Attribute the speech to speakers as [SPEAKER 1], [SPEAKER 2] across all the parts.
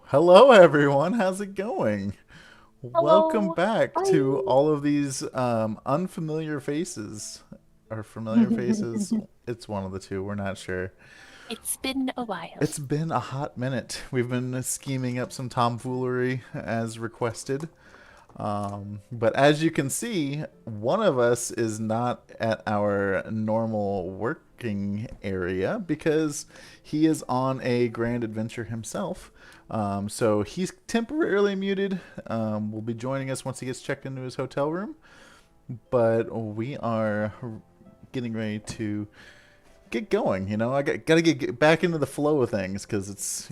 [SPEAKER 1] Hello, everyone. How's it going? Welcome
[SPEAKER 2] Hello.
[SPEAKER 1] back to
[SPEAKER 2] Hi.
[SPEAKER 1] all of these unfamiliar faces. Or familiar faces. It's one of the two. We're not sure.
[SPEAKER 2] It's been a while.
[SPEAKER 1] It's been a hot minute. We've been scheming up some tomfoolery as requested. But as you can see, one of us is not at our normal working area because he is on a grand adventure himself. So he's temporarily muted. Will be joining us once he gets checked into his hotel room. But we are getting ready to get going. I gotta get back into the flow of things because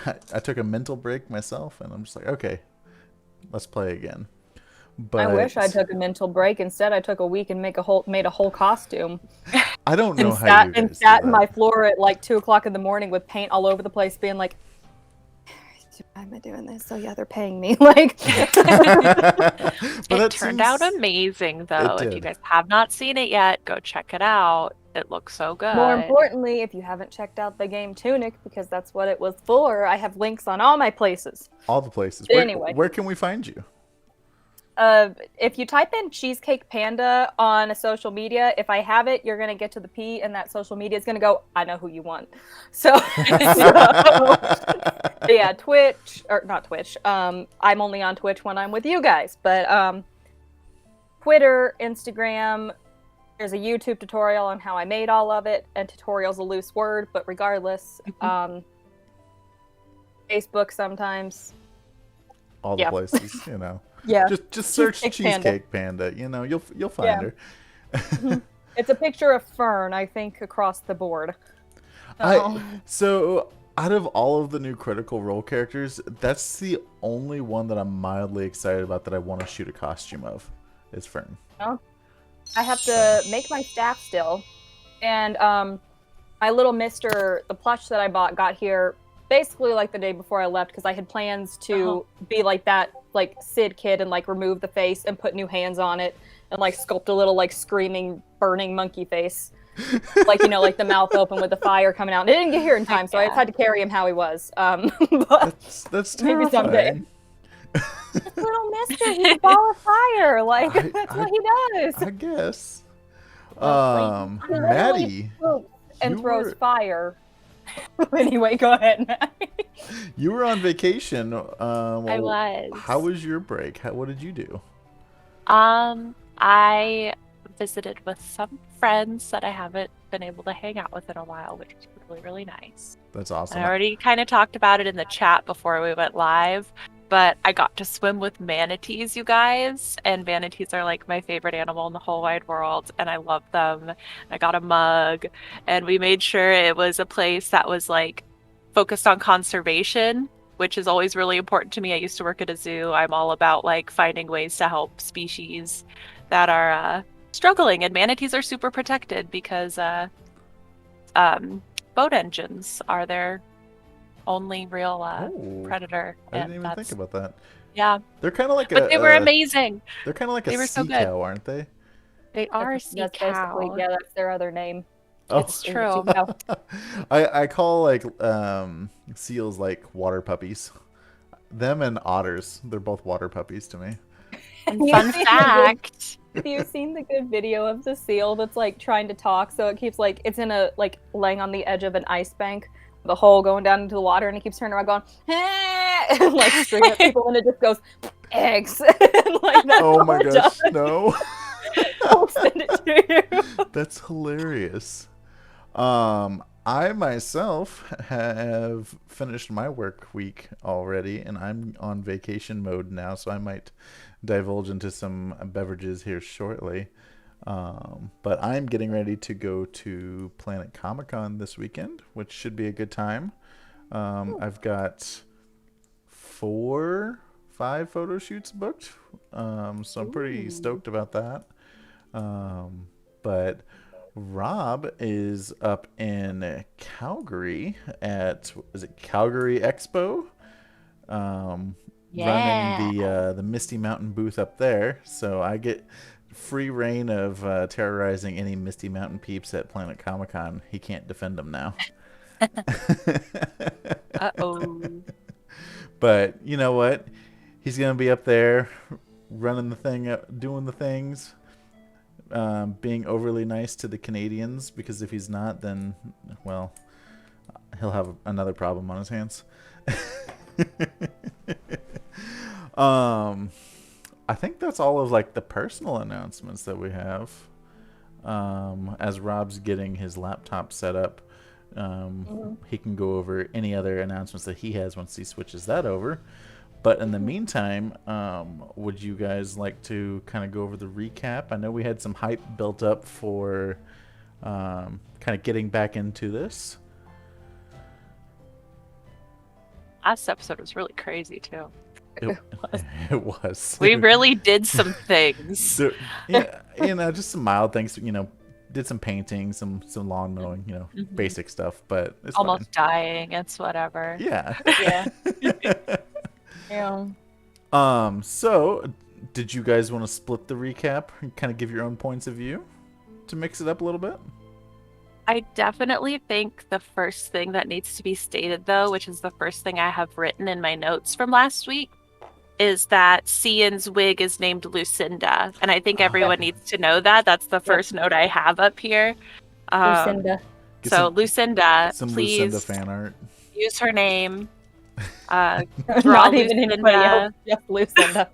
[SPEAKER 1] I took a mental break myself, and I'm just like, okay, let's play again.
[SPEAKER 3] I wish I
[SPEAKER 1] But
[SPEAKER 3] took a mental break. Instead, I took a week and made a whole costume
[SPEAKER 1] I don't know
[SPEAKER 3] and
[SPEAKER 1] how you
[SPEAKER 3] and
[SPEAKER 1] guys do
[SPEAKER 3] sat in
[SPEAKER 1] that.
[SPEAKER 3] my floor at like 2 o'clock in the morning with paint all over the place, being like, "Why am I doing this?" So yeah, they're paying me. Like,
[SPEAKER 1] But
[SPEAKER 2] It
[SPEAKER 1] that
[SPEAKER 2] turned out
[SPEAKER 1] seems
[SPEAKER 2] amazing,
[SPEAKER 1] it
[SPEAKER 2] though. If you
[SPEAKER 1] did.
[SPEAKER 2] guys have not seen it yet, go check it out. It looks so
[SPEAKER 3] more
[SPEAKER 2] good.
[SPEAKER 3] importantly, if you haven't checked out the game Tunic, because that's what it was for, I have links on all my places.
[SPEAKER 1] All the places.
[SPEAKER 3] But
[SPEAKER 1] Where
[SPEAKER 3] anyway,
[SPEAKER 1] where can we find you?
[SPEAKER 3] if you type in Cheesecake Panda on a social media, if I have it, you're gonna get to the P, and that social media is gonna go, "I know who you want." So, so yeah, Twitch or not Twitch. I'm only on Twitch when I'm with you guys, but Twitter, Instagram. There's a YouTube tutorial on how I made all of it, and tutorial's a loose word, but regardless, Facebook sometimes.
[SPEAKER 1] All the
[SPEAKER 3] Yeah,
[SPEAKER 1] places.
[SPEAKER 3] yeah.
[SPEAKER 1] Just search
[SPEAKER 3] Cheesecake Panda.
[SPEAKER 1] Cheesecake Panda. You'll find
[SPEAKER 3] Yeah.
[SPEAKER 1] her.
[SPEAKER 3] Mhm. It's a picture of Fern, I think, across the board.
[SPEAKER 1] I
[SPEAKER 3] So,
[SPEAKER 1] so out of all of the new Critical Role characters, that's the only one that I'm mildly excited about that I want to shoot a costume of. Is Fern.
[SPEAKER 3] you I have
[SPEAKER 1] So,
[SPEAKER 3] to make my staff still, and my little Mister, the plush that I bought, got here basically like the day before I left because I had plans
[SPEAKER 2] Oh,
[SPEAKER 3] to be like that, like Sid kid, and like remove the face and put new hands on it, and like sculpt a little like screaming, burning monkey face, like like the mouth open with the fire coming out. And it didn't get here in
[SPEAKER 2] heck
[SPEAKER 3] time, so I just
[SPEAKER 2] yeah.
[SPEAKER 3] had to carry him how he was. But
[SPEAKER 1] that's
[SPEAKER 3] maybe someday.
[SPEAKER 1] terrifying.
[SPEAKER 3] This little Mister, he's a ball of fire. Like
[SPEAKER 1] I
[SPEAKER 3] that's
[SPEAKER 1] I
[SPEAKER 3] what he does.
[SPEAKER 1] I guess.
[SPEAKER 2] Flaming
[SPEAKER 3] He
[SPEAKER 2] fire.
[SPEAKER 3] literally
[SPEAKER 1] Maddie,
[SPEAKER 3] swoops and
[SPEAKER 1] you
[SPEAKER 3] throws
[SPEAKER 1] were
[SPEAKER 3] fire. Anyway, go ahead, Matt.
[SPEAKER 1] you were on vacation.
[SPEAKER 2] I
[SPEAKER 1] Well, how
[SPEAKER 2] was.
[SPEAKER 1] was your break? What did you do?
[SPEAKER 2] I visited with some friends that I haven't been able to hang out with in a while, which is really, really nice.
[SPEAKER 1] That's
[SPEAKER 2] I
[SPEAKER 1] awesome.
[SPEAKER 2] already kind of talked about it in the chat before we went live, but I got to swim with manatees, you guys, and manatees are like my favorite animal in the whole wide world, and I love them. I got a mug, and we made sure it was a place that was like focused on conservation, which is always really important to me. I used to work at a zoo. I'm all about like finding ways to help species that are struggling, and manatees are super protected because um, boat engines are their only real
[SPEAKER 1] Oh,
[SPEAKER 2] predator,
[SPEAKER 1] I didn't
[SPEAKER 2] and
[SPEAKER 1] even think
[SPEAKER 2] that's
[SPEAKER 1] about that.
[SPEAKER 2] yeah.
[SPEAKER 1] They're kind of like
[SPEAKER 2] But they were amazing.
[SPEAKER 1] they're kind of like a
[SPEAKER 2] They were so
[SPEAKER 1] sea
[SPEAKER 2] good.
[SPEAKER 1] cow, aren't they?
[SPEAKER 2] They are sea
[SPEAKER 3] That's basically,
[SPEAKER 2] cow.
[SPEAKER 3] yeah, that's their other name.
[SPEAKER 1] Oh,
[SPEAKER 2] It's
[SPEAKER 3] Is the sea
[SPEAKER 2] true.
[SPEAKER 3] cow.
[SPEAKER 1] I call like seals like water puppies. Them and otters, they're both water puppies to me.
[SPEAKER 2] And
[SPEAKER 3] You've
[SPEAKER 2] fun
[SPEAKER 3] seen the good,
[SPEAKER 2] fact,
[SPEAKER 3] have you seen the good video of the seal that's like trying to talk? So it keeps like it's in a like laying on the edge of an ice bank, the hole going down into the water, and it keeps turning around going, and like screaming at people, and it just goes, eggs, and like that's
[SPEAKER 1] Oh
[SPEAKER 3] all
[SPEAKER 1] my
[SPEAKER 3] it does.
[SPEAKER 1] gosh, no.
[SPEAKER 3] I'll send it to you.
[SPEAKER 1] That's hilarious. I myself have finished my work week already, and I'm on vacation mode now, so I might divulge into some beverages here shortly. But I'm getting ready to go to Planet Comic Con this weekend, which should be a good time. I've got four, five photo shoots booked, so I'm pretty
[SPEAKER 3] Ooh.
[SPEAKER 1] stoked about that. But Rob is up in Calgary at is it Calgary Expo? Running
[SPEAKER 2] yeah.
[SPEAKER 1] the Misty Mountain booth up there, so I get free reign of terrorizing any Misty Mountain peeps at Planet Comic Con. He can't defend them now.
[SPEAKER 2] Uh-oh.
[SPEAKER 1] But you know what? He's gonna be up there, running the thing, doing the things, being overly nice to the Canadians. Because if he's not, then well, he'll have another problem on his hands. I think that's all of like the personal announcements that we have. As Rob's getting his laptop set up, he can go over any other announcements that he has once he switches that over. But in the meantime, would you guys like to kind of go over the recap? I know we had some hype built up for kind of getting back into this.
[SPEAKER 2] Last episode was really crazy too.
[SPEAKER 1] It was.
[SPEAKER 2] We really did some things.
[SPEAKER 1] Yeah, just some mild things. Did some painting, some lawn mowing. Basic stuff. But it's
[SPEAKER 2] almost
[SPEAKER 1] fine.
[SPEAKER 2] dying. It's whatever.
[SPEAKER 1] Yeah.
[SPEAKER 3] Yeah. Yeah.
[SPEAKER 1] So, did you guys want to split the recap and kind of give your own points of view to mix it up a little bit?
[SPEAKER 2] I definitely think the first thing that needs to be stated, though, which is the first thing I have written in my notes from last week, is that Cian's wig is named Lucinda. And I think everyone needs to know that. That's the first note I have up here.
[SPEAKER 3] Lucinda.
[SPEAKER 2] Lucinda,
[SPEAKER 1] Some
[SPEAKER 2] please
[SPEAKER 1] Lucinda fan art.
[SPEAKER 2] use her name.
[SPEAKER 3] Not
[SPEAKER 2] draw
[SPEAKER 3] even anybody else,
[SPEAKER 2] Lucinda.
[SPEAKER 3] just Lucinda.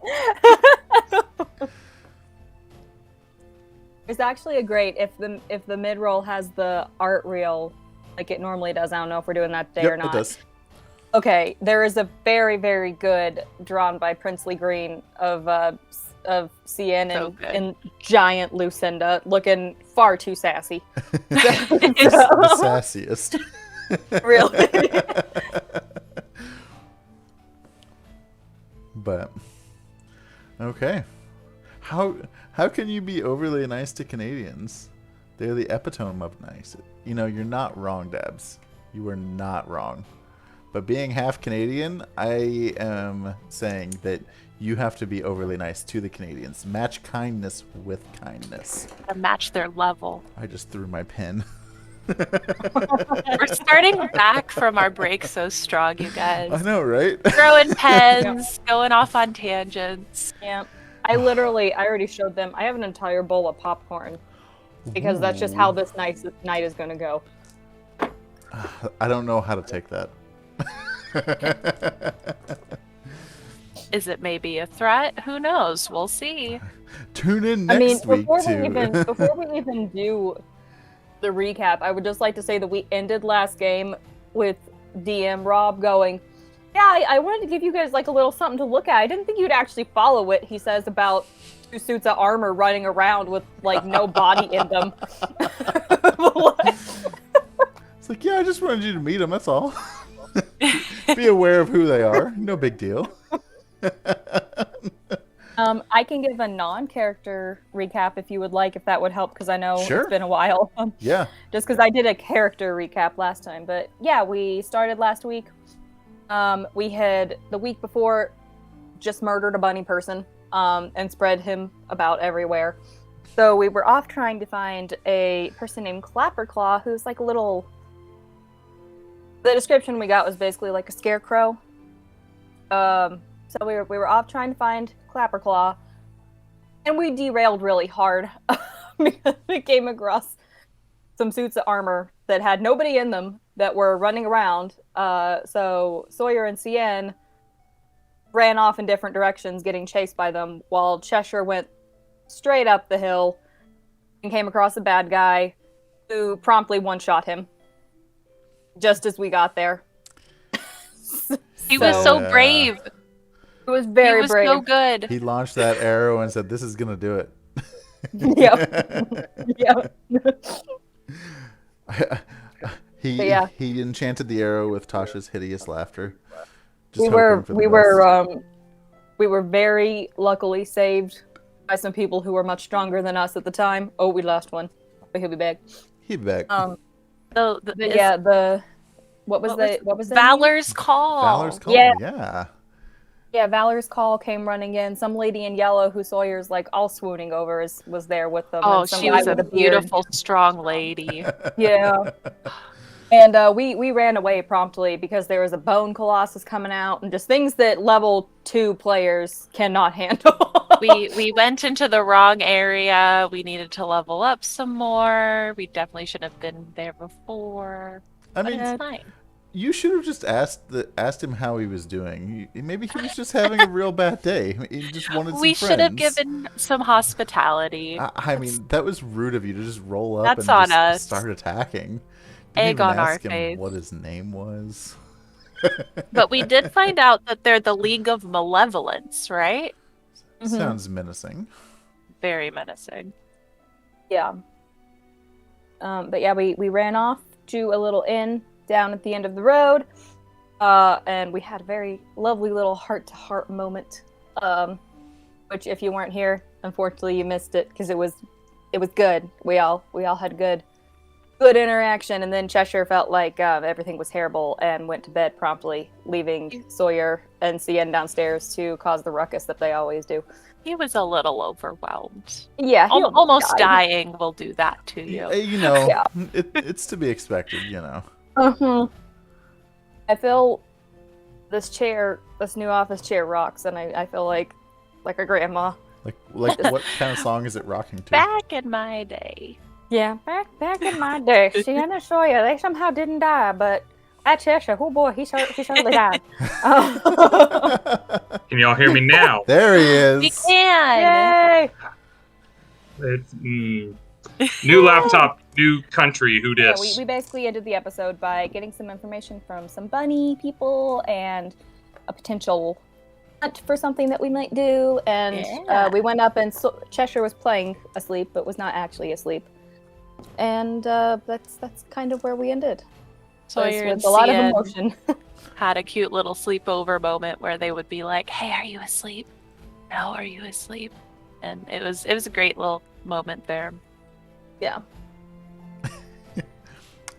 [SPEAKER 3] It's actually a great if the mid roll has the art reel like it normally does. I don't know if we're doing that today or not.
[SPEAKER 1] It does.
[SPEAKER 3] Okay, there is a very, very good drawn by Princely Green of Cian and giant Lucinda looking far too sassy.
[SPEAKER 1] The sassiest.
[SPEAKER 3] Really.
[SPEAKER 1] But okay, how can you be overly nice to Canadians? They're the epitome of nice. You're not wrong, Dabs. You are not wrong. But being half Canadian, I am saying that you have to be overly nice to the Canadians. Match kindness with kindness.
[SPEAKER 2] To match their level.
[SPEAKER 1] I just threw my pen.
[SPEAKER 2] We're starting back from our break so strong, you guys.
[SPEAKER 1] I know, right?
[SPEAKER 2] Throwing pens, going off on tangents.
[SPEAKER 3] Yeah. I already showed them. I have an entire bowl of popcorn because that's just how this night is going to go.
[SPEAKER 1] I don't know how to take that.
[SPEAKER 2] Is it maybe a threat? Who knows? We'll see.
[SPEAKER 1] Tune in next week
[SPEAKER 3] before we even do the recap, I would just like to say that we ended last game with DM Rob going, yeah, I wanted to give you guys like a little something to look at. I didn't think you'd actually follow it, he says, about 2 suits of armor running around with like no body in them.
[SPEAKER 1] It's like, yeah, I just wanted you to meet them, that's all. Be aware of who they are. No big deal.
[SPEAKER 3] I can give a non-character recap if you would like, if that would help, because I know
[SPEAKER 1] Sure.
[SPEAKER 3] It's been a while.
[SPEAKER 1] Yeah.
[SPEAKER 3] Just because I did a character recap last time. But yeah, we started last week. We had the week before just murdered a bunny person and spread him about everywhere. So we were off trying to find a person named Clapperclaw, who's like a little... The description we got was basically like a scarecrow. So we were off trying to find Clapperclaw, and we derailed really hard because we came across some suits of armor that had nobody in them that were running around. So Sawyer and Cian ran off in different directions, getting chased by them, while Cheshire went straight up the hill and came across a bad guy who promptly one-shot him just as we got there.
[SPEAKER 2] He was so brave.
[SPEAKER 3] It was very brave.
[SPEAKER 2] He was so good.
[SPEAKER 1] He launched that arrow and said, "This is gonna do it."
[SPEAKER 3] Yep.
[SPEAKER 1] He enchanted the arrow with Tasha's hideous laughter.
[SPEAKER 3] We were very luckily saved by some people who were much stronger than us at the time. Oh, we lost one, but he'll be back.
[SPEAKER 1] He'll be back.
[SPEAKER 3] What was the
[SPEAKER 2] Valor's Call?
[SPEAKER 1] Valor's Call.
[SPEAKER 3] Yeah. Yeah, Valor's Call came running in. Some lady in yellow who Sawyer's like all swooning over was there with them.
[SPEAKER 2] Oh,
[SPEAKER 3] and some
[SPEAKER 2] she
[SPEAKER 3] guy
[SPEAKER 2] was a
[SPEAKER 3] with beard.
[SPEAKER 2] beautiful, strong lady.
[SPEAKER 3] Yeah. And we ran away promptly because there was a bone colossus coming out and just things that level 2 players cannot handle.
[SPEAKER 2] We went into the wrong area. We needed to level up some more. We definitely should have been there before.
[SPEAKER 1] I
[SPEAKER 2] But
[SPEAKER 1] mean,
[SPEAKER 2] it's fine.
[SPEAKER 1] you should have just asked him how he was doing. Maybe he was just having a real bad day. He just wanted some
[SPEAKER 2] We
[SPEAKER 1] friends.
[SPEAKER 2] should have given some hospitality.
[SPEAKER 1] I mean, that was rude of you to just roll up
[SPEAKER 2] That's
[SPEAKER 1] and
[SPEAKER 2] on
[SPEAKER 1] just
[SPEAKER 2] us.
[SPEAKER 1] start attacking.
[SPEAKER 2] Egg
[SPEAKER 1] Didn't even
[SPEAKER 2] on our
[SPEAKER 1] ask him
[SPEAKER 2] face.
[SPEAKER 1] what his name was.
[SPEAKER 2] But we did find out that they're the League of Malevolence, right?
[SPEAKER 1] Sounds menacing.
[SPEAKER 2] Very menacing.
[SPEAKER 3] Yeah. But yeah, we ran off to a little inn down at the end of the road, and we had a very lovely little heart-to-heart moment. Which, if you weren't here, unfortunately, you missed it because it was good. We all had good interaction, and then Cheshire felt like everything was terrible and went to bed promptly, leaving Sawyer and Scinn downstairs to cause the ruckus that they always do.
[SPEAKER 2] He was a little overwhelmed.
[SPEAKER 3] Yeah, he
[SPEAKER 2] Almost
[SPEAKER 3] died.
[SPEAKER 2] dying will do that to you.
[SPEAKER 1] You know,
[SPEAKER 3] Yeah.
[SPEAKER 1] it's to be expected, you know.
[SPEAKER 3] I feel this new office chair rocks, and I feel like a grandma.
[SPEAKER 1] Like what kind of song is it rocking to?
[SPEAKER 2] Back in my day.
[SPEAKER 3] Yeah, back in my day, Scinn and Sawyer, they somehow didn't die, but that Cheshire, oh boy, he certainly died.
[SPEAKER 4] Can y'all hear me now?
[SPEAKER 1] There he is.
[SPEAKER 2] We can!
[SPEAKER 3] Yay!
[SPEAKER 4] It's, new laptop, new country. Who
[SPEAKER 3] Yeah,
[SPEAKER 4] dis?
[SPEAKER 3] we basically ended the episode by getting some information from some bunny people and a potential hunt for something that we might do. And we went up, and Cheshire was playing asleep, but was not actually asleep. And that's kind of where we ended.
[SPEAKER 2] Sawyer and
[SPEAKER 3] with a lot of
[SPEAKER 2] Scinn
[SPEAKER 3] emotion.
[SPEAKER 2] had a cute little sleepover moment where they would be like, "Hey, are you asleep? No, are you asleep?" And it was a great little moment there.
[SPEAKER 3] Yeah.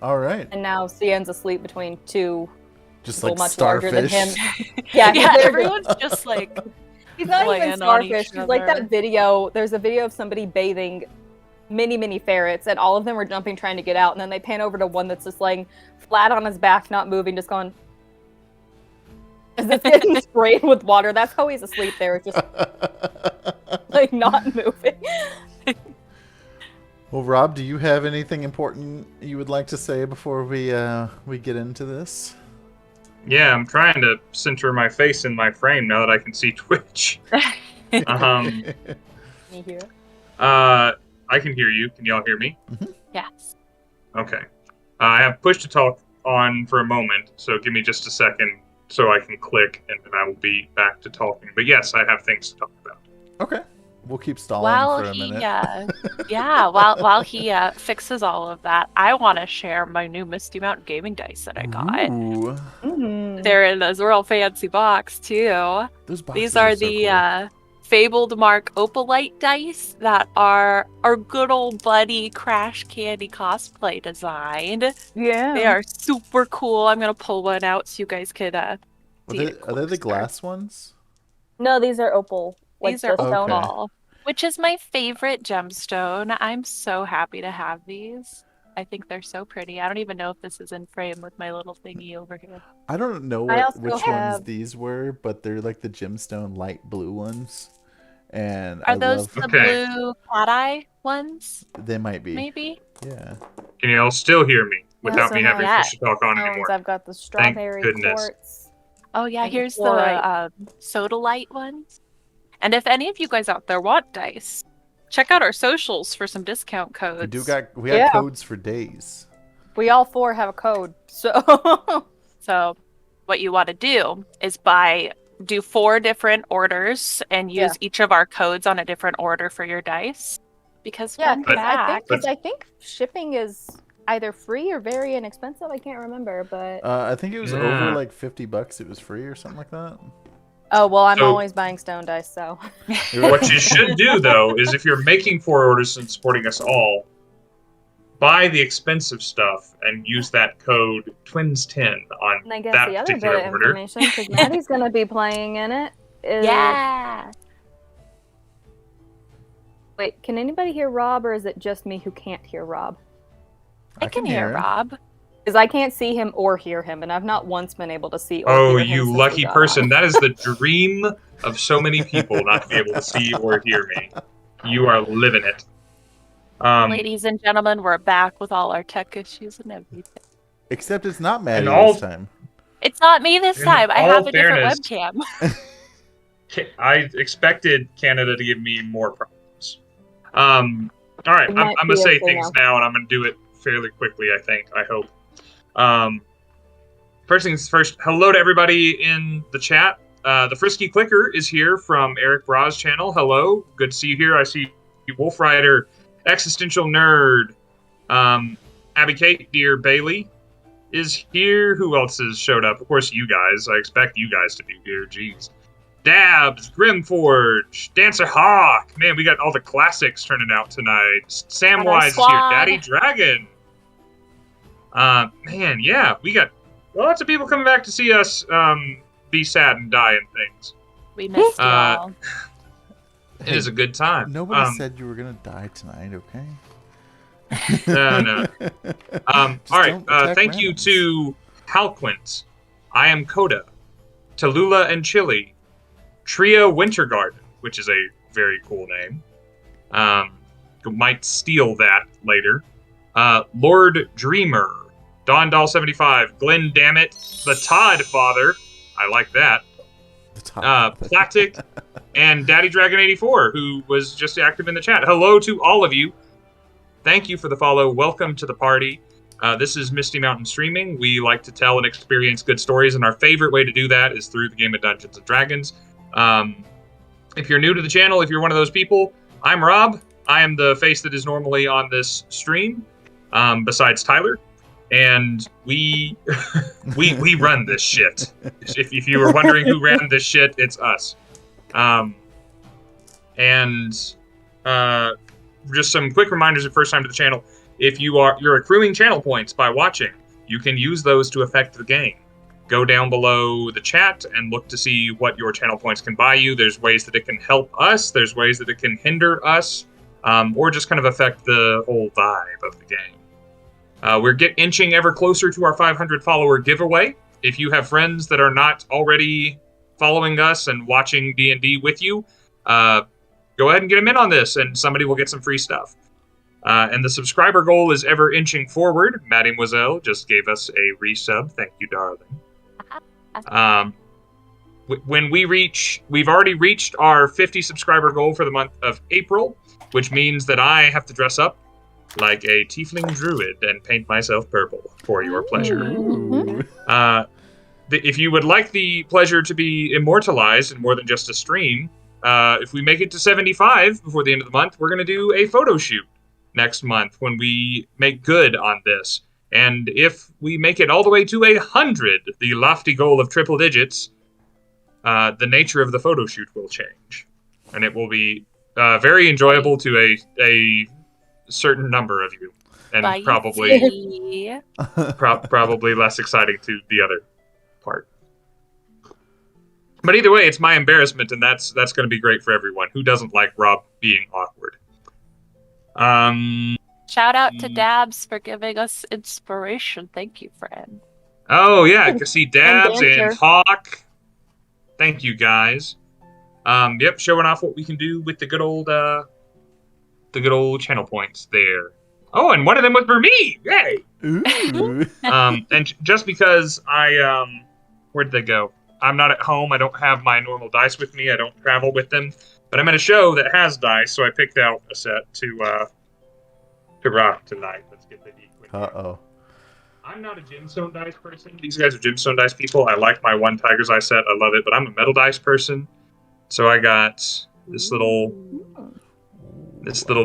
[SPEAKER 1] All right.
[SPEAKER 3] And now Scien's asleep between two
[SPEAKER 1] Just
[SPEAKER 3] people
[SPEAKER 1] like
[SPEAKER 3] much
[SPEAKER 1] starfish.
[SPEAKER 3] larger than him. Yeah,
[SPEAKER 2] Yeah,
[SPEAKER 3] they're-
[SPEAKER 2] everyone's just like
[SPEAKER 3] He's not even
[SPEAKER 2] playing on
[SPEAKER 3] starfish.
[SPEAKER 2] each
[SPEAKER 3] He's like
[SPEAKER 2] other.
[SPEAKER 3] that video. There's a video of somebody bathing many ferrets, and all of them were jumping trying to get out, and then they pan over to one that's just laying flat on his back, not moving, just going as if getting sprayed with water. That's how he's asleep there, just like not moving.
[SPEAKER 1] Well, Rob, do you have anything important you would like to say before we get into this?
[SPEAKER 4] Yeah, I'm trying to center my face in my frame now that I can see Twitch.
[SPEAKER 3] Can you hear it?
[SPEAKER 4] I can hear you. Can y'all hear me?
[SPEAKER 2] yes.
[SPEAKER 4] Okay. I have push to talk on for a moment, so give me just a second so I can click, and then I will be back to talking. But yes, I have things to talk about.
[SPEAKER 1] Okay. We'll keep stalling
[SPEAKER 2] While
[SPEAKER 1] for a
[SPEAKER 2] he
[SPEAKER 1] minute.
[SPEAKER 2] while he fixes all of that, I want to share my new Misty Mountain gaming dice that I got.
[SPEAKER 1] Ooh,
[SPEAKER 3] Mm-hmm.
[SPEAKER 2] They're in this real fancy box too.
[SPEAKER 1] those boxes
[SPEAKER 2] These are
[SPEAKER 1] so
[SPEAKER 2] the
[SPEAKER 1] cool.
[SPEAKER 2] Fabled Mark Opalite dice that are our good old buddy Crash Candy cosplay designed.
[SPEAKER 3] Yeah.
[SPEAKER 2] They are super cool. I'm gonna pull one out so you guys could
[SPEAKER 1] Are
[SPEAKER 2] see
[SPEAKER 1] they,
[SPEAKER 2] it
[SPEAKER 1] are they the
[SPEAKER 2] closer.
[SPEAKER 1] glass ones?
[SPEAKER 3] No, these are opal. Like
[SPEAKER 2] These are
[SPEAKER 3] the stone.
[SPEAKER 1] Okay.
[SPEAKER 2] opal, which is my favorite gemstone. I'm so happy to have these. I think they're so pretty. I don't even know if this is in frame with my little thingy over here.
[SPEAKER 1] I don't know
[SPEAKER 3] I also
[SPEAKER 1] which ones
[SPEAKER 3] have-
[SPEAKER 1] these were, but they're like the gemstone light blue ones. And
[SPEAKER 2] Are
[SPEAKER 1] I
[SPEAKER 2] those
[SPEAKER 1] love
[SPEAKER 2] the
[SPEAKER 4] Okay.
[SPEAKER 2] blue cat eye ones?
[SPEAKER 1] they might be.
[SPEAKER 2] Maybe?
[SPEAKER 1] Yeah.
[SPEAKER 4] Can y'all still hear me without
[SPEAKER 3] so
[SPEAKER 4] me
[SPEAKER 3] now-
[SPEAKER 4] having
[SPEAKER 2] Yeah.
[SPEAKER 4] push to talk on
[SPEAKER 3] Stones,
[SPEAKER 4] anymore?
[SPEAKER 3] I've got the strawberry
[SPEAKER 4] goodness.
[SPEAKER 3] quartz.
[SPEAKER 2] Oh yeah,
[SPEAKER 3] And
[SPEAKER 2] here's the
[SPEAKER 3] fluorite.
[SPEAKER 2] soda light ones. And if any of you guys out there want dice, check out our socials for some discount codes.
[SPEAKER 1] We got
[SPEAKER 3] Yeah.
[SPEAKER 1] codes for days.
[SPEAKER 3] We all four have a code, so
[SPEAKER 2] So what you want to do is do 4 different orders and use each of our codes on a different order for your dice. Because
[SPEAKER 3] yeah.
[SPEAKER 2] fun
[SPEAKER 3] 'Cause
[SPEAKER 2] fact,
[SPEAKER 3] I think shipping is either free or very inexpensive. I can't remember, but
[SPEAKER 1] I think it was over
[SPEAKER 4] Yeah.
[SPEAKER 1] like $50. It was free or something like that.
[SPEAKER 3] oh well, I'm
[SPEAKER 4] So-
[SPEAKER 3] always buying stone dice, so
[SPEAKER 4] What you should do, though, is if you're making 4 orders and supporting us all, buy the expensive stuff and use that code Twins10 on
[SPEAKER 3] and I guess
[SPEAKER 4] that
[SPEAKER 3] the other bit
[SPEAKER 4] particular
[SPEAKER 3] of
[SPEAKER 4] order.
[SPEAKER 3] information, because Maddie's gonna be playing in it. Is,
[SPEAKER 2] yeah.
[SPEAKER 3] Wait, can anybody hear Rob, or is it just me who can't hear Rob?
[SPEAKER 2] I can hear
[SPEAKER 1] him.
[SPEAKER 2] Rob.
[SPEAKER 3] Is I can't see him or hear him, and I've not once been able to see or
[SPEAKER 4] Oh,
[SPEAKER 3] hear him
[SPEAKER 4] you
[SPEAKER 3] since we
[SPEAKER 4] lucky
[SPEAKER 3] got
[SPEAKER 4] person.
[SPEAKER 3] on.
[SPEAKER 4] That is the dream of so many people, not to be able to see or hear me. You are living it.
[SPEAKER 2] Ladies and gentlemen, we're back with all our tech issues and everything.
[SPEAKER 1] Except it's not Maddie
[SPEAKER 4] all-
[SPEAKER 1] this time.
[SPEAKER 2] It's not me this
[SPEAKER 4] In
[SPEAKER 2] time. I
[SPEAKER 4] all
[SPEAKER 2] have a
[SPEAKER 4] fairness-
[SPEAKER 2] different webcam.
[SPEAKER 4] I expected Canada to give me more problems. All right,
[SPEAKER 3] It
[SPEAKER 4] I'm
[SPEAKER 3] might
[SPEAKER 4] going
[SPEAKER 3] be
[SPEAKER 4] to say
[SPEAKER 3] okay
[SPEAKER 4] things now, and I'm going to do it fairly quickly, I think. I hope. First things first, hello to everybody in the chat. The Frisky Clicker is here from Eric Bra's channel. Hello, good to see you here. I see you, Wolf Rider, Existential Nerd, Abby Kate, Dear Bailey is here. Who else has showed up? Of course, you guys. I expect you guys to be here. Jeez. Dabs, Grimforge, Dancer Hawk. Man, we got all the classics turning out tonight. Samwise is here.
[SPEAKER 2] squad.
[SPEAKER 4] Daddy Dragon. Man, yeah, we got lots of people coming back to see us be sad and die and things.
[SPEAKER 2] We missed y'all.
[SPEAKER 4] It is a good time.
[SPEAKER 1] Nobody said you were gonna die tonight, okay?
[SPEAKER 4] No. All right. Thank you to Halquint. I am Coda. Tallulah and Chili. Tria Wintergarden, which is a very cool name. Might steal that later. Lord Dreamer. Don Doll 75. Glenn Dammit. The Todd Father. I like that. Platic. And Daddy Dragon 84, who was just active in the chat. Hello to all of you. Thank you for the follow. Welcome to the party. This is Misty Mountain Streaming. We like to tell and experience good stories, and our favorite way to do that is through the game of Dungeons & Dragons. If you're new to the channel, if you're one of those people, I'm Rob. I am the face that is normally on this stream, besides Tyler. And we we run this shit. If you were wondering who ran this shit, it's us. Just some quick reminders of first time to the channel. If you're accruing channel points by watching, you can use those to affect the game. Go down below the chat and look to see what your channel points can buy you. There's ways that it can help us. There's ways that it can hinder us, or just kind of affect the whole vibe of the game. We're inching ever closer to our 500 follower giveaway. If you have friends that are not already following us and watching D&D with you, go ahead and get them in on this, and somebody will get some free stuff. And the subscriber goal is ever inching forward. Mademoiselle just gave us a resub. Thank you, darling. When we've already reached our 50 subscriber goal for the month of April, which means that I have to dress up like a tiefling druid and paint myself purple for your pleasure.
[SPEAKER 1] Ooh.
[SPEAKER 4] If you would like the pleasure to be immortalized in more than just a stream, if we make it to 75 before the end of the month, we're going to do a photo shoot next month when we make good on this. And if we make it all the way to 100, the lofty goal of triple digits, the nature of the photo shoot will change. And it will be very enjoyable to a certain number of you. And
[SPEAKER 2] Bye.
[SPEAKER 4] probably probably less exciting to the other part. But either way, it's my embarrassment, and that's going to be great for everyone. Who doesn't like Rob being awkward?
[SPEAKER 2] Shout out to Dabs for giving us inspiration. Thank you, friend.
[SPEAKER 4] Oh yeah, I can see Dabs and
[SPEAKER 3] Dancer.
[SPEAKER 4] Hawk. Thank you guys. Yep, showing off what we can do with the good old channel points there. Oh, and one of them was for me. Yay!
[SPEAKER 1] Ooh.
[SPEAKER 4] And just because where did they go? I'm not at home. I don't have my normal dice with me. I don't travel with them. But I'm at a show that has dice, so I picked out a set to rock tonight. Let's get the deep quick.
[SPEAKER 1] Uh-oh.
[SPEAKER 4] I'm not a gemstone dice person. These guys are gemstone dice people. I like my one Tiger's Eye set. I love it. But I'm a metal dice person. So I got this little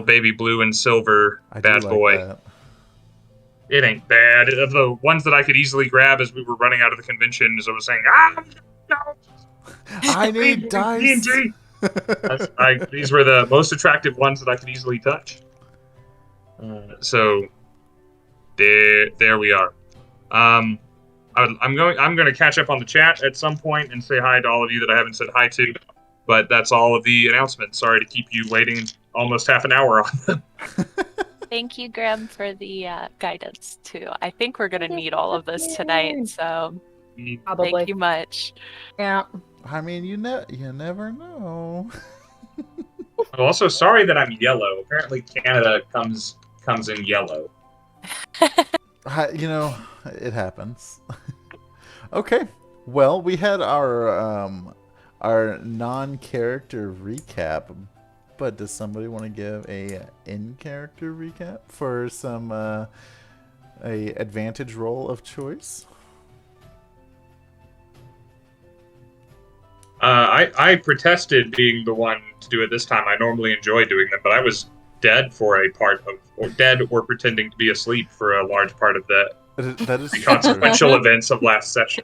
[SPEAKER 4] baby blue and silver
[SPEAKER 1] I do
[SPEAKER 4] bad
[SPEAKER 1] like
[SPEAKER 4] boy.
[SPEAKER 1] that.
[SPEAKER 4] It ain't bad. Of the ones that I could easily grab as we were running out of the convention, as I was saying, no.
[SPEAKER 1] I need dice.
[SPEAKER 4] D&D. These were the most attractive ones that I could easily touch. So there we are. I'm going to catch up on the chat at some point and say hi to all of you that I haven't said hi to. But that's all of the announcements. Sorry to keep you waiting almost half an hour on them.
[SPEAKER 2] Thank you, Graham, for the guidance too. I think we're gonna need all of this tonight, so
[SPEAKER 3] Probably.
[SPEAKER 2] thank you much.
[SPEAKER 3] Yeah.
[SPEAKER 1] I mean, you never know.
[SPEAKER 4] I'm also sorry that I'm yellow. Apparently, Canada comes in yellow.
[SPEAKER 1] You know, it happens. Okay. Well, we had our non-character recap, but does somebody want to give a in-character recap for some a advantage roll of choice?
[SPEAKER 4] I protested being the one to do it this time. I normally enjoy doing them, but I was dead for a part of, or dead or pretending to be asleep for a large part of the
[SPEAKER 1] That is
[SPEAKER 4] consequential events of last session.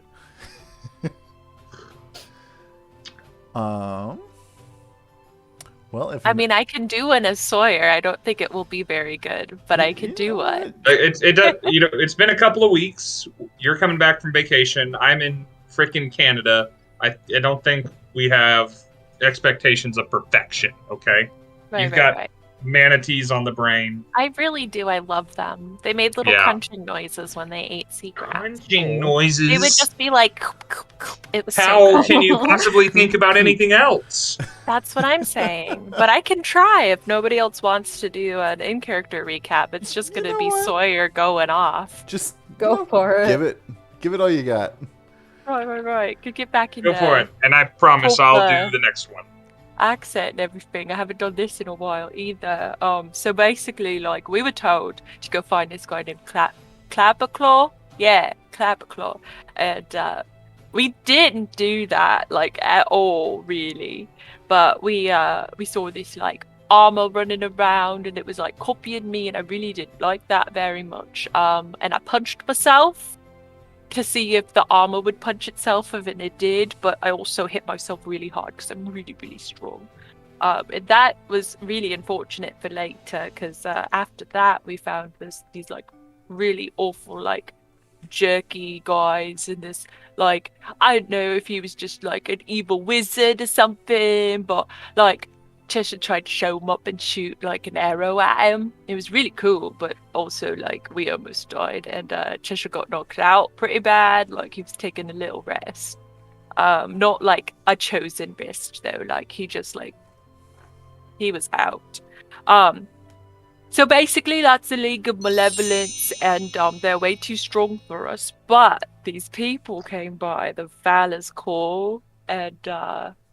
[SPEAKER 1] Well, if
[SPEAKER 2] I mean, I can do one as Sawyer. I don't think it will be very good, but I can do one.
[SPEAKER 4] It does. You know, it's been a couple of weeks. You're coming back from vacation. I'm in frickin' Canada. I don't think we have expectations of perfection. Okay, You've got manatees on the brain.
[SPEAKER 2] I really do. I love them. They made little crunching noises when they ate seagrass.
[SPEAKER 4] Crunching noises.
[SPEAKER 2] They would just be like, it was
[SPEAKER 4] How
[SPEAKER 2] so good.
[SPEAKER 4] can you possibly think about anything else?
[SPEAKER 2] That's what I'm saying. But I can try if nobody else wants to do an in-character recap. It's just going to be Sawyer going off.
[SPEAKER 1] Just
[SPEAKER 3] go for it.
[SPEAKER 1] Give it all you got.
[SPEAKER 2] Right. Could get back in
[SPEAKER 4] Go for it. And I promise I'll do the next one.
[SPEAKER 2] Accent and everything. I haven't done this in a while either. So basically, like, we were told to go find this guy named Clapperclaw. Yeah, Clapperclaw. And we didn't do that, like, at all, really. But we saw this, like, armor running around, and it was, like, copying me, and I really didn't like that very much. And I punched myself to see if the armor would punch itself, and it did, but I also hit myself really hard because I'm really, really strong. And that was really unfortunate for later, because after that we found these like really awful, like, jerky guys, and this, like, I don't know if he was just like an evil wizard or something, but like Cheshire tried to show him up and shoot like an arrow at him. It was really cool, but also like we almost died, and Cheshire got knocked out pretty bad. Like, he was taking a little rest. Not like a chosen rest though. Like, he just, like, he was out. So basically that's the League of Malevolence, and they're way too strong for us. But these people came by, the Valor's Call, and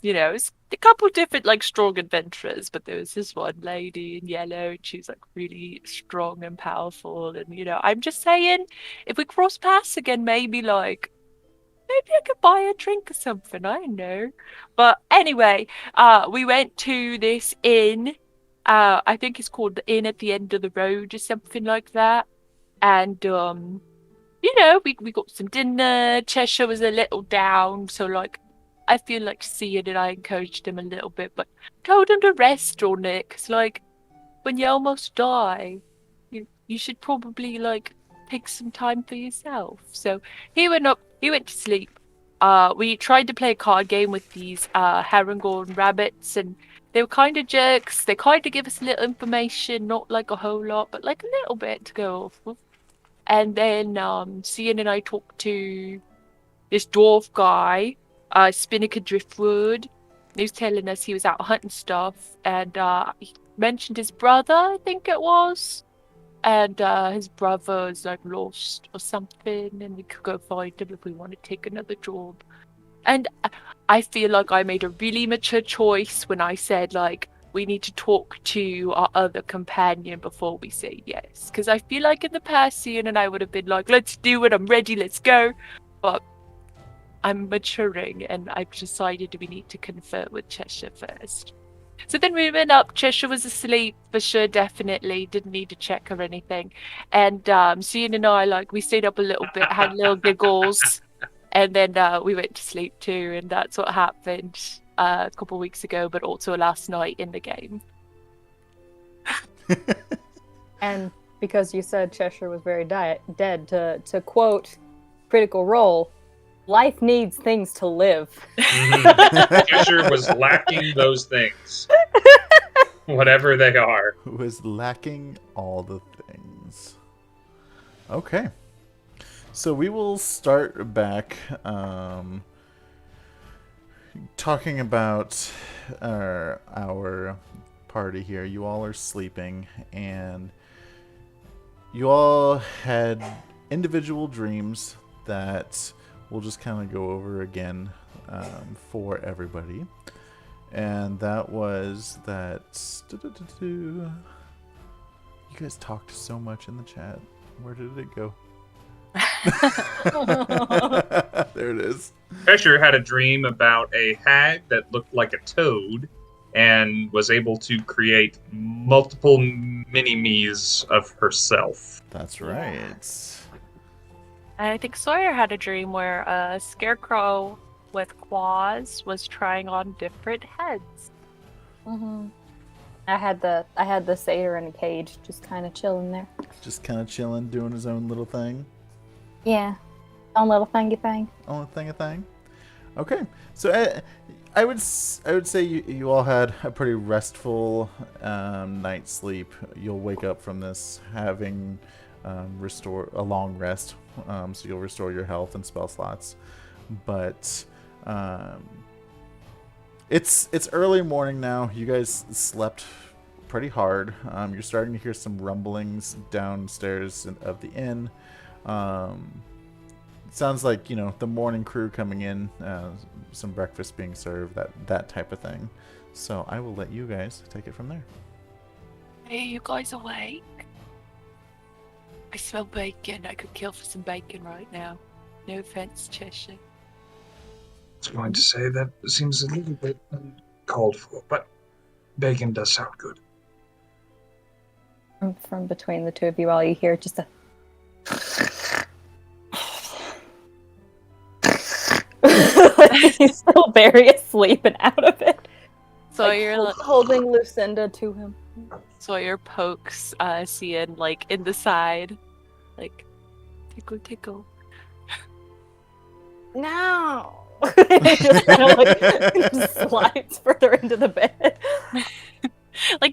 [SPEAKER 2] you know, it's a couple different, like, strong adventurers, but there was this one lady in yellow, and she's like really strong and powerful. And you know, I'm just saying, if we cross paths again, maybe I could buy a drink or something. I don't know. But anyway, we went to this inn. I think it's called the Inn at the End of the Road or something like that. And you know, we got some dinner. Cheshire was a little down, so like, I feel like seeing it, I encouraged him a little bit, but told him to rest on it, because, like, when you almost die, you should probably, like, take some time for yourself. So he went to sleep. We tried to play a card game with these Herringhorn rabbits, and they were kind of jerks. They kind of give us a little information, not like a whole lot, but like a little bit to go off with. And then Scinn and I talked to this dwarf guy, Spinnaker Driftwood. He was telling us he was out hunting stuff, and he mentioned his brother, I think it was. And his brother is like lost or something, and we could go find him if we want to take another job. And I feel like I made a really mature choice when I said, like, we need to talk to our other companion before we say yes. Because I feel like in the past, Scinn and I would have been like, let's do it, I'm ready, let's go. But I'm maturing, and I've decided we need to confer with Cheshire first. So then we went up. Cheshire was asleep for sure, definitely. Didn't need to check or anything. And Scinn and I, like, we stayed up a little bit, had little giggles, and then we went to sleep too. And that's what happened a couple of weeks ago, but also last night in the game.
[SPEAKER 3] And because you said Cheshire was very dead, to quote Critical Role, life needs things to live.
[SPEAKER 4] Mm-hmm. Cheshire was lacking those things. Whatever they are.
[SPEAKER 1] Who is lacking all the things. Okay. So we will start back talking about our party here. You all are sleeping, and you all had individual dreams that we'll just kind of go over again for everybody. And that was that... You guys talked so much in the chat. Where did it go? There it is.
[SPEAKER 4] Cheshire had a dream about a hag that looked like a toad and was able to create multiple mini-me's of herself.
[SPEAKER 1] That's right.
[SPEAKER 2] And I think Sawyer had a dream where a scarecrow with claws was trying on different heads.
[SPEAKER 3] Mm-hmm. I had the satyr in a cage, just kind of chilling there.
[SPEAKER 1] Just kind of chilling, doing his own little thing.
[SPEAKER 3] Yeah, own little thingy thing.
[SPEAKER 1] Own thing a thing. Okay, so I would say you all had a pretty restful night's sleep. You'll wake up from this having restore a long rest, so you'll restore your health and spell slots. But it's early morning now. You guys slept pretty hard. You're starting to hear some rumblings downstairs of the inn. It sounds like, the morning crew coming in, some breakfast being served, that type of thing. So I will let you guys take it from there.
[SPEAKER 2] Hey, you guys awake? I smell bacon. I could kill for some bacon right now. No offense, Cheshire.
[SPEAKER 4] I was going to say that seems a little bit uncalled for, but bacon does sound good.
[SPEAKER 3] From between the two of you, all you hear just a... He's still very asleep and out of it.
[SPEAKER 2] Sawyer
[SPEAKER 3] holding Lucinda to him.
[SPEAKER 2] Sawyer pokes Scinn in the side, tickle.
[SPEAKER 3] No. Just kind of slides further into the bed.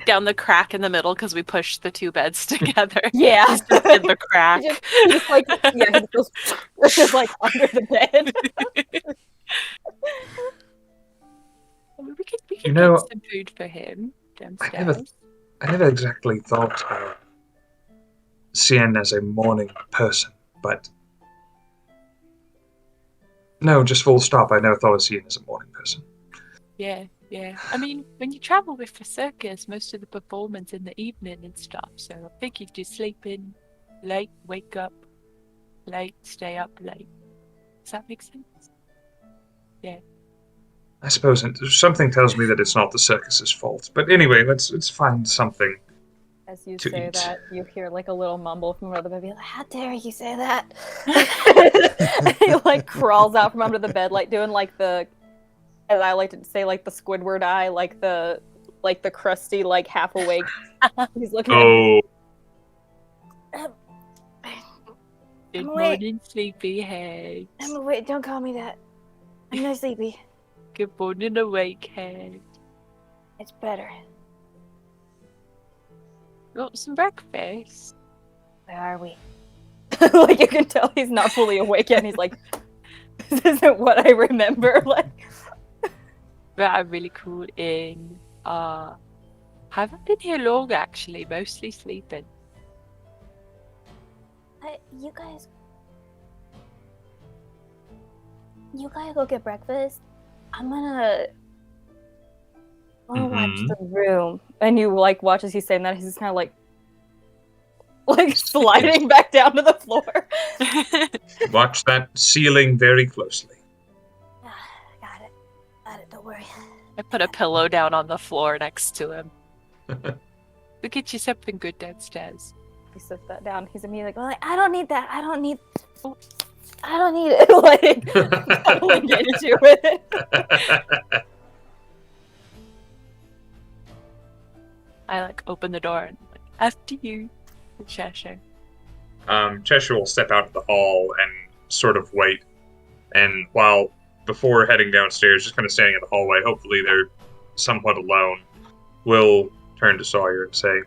[SPEAKER 2] Down the crack in the middle because we pushed the two beds together.
[SPEAKER 3] Yeah.
[SPEAKER 2] He's just in the crack.
[SPEAKER 3] He just under the bed.
[SPEAKER 2] We could get some food for him downstairs.
[SPEAKER 4] I never exactly thought of Scinn as a morning person, but... No, just full stop. I never thought of Scinn as a morning person.
[SPEAKER 2] Yeah. I mean, when you travel with the circus, most of the performance in the evening and stuff, so I think you just sleep in late, wake up late, stay up late. Does that make sense? Yeah.
[SPEAKER 4] I suppose something tells me that it's not the circus's fault. But anyway, let's find something.
[SPEAKER 3] As you
[SPEAKER 4] to
[SPEAKER 3] say
[SPEAKER 4] eat.
[SPEAKER 3] that, you hear a little mumble from under the bed, like, "How dare you say that?" He crawls out from under the bed, doing the, as I like to say, the Squidward eye, the crusty, half awake. He's looking at me.
[SPEAKER 2] Good morning, sleepyhead.
[SPEAKER 3] I'm awake. Don't call me that. I'm not sleepy.
[SPEAKER 2] Good morning, awake head.
[SPEAKER 3] It's better.
[SPEAKER 2] Got some breakfast.
[SPEAKER 3] Where are we? You can tell he's not fully awake yet, and he's like, "This isn't what I remember."
[SPEAKER 2] But I'm really cool in. Haven't been here long actually, mostly sleeping.
[SPEAKER 3] You guys go get breakfast. I'm gonna watch the room. And you watch as he's saying that, he's just kind of sliding back down to the floor.
[SPEAKER 4] Watch that ceiling very closely.
[SPEAKER 3] Got it, don't worry.
[SPEAKER 2] I put a pillow down on the floor next to him. We'll get you something good downstairs.
[SPEAKER 3] He sets that down. He's immediately I don't need that. I don't need it. Totally get into it.
[SPEAKER 2] I open the door and after you, Cheshire.
[SPEAKER 4] Cheshire will step out of the hall and sort of wait. And before heading downstairs, just kind of standing in the hallway, hopefully they're somewhat alone, will turn to Sawyer and say,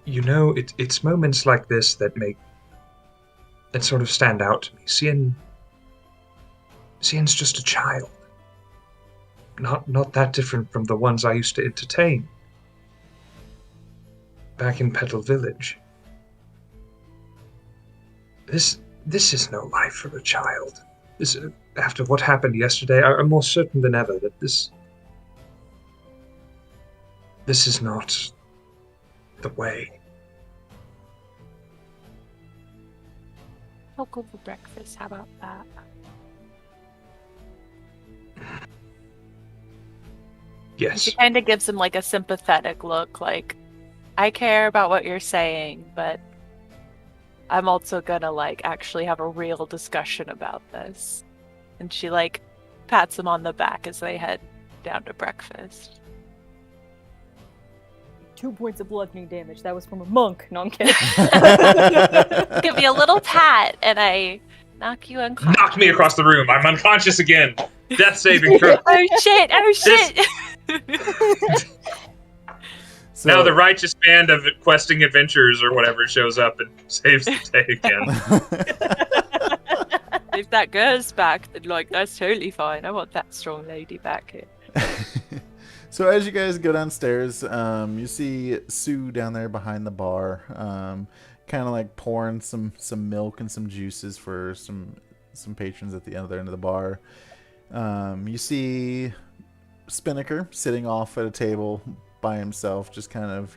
[SPEAKER 4] you know, it's moments like this that sort of stand out to me. Scien's just a child. Not that different from the ones I used to entertain back in Petal Village. This is no life for a child. This, after what happened yesterday, I'm more certain than ever that this is not the way.
[SPEAKER 2] I'll go for breakfast. How about that?
[SPEAKER 4] Yes.
[SPEAKER 2] She kind of gives him like a sympathetic look, like, I care about what you're saying, but I'm also gonna like actually have a real discussion about this. And she like pats him on the back as they head down to breakfast.
[SPEAKER 3] 2 points of bludgeoning damage. That was from a monk. No, I'm kidding.
[SPEAKER 2] Give me a little pat, and I knock you unconscious.
[SPEAKER 4] Knock me across the room. I'm unconscious again. Death saving throw.
[SPEAKER 2] Oh shit! Oh shit!
[SPEAKER 1] So,
[SPEAKER 4] Now the righteous band of questing adventurers or whatever shows up and saves the day again.
[SPEAKER 2] If that girl's back, then like that's totally fine. I want that strong lady back here.
[SPEAKER 1] So as you guys go downstairs, you see Sue down there behind the bar, kind of like pouring some milk and some juices for some patrons at the other end of the bar. You see Spinnaker sitting off at a table by himself, just kind of,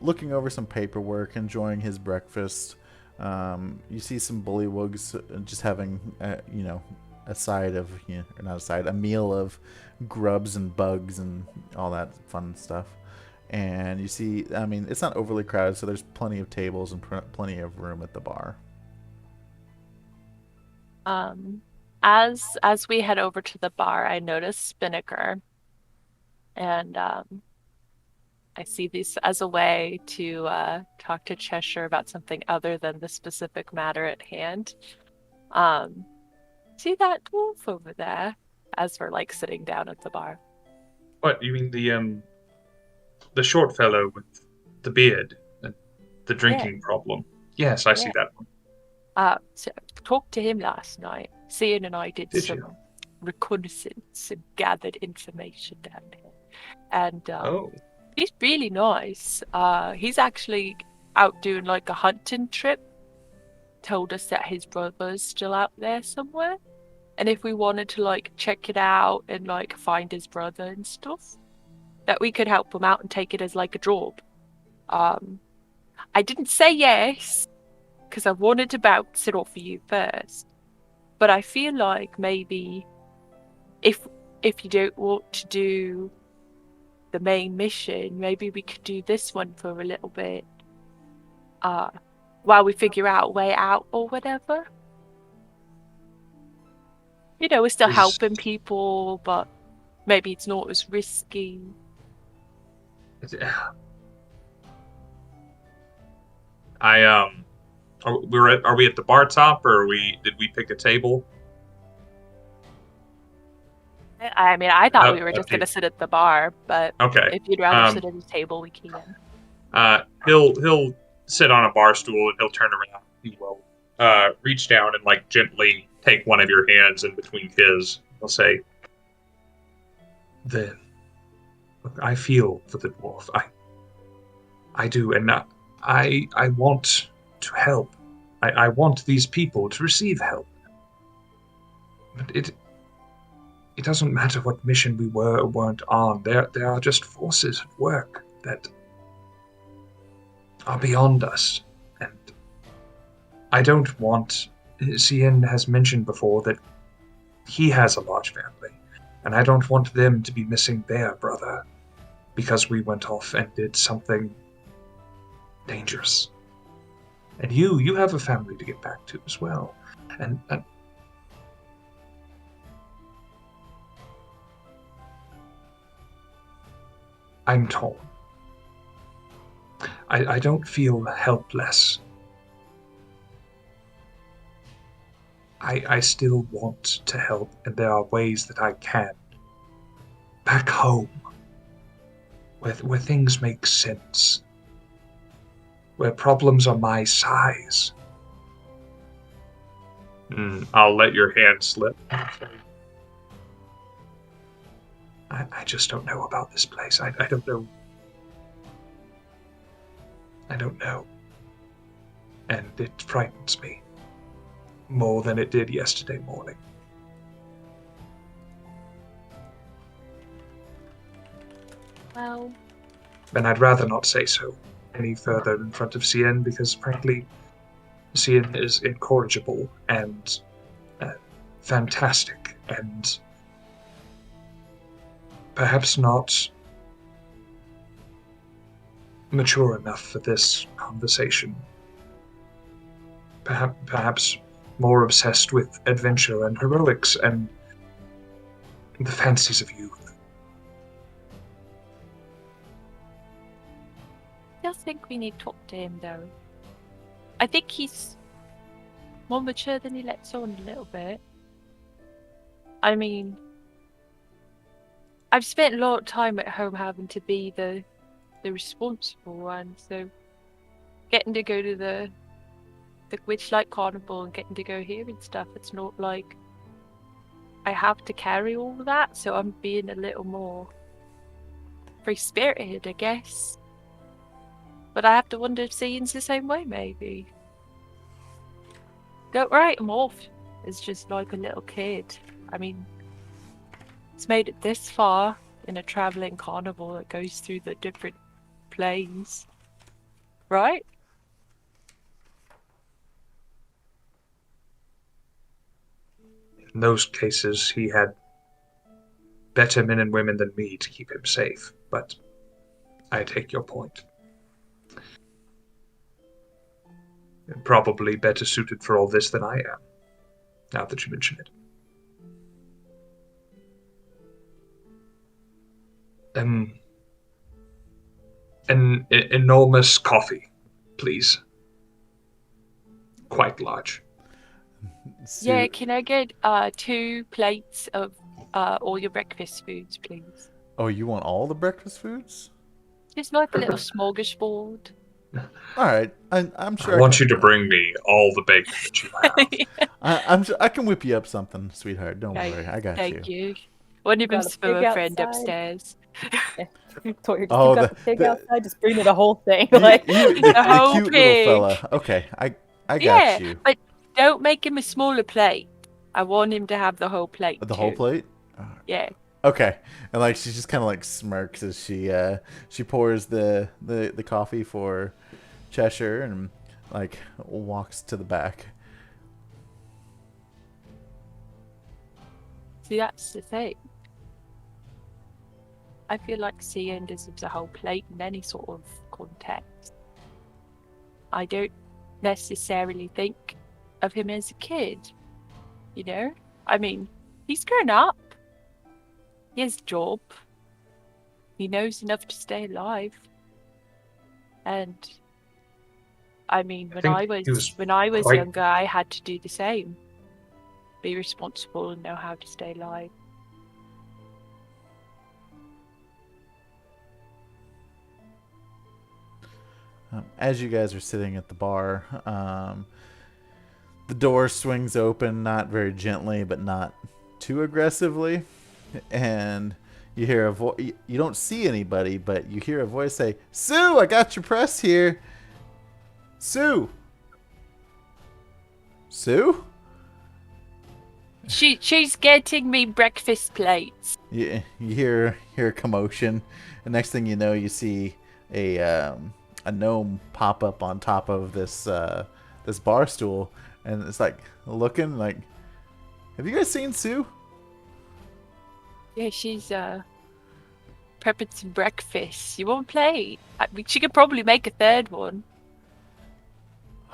[SPEAKER 1] looking over some paperwork, enjoying his breakfast. You see some bullywugs just having, a side of, or not a side, a meal of grubs and bugs and all that fun stuff. And you see, it's not overly crowded, so there's plenty of tables and plenty of room at the bar.
[SPEAKER 2] As we head over to the bar, I notice Spinnaker, and I see this as a way to talk to Cheshire about something other than the specific matter at hand. See that dwarf over there? As we're like sitting down at the bar.
[SPEAKER 4] What, you mean the short fellow with the beard and the drinking problem? Yes, I see that one.
[SPEAKER 2] So I talked to him last night. Cian and I did some reconnaissance and gathered information down here. And he's really nice. He's actually out doing like a hunting trip. Told us that his brother's still out there somewhere. And if we wanted to like check it out and like find his brother and stuff, that we could help him out and take it as like a job. I didn't say yes because I wanted to bounce it off of you first. But I feel like maybe if you don't want to do the main mission, maybe we could do this one for a little bit. While we figure out a way out or whatever. We're still helping people, but maybe it's not as risky.
[SPEAKER 4] Are we at the bar top, or did we pick a table?
[SPEAKER 2] I thought we were just going to sit at the bar, but
[SPEAKER 4] okay.
[SPEAKER 2] If you'd rather sit at a table, we can.
[SPEAKER 4] He'll sit on a bar stool and he'll turn around. He will reach down and like gently take one of your hands in between his. He'll say, "Look, I feel for the dwarf. I do, and I want to help. I want these people to receive help. But it doesn't matter what mission we were or weren't on. There are just forces at work that are beyond us, and I don't want." Cian has mentioned before that he has a large family, and I don't want them to be missing their brother because we went off and did something dangerous. And you have a family to get back to as well. And I'm torn. I don't feel helpless. I still want to help, and there are ways that I can. back home, where things make sense, where problems are my size. I'll let your hand slip. I just don't know about this place. I don't know. I don't know. And it frightens me more than it did yesterday morning.
[SPEAKER 2] Well,
[SPEAKER 4] And I'd rather not say so any further in front of Scinn, because frankly, Scinn is incorrigible and fantastic, and perhaps not mature enough for this conversation. Perhaps more obsessed with adventure and heroics and the fancies of youth.
[SPEAKER 2] I still think we need to talk to him, though. I think he's more mature than he lets on a little bit. I mean, I've spent a lot of time at home having to be the responsible one, so getting to go to the Witchlight Carnival and getting to go here and stuff, it's not like I have to carry all of that, so I'm being a little more free-spirited, I guess. But I have to wonder if Scien's the same way, maybe. Don't write him off as just like a little kid. I mean, it's made it this far in a traveling carnival that goes through the different planes. Right?
[SPEAKER 4] In those cases, he had better men and women than me to keep him safe, but I take your point. And probably better suited for all this than I am, now that you mention it. An enormous coffee, please. Quite large.
[SPEAKER 2] Yeah, can I get 2 plates of all your breakfast foods, please?
[SPEAKER 1] Oh, you want all the breakfast foods?
[SPEAKER 2] Just like a little smorgasbord.
[SPEAKER 1] All right, I'm sure.
[SPEAKER 4] I want you to bring me all the bacon that you have.
[SPEAKER 1] I'm sure I can whip you up something, sweetheart. Don't worry, I got you.
[SPEAKER 2] Thank you. One of
[SPEAKER 3] Got
[SPEAKER 2] them's
[SPEAKER 3] a
[SPEAKER 2] for
[SPEAKER 3] pig
[SPEAKER 2] a friend
[SPEAKER 3] outside.
[SPEAKER 2] upstairs.
[SPEAKER 3] Told her,
[SPEAKER 1] Oh,
[SPEAKER 3] you got the pig outside, just bring me the whole thing.
[SPEAKER 1] You-
[SPEAKER 3] Like,
[SPEAKER 2] The whole
[SPEAKER 1] cute
[SPEAKER 2] pig.
[SPEAKER 1] little fella. Okay, I got
[SPEAKER 2] Yeah,
[SPEAKER 1] you.
[SPEAKER 2] but don't make him a smaller plate. I want him to have the whole plate.
[SPEAKER 1] The whole
[SPEAKER 2] too.
[SPEAKER 1] plate.
[SPEAKER 2] Yeah.
[SPEAKER 1] Okay, and like she just kind of like smirks as she pours the coffee for Cheshire and like walks to the back.
[SPEAKER 2] See, that's the thing. I feel like Scinn deserves a whole plate in any sort of context. I don't necessarily think of him as a kid, you know? I mean, he's grown up. He has a job. He knows enough to stay alive. And I mean, when I was
[SPEAKER 4] quite-
[SPEAKER 2] younger, I had to do the same. Be responsible and know how to stay alive.
[SPEAKER 1] As you guys are sitting at the bar, the door swings open, not very gently, but not too aggressively, and you hear a voice. You don't see anybody, but you hear a voice say, "Sue, I got your press here." Sue. Sue?
[SPEAKER 2] She's getting me breakfast plates.
[SPEAKER 1] You hear a commotion, and next thing you know, you see a gnome pop up on top of this bar stool, and it's like looking like, have you guys seen Sue?
[SPEAKER 2] Yeah, she's prepping some breakfast. You want a plate? I mean, she could probably make a third one.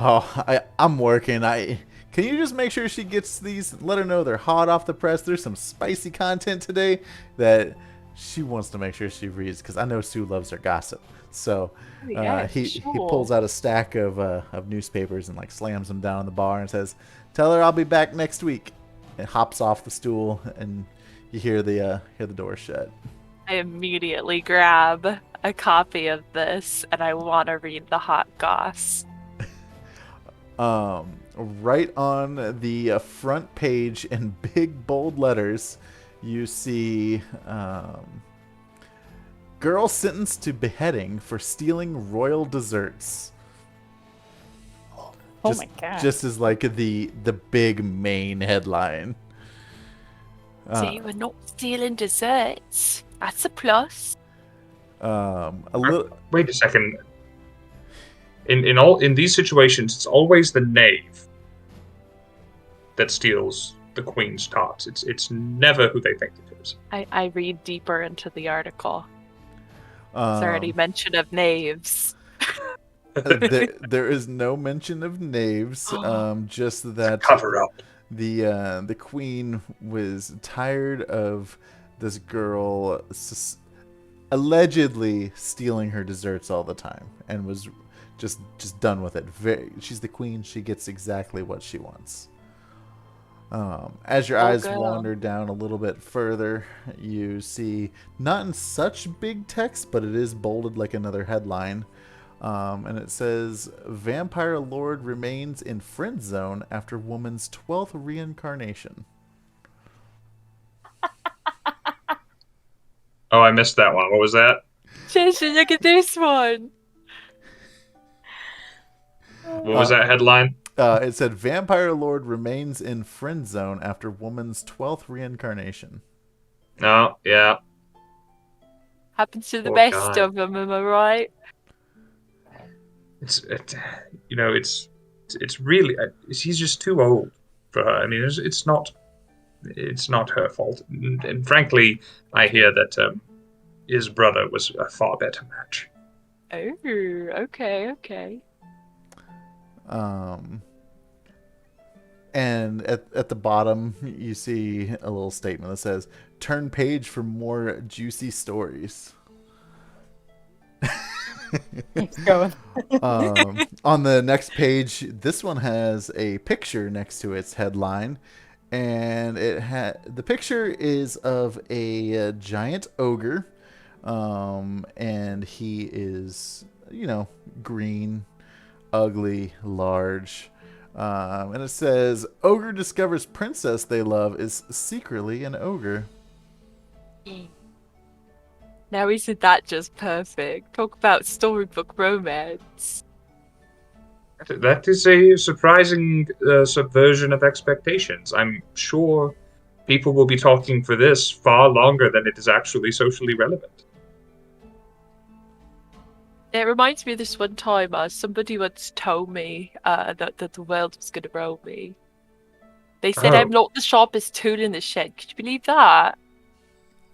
[SPEAKER 1] Oh, I'm working. Can you just make sure she gets these? Let her know they're hot off the press. There's some spicy content today that she wants to make sure she reads, because I know Sue loves her gossip. So
[SPEAKER 2] Yeah,
[SPEAKER 1] he
[SPEAKER 2] sure.
[SPEAKER 1] pulls out a stack of newspapers and like slams them down on the bar and says, "Tell her I'll be back next week." And hops off the stool, and you hear the door shut.
[SPEAKER 2] I immediately grab a copy of this and I want to read the hot goss.
[SPEAKER 1] Right on the front page in big bold letters, you see girl sentenced to beheading for stealing royal desserts.
[SPEAKER 3] Oh my god.
[SPEAKER 1] Just as like the big main headline.
[SPEAKER 2] So you were not stealing desserts. That's a plus.
[SPEAKER 1] A little.
[SPEAKER 4] Wait a second. In these situations, it's always the knave that steals the queen's tarts. It's never who they think it is.
[SPEAKER 2] I read deeper into the article. There's already mention of knaves.
[SPEAKER 1] There is no mention of knaves. Just that
[SPEAKER 4] Cover up.
[SPEAKER 1] the queen was tired of this girl allegedly stealing her desserts all the time and was just done with it. She's the queen. She gets exactly what she wants. As your eyes wander down a little bit further, you see, not in such big text, but it is bolded like another headline. And it says, Vampire Lord remains in friend zone after woman's 12th reincarnation.
[SPEAKER 4] Oh, I missed that one. What was that?
[SPEAKER 2] Cheshire, look at this one.
[SPEAKER 4] What was that headline?
[SPEAKER 1] It said, Vampire Lord remains in friend zone after woman's 12th reincarnation.
[SPEAKER 4] Oh, yeah.
[SPEAKER 2] Happens to the
[SPEAKER 4] Poor
[SPEAKER 2] best
[SPEAKER 4] guy.
[SPEAKER 2] of them, am I right?
[SPEAKER 4] It's really he's just too old for her. I mean, it's not her fault. And frankly, I hear that his brother was a far better match.
[SPEAKER 2] Oh, okay.
[SPEAKER 1] And at the bottom, you see a little statement that says, turn page for more juicy stories.
[SPEAKER 3] Keeps going.
[SPEAKER 1] On the next page, this one has a picture next to its headline. And the picture is of a giant ogre. And he is, green, ugly, large. And it says, ogre discovers princess they love is secretly an ogre.
[SPEAKER 2] Now isn't that just perfect? Talk about storybook romance.
[SPEAKER 4] That is a surprising subversion of expectations. I'm sure people will be talking for this far longer than it is actually socially relevant.
[SPEAKER 2] It reminds me of this one time somebody once told me that the world was going to roll me. They said I'm not the sharpest tool in the shed. Could you believe that?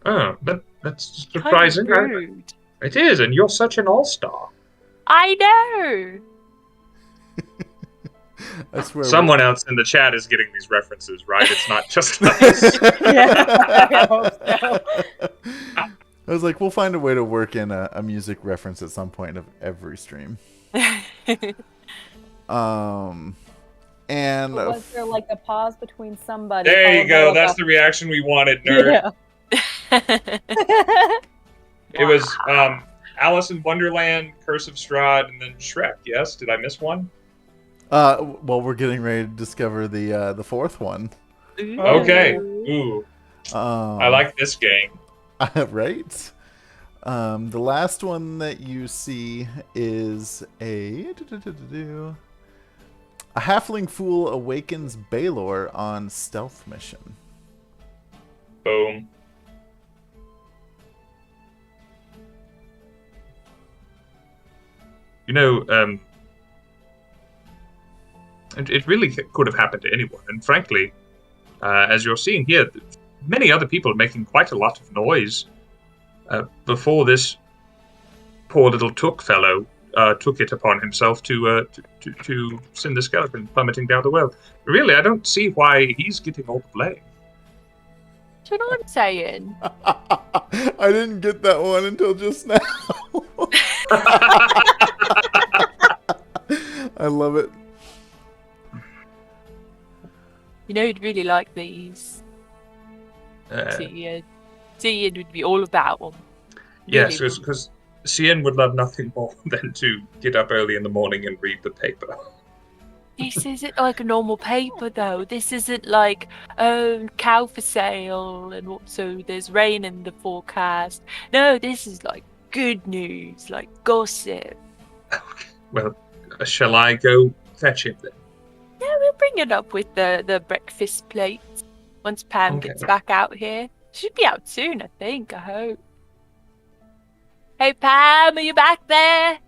[SPEAKER 4] Oh, that's surprising.
[SPEAKER 2] Kind of rude.
[SPEAKER 4] It is, and you're such an all-star.
[SPEAKER 2] I know!
[SPEAKER 1] I swear.
[SPEAKER 4] Someone else in the chat is getting these references, right? It's not just us.
[SPEAKER 3] Yeah, I hope so.
[SPEAKER 1] I was like, we'll find a way to work in a music reference at some point of every stream. And
[SPEAKER 3] Was there like a pause between somebody?
[SPEAKER 4] There you go.
[SPEAKER 3] followed by
[SPEAKER 4] That's the reaction we wanted, nerd.
[SPEAKER 3] Yeah.
[SPEAKER 4] It was Alice in Wonderland, Curse of Strahd, and then Shrek. Yes, did I miss one?
[SPEAKER 1] well, we're getting ready to discover the fourth one.
[SPEAKER 4] Okay. Ooh, I like this game.
[SPEAKER 1] Right. The last one that you see is a halfling fool awakens Baelor on stealth mission.
[SPEAKER 4] Boom. It really could have happened to anyone. And frankly, as you're seeing here, many other people are making quite a lot of noise before this poor little Took fellow took it upon himself to send the skeleton plummeting down the well. Really, I don't see why he's getting all the blame.
[SPEAKER 2] Do you know what I'm saying?
[SPEAKER 1] I didn't get that one until just now. I love it.
[SPEAKER 2] You know, you'd really like these.
[SPEAKER 4] Uh,
[SPEAKER 2] See, Scinn would be all about them.
[SPEAKER 4] Yes,
[SPEAKER 2] Really.
[SPEAKER 4] because Scinn would love nothing more than to get up early in the morning and read the paper.
[SPEAKER 2] This isn't like a normal paper, though. This isn't like, cow for sale, and also there's rain in the forecast. No, this is like good news, like gossip.
[SPEAKER 4] Well, shall I go fetch him then?
[SPEAKER 2] Yeah, we'll bring it up with the breakfast plates once Pam
[SPEAKER 4] Okay.
[SPEAKER 2] gets back out here. Should be out soon, I think. I hope. Hey, Pam, are you back there?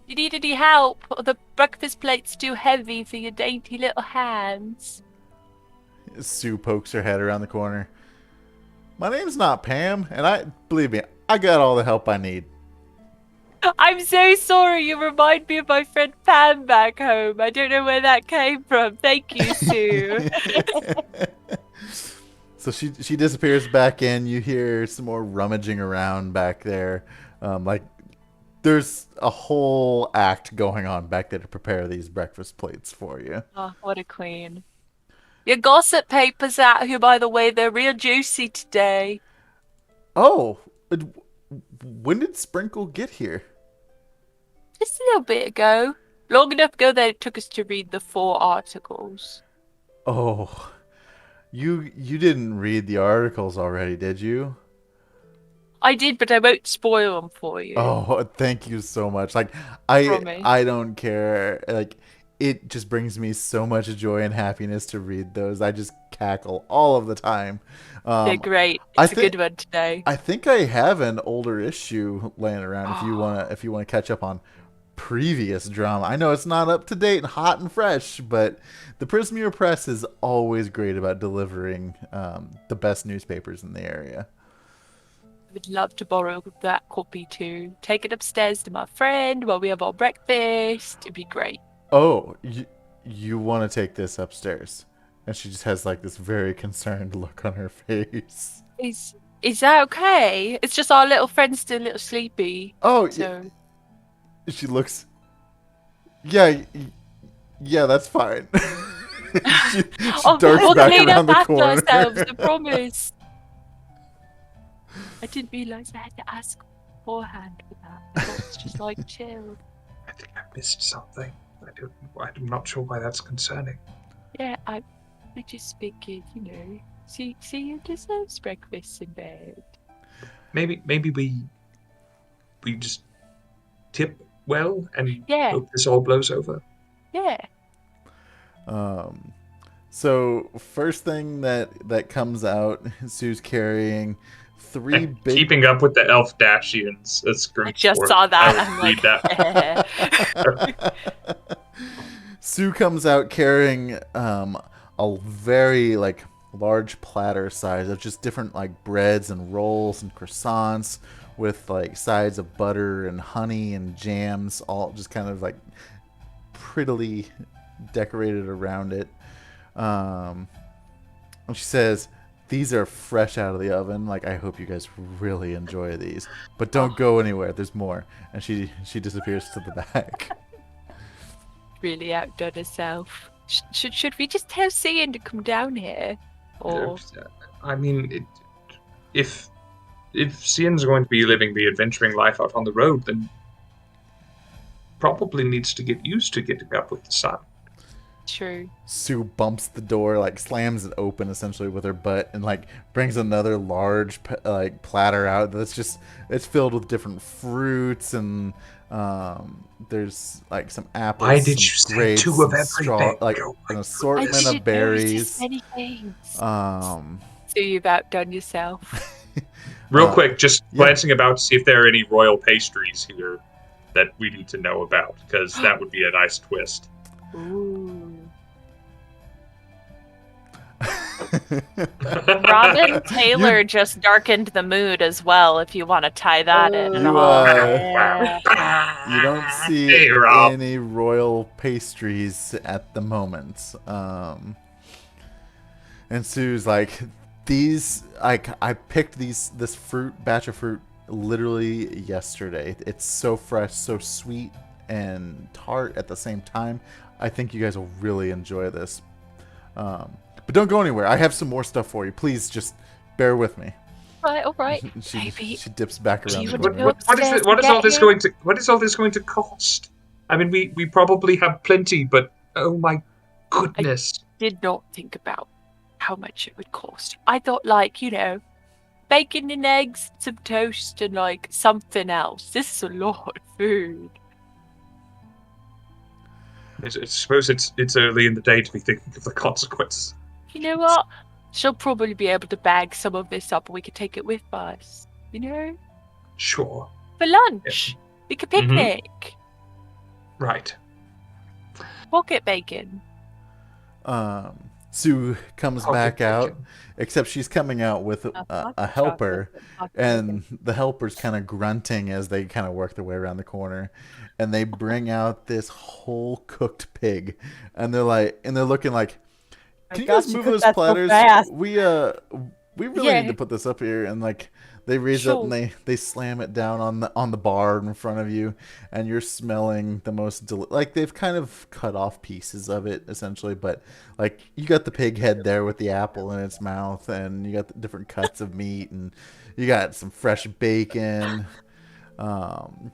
[SPEAKER 2] You need any help? Or the breakfast plate's too heavy for your dainty little hands.
[SPEAKER 1] Sue pokes her head around the corner. My name's not Pam, and believe me, I got all the help I need.
[SPEAKER 2] I'm so sorry. You remind me of my friend Pam back home. I don't know where that came from. Thank you, Sue.
[SPEAKER 1] So she disappears back in. You hear some more rummaging around back there. Like there's a whole act going on back there to prepare these breakfast plates for you.
[SPEAKER 2] Oh, what a queen. Your gossip papers out here, by the way. They're real juicy today.
[SPEAKER 1] Oh, when did Sprinkle get here?
[SPEAKER 2] Just a little bit ago. Long enough ago that it took us to read the 4 articles.
[SPEAKER 1] Oh, you didn't read the articles already, did you?
[SPEAKER 2] I did, but I won't spoil them for you.
[SPEAKER 1] Oh, thank you so much. Like
[SPEAKER 2] Promise.
[SPEAKER 1] I don't care. Like it just brings me so much joy and happiness to read those. I just cackle all of the time.
[SPEAKER 2] They're great.
[SPEAKER 1] I
[SPEAKER 2] It's a good one today.
[SPEAKER 1] I think I have an older issue laying around if you wanna catch up on previous drama. I know it's not up to date and hot and fresh, but the Prismere Press is always great about delivering the best newspapers in the area.
[SPEAKER 2] I would love to borrow that copy too. Take it upstairs to my friend while we have our breakfast. It'd be great.
[SPEAKER 1] Oh, you want to take this upstairs? And she just has like this very concerned look on her face.
[SPEAKER 2] Is that okay? It's just our little friend's still a little sleepy.
[SPEAKER 1] Oh,
[SPEAKER 2] So
[SPEAKER 1] she looks. Yeah, that's fine. she darts
[SPEAKER 2] we'll
[SPEAKER 1] back
[SPEAKER 2] clean
[SPEAKER 1] around
[SPEAKER 2] up
[SPEAKER 1] the
[SPEAKER 2] after
[SPEAKER 1] corner.
[SPEAKER 2] ourselves, I promise. I didn't realise I had to ask beforehand for that. I thought it's just like chill.
[SPEAKER 4] I think I missed something. I'm not sure why that's concerning.
[SPEAKER 2] Yeah, I just figured, see you deserves breakfast in bed.
[SPEAKER 4] Maybe we just tip well and
[SPEAKER 2] Yeah.
[SPEAKER 4] hope this all blows over.
[SPEAKER 2] Yeah.
[SPEAKER 1] So first thing that comes out, Sue's carrying 3 big.
[SPEAKER 4] Keeping up with the elf Dashians. That's great.
[SPEAKER 2] I just
[SPEAKER 4] sport.
[SPEAKER 2] saw that.
[SPEAKER 4] I
[SPEAKER 2] I'm
[SPEAKER 4] read
[SPEAKER 2] like,
[SPEAKER 4] that.
[SPEAKER 1] Sue comes out carrying a very like large platter size of just different like breads and rolls and croissants with like sides of butter and honey and jams, all just kind of like prettily decorated around it. And she says, "These are fresh out of the oven. Like, I hope you guys really enjoy these. But don't go anywhere. There's more." And she disappears to the back.
[SPEAKER 2] really outdone herself. Should we just tell Scinn to come down here? Or
[SPEAKER 4] I mean, if Scinn's going to be living the adventuring life out on the road, then probably needs to get used to getting up with the sun.
[SPEAKER 2] true.
[SPEAKER 1] Sue bumps the door, like slams it open essentially with her butt, and like brings another large like platter out. It's filled with different fruits and there's like some apples.
[SPEAKER 4] Why did
[SPEAKER 1] some
[SPEAKER 4] you say
[SPEAKER 1] grapes,
[SPEAKER 4] 2 of
[SPEAKER 1] some
[SPEAKER 4] everything?
[SPEAKER 1] like
[SPEAKER 4] Oh
[SPEAKER 1] an
[SPEAKER 4] my
[SPEAKER 1] assortment
[SPEAKER 2] I
[SPEAKER 1] of
[SPEAKER 2] didn't know it was just
[SPEAKER 1] berries.
[SPEAKER 2] many things.
[SPEAKER 1] So
[SPEAKER 2] you've outdone yourself.
[SPEAKER 4] Real quick, just
[SPEAKER 1] yeah.
[SPEAKER 4] glancing about to see if there are any royal pastries here that we need to know about, because that would be a nice twist.
[SPEAKER 2] Ooh. Robin Taylor just darkened the mood as well, if you want to tie that in at
[SPEAKER 1] You,
[SPEAKER 2] all.
[SPEAKER 1] You don't see
[SPEAKER 4] Hey, Rob.
[SPEAKER 1] any royal pastries at the moment. And Sue's like, these, like, I picked this batch of fruit literally yesterday. It's so fresh, so sweet and tart at the same time. I think you guys will really enjoy this. But don't go anywhere. I have some more stuff for you. Please just bear with me.
[SPEAKER 2] All right.
[SPEAKER 1] she
[SPEAKER 2] Maybe.
[SPEAKER 1] she dips back
[SPEAKER 2] Do
[SPEAKER 1] around
[SPEAKER 2] you
[SPEAKER 1] the
[SPEAKER 2] want to
[SPEAKER 1] corner.
[SPEAKER 2] go
[SPEAKER 4] What is
[SPEAKER 2] upstairs
[SPEAKER 4] what
[SPEAKER 2] and
[SPEAKER 4] is all
[SPEAKER 2] get
[SPEAKER 4] this
[SPEAKER 2] him?
[SPEAKER 4] going to what is all this going to cost? I mean, we probably have plenty, but oh my goodness.
[SPEAKER 2] Did not think about how much it would cost. I thought, like, bacon and eggs, some toast, and like something else. This is a lot of food.
[SPEAKER 4] I suppose it's early in the day to be thinking of the consequences.
[SPEAKER 2] You know what? She'll probably be able to bag some of this up and we could take it with us.
[SPEAKER 4] Sure.
[SPEAKER 2] For lunch. Like a picnic.
[SPEAKER 4] Right.
[SPEAKER 2] Pocket bacon.
[SPEAKER 1] Sue comes
[SPEAKER 4] Pocket
[SPEAKER 1] back out,
[SPEAKER 4] bacon.
[SPEAKER 1] except she's coming out with a helper, and the helper's kind of grunting as they kind of work their way around the corner, and they bring out this whole cooked pig, and they're looking like, can you guys move those platters? We really need to put this up here, and like they raise up and they slam it down on the bar in front of you, and you're smelling the most like they've kind of cut off pieces of it essentially, but like you got the pig head there with the apple in its mouth, and you got the different cuts of meat, and you got some fresh bacon,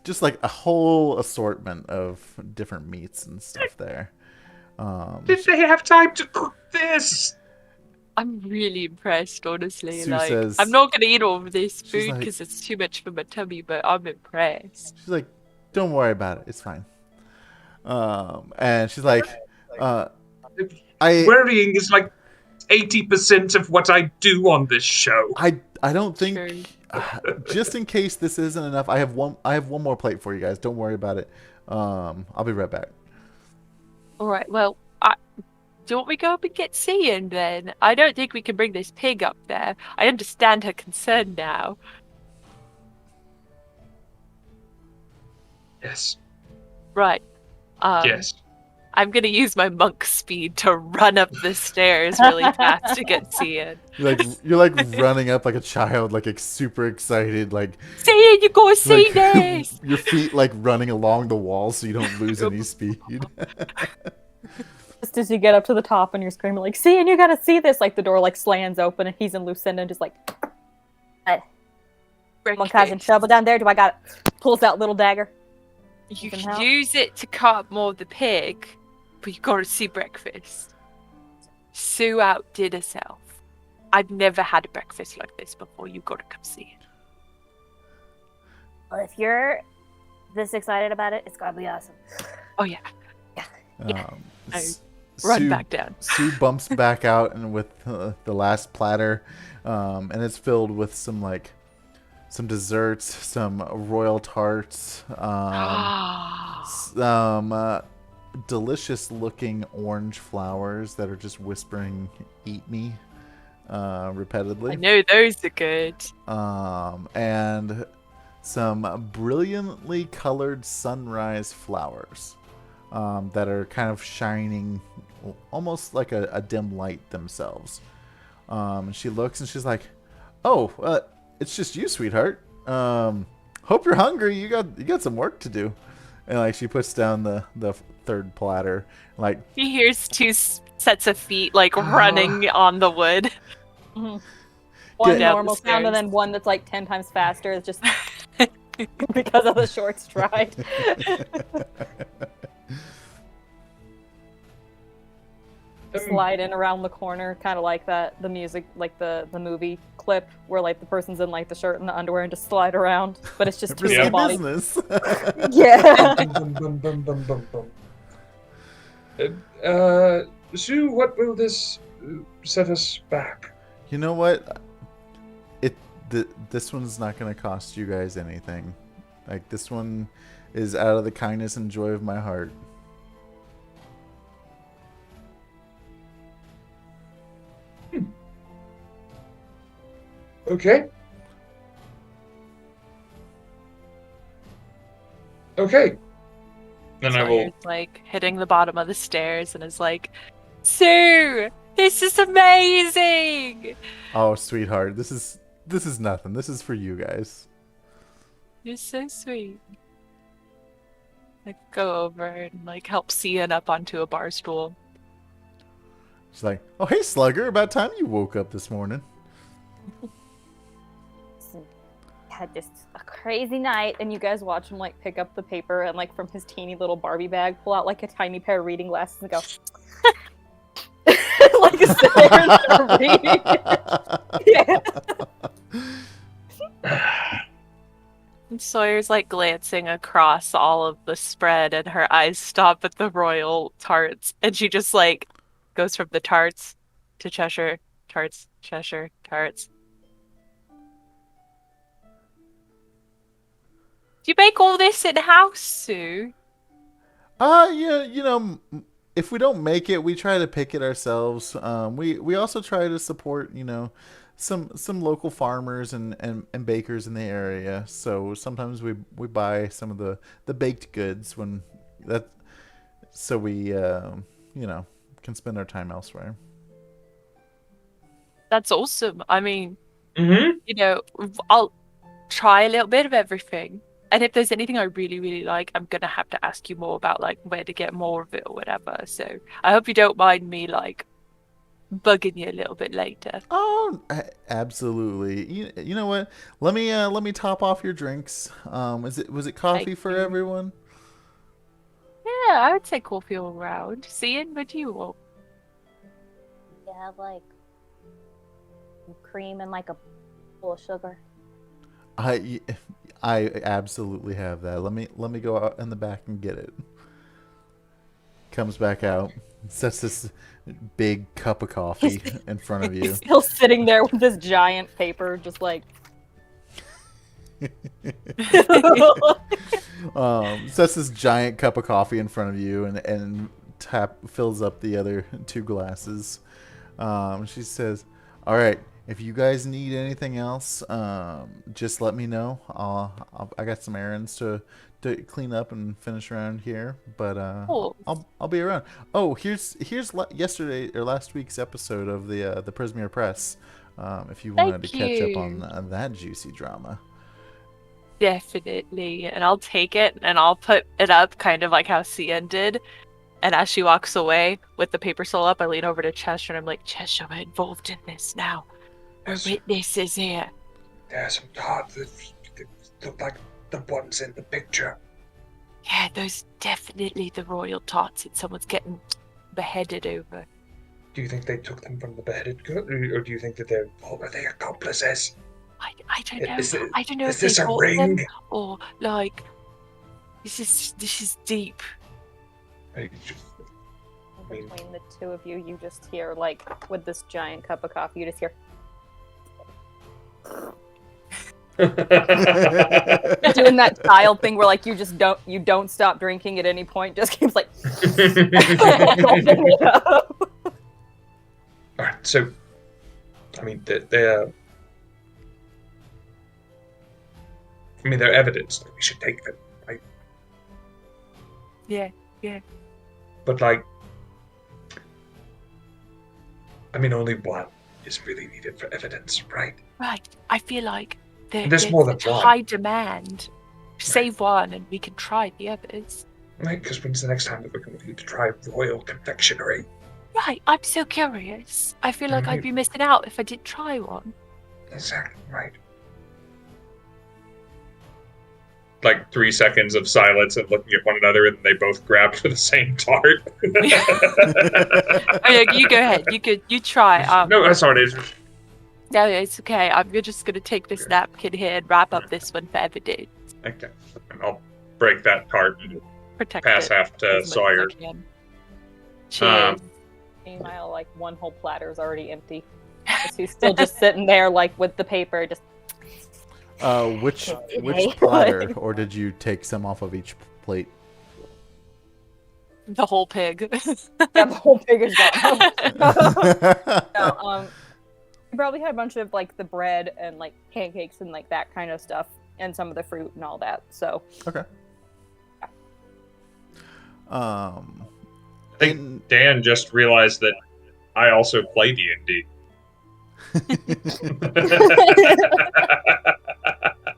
[SPEAKER 1] just like a whole assortment of different meats and stuff there.
[SPEAKER 4] Did they have time to cook this?
[SPEAKER 2] I'm really impressed, honestly.
[SPEAKER 1] Sue says-
[SPEAKER 2] I'm not gonna eat all of this
[SPEAKER 1] She's
[SPEAKER 2] food
[SPEAKER 1] like-
[SPEAKER 2] because it's too much for my tummy, but I'm impressed.
[SPEAKER 1] She's like, don't worry about it, it's fine. And she's like,
[SPEAKER 4] Worrying is like 80% of what I do on this show.
[SPEAKER 1] I don't think
[SPEAKER 2] True.
[SPEAKER 1] just in case this isn't enough, I have one more plate for you guys. Don't worry about it. I'll be right back.
[SPEAKER 2] All right. Well, do you want me to go up and get Scinn then? I don't think we can bring this pig up there. I understand her concern now.
[SPEAKER 4] Yes.
[SPEAKER 2] Right.
[SPEAKER 4] Yes.
[SPEAKER 2] I'm gonna use my monk speed to run up the stairs really fast to get Scinn.
[SPEAKER 1] You're like running up like a child, like super excited, like
[SPEAKER 2] Scinn, you gotta see
[SPEAKER 1] like,
[SPEAKER 2] this!
[SPEAKER 1] your feet like running along the wall so you don't lose any speed.
[SPEAKER 3] Just as you get up to the top and you're screaming like, "Scinn, you gotta see this!" Like the door like slams open and he's in Lucinda and just like, "Monk hasn't trouble down there. Do I got it?" Pulls out little dagger.
[SPEAKER 2] You
[SPEAKER 3] can
[SPEAKER 2] can
[SPEAKER 3] help.
[SPEAKER 2] use it to cut up more of the pig, but you gotta see breakfast. Sue outdid herself. I've never had a breakfast like this before. You gotta come see it.
[SPEAKER 3] Well, if you're this excited about it, it's gotta be awesome.
[SPEAKER 2] Oh yeah, run
[SPEAKER 1] Sue,
[SPEAKER 2] back down.
[SPEAKER 1] Sue bumps back out and with the last platter, and it's filled with some desserts, some royal tarts, some delicious looking orange flowers that are just whispering "Eat me" repeatedly.
[SPEAKER 2] I know those are good.
[SPEAKER 1] And some brilliantly colored sunrise flowers that are kind of shining almost like a dim light themselves. And she looks and she's like, "Oh, it's just you, sweetheart. Hope you're hungry. You got some work to do." And like she puts down the third platter. Like
[SPEAKER 2] He hears two sets of feet like running on the wood.
[SPEAKER 3] One
[SPEAKER 2] Down the
[SPEAKER 3] normal sound and
[SPEAKER 2] stairs.
[SPEAKER 3] then one that's like 10 times faster. It's just because of the short stride. Sliding around the corner, kind of like the music, like the movie clip where like the person's in like the shirt and the underwear and just slide around, but it's just two
[SPEAKER 1] risky
[SPEAKER 3] bodies.
[SPEAKER 1] business.
[SPEAKER 3] Yeah.
[SPEAKER 4] Bum, bum, bum, bum, bum. Sue, what will this set us back?
[SPEAKER 1] You know what? This one's not going to cost you guys anything. Like this one is out of the kindness and joy of my heart.
[SPEAKER 4] Okay. Okay. Then I will.
[SPEAKER 2] Sawyer's like hitting the bottom of the stairs and is like, Sue, this is amazing.
[SPEAKER 1] Oh, sweetheart, this is nothing. This is for you guys.
[SPEAKER 2] You're so sweet. Like go over and like help Scinn up onto a bar stool.
[SPEAKER 1] She's like, "Oh, hey, Slugger, about time you woke up this morning."
[SPEAKER 3] had just a crazy night, and you guys watch him like pick up the paper and like from his teeny little Barbie bag pull out like a tiny pair of reading glasses and go like sit there and start reading.
[SPEAKER 2] And Sawyer's like glancing across all of the spread, and her eyes stop at the royal tarts, and she just like goes from the tarts to Cheshire tarts, Cheshire tarts. Do you make all this in house, Sue?
[SPEAKER 1] Yeah, if we don't make it, we try to pick it ourselves. We also try to support, some local farmers and bakers in the area. So sometimes we buy some of the baked goods so we can spend our time elsewhere.
[SPEAKER 2] That's awesome. I mean, I'll try a little bit of everything. And if there's anything I really, really like, I'm going to have to ask you more about, like, where to get more of it or whatever. So I hope you don't mind me, like, bugging you a little bit later.
[SPEAKER 1] Oh, absolutely. You know what? Let me top off your drinks. Was it coffee
[SPEAKER 2] Thank
[SPEAKER 1] for
[SPEAKER 2] you.
[SPEAKER 1] everyone?
[SPEAKER 2] Yeah, I would say coffee all around. Cian, what do you want?
[SPEAKER 3] You have like cream and like a bowl of sugar.
[SPEAKER 1] I absolutely have that. Let me go out in the back and get it. Comes back out, sets this big cup of coffee in front of you.
[SPEAKER 3] He's still sitting there with this giant paper, just like.
[SPEAKER 1] Sets this giant cup of coffee in front of you and fills up the other 2 glasses. She says, "All right. If you guys need anything else, just let me know. I got some errands to clean up and finish around here, but
[SPEAKER 2] Cool.
[SPEAKER 1] I'll be around. Oh, here's yesterday or last week's episode of the Prismere Press. If you wanted to catch up on that juicy drama.
[SPEAKER 2] Definitely. And I'll take it and I'll put it up kind of like how Cian did. And as she walks away with the paper soul up, I lean over to Cheshire and I'm like, Cheshire, we're involved in this now. Our witness is here.
[SPEAKER 5] There's some tarts that look like the ones in the picture.
[SPEAKER 2] Yeah, those definitely the royal tarts that someone's getting beheaded over.
[SPEAKER 5] Do you think they took them from the beheaded girl, or do you think that are they accomplices?
[SPEAKER 2] I don't know. I don't know
[SPEAKER 5] Is
[SPEAKER 2] if they
[SPEAKER 5] this a
[SPEAKER 2] bought
[SPEAKER 5] ring?
[SPEAKER 2] them or like this is deep.
[SPEAKER 3] Between the 2 of you, you just hear like with this giant cup of coffee, you just hear. Doing that child thing where like you don't stop drinking at any point, just keeps like gulping it up.
[SPEAKER 5] Alright, so I mean they're evidence that we should take them, right?
[SPEAKER 2] Yeah.
[SPEAKER 5] But like only one is really needed for evidence, right?
[SPEAKER 2] Right. I feel like
[SPEAKER 5] There's more than
[SPEAKER 2] such
[SPEAKER 5] one.
[SPEAKER 2] high demand. Save one and we can try the others.
[SPEAKER 5] Right, because when's the next time that we're going to need to try royal confectionery?
[SPEAKER 2] Right, I'm so curious. I feel like I'd be missing out if I didn't try one.
[SPEAKER 5] Exactly right.
[SPEAKER 4] Like 3 seconds of silence and looking at one another, and they both grab for the same tart.
[SPEAKER 2] Oh, yeah, you go ahead. You try.
[SPEAKER 4] No, that's all it is.
[SPEAKER 2] No, it's okay. I'm just gonna take this napkin here and wrap up this one for evidence.
[SPEAKER 4] Okay. And I'll break that tart and
[SPEAKER 2] Protect
[SPEAKER 4] pass
[SPEAKER 2] it
[SPEAKER 4] half to
[SPEAKER 2] as much as I
[SPEAKER 4] Sawyer.
[SPEAKER 2] can. Cheers.
[SPEAKER 3] Meanwhile, like one whole platter is already empty. He's still just sitting there, like with the paper, just.
[SPEAKER 1] Which platter, or did you take some off of each plate?
[SPEAKER 2] The whole pig.
[SPEAKER 3] Yeah, the whole pig is gone. No, you probably had a bunch of like the bread and like pancakes and like that kind of stuff, and some of the fruit and all that. So.
[SPEAKER 1] Okay.
[SPEAKER 4] I think Dan just realized that I also play D&D.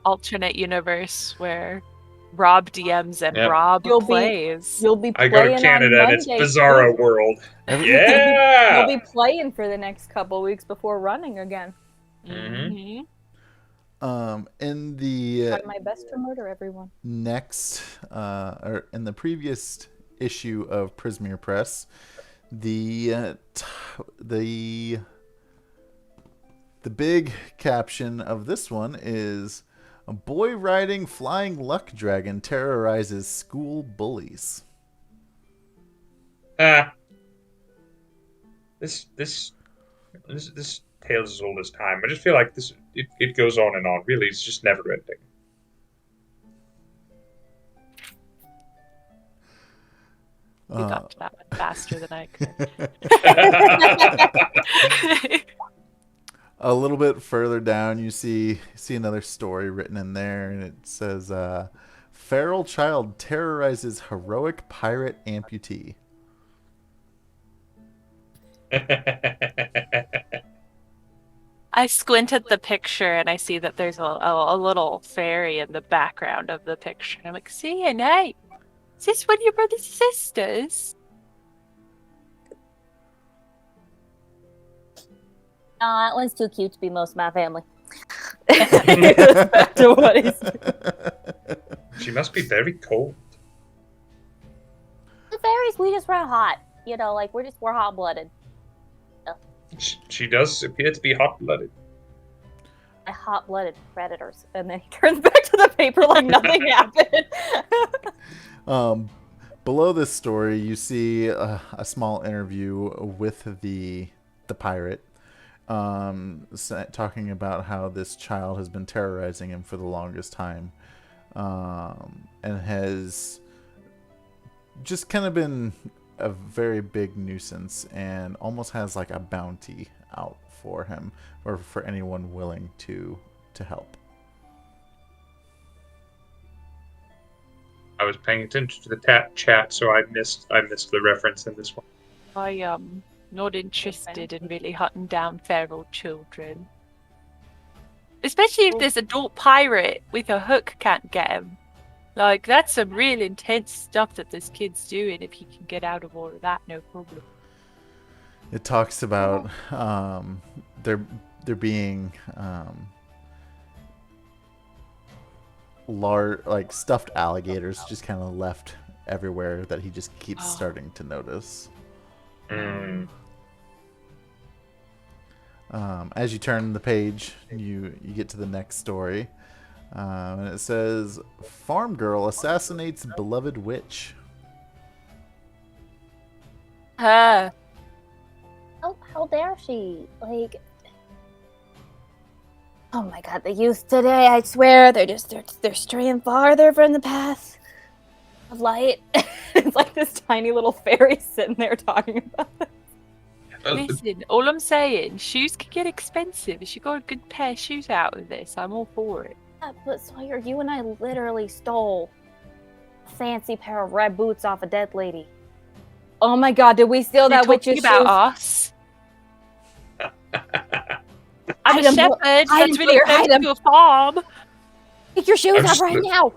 [SPEAKER 2] Alternate universe where Rob DMs and
[SPEAKER 4] Yep.
[SPEAKER 2] Rob
[SPEAKER 3] You'll
[SPEAKER 2] plays.
[SPEAKER 3] You'll be
[SPEAKER 4] I
[SPEAKER 3] playing
[SPEAKER 4] go to Canada
[SPEAKER 3] on
[SPEAKER 4] and it's
[SPEAKER 3] Monday,
[SPEAKER 4] Bizarro
[SPEAKER 3] too.
[SPEAKER 4] World.
[SPEAKER 1] Every-
[SPEAKER 4] Yeah!
[SPEAKER 3] You'll be playing for the next couple weeks before running again.
[SPEAKER 2] Mhm.
[SPEAKER 1] In the
[SPEAKER 3] Try my best to murder everyone.
[SPEAKER 1] next, or in the previous issue of Prismere Press, the big caption of this one is, "A boy riding flying luck dragon terrorizes school bullies."
[SPEAKER 4] This tale's as old as time. I just feel like it goes on and on. Really, it's just never ending.
[SPEAKER 2] We got to that one faster than I could.
[SPEAKER 1] A little bit further down, you see another story written in there, and it says, "Feral child terrorizes heroic pirate amputee."
[SPEAKER 2] I squint at the picture and I see that there's a little fairy in the background of the picture. I'm like, see, and hey, is this one of your brother's sisters?
[SPEAKER 3] That one's too cute to be most of my family. Back to what he's doing.
[SPEAKER 4] She must be very cold.
[SPEAKER 3] The fairies, we just run hot. You know, like we're hot-blooded.
[SPEAKER 4] She does appear to be hot-blooded.
[SPEAKER 3] Hot-blooded predators. And then he turns back to the paper like nothing happened.
[SPEAKER 1] Below this story, you see a small interview with the pirate, talking about how this child has been terrorizing him for the longest time, and has just kind of been a very big nuisance, and almost has like a bounty out for him, or for anyone willing to help.
[SPEAKER 4] I was paying attention to the chat, so I missed the reference in this one.
[SPEAKER 2] I am not interested in really hunting down feral children. Especially if this adult pirate with a hook can't get him. Like, that's some real intense stuff that this kid's doing. If he can get out of all of that, no problem.
[SPEAKER 1] It talks about there being like stuffed alligators just kind of left everywhere that he just keeps starting to notice. As you turn the page, you get to the next story, and it says, "Farm girl assassinates beloved witch."
[SPEAKER 3] How dare she? Like, oh my god, the youth today, I swear, they're straying farther from the path of light. It's like this tiny little fairy sitting there talking about it.
[SPEAKER 2] Listen, all I'm saying, shoes can get expensive. If you got a good pair of shoes out of this, I'm all for it.
[SPEAKER 3] Yeah, but Sawyer, you and I literally stole a fancy pair of red boots off a dead lady. Oh my god, did we steal that witch's shoes?
[SPEAKER 2] About us? I'm a shepherd. That's really close to a farm.
[SPEAKER 3] Pick your shoes up right now.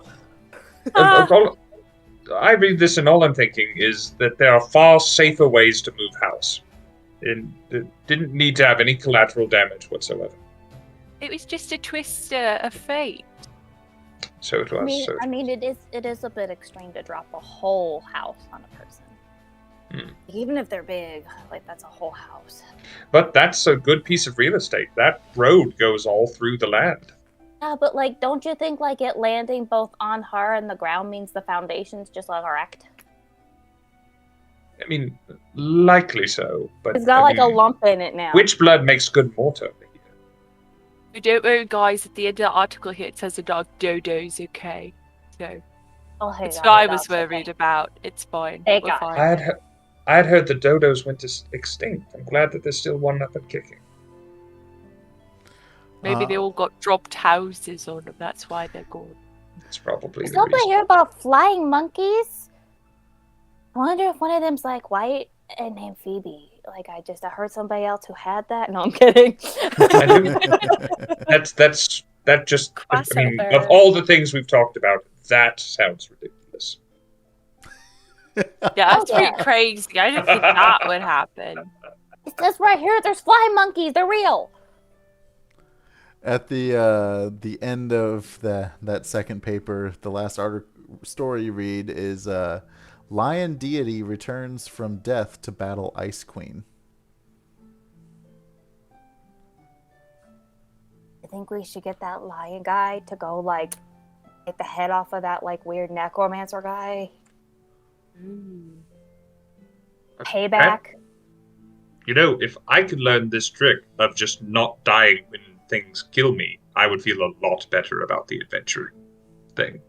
[SPEAKER 4] I read this, and all I'm thinking is that there are far safer ways to move house. It didn't need to have any collateral damage whatsoever.
[SPEAKER 2] It was just a twist of fate.
[SPEAKER 4] So it was.
[SPEAKER 3] I mean, it is a bit extreme to drop a whole house on a person. Even if they're big, like that's a whole house.
[SPEAKER 4] But that's a good piece of real estate. That road goes all through the land.
[SPEAKER 3] Yeah, but like, don't you think like it landing both on her and the ground means the foundation's just like erect?
[SPEAKER 4] I mean, likely so, but
[SPEAKER 3] it's got a lump in it now.
[SPEAKER 4] Witch blood makes good mortar.
[SPEAKER 2] We don't worry, guys. At the end of the article here, it says the dog Dodo's okay. So it's what I was worried about. It's fine.
[SPEAKER 3] Hey,
[SPEAKER 2] we're fine.
[SPEAKER 4] I had heard the dodos went extinct. I'm glad that there's still one up and kicking.
[SPEAKER 2] Maybe they all got dropped houses on them. That's why they're gone.
[SPEAKER 4] It's probably
[SPEAKER 3] the reason. Hear about flying monkeys? I wonder if one of them's like white and named Phoebe. Like I heard somebody else who had that. No, I'm kidding.
[SPEAKER 4] That just. I mean, of all the things we've talked about, that sounds ridiculous.
[SPEAKER 2] Yeah, that's pretty crazy. I didn't think that would happen.
[SPEAKER 3] It says right here, there's flying monkeys. They're real.
[SPEAKER 1] At the end of that second paper, the last story you read is Lion Deity returns from death to battle Ice Queen.
[SPEAKER 3] I think we should get that lion guy to go like take the head off of that like weird necromancer guy. Payback.
[SPEAKER 4] You know, if I could learn this trick of just not dying when things kill me, I would feel a lot better about the adventure thing.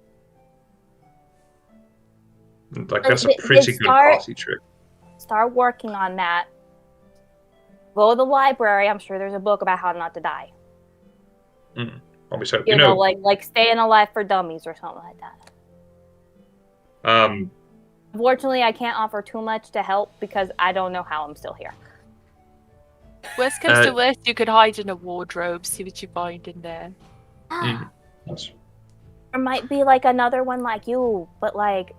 [SPEAKER 4] Like, that's a pretty good posse trick.
[SPEAKER 3] Start working on that. Go to the library. I'm sure there's a book about how not to die.
[SPEAKER 4] Probably so.
[SPEAKER 3] You know, like Staying Alive for Dummies or something like that. Unfortunately, I can't offer too much to help because I don't know how I'm still here.
[SPEAKER 2] Worst comes to worst, you could hide in a wardrobe, see what you find in there.
[SPEAKER 3] There might be like another one like you, but like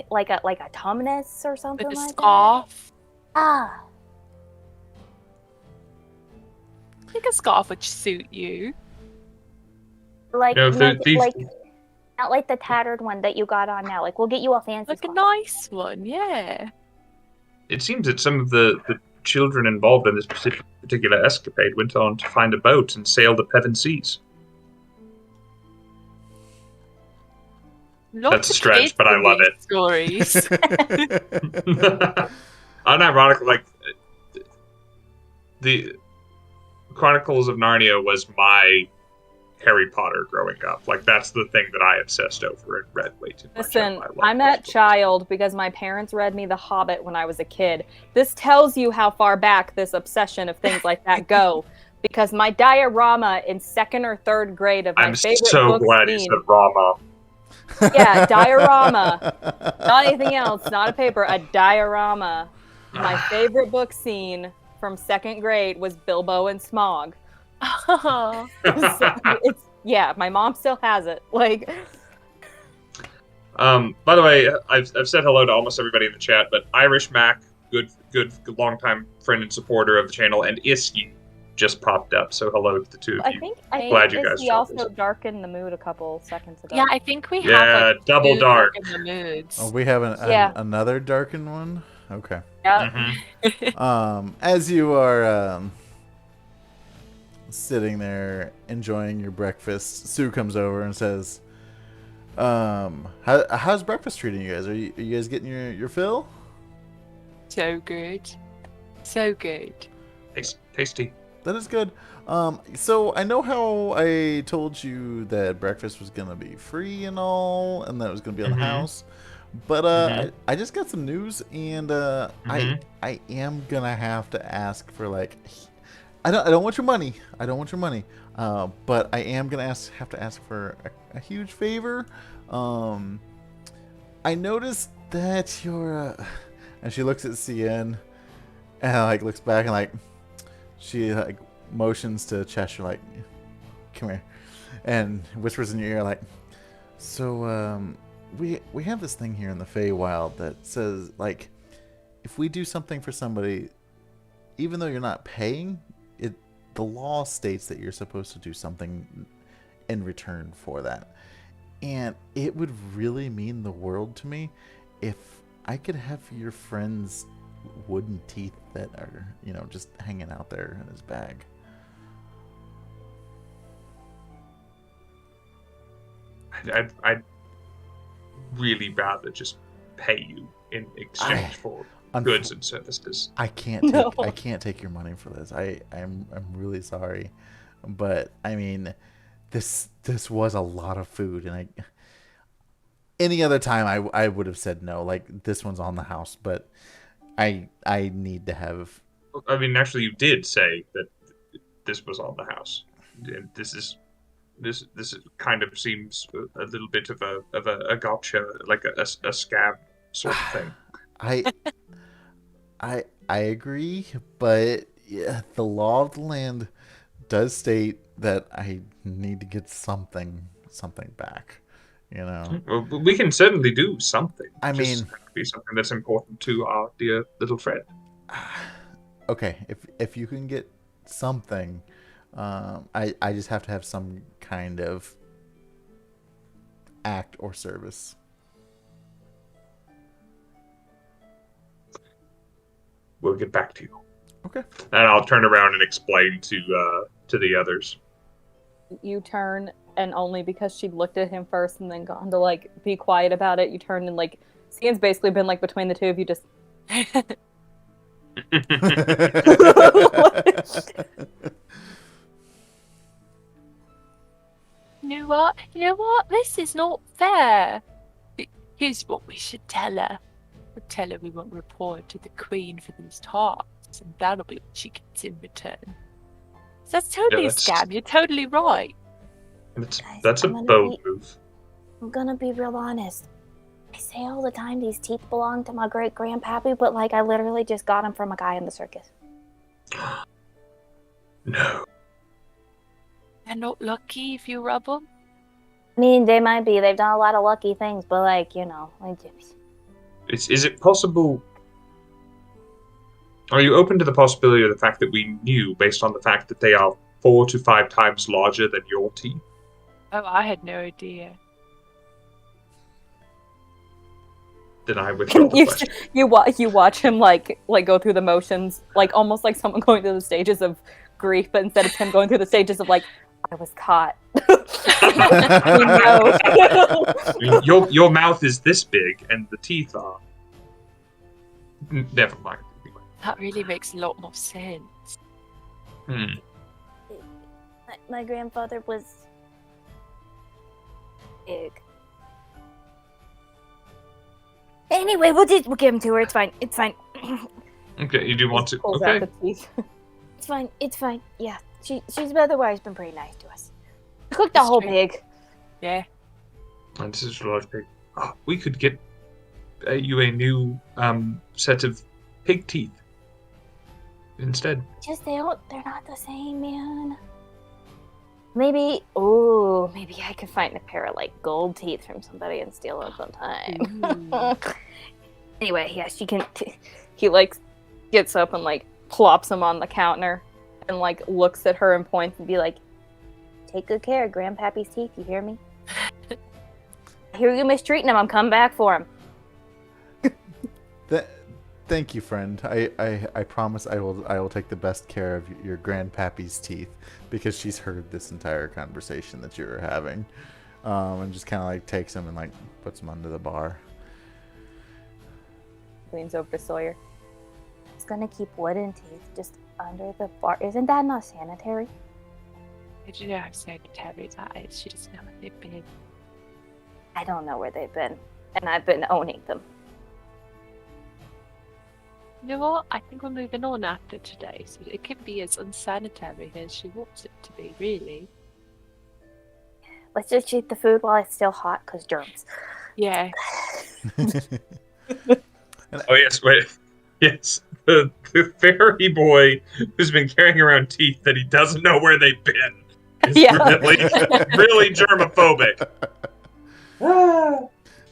[SPEAKER 3] a tumnus or something
[SPEAKER 2] With a
[SPEAKER 3] like
[SPEAKER 2] scarf.
[SPEAKER 3] that.
[SPEAKER 2] I think a scarf would suit you.
[SPEAKER 3] Like,
[SPEAKER 4] No,
[SPEAKER 3] like not like the tattered one that you got on now. Like, we'll get you a fancy
[SPEAKER 2] Like
[SPEAKER 3] scarf.
[SPEAKER 2] a nice one, yeah.
[SPEAKER 4] It seems that some of the children involved in this particular escapade went on to find a boat and sail the Peven Seas. That's a stretch, but I love it.
[SPEAKER 2] Stories.
[SPEAKER 4] Unironically, like, the Chronicles of Narnia was my Harry Potter growing up. Like, that's the thing that I obsessed over and read way too much.
[SPEAKER 3] Listen, I'm that child because my parents read me The Hobbit when I was a kid. This tells you how far back this obsession of things like that go. Because my diorama in 2nd or 3rd grade of my favorite book
[SPEAKER 4] I'm so glad you said Rama.
[SPEAKER 3] Yeah, diorama. Not anything else, not a paper, a diorama. My favorite book scene from 2nd grade was Bilbo and Smaug. Yeah, my mom still has it. Like,
[SPEAKER 4] by the way, I've said hello to almost everybody in the chat, but Irish Mac, good longtime friend and supporter of the channel, and Iski just popped up. So hello to the two of you.
[SPEAKER 3] I think
[SPEAKER 4] Glad you guys
[SPEAKER 3] he also darkened the mood a couple seconds ago.
[SPEAKER 2] Yeah, I think we have like
[SPEAKER 4] double
[SPEAKER 2] two
[SPEAKER 4] dark
[SPEAKER 2] in the moods.
[SPEAKER 1] Oh, we have another darkened one. Okay.
[SPEAKER 3] Yeah.
[SPEAKER 1] As you are sitting there enjoying your breakfast, Sue comes over and says, how's breakfast treating you guys? Are you guys getting your fill?
[SPEAKER 2] So good. So good.
[SPEAKER 4] Tasty.
[SPEAKER 1] That is good. So I know how I told you that breakfast was gonna be free and all, and that it was gonna be on the house. But I just got some news, and I am gonna have to ask for like, I don't want your money. I don't want your money. But I am gonna have to ask for a huge favor. I noticed that you're, and she looks at CN, and like looks back and like, she like motions to Cheshire like, come here, and whispers in your ear like, so we have this thing here in the Feywild that says like, if we do something for somebody, even though you're not paying, the law states that you're supposed to do something in return for that. And it would really mean the world to me if I could have your friend's wooden teeth that are, just hanging out there in his bag.
[SPEAKER 4] I'd really rather just pay you in exchange for goods and services.
[SPEAKER 1] I can't take your money for this. I'm really sorry, but I mean, this was a lot of food, and any other time I would have said no. Like, this one's on the house, but I need to have.
[SPEAKER 4] I mean, actually, you did say that this was on the house. This kind of seems a little bit of a gotcha, like a scam sort of thing.
[SPEAKER 1] I agree, but yeah, the law of the land does state that I need to get something back.
[SPEAKER 4] Well, we can certainly do something.
[SPEAKER 1] I mean,
[SPEAKER 4] just have to be something that's important to our dear little friend.
[SPEAKER 1] Okay, if you can get something, I just have to have some kind of act or service.
[SPEAKER 4] We'll get back to you.
[SPEAKER 1] Okay.
[SPEAKER 4] And I'll turn around and explain to the others.
[SPEAKER 3] You turn, and only because she looked at him first and then gone to like be quiet about it, you turn and like Scien's basically been like between the two of you, just.
[SPEAKER 2] You know what? You know what? This is not fair. Here's what we should tell her. We'll tell her we want report to the Queen for these talks, and that'll be what she gets in return. So that's totally a scam. You're totally right.
[SPEAKER 4] That's a bold move.
[SPEAKER 6] I'm gonna be real honest. I say all the time these teeth belong to my great-grandpappy, but like I literally just got them from a guy in the circus.
[SPEAKER 4] No.
[SPEAKER 2] They're not lucky if you rub them.
[SPEAKER 6] I mean, they might be. They've done a lot of lucky things, but like, you know, like.
[SPEAKER 4] Is it possible? Are you open to the possibility of the fact that we knew, based on the fact that they are 4 to 5 times larger than your teeth?
[SPEAKER 2] Oh, I had no idea.
[SPEAKER 4] Then I withdraw the question.
[SPEAKER 3] You watch him like go through the motions, like almost like someone going through the stages of grief, but instead of him going through the stages of like, I was caught.
[SPEAKER 4] I mean, your mouth is this big, and the teeth are. Never mind.
[SPEAKER 2] That really makes a lot more sense.
[SPEAKER 6] My grandfather was big. Anyway, we'll give him to her. It's fine. It's fine.
[SPEAKER 4] Okay, you do want to?
[SPEAKER 3] Pulls
[SPEAKER 4] Okay.
[SPEAKER 3] out the teeth.
[SPEAKER 6] It's fine. It's fine. Yeah, she's otherwise been pretty nice to us. Cooked the
[SPEAKER 2] That's
[SPEAKER 6] whole
[SPEAKER 2] true.
[SPEAKER 6] pig.
[SPEAKER 2] Yeah.
[SPEAKER 4] And this is a large pig. Oh, we could get you a new set of pig teeth instead.
[SPEAKER 6] Just they're not the same, man. Maybe I could find a pair of like gold teeth from somebody and steal them sometime.
[SPEAKER 3] Anyway, yeah, she can. He like gets up and like plops them on the counter and like looks at her and points and be like,
[SPEAKER 6] Take good care of Grandpappy's teeth, you hear me? I hear you mistreating him, I'm coming back for him.
[SPEAKER 1] Thank you, friend. I promise I will take the best care of your grandpappy's teeth, because she's heard this entire conversation that you were having, and just kind of like takes them and like puts them under the bar.
[SPEAKER 3] leans over to Sawyer.
[SPEAKER 6] He's gonna keep wooden teeth just under the bar. Isn't that not sanitary?
[SPEAKER 2] I do know how sanitary that is. She doesn't know where they've been.
[SPEAKER 6] I don't know where they've been, and I've been owning them.
[SPEAKER 2] You know what? I think we're moving on after today, so it can be as unsanitary as she wants it to be, really.
[SPEAKER 6] Let's just eat the food while it's still hot, cause germs.
[SPEAKER 2] Yeah.
[SPEAKER 4] Oh yes, wait. Yes, the fairy boy who's been carrying around teeth that he doesn't know where they've been is really germophobic.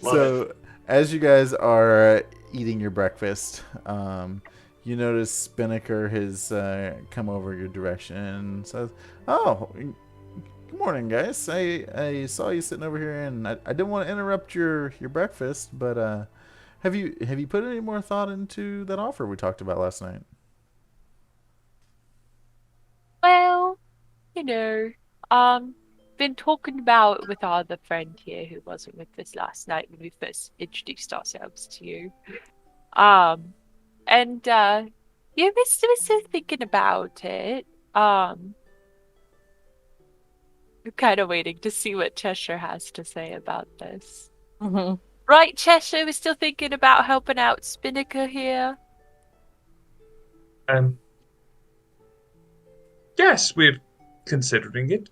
[SPEAKER 1] So, as you guys are eating your breakfast, you notice Spinnaker has come over your direction and says, "Oh, good morning, guys. I saw you sitting over here, and I didn't want to interrupt your breakfast, but have you put any more thought into that offer we talked about last night?"
[SPEAKER 2] Well, you know, been talking about it with our other friend here who wasn't with us last night when we first introduced ourselves to you. And yeah, we're still thinking about it. We're kind of waiting to see what Cheshire has to say about this.
[SPEAKER 3] Mm-hmm.
[SPEAKER 2] Right, Cheshire? We're still thinking about helping out Spinnaker here.
[SPEAKER 4] Yes, we're considering it.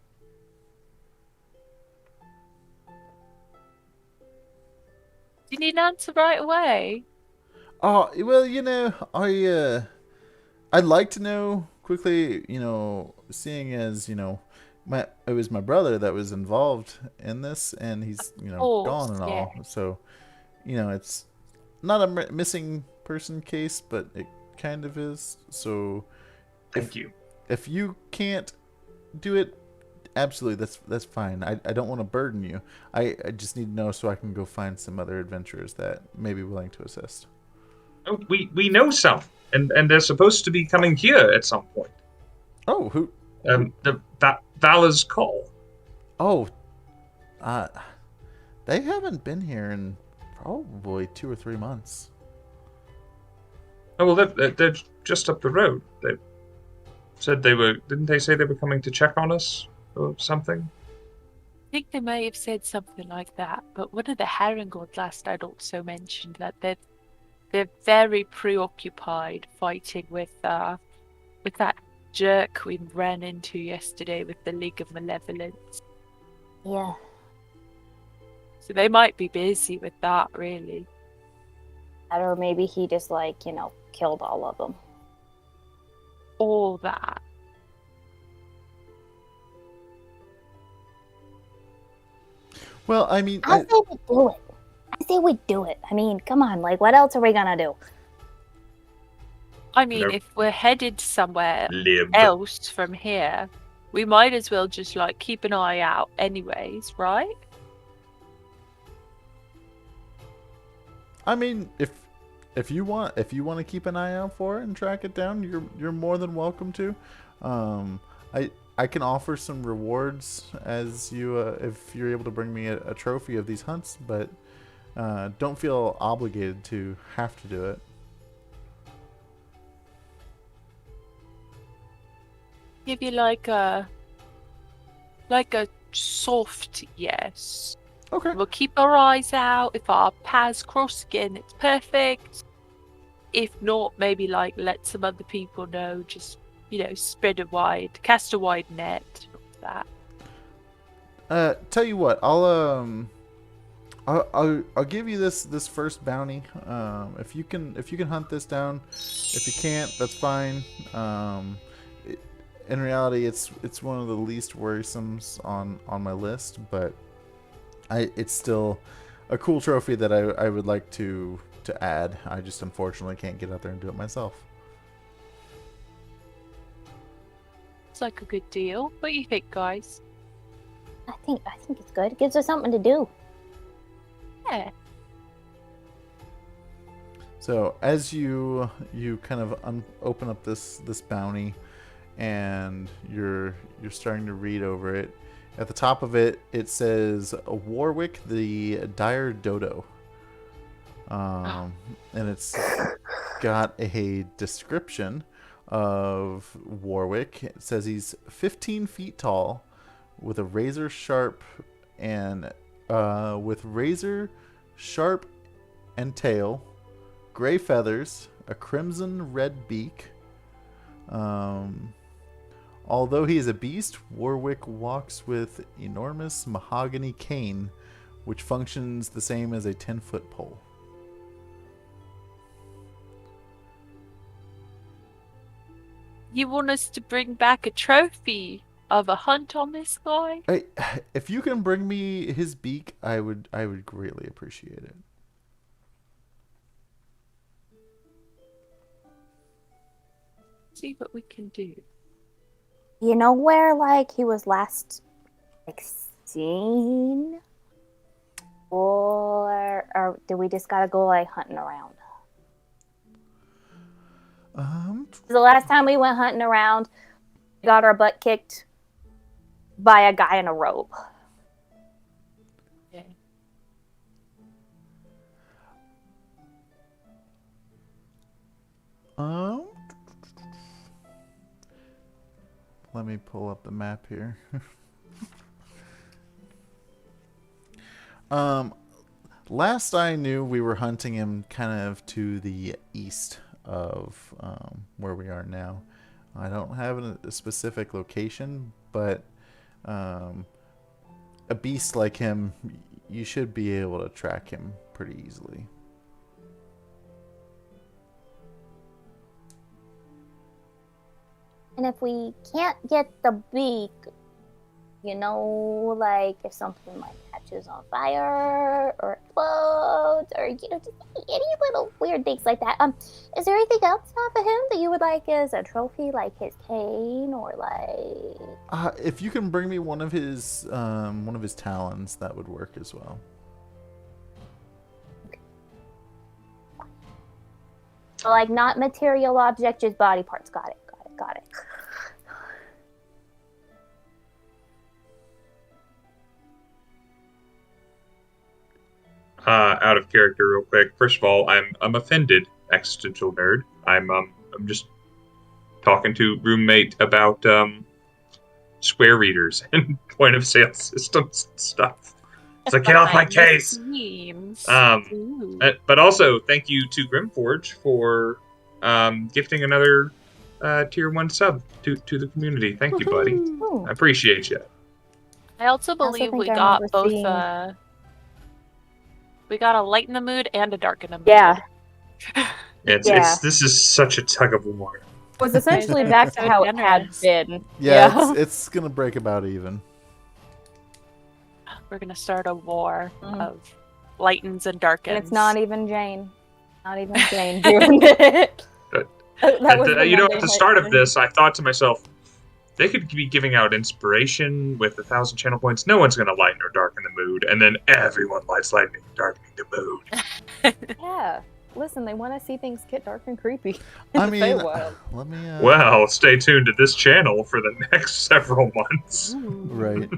[SPEAKER 2] Do you need an answer right away?
[SPEAKER 1] Oh, well, I'd like to know quickly, seeing as, it was my brother that was involved in this, and he's, gone and all. So, it's not a missing person case, but it kind of is. So,
[SPEAKER 4] Thank you.
[SPEAKER 1] If you can't do it. Absolutely, that's fine. I don't want to burden you. I just need to know so I can go find some other adventurers that may be willing to assist.
[SPEAKER 4] Oh, we know some, and they're supposed to be coming here at some point.
[SPEAKER 1] Oh, who?
[SPEAKER 4] Valor's Call.
[SPEAKER 1] Oh, they haven't been here in probably 2 or 3 months.
[SPEAKER 4] Oh well, they're just up the road. They said they were. Didn't they say they were coming to check on us or something?
[SPEAKER 2] I think they may have said something like that, but one of the Herringord last night also mentioned that they're very preoccupied fighting with that jerk we ran into yesterday with the League of Malevolence.
[SPEAKER 6] Yeah.
[SPEAKER 2] So they might be busy with that, really.
[SPEAKER 6] Or maybe he just, killed all of them.
[SPEAKER 2] All that.
[SPEAKER 1] Well, I mean,
[SPEAKER 6] I say we do it. I say we do it. I mean, come on. What else are we gonna do?
[SPEAKER 2] I mean,
[SPEAKER 4] Nope.
[SPEAKER 2] if we're headed somewhere
[SPEAKER 4] Lib.
[SPEAKER 2] else from here, we might as well just keep an eye out anyways, right?
[SPEAKER 1] I mean, if you want to keep an eye out for it and track it down, you're more than welcome to. I can offer some rewards as you if you're able to bring me a trophy of these hunts, but don't feel obligated to have to do it.
[SPEAKER 2] Give you a soft yes.
[SPEAKER 1] Okay.
[SPEAKER 2] We'll keep our eyes out. If our paths cross again, it's perfect. If not, maybe let some other people know. Just cast a wide net. That.
[SPEAKER 1] Tell you what, I'll give you this first bounty. If you can hunt this down. If you can't, that's fine. In reality, it's one of the least worrisome on my list, but it's still a cool trophy that I would like to add. I just unfortunately can't get out there and do it myself.
[SPEAKER 2] It's a good deal. What do you think, guys?
[SPEAKER 6] I think it's good. It gives us something to do.
[SPEAKER 2] Yeah.
[SPEAKER 1] So as you kind of open up this bounty, and you're starting to read over it, at the top of it says Warwick the Dire Dodo, and it's got a description of Warwick. It says he's 15 feet tall, with a razor sharp and tail, gray feathers, a crimson red beak. Although he is a beast, Warwick walks with enormous mahogany cane, which functions the same as a 10-foot pole.
[SPEAKER 2] You want us to bring back a trophy of a hunt on this guy?
[SPEAKER 1] If you can bring me his beak, I would greatly appreciate it.
[SPEAKER 2] See what we can do.
[SPEAKER 6] You know where he was last seen? Or do we just gotta go hunting around? The last time we went hunting around, we got our butt kicked by a guy in a robe.
[SPEAKER 2] Yeah.
[SPEAKER 1] Let me pull up the map here. Last I knew, we were hunting him kind of to the east of where we are now. I don't have a specific location, but a beast like him, you should be able to track him pretty easily.
[SPEAKER 6] And if we can't get the beak, if something like that catches on fire or explodes, or just any little weird things like that. Is there anything else off of him that you would like as a trophy, like his cane or like?
[SPEAKER 1] If you can bring me one of his talons, that would work as well.
[SPEAKER 6] Like not material object, just body parts. Got it.
[SPEAKER 4] Out of character, real quick. First of all, I'm offended, existential nerd. I'm just talking to roommate about square readers and point of sale systems and stuff. It's like, get off my case. But also, thank you to Grimforge for gifting another tier 1 sub to the community. Thank you, buddy. I appreciate you.
[SPEAKER 2] I also believe we got both. We got a light in the mood and a dark in the mood.
[SPEAKER 3] Yeah.
[SPEAKER 4] This is such a tug of war.
[SPEAKER 3] It was essentially back to how it had been.
[SPEAKER 1] Yeah, it's gonna break about even.
[SPEAKER 2] We're gonna start a war of lightens and darkens.
[SPEAKER 3] And it's not even Jane. Not even Jane doing it.
[SPEAKER 4] At the start of this, I thought to myself, they could be giving out inspiration with 1,000 channel points. No one's going to lighten or darken the mood. And then everyone lights lightening and darkening the mood.
[SPEAKER 3] Yeah. Listen, they want to see things get dark and creepy.
[SPEAKER 1] I mean,
[SPEAKER 3] let me...
[SPEAKER 4] Well, stay tuned to this channel for the next several months.
[SPEAKER 1] Right.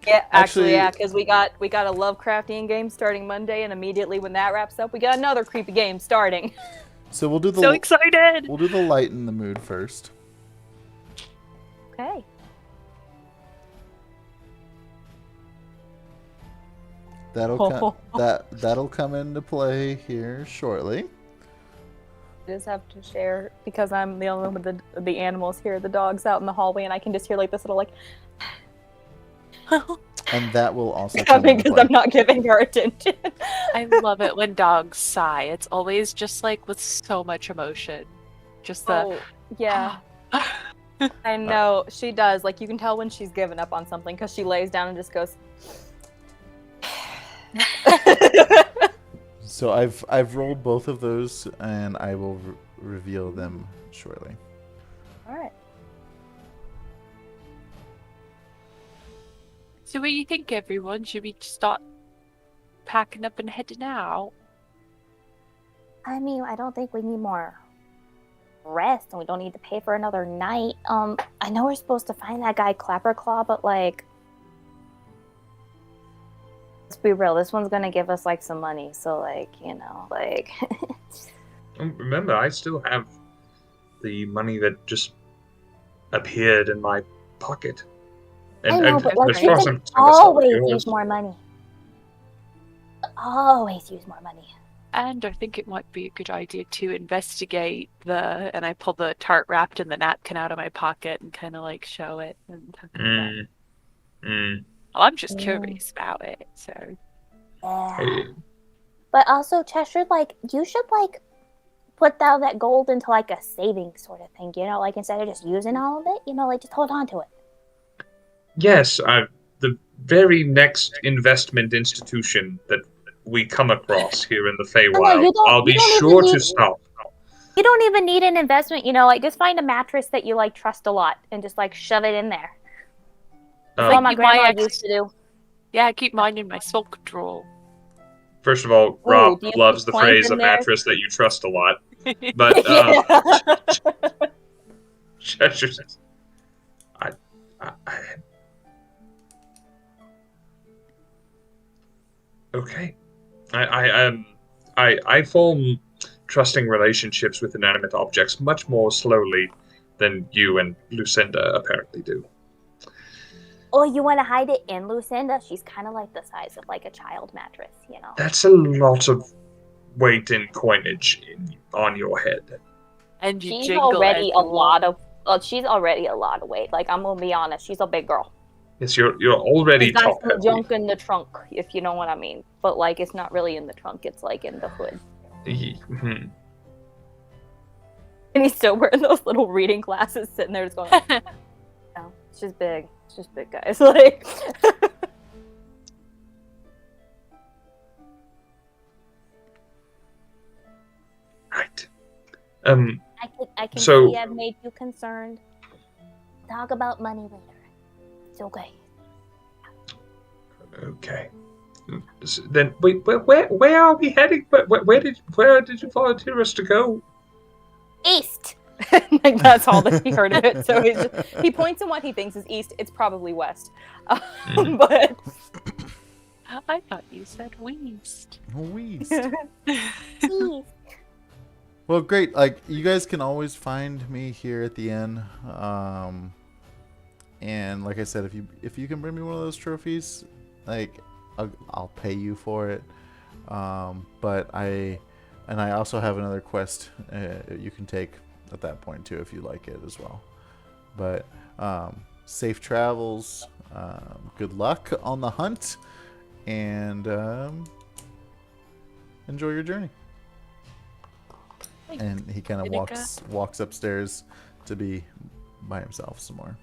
[SPEAKER 3] Yeah, actually, yeah, because we got a Lovecraftian game starting Monday, and immediately when that wraps up, we got another creepy game starting.
[SPEAKER 1] So we'll do the...
[SPEAKER 2] So excited!
[SPEAKER 1] We'll do the light in the mood first.
[SPEAKER 3] Okay.
[SPEAKER 1] That'll come into play here shortly.
[SPEAKER 3] I just have to share because I'm the only one with the animals here, the dogs out in the hallway, and I can just hear like this little like.
[SPEAKER 1] And that will also come into
[SPEAKER 3] because
[SPEAKER 1] play.
[SPEAKER 3] I'm not giving her attention.
[SPEAKER 2] I love it when dogs sigh. It's always just like with so much emotion. Just the
[SPEAKER 3] yeah. I know, she does. Like, you can tell when she's given up on something because she lays down and just goes...
[SPEAKER 1] So I've rolled both of those, and I will reveal them shortly.
[SPEAKER 3] All right.
[SPEAKER 2] So what do you think, everyone? Should we start packing up and heading out?
[SPEAKER 6] I mean, I don't think we need more rest, and we don't need to pay for another night. I know we're supposed to find that guy Clapperclaw, but like, let's be real, this one's gonna give us like some money, so like, you know, like
[SPEAKER 4] remember, I still have the money that just appeared in my pocket. And,
[SPEAKER 6] I know, but like,
[SPEAKER 4] as
[SPEAKER 6] you
[SPEAKER 4] far as
[SPEAKER 6] can
[SPEAKER 4] I'm concerned,
[SPEAKER 6] always
[SPEAKER 4] yours.
[SPEAKER 6] use more money. Always use more money.
[SPEAKER 2] And I think it might be a good idea to investigate and I pull the tart wrapped in the napkin out of my pocket and kind of like show it. And well, I'm just curious about it, so.
[SPEAKER 6] Yeah. But also, Cheshire, like, you should, like, put down that gold into, like, a savings sort of thing, you know? Like, instead of just using all of it, you know, like, just hold on to it.
[SPEAKER 4] Yes, the very next investment institution that we come across here in the Feywild, I'll be sure to stop.
[SPEAKER 6] You don't even need an investment, you know, like, just find a mattress that you, like, trust a lot and just, like, shove it in there. That's what my grandma used to do.
[SPEAKER 2] Yeah, I keep mine in my sock drawer.
[SPEAKER 4] First of all, Rob loves the phrase "a mattress that you trust a lot," but Cheshire says, okay. I form trusting relationships with inanimate objects much more slowly than you and Lucinda apparently do.
[SPEAKER 6] Oh, you want to hide it in Lucinda? She's kind of like the size of like a child mattress, you know.
[SPEAKER 4] That's a lot of weight in coinage on your head.
[SPEAKER 2] And you
[SPEAKER 6] she's already a lot of. She's already a lot of weight. Like, I'm gonna be honest, she's a big girl.
[SPEAKER 4] Yes, you're already top heavy.
[SPEAKER 6] Got some junk in the trunk, if you know what I mean. But like, it's not really in the trunk; it's like in the hood.
[SPEAKER 4] Mm-hmm.
[SPEAKER 3] And he's still wearing those little reading glasses, sitting there just going. No, it's just big. It's just big guys. Like.
[SPEAKER 6] I can
[SPEAKER 4] So-
[SPEAKER 6] see I've made you concerned. Talk about money later. It's okay.
[SPEAKER 4] Okay. Then wait, where are we heading? Where did you volunteer us to go?
[SPEAKER 3] East. Like that's all that he heard of it. So he points in what he thinks is east. It's probably west. But
[SPEAKER 2] I thought you said Weast.
[SPEAKER 1] Weast.
[SPEAKER 6] Please.
[SPEAKER 1] Well, great. Like, you guys can always find me here at the inn. And like I said, if you can bring me one of those trophies, like, I'll pay you for it. But I also have another quest you can take at that point too if you like it as well. But safe travels. Good luck on the hunt, and enjoy your journey. And he kind of walks upstairs to be by himself some more.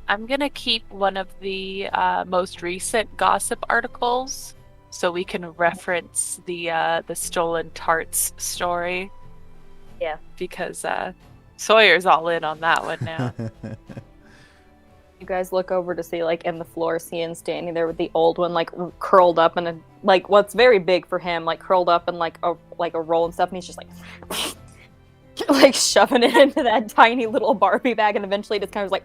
[SPEAKER 2] I'm gonna keep one of the most recent gossip articles, so we can reference the stolen tarts story.
[SPEAKER 3] Yeah.
[SPEAKER 2] Because Sawyer's all in on that one now.
[SPEAKER 3] you guys look over to see, like, in the floor, Cian standing there with the old one, like, curled up in a, like, what's very big for him, like, curled up in, like a roll and stuff, and he's just, like, like, shoving it into that tiny little Barbie bag, and eventually just kind of, like,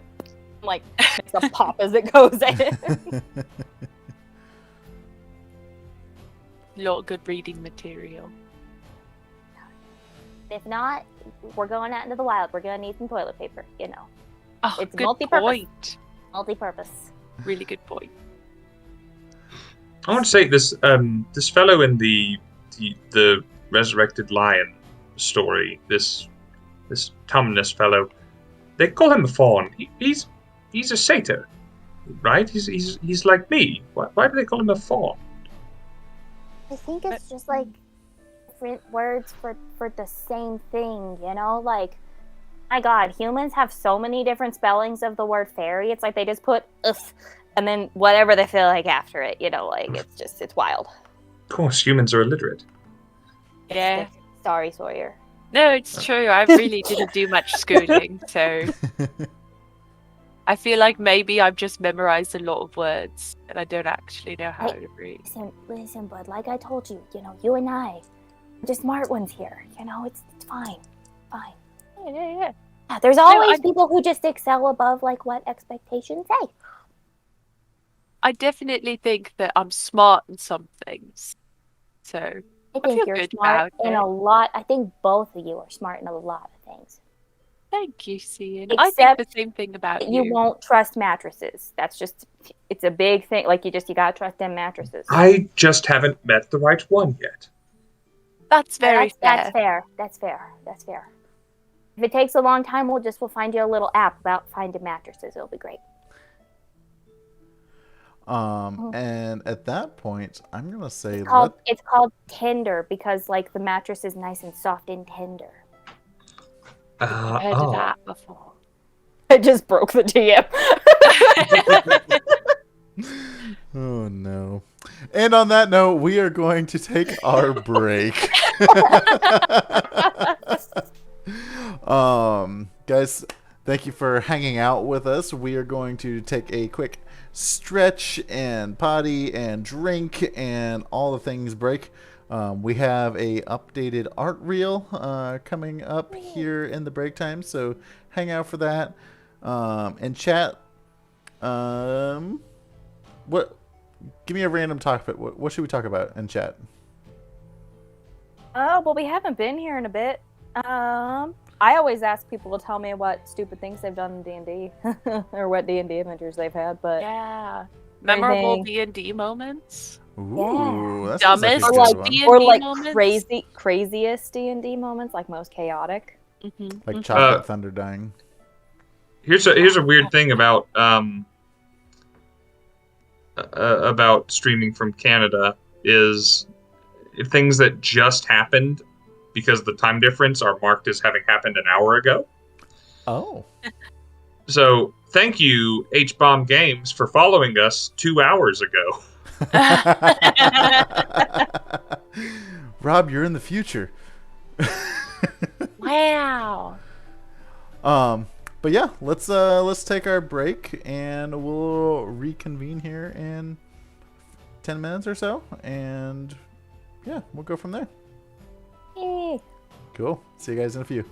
[SPEAKER 3] makes a pop as it goes in.
[SPEAKER 2] A lot of good reading material.
[SPEAKER 6] If not, we're going out into the wild. We're gonna need some toilet paper, you know.
[SPEAKER 2] Oh,
[SPEAKER 6] It's
[SPEAKER 2] good
[SPEAKER 6] multi-purpose.
[SPEAKER 2] point.
[SPEAKER 6] Multi-purpose.
[SPEAKER 2] Really good point.
[SPEAKER 4] I want to say this this fellow in the resurrected lion story, this Tumnus fellow, they call him a fawn. He's a satyr, right? He's like me. Why do they call him a fawn?
[SPEAKER 6] I think it's just like different words for the same thing, you know? Like, my god, humans have so many different spellings of the word fairy. It's like they just put "ugh" and then whatever they feel like after it, you know? Like, it's wild.
[SPEAKER 4] Of course, humans are illiterate.
[SPEAKER 2] Yeah.
[SPEAKER 6] Sorry, Sawyer.
[SPEAKER 2] No, it's true. I really didn't do much schooling, so I feel like maybe I've just memorized a lot of words and I don't actually know how to read.
[SPEAKER 6] Listen, bud, like I told you, you know, you and I, the smart ones here, you know, it's fine. Fine.
[SPEAKER 2] Yeah.
[SPEAKER 6] Yeah, there's always people who just excel above, like, what expectations say.
[SPEAKER 2] I definitely think that I'm smart in some things. So
[SPEAKER 6] I
[SPEAKER 2] I feel
[SPEAKER 6] think you're
[SPEAKER 2] good
[SPEAKER 6] smart
[SPEAKER 2] about
[SPEAKER 6] in
[SPEAKER 2] it.
[SPEAKER 6] a lot. I think both of you are smart in a lot of things.
[SPEAKER 2] Thank you, Cian. I think the same thing about you.
[SPEAKER 6] You won't trust mattresses. That's just, it's a big thing. Like, you gotta trust them mattresses.
[SPEAKER 4] I just haven't met the right one yet.
[SPEAKER 2] That's very
[SPEAKER 6] That's
[SPEAKER 2] fair.
[SPEAKER 6] That's fair. If it takes a long time, we'll find you a little app about finding mattresses. It'll be great.
[SPEAKER 1] And at that point, I'm gonna say
[SPEAKER 6] It's called Tender because, like, the mattress is nice and soft and tender.
[SPEAKER 2] I've heard of that before.
[SPEAKER 3] I just broke the DM.
[SPEAKER 1] Oh no. And on that note, we are going to take our break. Guys, thank you for hanging out with us. We are going to take a quick stretch and potty and drink and all the things break. We have a updated art reel coming up here in the break time, so hang out for that. And chat, what? Give me a random topic. What should we talk about in chat?
[SPEAKER 3] Oh, well, we haven't been here in a bit. I always ask people to tell me what stupid things they've done in D&D or what D&D adventures they've had, but
[SPEAKER 2] Yeah. Memorable
[SPEAKER 3] Anything.
[SPEAKER 2] D&D moments.
[SPEAKER 1] Ooh, that sounds like a
[SPEAKER 2] Dumbest
[SPEAKER 1] good
[SPEAKER 3] like
[SPEAKER 1] one.
[SPEAKER 2] D&D
[SPEAKER 3] or like
[SPEAKER 2] moments.
[SPEAKER 3] craziest D&D moments, like most chaotic.
[SPEAKER 1] Like Chocolate Thunder dying.
[SPEAKER 4] Here's a weird thing about streaming from Canada is things that just happened because the time difference are marked as having happened an hour ago.
[SPEAKER 1] Oh.
[SPEAKER 4] So thank you, H-Bomb Games, for following us 2 hours ago.
[SPEAKER 1] Rob, you're in the future.
[SPEAKER 2] Wow.
[SPEAKER 1] But yeah, let's take our break and we'll reconvene here in 10 minutes or so, and yeah, we'll go from there.
[SPEAKER 6] Yay.
[SPEAKER 1] Cool. See you guys in a few.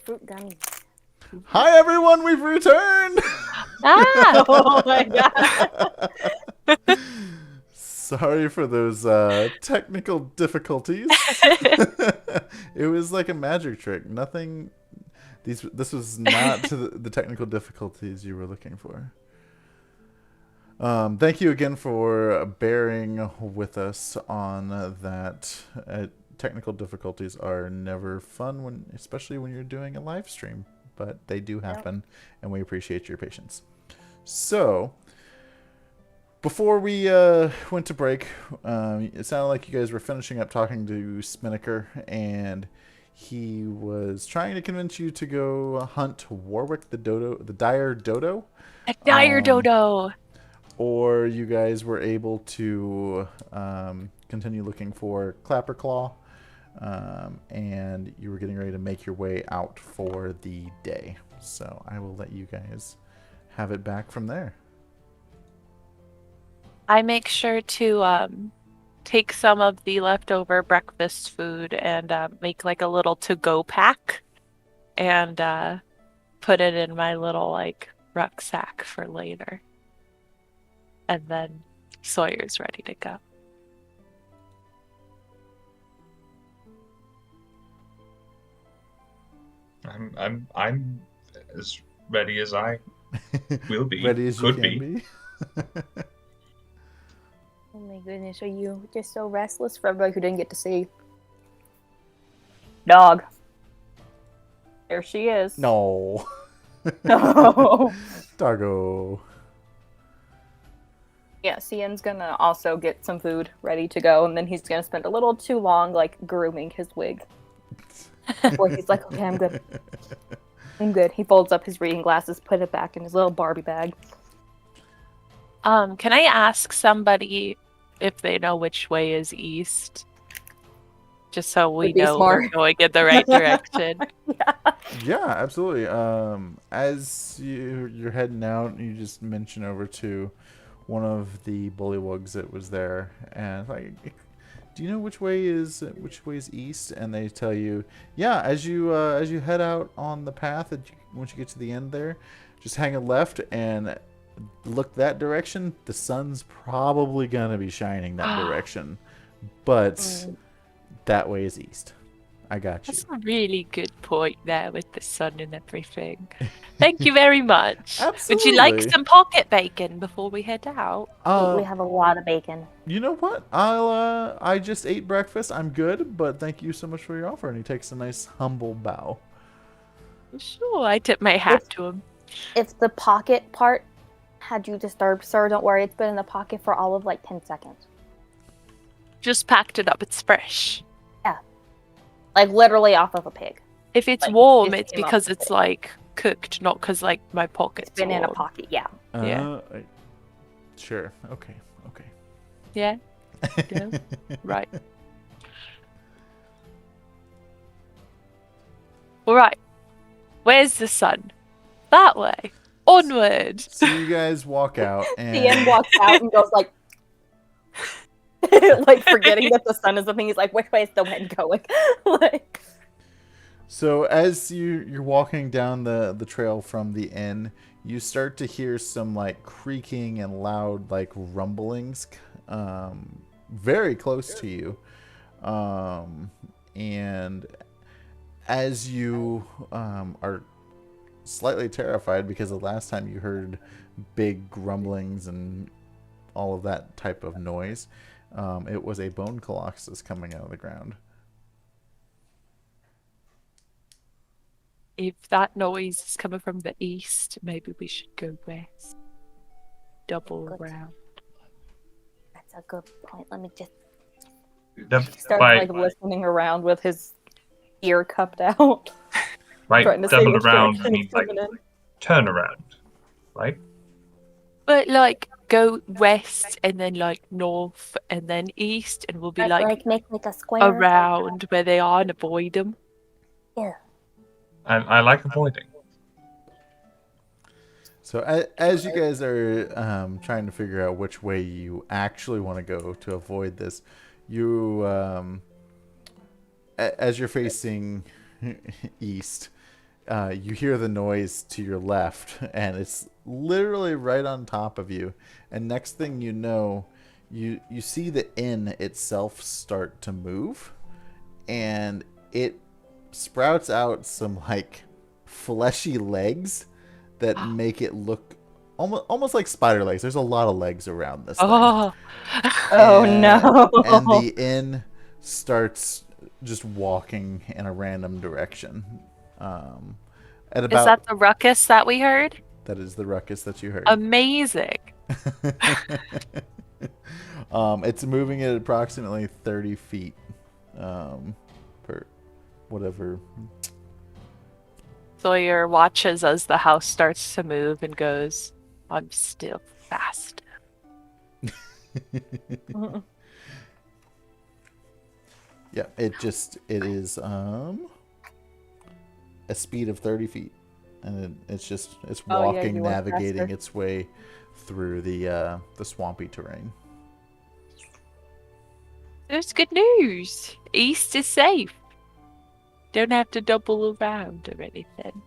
[SPEAKER 6] fruit gummies.
[SPEAKER 1] Hi everyone, we've returned.
[SPEAKER 2] Ah!
[SPEAKER 3] Oh my god.
[SPEAKER 1] Sorry for those technical difficulties. It was like a magic trick. Nothing. This was not to the technical difficulties you were looking for. Thank you again for bearing with us on that. Technical difficulties are never fun, especially when you're doing a live stream, but they do happen, and we appreciate your patience. So, before we went to break, it sounded like you guys were finishing up talking to Spinnaker, and he was trying to convince you to go hunt Warwick the dire dodo.
[SPEAKER 2] A dire dodo.
[SPEAKER 1] Or you guys were able to continue looking for Clapperclaw, and you were getting ready to make your way out for the day. So I will let you guys have it back from there.
[SPEAKER 2] I make sure to take some of the leftover breakfast food and make like a little to-go pack and put it in my little like rucksack for later. And then Sawyer's ready to go.
[SPEAKER 4] I'm as ready as I will be.
[SPEAKER 1] Ready as
[SPEAKER 4] Could
[SPEAKER 1] you can be.
[SPEAKER 3] Oh my goodness, are you just so restless? For everybody who didn't get to see. Dog. There she is.
[SPEAKER 1] No.
[SPEAKER 3] No.
[SPEAKER 1] Doggo.
[SPEAKER 3] Yeah, Cian's gonna also get some food ready to go, and then he's gonna spend a little too long, like, grooming his wig. Before he's like, okay, I'm good. I'm good. He folds up his reading glasses, put it back in his little Barbie bag.
[SPEAKER 2] Can I ask somebody if they know which way is east? Just so we
[SPEAKER 3] Would be
[SPEAKER 2] know
[SPEAKER 3] smart.
[SPEAKER 2] we're going in the right direction.
[SPEAKER 1] Yeah, absolutely. As you're heading out, you just mention over to one of the bullywugs that was there, and like, do you know which way is east? And they tell you, yeah, as you head out on the path, once you get to the end there, just hang a left and look that direction. The sun's probably gonna be shining that direction, but that way is east. I got you.
[SPEAKER 2] That's a really good point there with the sun and everything. Thank you very much.
[SPEAKER 1] Absolutely.
[SPEAKER 2] Would you like some pocket bacon before we head out?
[SPEAKER 6] We have a lot of bacon.
[SPEAKER 1] You know what? I just ate breakfast. I'm good, but thank you so much for your offer. And he takes a nice humble bow.
[SPEAKER 2] Sure, I tip my hat to him.
[SPEAKER 6] If the pocket part had you disturbed, sir, don't worry. It's been in the pocket for all of like 10 seconds.
[SPEAKER 2] Just packed it up. It's fresh.
[SPEAKER 6] Like literally off of a pig.
[SPEAKER 2] If it's
[SPEAKER 6] Like,
[SPEAKER 2] warm,
[SPEAKER 6] just
[SPEAKER 2] it's
[SPEAKER 6] came off
[SPEAKER 2] because
[SPEAKER 6] the
[SPEAKER 2] it's
[SPEAKER 6] pig.
[SPEAKER 2] like cooked, not because like my pocket's
[SPEAKER 6] It's been in a
[SPEAKER 2] warm.
[SPEAKER 6] pocket, yeah.
[SPEAKER 2] Yeah.
[SPEAKER 1] Sure. Okay.
[SPEAKER 2] Yeah. Yeah. Right. All right. Where's the sun? That way. Onward.
[SPEAKER 1] So you guys walk out, and
[SPEAKER 3] Cian walks out and goes like, like forgetting that the sun is the thing. He's like, which way is the wind going? Like,
[SPEAKER 1] so as you're walking down the trail from the inn, you start to hear some like creaking and loud like rumblings, very close to you, and as you are slightly terrified because the last time you heard big grumblings and all of that type of noise, it was a bone colossus coming out of the ground.
[SPEAKER 2] If that noise is coming from the east, maybe we should go west. Double
[SPEAKER 6] Good.
[SPEAKER 2] round.
[SPEAKER 6] That's a good point. Let me just.
[SPEAKER 3] he starts like listening around with his ear cupped out. Trying to say
[SPEAKER 4] double
[SPEAKER 3] which
[SPEAKER 4] around
[SPEAKER 3] direction
[SPEAKER 4] means
[SPEAKER 3] he's
[SPEAKER 4] like
[SPEAKER 3] coming in.
[SPEAKER 4] turn around, right?
[SPEAKER 2] But like go west and then like north and then east, and we'll be like
[SPEAKER 6] make like a square.
[SPEAKER 2] around where they are and avoid them.
[SPEAKER 6] Yeah.
[SPEAKER 4] I like avoiding.
[SPEAKER 1] So as you guys are trying to figure out which way you actually want to go to avoid this, you as you're facing east, you hear the noise to your left, and it's literally right on top of you. And next thing you know, you see the inn itself start to move, and it sprouts out some like fleshy legs that make it look almost like spider legs. There's a lot of legs around this thing.
[SPEAKER 3] Oh
[SPEAKER 1] And-
[SPEAKER 3] no!
[SPEAKER 1] And the inn starts just walking in a random direction. At about
[SPEAKER 2] Is that the ruckus that we heard?
[SPEAKER 1] that is the ruckus that you heard.
[SPEAKER 2] Amazing.
[SPEAKER 1] It's moving at approximately 30 feet per whatever.
[SPEAKER 2] Sawyer watches as the house starts to move and goes, I'm still fast.
[SPEAKER 1] Yeah, it is a speed of 30 feet, and it's
[SPEAKER 3] Oh, yeah,
[SPEAKER 1] walking,
[SPEAKER 3] you went
[SPEAKER 1] navigating
[SPEAKER 3] faster.
[SPEAKER 1] its way through the swampy terrain.
[SPEAKER 2] There's good news. East is safe. Don't have to double around or anything.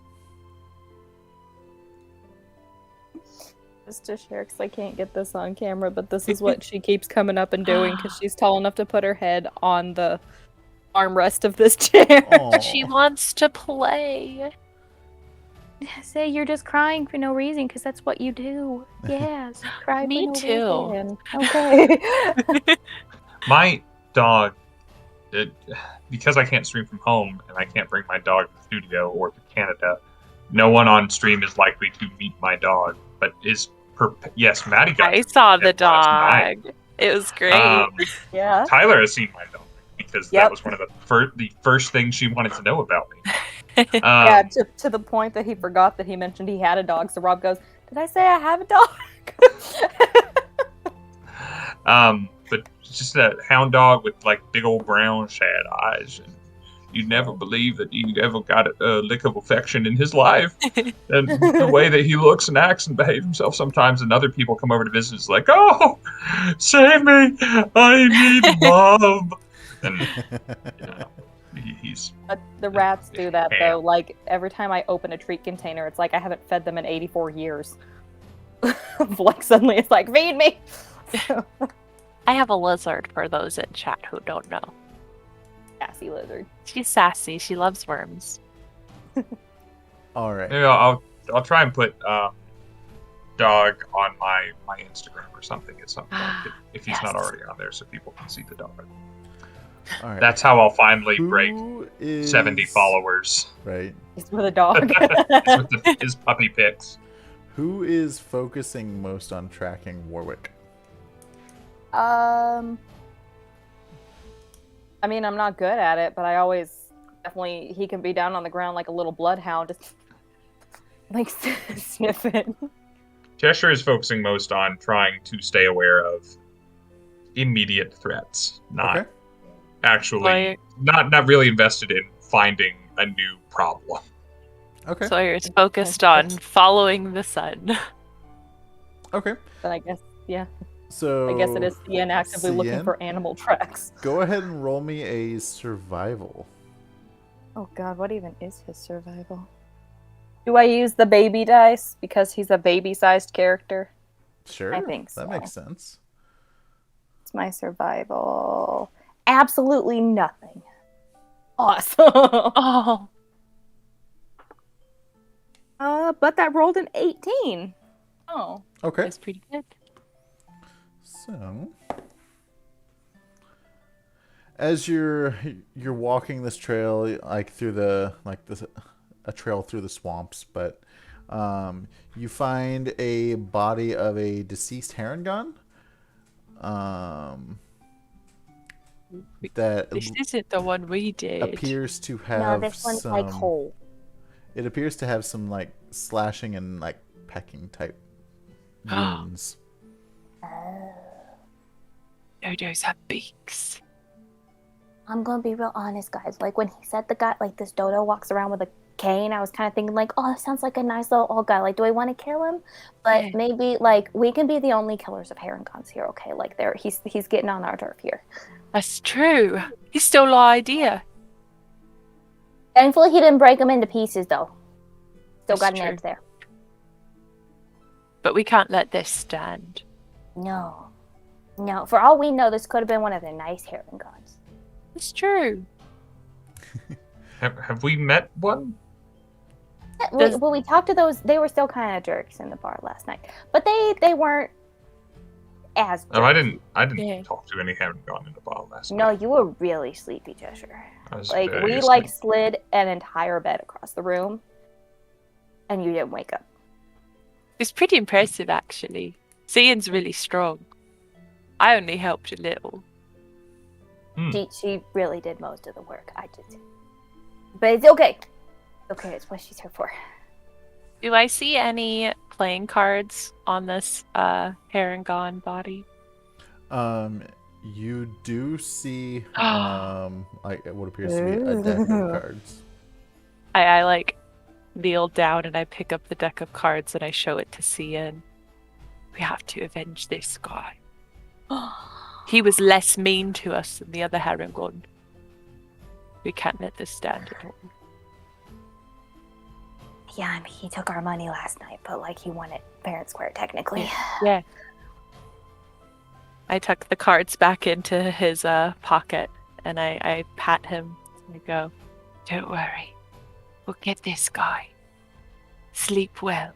[SPEAKER 3] Just to share, because I can't get this on camera, but this is what she keeps coming up and doing because she's tall enough to put her head on the armrest of this chair.
[SPEAKER 1] Aw.
[SPEAKER 2] She wants to play.
[SPEAKER 6] Say you're just crying for no reason because that's what you do. Yes, cry
[SPEAKER 2] Me
[SPEAKER 6] for no
[SPEAKER 2] too.
[SPEAKER 6] reason. Okay.
[SPEAKER 4] My dog, because I can't stream from home and I can't bring my dog to the studio or to Canada, no one on stream is likely to meet my dog. But yes, Maddie got
[SPEAKER 2] I saw the
[SPEAKER 4] it last night.
[SPEAKER 2] dog. It was great.
[SPEAKER 3] Yeah.
[SPEAKER 4] Tyler has seen my dog because
[SPEAKER 3] Yep.
[SPEAKER 4] that was one of the first things she wanted to know about me.
[SPEAKER 3] Yeah, to the point that he forgot that he mentioned he had a dog. So Rob goes, "Did I say I have a dog?"
[SPEAKER 4] But it's just a hound dog with like big old brown sad eyes, and you'd never believe that he ever got a lick of affection in his life. And the way that he looks and acts and behaves himself sometimes, and other people come over to visit, it's like, oh, save me, I need love. And you know, he's
[SPEAKER 3] The rats do that though. Like every time I open a treat container, it's like I haven't fed them in 84 years. Like suddenly it's like, feed me.
[SPEAKER 2] I have a lizard for those in chat who don't know.
[SPEAKER 3] Sassy lizard.
[SPEAKER 2] She's sassy. She loves worms.
[SPEAKER 1] All right.
[SPEAKER 4] maybe I'll try and put dog on my Instagram or something at some point if he's not
[SPEAKER 2] Yes.
[SPEAKER 4] already on there, so people can see the dog.
[SPEAKER 1] All right.
[SPEAKER 4] That's how I'll finally break
[SPEAKER 1] Who is
[SPEAKER 4] 70 followers.
[SPEAKER 1] Right.
[SPEAKER 3] It's with a dog.
[SPEAKER 4] With his puppy pics.
[SPEAKER 1] Who is focusing most on tracking Warwick?
[SPEAKER 3] I mean, I'm not good at it, but I always definitely he can be down on the ground like a little bloodhound, just like sniffing.
[SPEAKER 4] Cheshire is focusing most on trying to stay aware of immediate threats, not
[SPEAKER 1] Okay.
[SPEAKER 4] actually
[SPEAKER 2] Like-
[SPEAKER 4] not really invested in finding a new problem.
[SPEAKER 1] Okay.
[SPEAKER 2] Sawyer's focused on following the sun.
[SPEAKER 1] Okay.
[SPEAKER 3] But I guess, yeah,
[SPEAKER 1] So
[SPEAKER 3] I guess it is Cien actively looking
[SPEAKER 1] Cien,
[SPEAKER 3] for animal tracks.
[SPEAKER 1] Go ahead and roll me a survival.
[SPEAKER 3] Oh God, what even is his survival? Do I use the baby dice because he's a baby-sized character?
[SPEAKER 1] Sure.
[SPEAKER 3] I think
[SPEAKER 1] That
[SPEAKER 3] so.
[SPEAKER 1] makes sense.
[SPEAKER 3] It's my survival. Absolutely nothing. Awesome.
[SPEAKER 2] Oh,
[SPEAKER 3] But that rolled an 18. Oh.
[SPEAKER 1] Okay.
[SPEAKER 2] that's pretty good.
[SPEAKER 1] So, as you're walking this trail, like through a trail through the swamps, but you find a body of a deceased heron. That
[SPEAKER 2] This isn't the one we did.
[SPEAKER 1] appears to
[SPEAKER 6] No,
[SPEAKER 1] have
[SPEAKER 6] this one's
[SPEAKER 1] some.
[SPEAKER 6] like whole.
[SPEAKER 1] It appears to have some like slashing and like pecking type wounds.
[SPEAKER 2] Dodos have beaks.
[SPEAKER 6] I'm gonna be real honest, guys. Like when he said the guy, like this dodo walks around with a cane, I was kind of thinking like, oh, that sounds like a nice little old guy. Like, do I want to kill him? But
[SPEAKER 2] Yeah.
[SPEAKER 6] maybe like we can be the only killers of herringons here, okay? Like he's getting on our turf here.
[SPEAKER 2] That's true. He stole our idea.
[SPEAKER 6] Thankfully, he didn't break him into pieces though. Still
[SPEAKER 2] That's
[SPEAKER 6] got an
[SPEAKER 2] true.
[SPEAKER 6] edge there.
[SPEAKER 2] But we can't let this stand.
[SPEAKER 6] No. No. For all we know, this could have been one of the nice herring gods.
[SPEAKER 2] It's true.
[SPEAKER 4] Have we met one?
[SPEAKER 6] We talked to those. They were still kind of jerks in the bar last night, but they weren't as. Jerks.
[SPEAKER 4] Oh, I didn't
[SPEAKER 2] Yeah.
[SPEAKER 4] talk to any. Haven't gone in the bar last
[SPEAKER 6] No,
[SPEAKER 4] night.
[SPEAKER 6] you were really sleepy, Cheshire.
[SPEAKER 4] I was
[SPEAKER 6] Like
[SPEAKER 4] very
[SPEAKER 6] we
[SPEAKER 4] asleep.
[SPEAKER 6] slid an entire bed across the room, and you didn't wake up.
[SPEAKER 2] It's pretty impressive, actually. Cian's really strong. I only helped a little.
[SPEAKER 6] She really did most of the work. I did, but it's okay. Okay, it's what she's here for.
[SPEAKER 2] Do I see any playing cards on this Harangon body?
[SPEAKER 1] You do see like what appears to be a deck of cards.
[SPEAKER 2] I like kneel down and I pick up the deck of cards and I show it to Cian. We have to avenge this guy. He was less mean to us than the other Harangon. We can't let this stand at all.
[SPEAKER 6] Yeah, I mean, he took our money last night, but like he won it fair and square technically.
[SPEAKER 2] Yeah. I tuck the cards back into his pocket and I pat him and I go, "Don't worry. We'll get this guy. Sleep well."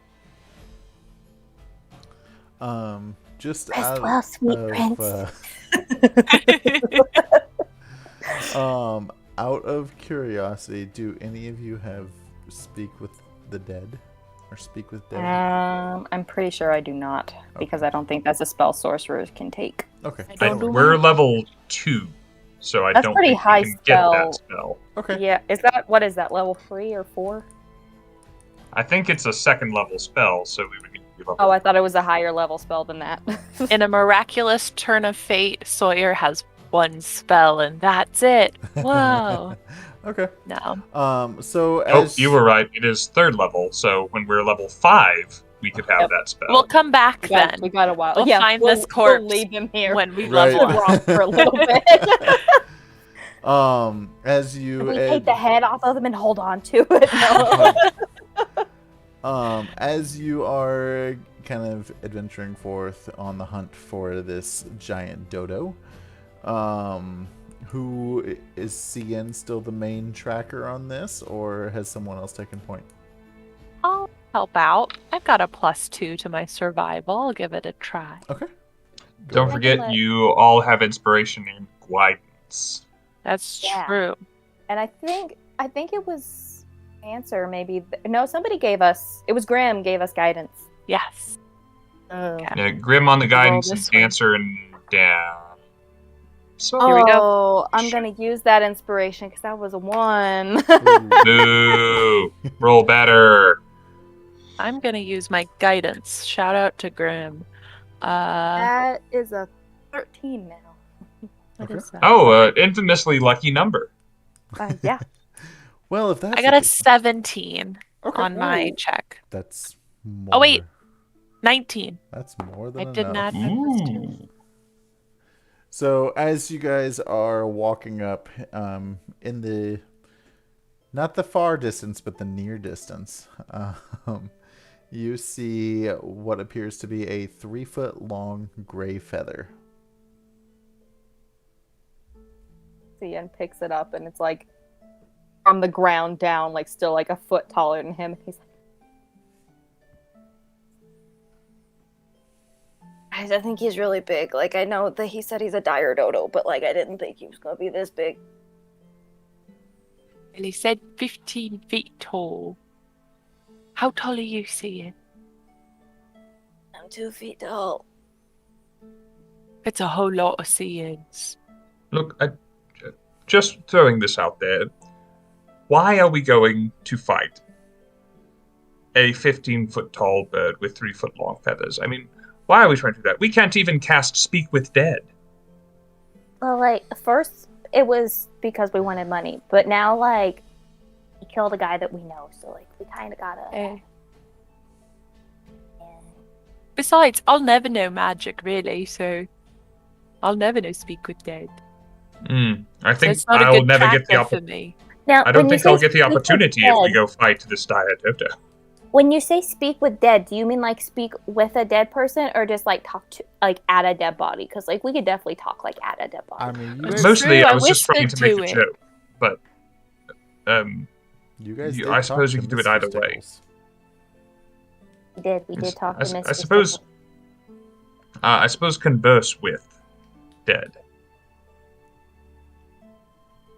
[SPEAKER 1] Just
[SPEAKER 6] Rest
[SPEAKER 1] out
[SPEAKER 6] well, sweet
[SPEAKER 1] of,
[SPEAKER 6] prince.
[SPEAKER 1] out of curiosity, do any of you have speak with the dead or speak with dead?
[SPEAKER 3] I'm pretty sure I do not, because I don't think that's a spell sorcerers can take.
[SPEAKER 1] Okay.
[SPEAKER 4] We're level 2, so I
[SPEAKER 3] That's
[SPEAKER 4] don't
[SPEAKER 3] pretty
[SPEAKER 4] think
[SPEAKER 3] high
[SPEAKER 4] we can get
[SPEAKER 3] spell.
[SPEAKER 4] that spell.
[SPEAKER 1] Okay.
[SPEAKER 3] Yeah, what is that, level 3 or 4?
[SPEAKER 4] I think it's a second level spell, so we would need to be level.
[SPEAKER 3] Oh, I thought it was a higher level spell than that.
[SPEAKER 2] In a miraculous turn of fate, Sawyer has one spell and that's it. Whoa.
[SPEAKER 1] Okay.
[SPEAKER 2] No.
[SPEAKER 1] So
[SPEAKER 4] Oh,
[SPEAKER 1] as
[SPEAKER 4] you were right. It is 3rd level, so when we're level 5, we could have
[SPEAKER 3] Yep.
[SPEAKER 4] that spell.
[SPEAKER 2] We'll come back then.
[SPEAKER 3] We got a while.
[SPEAKER 2] We'll find
[SPEAKER 3] we'll,
[SPEAKER 2] this corpse
[SPEAKER 3] We'll leave him here.
[SPEAKER 2] when we
[SPEAKER 1] Right.
[SPEAKER 2] level
[SPEAKER 3] We'll
[SPEAKER 2] up.
[SPEAKER 3] romp for a little bit.
[SPEAKER 1] as you
[SPEAKER 6] We take the head off of him and hold on to it. No.
[SPEAKER 1] as you are kind of adventuring forth on the hunt for this giant dodo, who is Cian still the main tracker on this, or has someone else taken point?
[SPEAKER 2] I'll help out. I've got a +2 to my survival. I'll give it a try.
[SPEAKER 1] Okay.
[SPEAKER 4] Don't
[SPEAKER 1] ahead.
[SPEAKER 4] forget, you all have inspiration and guidance.
[SPEAKER 2] That's
[SPEAKER 6] Yeah.
[SPEAKER 2] true.
[SPEAKER 3] And I think it was Answer maybe. No, somebody gave us. It was Graham gave us guidance.
[SPEAKER 2] Yes.
[SPEAKER 3] Oh.
[SPEAKER 2] Okay.
[SPEAKER 4] Yeah, Grim on the guidance and
[SPEAKER 2] this way.
[SPEAKER 4] Dancer and down. So
[SPEAKER 2] Here we go.
[SPEAKER 3] Oh, I'm gonna use that inspiration because that was a 1.
[SPEAKER 4] boo. Roll better.
[SPEAKER 2] I'm gonna use my guidance. Shout out to Grim.
[SPEAKER 3] That is a 13 now.
[SPEAKER 2] What
[SPEAKER 1] Okay.
[SPEAKER 2] is that?
[SPEAKER 4] Oh, infamously lucky number.
[SPEAKER 3] Yeah.
[SPEAKER 1] Well, if that's
[SPEAKER 2] I got
[SPEAKER 1] the
[SPEAKER 2] a
[SPEAKER 1] case-
[SPEAKER 2] 17
[SPEAKER 1] Okay.
[SPEAKER 2] on my check.
[SPEAKER 1] That's more.
[SPEAKER 2] Oh, wait. 19.
[SPEAKER 1] That's more than
[SPEAKER 2] I
[SPEAKER 1] enough.
[SPEAKER 2] did not have this too.
[SPEAKER 4] Ooh.
[SPEAKER 1] So as you guys are walking up, in the not the far distance, but the near distance, you see what appears to be a 3-foot-long gray feather.
[SPEAKER 3] Ian picks it up and it's like from the ground down, like still like a foot taller than him. He's like, I think he's really big. Like, I know that he said he's a dire dodo, but like I didn't think he was gonna be this big.
[SPEAKER 2] Well, he said 15 feet tall. How tall are you, Cian?
[SPEAKER 3] I'm 2 feet tall.
[SPEAKER 2] It's a whole lot of Cians.
[SPEAKER 4] Look, just throwing this out there. Why are we going to fight a 15-foot tall bird with 3-foot long feathers? I mean, why are we trying to do that? We can't even cast Speak with Dead.
[SPEAKER 6] Well, like, first it was because we wanted money, but now, like, he killed a guy that we know, so, like, we kind of gotta.
[SPEAKER 2] Eh.
[SPEAKER 6] Yeah.
[SPEAKER 2] Besides, I'll never know magic, really, so I'll never know Speak with Dead.
[SPEAKER 4] I
[SPEAKER 2] So
[SPEAKER 4] think
[SPEAKER 2] it's not a
[SPEAKER 4] I'll
[SPEAKER 2] good
[SPEAKER 4] never get the
[SPEAKER 2] tracker for
[SPEAKER 4] opportunity.
[SPEAKER 2] me.
[SPEAKER 6] Now,
[SPEAKER 4] I don't
[SPEAKER 6] when you
[SPEAKER 4] think I'll
[SPEAKER 6] say
[SPEAKER 4] get the
[SPEAKER 6] speak with
[SPEAKER 4] opportunity if we
[SPEAKER 6] dead,
[SPEAKER 4] go fight this dire dodo.
[SPEAKER 6] When you say speak with dead, do you mean like speak with a dead person or just like talk to like at a dead body? Because like we could definitely talk like at a dead body.
[SPEAKER 1] I mean, you
[SPEAKER 2] It's
[SPEAKER 1] guys,
[SPEAKER 4] Mostly,
[SPEAKER 2] true,
[SPEAKER 4] I
[SPEAKER 2] I
[SPEAKER 4] was just trying
[SPEAKER 2] whispered
[SPEAKER 4] to make
[SPEAKER 2] to
[SPEAKER 4] a
[SPEAKER 2] it.
[SPEAKER 4] joke, but
[SPEAKER 1] you guys.
[SPEAKER 4] I
[SPEAKER 1] did
[SPEAKER 4] suppose
[SPEAKER 1] talk
[SPEAKER 4] you
[SPEAKER 1] to
[SPEAKER 4] can do it
[SPEAKER 1] Mr.
[SPEAKER 4] either way.
[SPEAKER 1] Stickles.
[SPEAKER 6] We did talk to Mr.
[SPEAKER 4] I suppose.
[SPEAKER 6] Stickles.
[SPEAKER 4] I suppose converse with dead.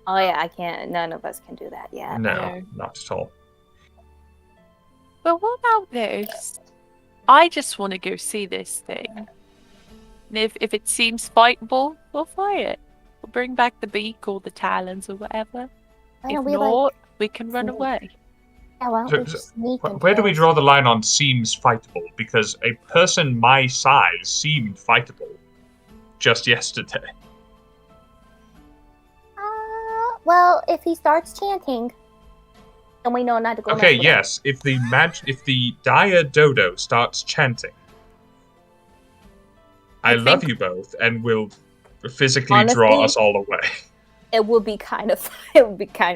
[SPEAKER 6] Oh yeah, I can't. None of us can do that yet.
[SPEAKER 4] No,
[SPEAKER 2] No.
[SPEAKER 4] not at all.
[SPEAKER 2] But what about this? I just want to go see this thing. And if it seems fightable, we'll fight it. We'll bring back the beak or the talons or whatever.
[SPEAKER 6] Why don't
[SPEAKER 2] If
[SPEAKER 6] we
[SPEAKER 2] not,
[SPEAKER 6] like?
[SPEAKER 2] we can run
[SPEAKER 6] sneak?
[SPEAKER 2] away.
[SPEAKER 6] Yeah, why don't
[SPEAKER 4] So-
[SPEAKER 6] we just sneak?
[SPEAKER 4] Where do we draw the line on seems fightable? Because a person my size seemed fightable just yesterday.
[SPEAKER 6] Well, if he starts chanting, then we know not to go.
[SPEAKER 4] Okay,
[SPEAKER 6] mess with
[SPEAKER 4] yes. If the dire dodo starts chanting, I love
[SPEAKER 2] think-
[SPEAKER 4] you both, and will physically
[SPEAKER 6] Honestly-
[SPEAKER 4] draw us all away.
[SPEAKER 6] It would be kind of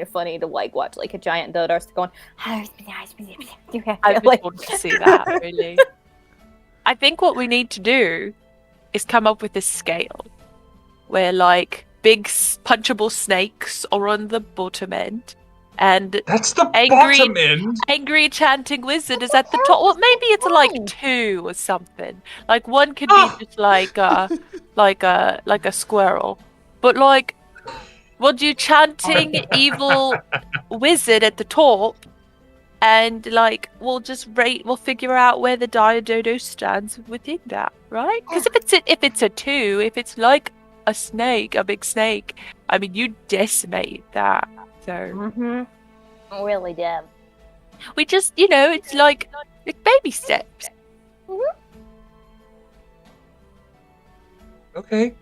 [SPEAKER 6] funny to like watch like a giant dodo going.
[SPEAKER 2] I
[SPEAKER 6] like,
[SPEAKER 2] just want to see that, really. I think what we need to do is come up with a scale where, like, big punchable snakes are on the bottom end, and
[SPEAKER 4] That's the
[SPEAKER 2] Angry-
[SPEAKER 4] bottom end.
[SPEAKER 2] angry chanting wizard is at the top. Well, maybe it's like
[SPEAKER 6] Fine.
[SPEAKER 2] 2 or something. Like one could be just like a squirrel, but like, we'll do chanting evil wizard at the top, and like we'll figure out where the Diododo stands within that, right? Because if it's a 2, if it's like a snake, a big snake, I mean, you decimate that. So
[SPEAKER 6] Mm-hmm. Really dim.
[SPEAKER 2] we just, it's like baby steps.
[SPEAKER 4] Okay.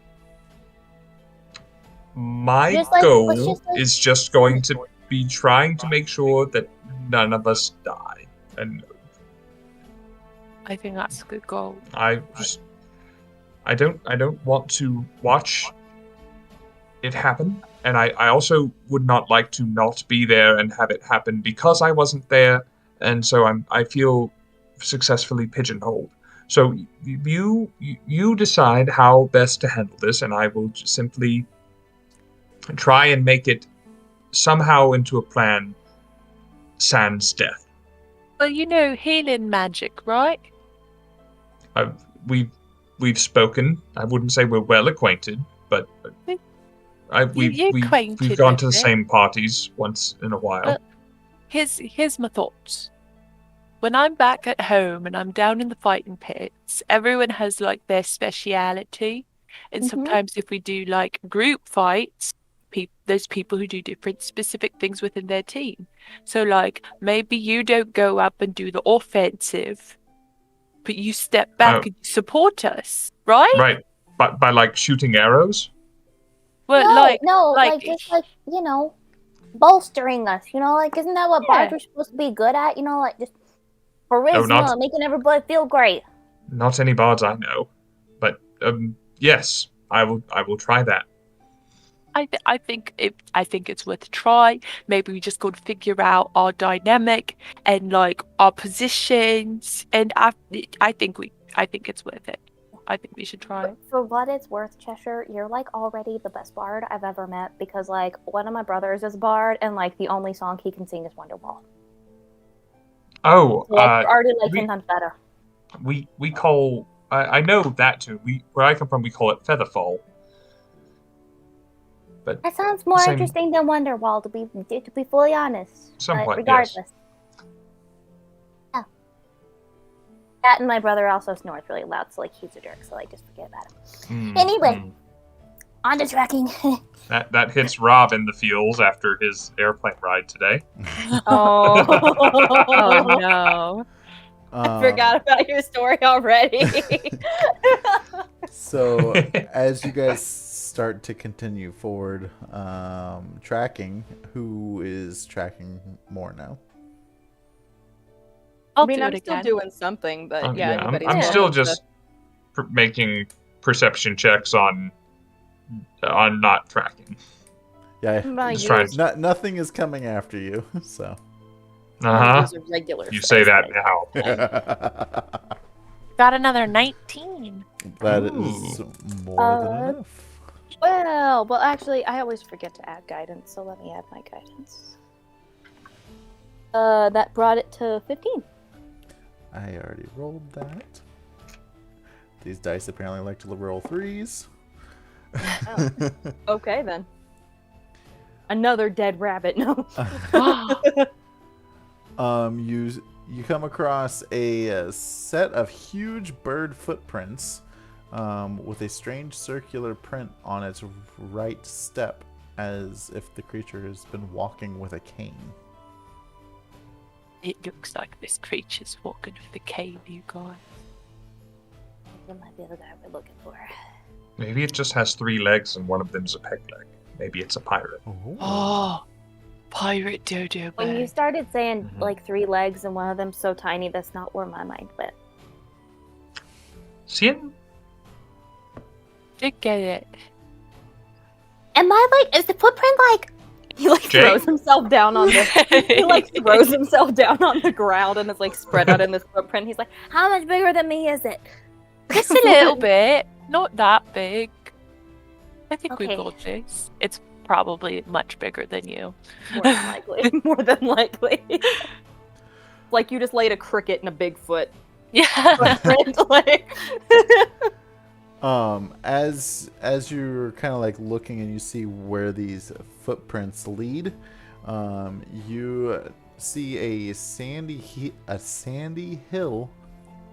[SPEAKER 4] My
[SPEAKER 6] Just like-
[SPEAKER 4] goal
[SPEAKER 6] let's just like-
[SPEAKER 4] is just going to be trying to make sure that none of us die. And
[SPEAKER 2] I think that's a good goal.
[SPEAKER 4] I don't want to watch it happen. And I also would not like to not be there and have it happen because I wasn't there, and so I feel successfully pigeonholed. So you decide how best to handle this, and I will just simply try and make it somehow into a plan sans death.
[SPEAKER 2] Well, healing magic, right?
[SPEAKER 4] We've spoken. I wouldn't say we're well acquainted, but
[SPEAKER 2] You're acquainted
[SPEAKER 4] we've gone to the
[SPEAKER 2] with it.
[SPEAKER 4] same parties once in a while.
[SPEAKER 2] But here's my thoughts. When I'm back at home and I'm down in the fighting pits, everyone has like their speciality, and
[SPEAKER 6] Mhm.
[SPEAKER 2] sometimes if we do like group fights, there's people who do different specific things within their team. So like maybe you don't go up and do the offensive, but you step back
[SPEAKER 4] Oh.
[SPEAKER 2] and support us, right?
[SPEAKER 4] Right, but by like shooting arrows.
[SPEAKER 2] Well,
[SPEAKER 6] like just like bolstering us. Like isn't that what
[SPEAKER 2] Yeah.
[SPEAKER 6] bards are supposed to be good at? Like just charisma,
[SPEAKER 4] not-
[SPEAKER 6] making everybody feel great.
[SPEAKER 4] Not any bards I know, but yes, I will try that.
[SPEAKER 2] I think it's worth a try. Maybe we just got to figure out our dynamic and like our positions, and I think it's worth it. I think we should try it.
[SPEAKER 6] For what it's worth, Cheshire, you're like already the best bard I've ever met because like one of my brothers is a bard and like the only song he can sing is Wonderwall.
[SPEAKER 4] Oh,
[SPEAKER 6] So, like, you're already like
[SPEAKER 4] we-
[SPEAKER 6] 10 times better.
[SPEAKER 4] we call I know that too. Where I come from, we call it Featherfall. But
[SPEAKER 6] That sounds more
[SPEAKER 4] Same.
[SPEAKER 6] interesting than Wonderwall, to be fully honest.
[SPEAKER 4] Somewhat,
[SPEAKER 6] But regardless. Yeah. That and my brother also snores really loud, so like he's a jerk, so like just forget about him. Anyway. On to tracking.
[SPEAKER 4] that hits Rob in the feels after his airplane ride today.
[SPEAKER 3] Oh,
[SPEAKER 2] Oh no!
[SPEAKER 3] I forgot about your story already.
[SPEAKER 1] So as you guys start to continue forward, tracking, who is tracking more now?
[SPEAKER 2] I'll
[SPEAKER 3] I mean,
[SPEAKER 2] do
[SPEAKER 3] I'm
[SPEAKER 2] it
[SPEAKER 3] still
[SPEAKER 2] again.
[SPEAKER 3] doing something, but
[SPEAKER 4] I'm
[SPEAKER 3] anybody's
[SPEAKER 4] I'm
[SPEAKER 3] welcome
[SPEAKER 4] still
[SPEAKER 3] to-
[SPEAKER 4] just making perception checks on not tracking.
[SPEAKER 1] Yeah,
[SPEAKER 3] Well,
[SPEAKER 4] Just
[SPEAKER 3] you-
[SPEAKER 4] trying to-
[SPEAKER 1] nothing is coming after you. So
[SPEAKER 4] Uh-huh.
[SPEAKER 3] Those are regular.
[SPEAKER 4] You say that
[SPEAKER 3] size.
[SPEAKER 4] now.
[SPEAKER 2] Got another 19.
[SPEAKER 1] That
[SPEAKER 4] Ooh.
[SPEAKER 1] is more than enough.
[SPEAKER 3] Well, actually, I always forget to add guidance, so let me add my guidance. That brought it to 15.
[SPEAKER 1] I already rolled that. These dice apparently like to roll 3s.
[SPEAKER 3] Oh. Okay, then. Another dead rabbit. No.
[SPEAKER 1] You come across a set of huge bird footprints with a strange circular print on its right step, as if the creature has been walking with a cane.
[SPEAKER 2] It looks like this creature's walking with the cave, you guys.
[SPEAKER 6] That might be the guy we're looking for.
[SPEAKER 4] Maybe it just has 3 legs and one of them's a peg leg. Maybe it's a pirate.
[SPEAKER 2] Oh, pirate dodo
[SPEAKER 6] When you
[SPEAKER 2] bag.
[SPEAKER 6] started saying
[SPEAKER 4] Mhm.
[SPEAKER 6] like 3 legs and one of them so tiny, that's not where my mind went.
[SPEAKER 4] Scinn?
[SPEAKER 2] Did get it.
[SPEAKER 6] Am I like? Is the footprint like?
[SPEAKER 3] He like
[SPEAKER 4] Jay?
[SPEAKER 3] throws himself down on the. He like throws himself down on the ground and is like spread out in this footprint. He's like,
[SPEAKER 6] How much bigger than me is it?
[SPEAKER 2] Just a little bit. Not that big. I think we
[SPEAKER 6] Okay.
[SPEAKER 2] got this. It's probably much bigger than you.
[SPEAKER 3] more than likely. More than likely. Like you just laid a cricket in a Bigfoot.
[SPEAKER 2] Yeah.
[SPEAKER 3] Footprint, like.
[SPEAKER 1] As you're kind of like looking and you see where these footprints lead, you see a sandy hill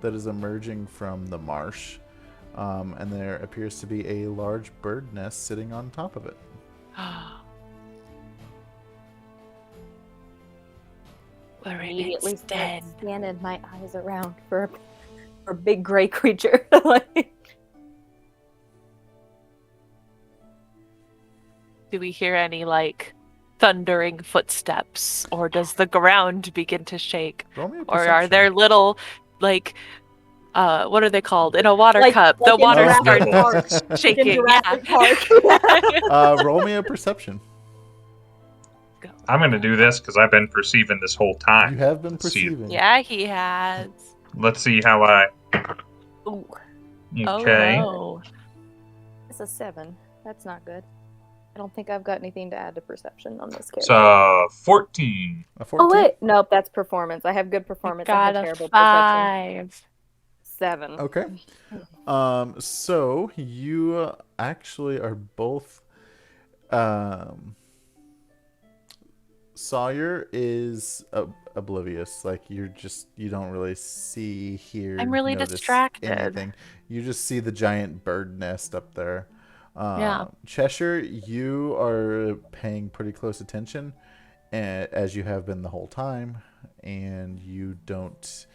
[SPEAKER 1] that is emerging from the marsh, and there appears to be a large bird nest sitting on top of it.
[SPEAKER 2] We're in
[SPEAKER 3] Immediately
[SPEAKER 2] its
[SPEAKER 3] start
[SPEAKER 2] den.
[SPEAKER 3] scanning my eyes around for a big gray creature. Like,
[SPEAKER 2] Do we hear any like thundering footsteps, or does the ground begin to shake,
[SPEAKER 1] Roll me a
[SPEAKER 2] or are there
[SPEAKER 1] perception.
[SPEAKER 2] little like what are they called in a water
[SPEAKER 3] Like-
[SPEAKER 2] cup?
[SPEAKER 3] like
[SPEAKER 2] The
[SPEAKER 3] in
[SPEAKER 2] water
[SPEAKER 3] Jurassic
[SPEAKER 2] starts
[SPEAKER 3] Park.
[SPEAKER 2] shaking.
[SPEAKER 3] in
[SPEAKER 2] Yeah.
[SPEAKER 3] Jurassic Park.
[SPEAKER 1] Roll me a perception.
[SPEAKER 4] I'm going to do this because I've been perceiving this whole
[SPEAKER 1] You
[SPEAKER 4] time.
[SPEAKER 1] have been
[SPEAKER 4] Let's see.
[SPEAKER 1] perceiving.
[SPEAKER 2] Yeah, he has.
[SPEAKER 4] Let's see how I...
[SPEAKER 3] Ooh,
[SPEAKER 4] Okay.
[SPEAKER 2] Oh no.
[SPEAKER 3] it's a 7. That's not good. I don't think I've got anything to add to perception on this character.
[SPEAKER 4] So, 14.
[SPEAKER 1] A 14?
[SPEAKER 3] Oh wait, nope, that's performance. I have good performance. I
[SPEAKER 2] Got
[SPEAKER 3] have
[SPEAKER 2] a
[SPEAKER 3] terrible perception.
[SPEAKER 2] 5.
[SPEAKER 3] 7.
[SPEAKER 1] Okay. So you actually are both. Sawyer is oblivious. Like you don't really see, hear.
[SPEAKER 2] I'm really
[SPEAKER 1] notice
[SPEAKER 2] distracted.
[SPEAKER 1] Anything. You just see the giant bird nest up there.
[SPEAKER 2] Yeah.
[SPEAKER 1] Cheshire, you are paying pretty close attention, as you have been the whole time, and you don't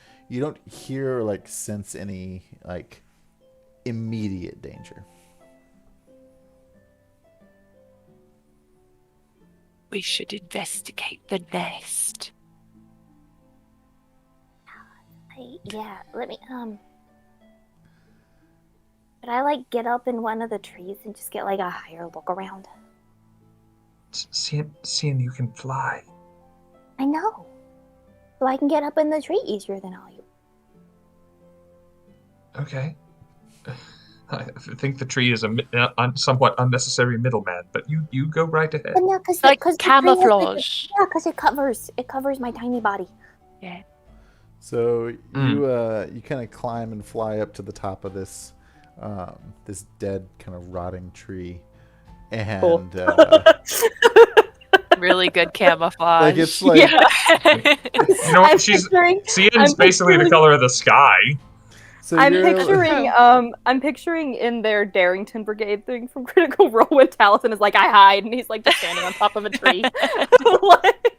[SPEAKER 1] hear or like sense any like immediate danger.
[SPEAKER 2] We should investigate the nest.
[SPEAKER 6] Yeah, let me Could I like get up in one of the trees and just get like a higher look around?
[SPEAKER 4] Seeing you can fly.
[SPEAKER 6] I know. So I can get up in the tree easier than all you.
[SPEAKER 4] Okay. I think the tree is a somewhat unnecessary middleman, but you go right ahead.
[SPEAKER 6] But no, because
[SPEAKER 2] Like
[SPEAKER 6] the
[SPEAKER 2] camouflage.
[SPEAKER 6] Yeah, because it covers my tiny body.
[SPEAKER 2] Yeah.
[SPEAKER 1] So you kind of climb and fly up to the top of this this dead kind of rotting tree, and
[SPEAKER 3] Cool.
[SPEAKER 2] Really good camouflage.
[SPEAKER 1] like it's like
[SPEAKER 4] You know what?
[SPEAKER 3] I'm
[SPEAKER 4] Cian's
[SPEAKER 3] I'm
[SPEAKER 4] basically the
[SPEAKER 3] picturing-
[SPEAKER 4] color of the sky.
[SPEAKER 1] so
[SPEAKER 3] I'm
[SPEAKER 1] you're-
[SPEAKER 3] picturing I'm picturing in their Darrington Brigade thing from Critical Role when Taliesin is like, I hide, and he's like just standing on top of a tree. Like,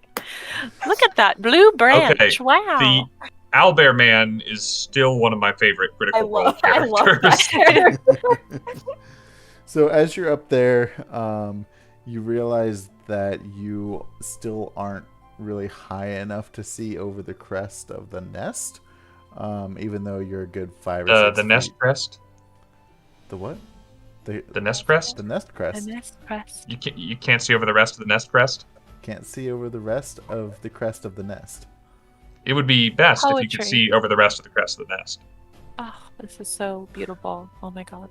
[SPEAKER 2] Look at that blue branch.
[SPEAKER 4] Okay,
[SPEAKER 2] Wow.
[SPEAKER 4] The Owlbear Man is still one of my favorite Critical Role
[SPEAKER 3] I
[SPEAKER 4] characters.
[SPEAKER 3] love that character.
[SPEAKER 1] So as you're up there, you realize that you still aren't really high enough to see over the crest of the nest, even though you're a good 5 or 6
[SPEAKER 4] The nest
[SPEAKER 1] feet.
[SPEAKER 4] crest.
[SPEAKER 1] The what?
[SPEAKER 4] The nest crest.
[SPEAKER 1] The nest crest.
[SPEAKER 2] The nest crest.
[SPEAKER 4] You can't see over the rest of the nest crest.
[SPEAKER 1] Can't see over the rest of the crest of the nest.
[SPEAKER 4] It would be best if you
[SPEAKER 2] Poetry.
[SPEAKER 4] could see over the rest of the crest of the nest.
[SPEAKER 2] Oh, this is so beautiful. Oh my god.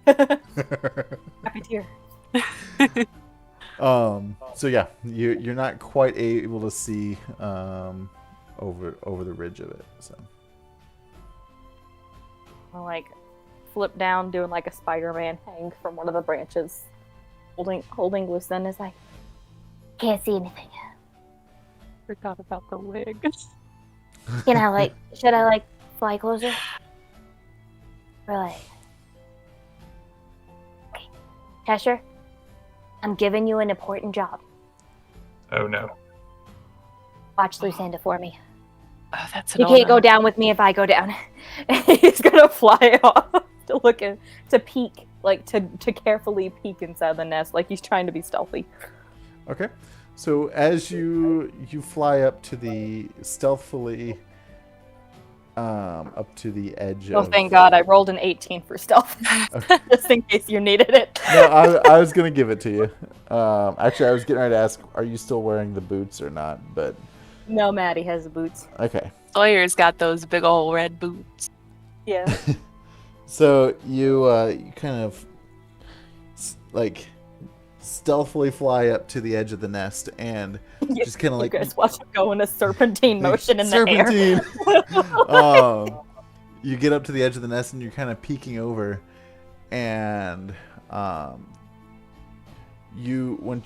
[SPEAKER 3] Happy tear.
[SPEAKER 1] So yeah, you're not quite able to see over the ridge of it. So
[SPEAKER 3] I'll like flip down, doing like a Spider-Man hang from one of the branches, holding Lucen is like,
[SPEAKER 6] Can't see anything.
[SPEAKER 2] Forgot about the wig.
[SPEAKER 6] Can I like? Should I like fly closer? Or like? Okay, Cheshire, I'm giving you an important job.
[SPEAKER 4] Oh no.
[SPEAKER 6] Watch Lucinda for me.
[SPEAKER 2] Oh, that's
[SPEAKER 6] You can't go down with me if I go down.
[SPEAKER 3] he's gonna fly off to look in, to peek, like to carefully peek inside the nest, like he's trying to be stealthy.
[SPEAKER 1] okay. So as you fly up to the stealthily up to the edge
[SPEAKER 3] Oh,
[SPEAKER 1] of...
[SPEAKER 3] thank God, I rolled an 18 for stealth, just in case you needed it.
[SPEAKER 1] No, I was gonna give it to you. Actually, I was getting ready to ask, are you still wearing the boots or not? But
[SPEAKER 3] No, Maddie has the boots.
[SPEAKER 1] okay.
[SPEAKER 2] Sawyer's got those big old red boots.
[SPEAKER 3] Yeah.
[SPEAKER 1] So you kind of like stealthily fly up to the edge of the nest and just kind of
[SPEAKER 3] You
[SPEAKER 1] like
[SPEAKER 3] guys watch him go in a serpentine motion in the air.
[SPEAKER 1] Serpentine. You get up to the edge of the nest and you're kind of peeking over, and once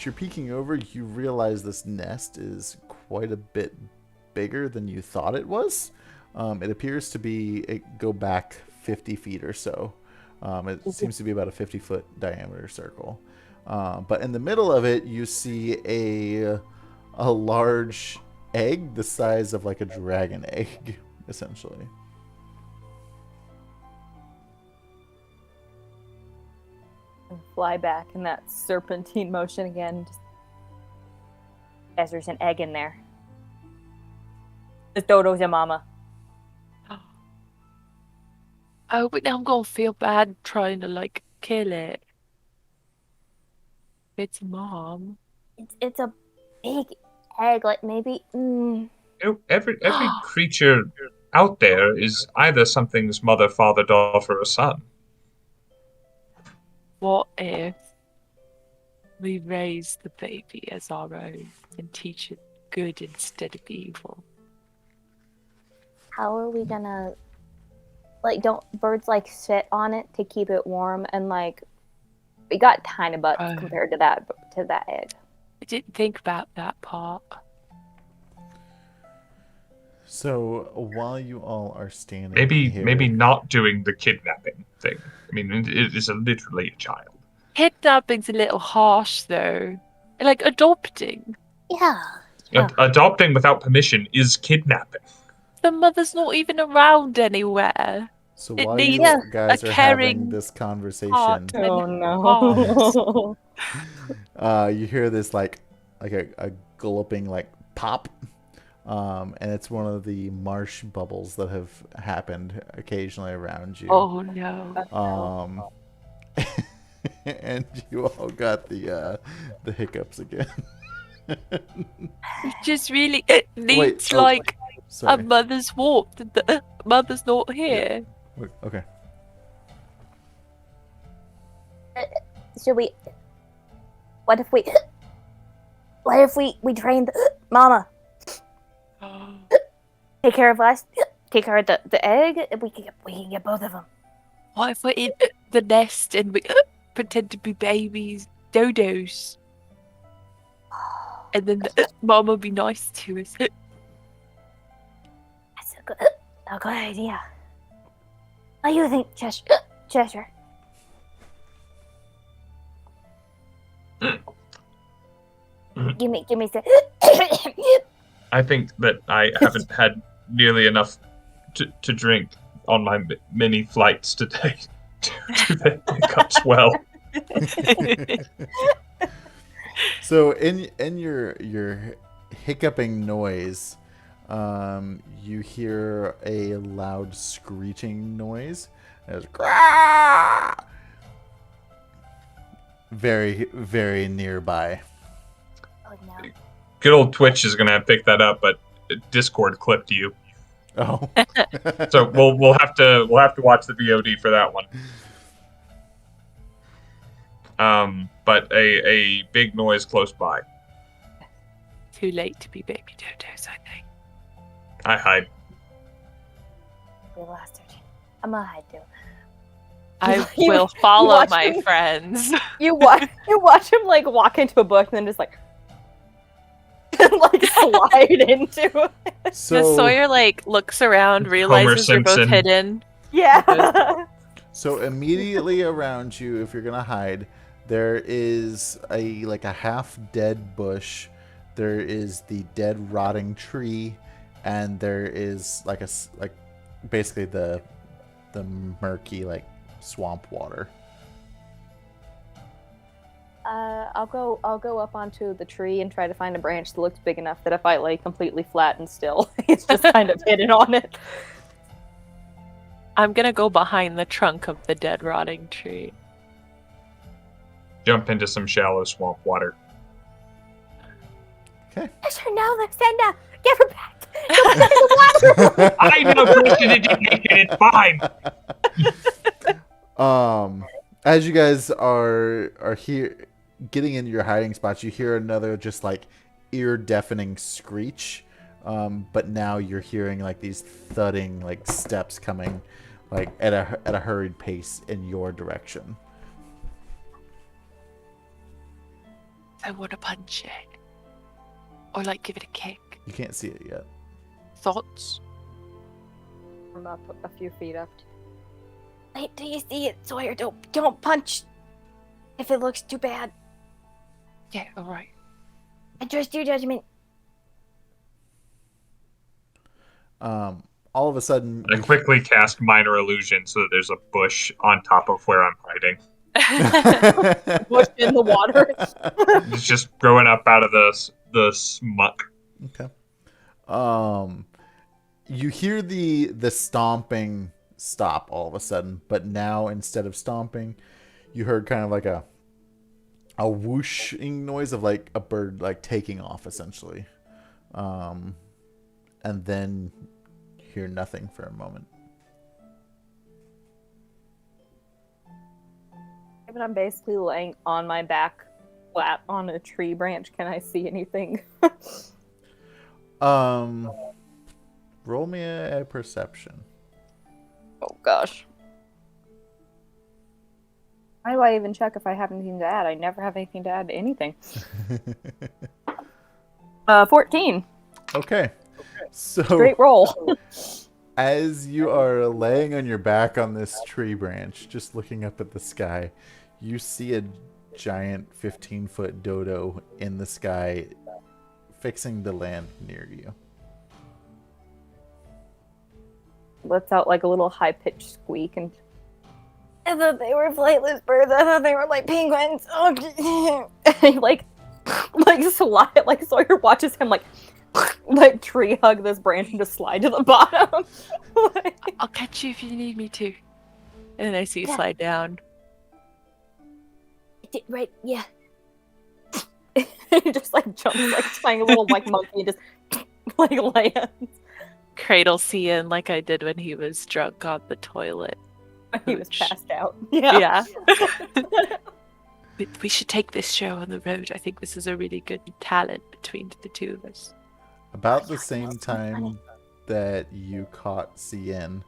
[SPEAKER 1] you're peeking over, you realize this nest is quite a bit bigger than you thought it was. It appears to go back 50 feet or so. It seems to be about a 50-foot diameter circle. But in the middle of it, you see a large egg the size of like a dragon egg, essentially.
[SPEAKER 3] And fly back in that serpentine motion again. Just... As there's an egg in there. The Dodo's your mama.
[SPEAKER 2] Oh, but now I'm gonna feel bad trying to like kill it. It's mom.
[SPEAKER 6] It's a big egg, like maybe.
[SPEAKER 4] You know, every creature out there is either something's mother, father, daughter, or son.
[SPEAKER 2] What if we raise the baby as our own and teach it good instead of evil?
[SPEAKER 6] How are we gonna? Like, don't birds like sit on it to keep it warm? And like, we got tiny butts compared to that egg.
[SPEAKER 2] I didn't think about that part.
[SPEAKER 1] So while you all are standing here,
[SPEAKER 4] Maybe not doing the kidnapping thing. I mean, it is literally a child.
[SPEAKER 2] Kidnapping's a little harsh, though. Like adopting.
[SPEAKER 6] Yeah.
[SPEAKER 4] Adopting without permission is kidnapping.
[SPEAKER 2] The mother's not even around anywhere.
[SPEAKER 1] So
[SPEAKER 2] It
[SPEAKER 1] while
[SPEAKER 2] needs
[SPEAKER 1] you guys
[SPEAKER 2] a
[SPEAKER 1] are having
[SPEAKER 2] caring
[SPEAKER 1] this conversation,
[SPEAKER 2] heart.
[SPEAKER 3] Oh no.
[SPEAKER 1] you hear this like a gulping like pop, and it's one of the marsh bubbles that have happened occasionally around you.
[SPEAKER 2] Oh no.
[SPEAKER 1] And you all got the hiccups again.
[SPEAKER 2] It just really needs like a
[SPEAKER 1] Sorry.
[SPEAKER 2] mother's warmth. The mother's not here.
[SPEAKER 1] Wait, okay.
[SPEAKER 6] Should we? What if we train the mama? Take care of us. Take care of the egg. We can get both of them.
[SPEAKER 2] What if we're in the nest and we pretend to be babies, dodos? And then the mom will be nice to us.
[SPEAKER 6] That's a good idea. What do you think, Cheshire? Give me some.
[SPEAKER 4] I think that I haven't had nearly enough to drink on my many flights today to make hiccups well.
[SPEAKER 1] So in your hiccuping noise, you hear a loud screeching noise. It's very, very nearby.
[SPEAKER 6] Oh, no.
[SPEAKER 4] Good old Twitch is going to pick that up, but Discord clipped you.
[SPEAKER 1] Oh.
[SPEAKER 4] So we'll have to watch the VOD for that one. But a big noise close by.
[SPEAKER 2] Too late to be baby dodos, I think.
[SPEAKER 4] I hide.
[SPEAKER 6] We lost her. I'm gonna hide too.
[SPEAKER 2] I
[SPEAKER 3] You-
[SPEAKER 2] will follow
[SPEAKER 3] watch
[SPEAKER 2] my
[SPEAKER 3] him-
[SPEAKER 2] friends.
[SPEAKER 3] You watch him like walk into a book and then just like like slide into it.
[SPEAKER 1] So,
[SPEAKER 2] Sawyer like looks around, realizes you're both
[SPEAKER 4] Simpson.
[SPEAKER 2] hidden.
[SPEAKER 3] Yeah.
[SPEAKER 1] so immediately around you, if you're gonna hide, there is a half dead bush. There is the dead rotting tree, and there is basically the murky swamp water.
[SPEAKER 3] I'll go up onto the tree and try to find a branch that looks big enough that if I lay completely flat and still, it's just kind of hidden on it.
[SPEAKER 2] I'm gonna go behind the trunk of the dead rotting tree.
[SPEAKER 4] Jump into some shallow swamp water.
[SPEAKER 6] It's her now, Luxenda. Get her back. Get her back in the water.
[SPEAKER 4] I know prestidigitation, it's fine.
[SPEAKER 1] As you guys are here getting into your hiding spots, you hear another just ear deafening screech. But now you're hearing these thudding steps coming at a hurried pace in your direction.
[SPEAKER 2] I want to punch it. Or give it a kick.
[SPEAKER 1] You can't see it yet.
[SPEAKER 2] Thoughts?
[SPEAKER 3] I'm up a few feet up.
[SPEAKER 6] Wait till you see it, Sawyer. Don't punch if it looks too bad.
[SPEAKER 2] Yeah, alright.
[SPEAKER 6] I trust your judgment.
[SPEAKER 1] All of a sudden,
[SPEAKER 4] I quickly cast minor illusion so that there's a bush on top of where I'm hiding.
[SPEAKER 3] Bush in the water.
[SPEAKER 4] It's just growing up out of the smuck.
[SPEAKER 1] Okay. You hear the stomping stop all of a sudden, but now instead of stomping, you heard kind of a whooshing noise of a bird taking off essentially. And then you hear nothing for a moment.
[SPEAKER 3] But I'm basically laying on my back flat on a tree branch. Can I see anything?
[SPEAKER 1] Roll me a perception.
[SPEAKER 3] Oh gosh. Why do I even check if I have anything to add? I never have anything to add to anything. 14.
[SPEAKER 1] Okay. So
[SPEAKER 3] Great roll.
[SPEAKER 1] as you are laying on your back on this tree branch, just looking up at the sky, you see a giant 15-foot dodo in the sky fixing to land near you.
[SPEAKER 3] Lets out a little high-pitched squeak and
[SPEAKER 6] I thought they were flightless birds. I thought they were like penguins. Oh,
[SPEAKER 3] he slide Sawyer watches him tree hug this branch and just slide to the bottom.
[SPEAKER 2] I'll catch you if you need me to. And then I see you
[SPEAKER 6] Yeah.
[SPEAKER 2] slide down.
[SPEAKER 6] right, yeah.
[SPEAKER 3] he just jumps playing a little monkey and just lands.
[SPEAKER 2] Cradle Cian like I did when he was drunk on the toilet.
[SPEAKER 3] He was
[SPEAKER 2] Hooch.
[SPEAKER 3] passed out. Yeah.
[SPEAKER 2] We should take this show on the road. I think this is a really good talent between the two of us.
[SPEAKER 1] About the same time that you caught CN,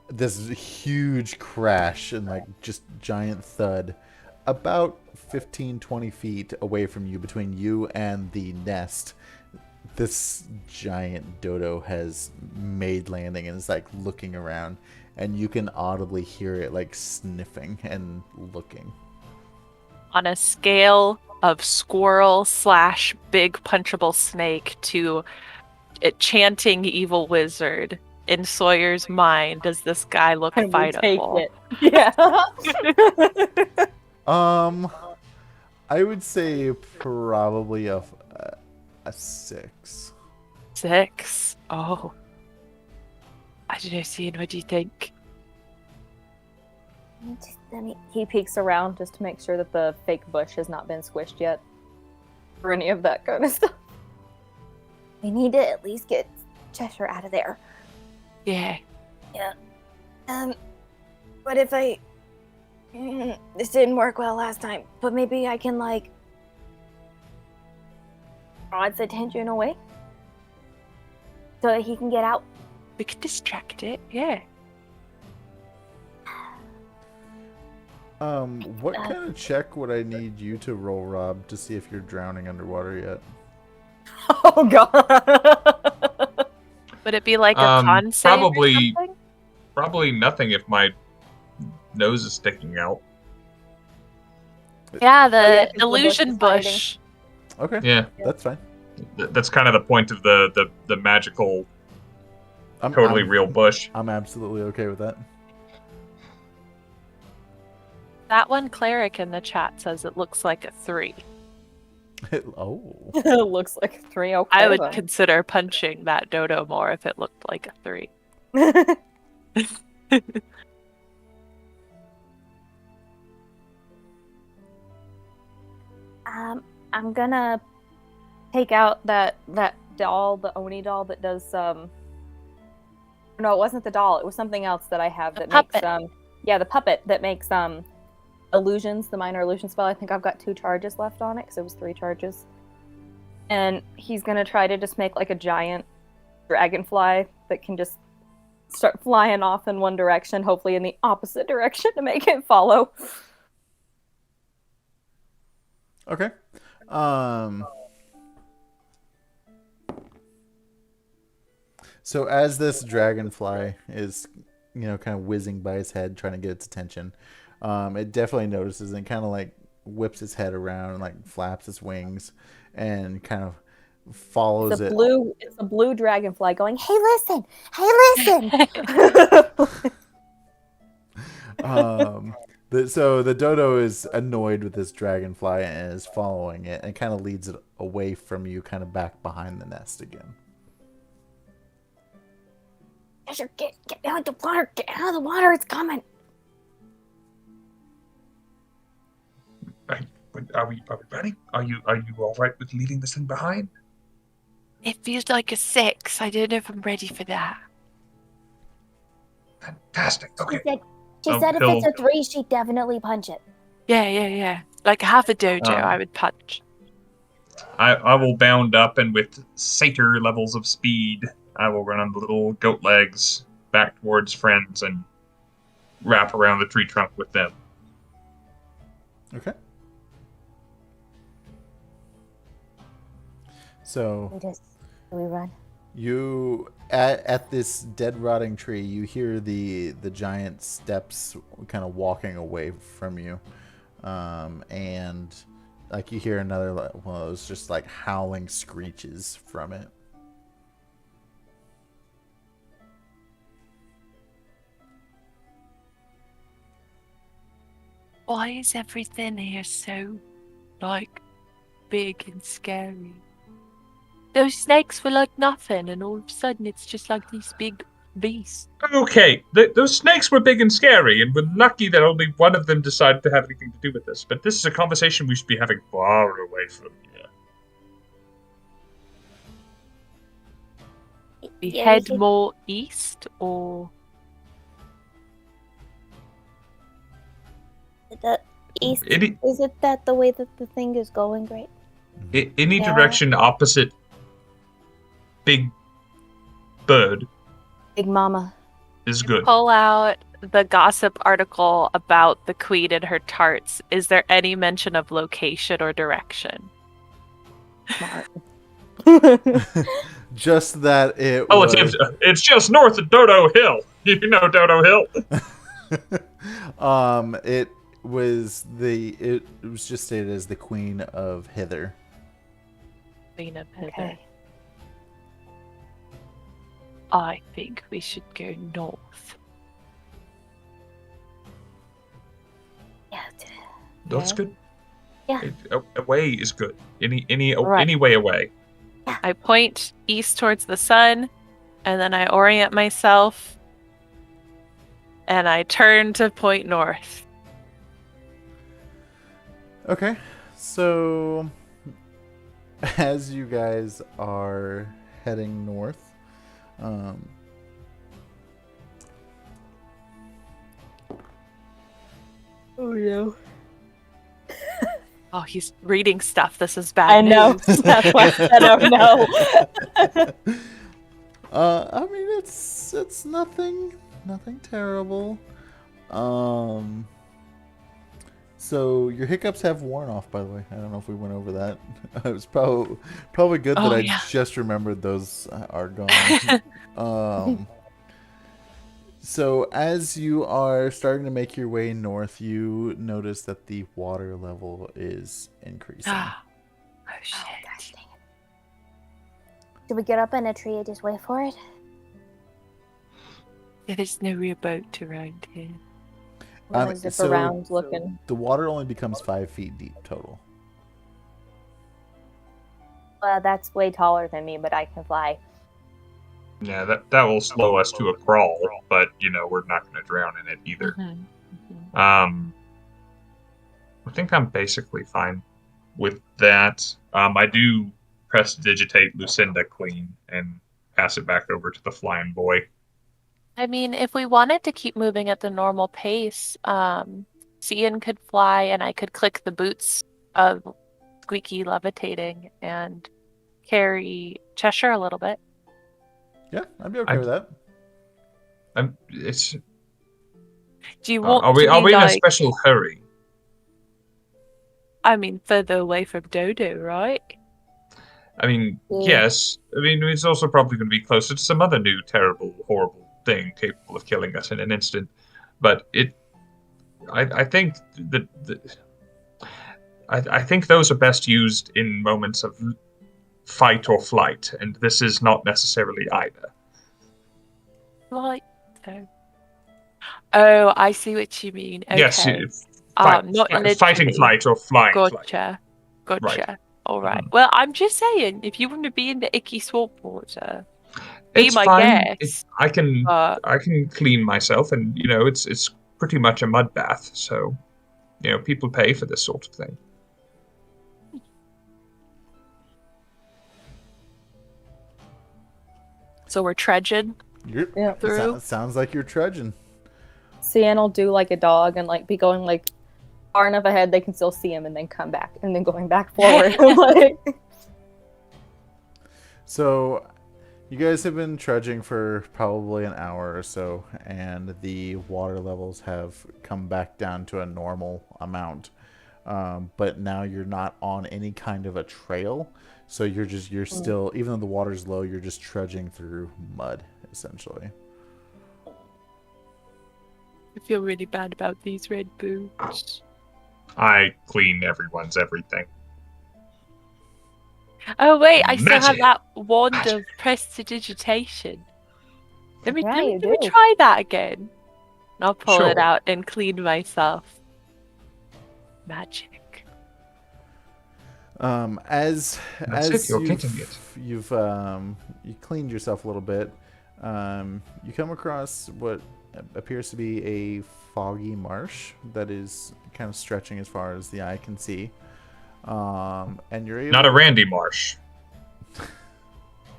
[SPEAKER 1] this huge crash and just giant thud about 15-20 feet away from you, between you and the nest. This giant dodo has made landing and is looking around, and you can audibly hear it sniffing and looking.
[SPEAKER 2] On a scale of squirrel / big punchable snake to chanting evil wizard, in Sawyer's mind, does this guy look
[SPEAKER 3] And we take
[SPEAKER 2] fightable?
[SPEAKER 3] it. Yeah.
[SPEAKER 1] I would say probably a 6.
[SPEAKER 2] 6? Oh. I don't know, Cian, what do you think?
[SPEAKER 3] He peeks around just to make sure that the fake bush has not been squished yet. Or any of that kind of stuff.
[SPEAKER 6] We need to at least get Cheshire out of there.
[SPEAKER 2] Yeah.
[SPEAKER 6] What if I... this didn't work well last time, but maybe I can, like, draw its attention away so that he can get out.
[SPEAKER 2] We could distract it, yeah.
[SPEAKER 1] What kind of check would I need you to roll, Rob, to see if you're drowning underwater yet?
[SPEAKER 3] Oh god.
[SPEAKER 2] Would it be like a con save or something?
[SPEAKER 4] Probably nothing if my nose is sticking out.
[SPEAKER 2] Yeah, the
[SPEAKER 3] yeah, 'cause the bush
[SPEAKER 2] illusion
[SPEAKER 3] is hiding.
[SPEAKER 2] bush.
[SPEAKER 1] Okay,
[SPEAKER 4] Yeah,
[SPEAKER 1] that's fine.
[SPEAKER 4] that's kind of the point of the magical, totally real bush.
[SPEAKER 1] I'm absolutely okay with that.
[SPEAKER 2] That one cleric in the chat says it looks like a 3.
[SPEAKER 1] Oh.
[SPEAKER 3] It looks like 3. Okay.
[SPEAKER 2] I would
[SPEAKER 3] then.
[SPEAKER 2] consider punching that dodo more if it looked like a 3.
[SPEAKER 3] I'm gonna take out that doll, the Oni doll that does No, it wasn't the doll. It was something else that I have that makes the puppet that makes illusions, the minor illusion spell. I think I've got 2 charges left on it because it was 3 charges. And he's gonna try to just make like a giant dragonfly that can just start flying off in one direction, hopefully in the opposite direction to make it follow.
[SPEAKER 1] Okay. So as this dragonfly is, kind of whizzing by his head, trying to get its attention, it definitely notices and kind of like whips its head around and like flaps its wings and kind of follows it.
[SPEAKER 3] It's a blue dragonfly going, "Hey, listen! Hey, listen!"
[SPEAKER 1] So the dodo is annoyed with this dragonfly and is following it and kind of leads it away from you, kind of back behind the nest again.
[SPEAKER 6] Get out of the water! Get out of the water! It's coming!
[SPEAKER 5] Are we ready? Are you all right with leaving this thing behind?
[SPEAKER 2] It feels like a 6. I don't know if I'm ready for that.
[SPEAKER 5] Fantastic. Okay.
[SPEAKER 6] She said if it's a 3, she'd definitely punch it.
[SPEAKER 2] Yeah. Like half a dodo, I would punch.
[SPEAKER 4] I will bound up, and with satyr levels of speed, I will run on the little goat legs back towards friends and wrap around the tree trunk with them.
[SPEAKER 1] Okay. So
[SPEAKER 6] we run.
[SPEAKER 1] You at this dead rotting tree, you hear the giant steps kind of walking away from you, and like you hear another one of those just like howling screeches from it.
[SPEAKER 2] Why is everything here so, like, big and scary? Those snakes were like nothing, and all of a sudden it's just like these big beasts.
[SPEAKER 4] Okay, those snakes were big and scary, and we're lucky that only one of them decided to have anything to do with this. But this is a conversation we should be having far away from here.
[SPEAKER 2] We head more east, or
[SPEAKER 6] The east.
[SPEAKER 4] Any
[SPEAKER 6] Is it that the way that the thing is going, great?
[SPEAKER 4] any
[SPEAKER 6] Yeah.
[SPEAKER 4] direction opposite Big Bird
[SPEAKER 3] Big Mama.
[SPEAKER 4] is good.
[SPEAKER 2] pull out the gossip article about the queen and her tarts. Is there any mention of location or direction?
[SPEAKER 3] Smart.
[SPEAKER 1] Just that it
[SPEAKER 4] Oh,
[SPEAKER 1] was...
[SPEAKER 4] it's just north of Dodo Hill. You know Dodo Hill.
[SPEAKER 1] It was just stated as the Queen of Hither.
[SPEAKER 2] Queen of Hither.
[SPEAKER 3] Okay.
[SPEAKER 2] I think we should go north.
[SPEAKER 6] Yeah.
[SPEAKER 4] That's good.
[SPEAKER 6] Yeah.
[SPEAKER 4] Away is good. Any
[SPEAKER 2] Right.
[SPEAKER 4] way away.
[SPEAKER 2] I point east towards the sun, and then I orient myself, and I turn to point north.
[SPEAKER 1] Okay, so as you guys are heading north.
[SPEAKER 3] Oh no.
[SPEAKER 2] Oh, he's reading stuff. This is bad
[SPEAKER 3] I know.
[SPEAKER 2] news.
[SPEAKER 3] That's why I said, oh no.
[SPEAKER 1] I mean, it's nothing terrible. So your hiccups have worn off, by the way. I don't know if we went over that. It was probably good that
[SPEAKER 2] Oh,
[SPEAKER 1] I
[SPEAKER 2] yeah.
[SPEAKER 1] just remembered those are gone. So as you are starting to make your way north, you notice that the water level is increasing.
[SPEAKER 2] Oh,
[SPEAKER 6] Oh,
[SPEAKER 2] shit.
[SPEAKER 6] gosh dang it. Should we get up in a tree and just wait for it?
[SPEAKER 2] There's no real boat around here.
[SPEAKER 3] I'm gonna zip
[SPEAKER 1] so-
[SPEAKER 3] around looking.
[SPEAKER 1] The water only becomes 5 feet deep total.
[SPEAKER 3] That's way taller than me, but I can fly.
[SPEAKER 4] Yeah, that will slow us to a crawl, but we're not going to drown in it either.
[SPEAKER 2] Mhm, mhm.
[SPEAKER 4] I think I'm basically fine with that. I do prestidigitate Lucinda clean and pass it back over to the flying boy.
[SPEAKER 2] I mean, if we wanted to keep moving at the normal pace, Scinn could fly and I could click the boots of Squeaky levitating and carry Cheshire a little bit.
[SPEAKER 1] Yeah, I'd be okay with that.
[SPEAKER 4] It's.
[SPEAKER 2] Do you want
[SPEAKER 4] Are we
[SPEAKER 2] to
[SPEAKER 4] are
[SPEAKER 2] be
[SPEAKER 4] we in a
[SPEAKER 2] like,
[SPEAKER 4] special hurry?
[SPEAKER 2] I mean, further away from Dodo, right?
[SPEAKER 4] I mean,
[SPEAKER 3] Yeah.
[SPEAKER 4] yes. I mean, it's also probably going to be closer to some other new, terrible, horrible thing capable of killing us in an instant. But I think I think those are best used in moments of fight or flight, and this is not necessarily either.
[SPEAKER 2] Like, oh, I see what you mean. Okay.
[SPEAKER 4] Yes, not fighting
[SPEAKER 2] literally.
[SPEAKER 4] flight or flying flight.
[SPEAKER 2] Gotcha. Gotcha. All right.
[SPEAKER 4] Mhm.
[SPEAKER 2] Well, I'm just saying, if you want to be in the icky swamp water, be
[SPEAKER 4] It's
[SPEAKER 2] my
[SPEAKER 4] fine.
[SPEAKER 2] guest.
[SPEAKER 4] I can
[SPEAKER 2] Uh,
[SPEAKER 4] I can clean myself, and it's pretty much a mud bath. So, people pay for this sort of thing.
[SPEAKER 2] so we're trudging
[SPEAKER 3] Yeah.
[SPEAKER 2] through.
[SPEAKER 1] Sounds like you're trudging.
[SPEAKER 3] Sian will do like a dog and like be going like far enough ahead they can still see him and then come back and then going back forward. Like,
[SPEAKER 1] So, you guys have been trudging for probably an hour or so, and the water levels have come back down to a normal amount. But now you're not on any kind of a trail, so you're still, even though the water's low, you're just trudging through mud, essentially.
[SPEAKER 2] I feel really bad about these red boots.
[SPEAKER 4] I clean everyone's everything.
[SPEAKER 2] Oh wait, I still have
[SPEAKER 4] Magic.
[SPEAKER 2] that wand
[SPEAKER 4] Magic.
[SPEAKER 2] of prestidigitation. Let me
[SPEAKER 3] Yeah,
[SPEAKER 2] let me,
[SPEAKER 3] you
[SPEAKER 2] let me
[SPEAKER 3] do.
[SPEAKER 2] try that again. I'll pull it
[SPEAKER 4] Sure.
[SPEAKER 2] out and clean myself. Magic.
[SPEAKER 1] As
[SPEAKER 4] You're getting it.
[SPEAKER 1] you've you cleaned yourself a little bit, you come across what appears to be a foggy marsh that is kind of stretching as far as the eye can see. And you're able
[SPEAKER 4] Not a Randy Marsh.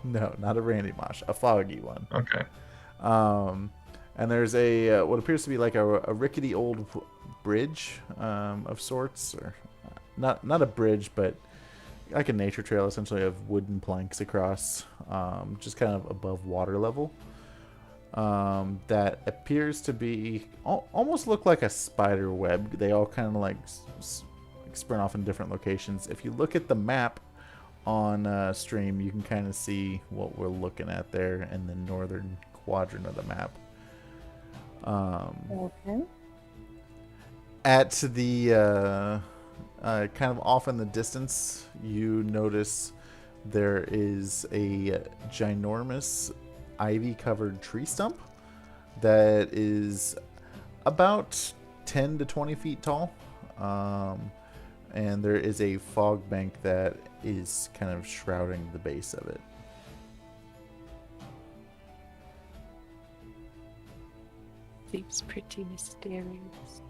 [SPEAKER 1] No, not a Randy Marsh, a foggy one.
[SPEAKER 4] Okay.
[SPEAKER 1] And there's a what appears to be like a rickety old bridge of sorts, or not a bridge, but like a nature trail, essentially, of wooden planks across, just kind of above water level. That appears to be almost look like a spider web. They all kind of like sprint off in different locations. If you look at the map on stream, you can kind of see what we're looking at there in the northern quadrant of the map.
[SPEAKER 3] okay.
[SPEAKER 1] At the kind of off in the distance, you notice there is a ginormous ivy-covered tree stump that is about 10 to 20 feet tall. And there is a fog bank that is kind of shrouding the base of it.
[SPEAKER 2] Seems pretty mysterious.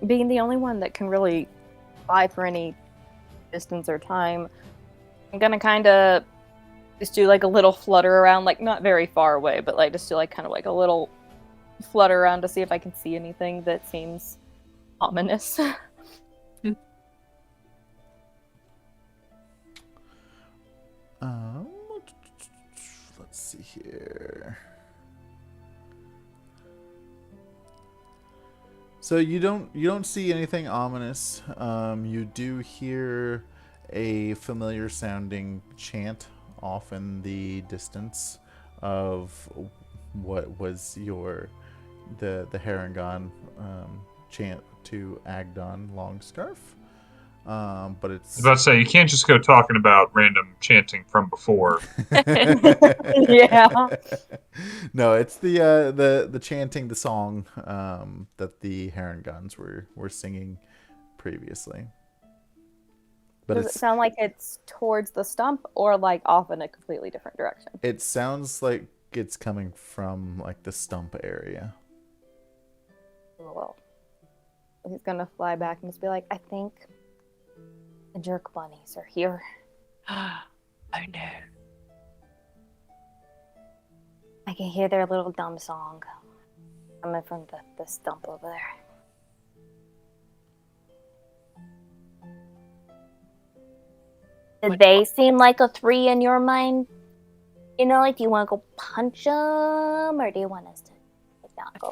[SPEAKER 3] Being the only one that can really fly for any distance or time, I'm gonna kind of just do like a little flutter around, like not very far away, but like just do like kind of like a little flutter around to see if I can see anything that seems ominous.
[SPEAKER 1] Let's see here. So you don't see anything ominous. You do hear a familiar sounding chant off in the distance of what was the Harangon chant to Agdon Longscarf. But it's
[SPEAKER 4] I was about to say, you can't just go talking about random chanting from before.
[SPEAKER 3] Yeah.
[SPEAKER 1] No, it's the chanting, the song that the Harangons were singing previously. But
[SPEAKER 3] Does it sound like it's towards the stump or like off in a completely different direction?
[SPEAKER 1] It sounds like it's coming from like the stump area.
[SPEAKER 3] Well, he's gonna fly back and just be like, I think the jerk bunnies are here.
[SPEAKER 2] Oh no.
[SPEAKER 6] I can hear their little dumb song coming from the stump over there. Did they seem like a 3 in your mind? You know, like, do you want to go punch them, or do you want us to not go?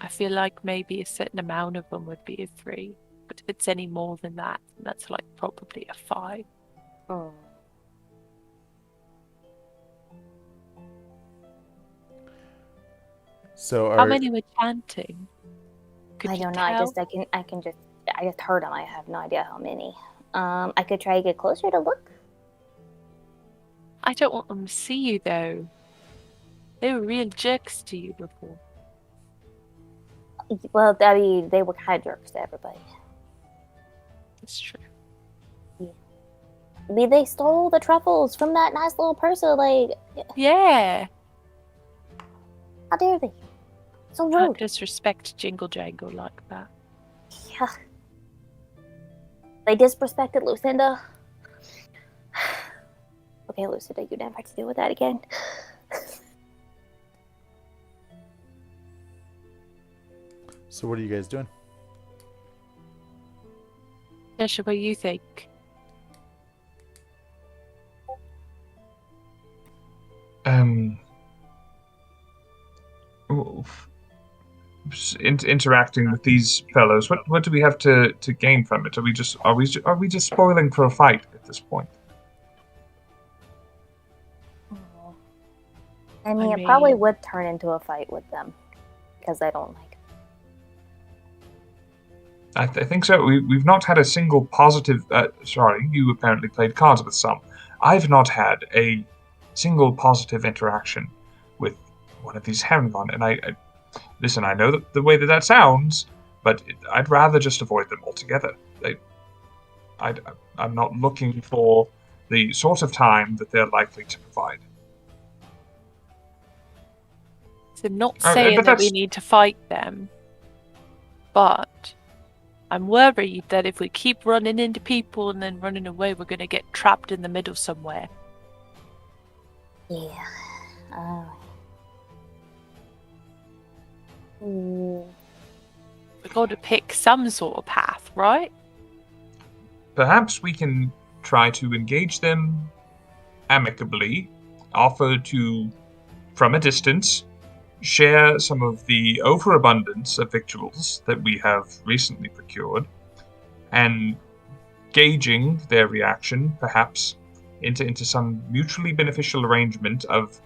[SPEAKER 2] I feel like maybe a certain amount of them would be a 3, but if it's any more than that, that's like probably a 5.
[SPEAKER 6] Hmm.
[SPEAKER 1] So
[SPEAKER 2] How many were chanting? Could
[SPEAKER 6] I
[SPEAKER 2] you
[SPEAKER 6] don't know.
[SPEAKER 2] tell?
[SPEAKER 6] I just heard them. I have no idea how many. I could try to get closer to look.
[SPEAKER 2] I don't want them to see you though. They were real jerks to you before.
[SPEAKER 6] Well, I mean, they were kind of jerks to everybody.
[SPEAKER 2] That's true.
[SPEAKER 6] I mean, they stole the truffles from that nice little person. Like,
[SPEAKER 2] Yeah.
[SPEAKER 6] how dare they? So
[SPEAKER 2] Can't
[SPEAKER 6] rude.
[SPEAKER 2] disrespect Jingle Jangle like that.
[SPEAKER 6] Yeah. They disrespected Lucinda. Okay, Lucinda, you never have to deal with that again.
[SPEAKER 1] So what are you guys doing?
[SPEAKER 2] Cheshire, what do you think?
[SPEAKER 4] Interacting with these fellows, what do we have to gain from it? Are we just spoiling for a fight at this point?
[SPEAKER 6] I mean,
[SPEAKER 2] I
[SPEAKER 6] it probably
[SPEAKER 2] mean-
[SPEAKER 6] would turn into a fight with them because I don't like it.
[SPEAKER 4] I think so. We've not had a single positive. Sorry, you apparently played cards with some. I've not had a single positive interaction with one of these Harangon, and I listen. I know the way that sounds, but I'd rather just avoid them altogether. I'm not looking for the sort of time that they're likely to provide.
[SPEAKER 2] So I'm not
[SPEAKER 4] but
[SPEAKER 2] saying that we
[SPEAKER 4] that's-
[SPEAKER 2] need to fight them, but I'm worried that if we keep running into people and then running away, we're going to get trapped in the middle somewhere.
[SPEAKER 6] Yeah.
[SPEAKER 2] We've got to pick some sort of path, right?
[SPEAKER 4] Perhaps we can try to engage them amicably, offer to, from a distance, share some of the overabundance of victuals that we have recently procured, and gauging their reaction, perhaps, into some mutually beneficial arrangement of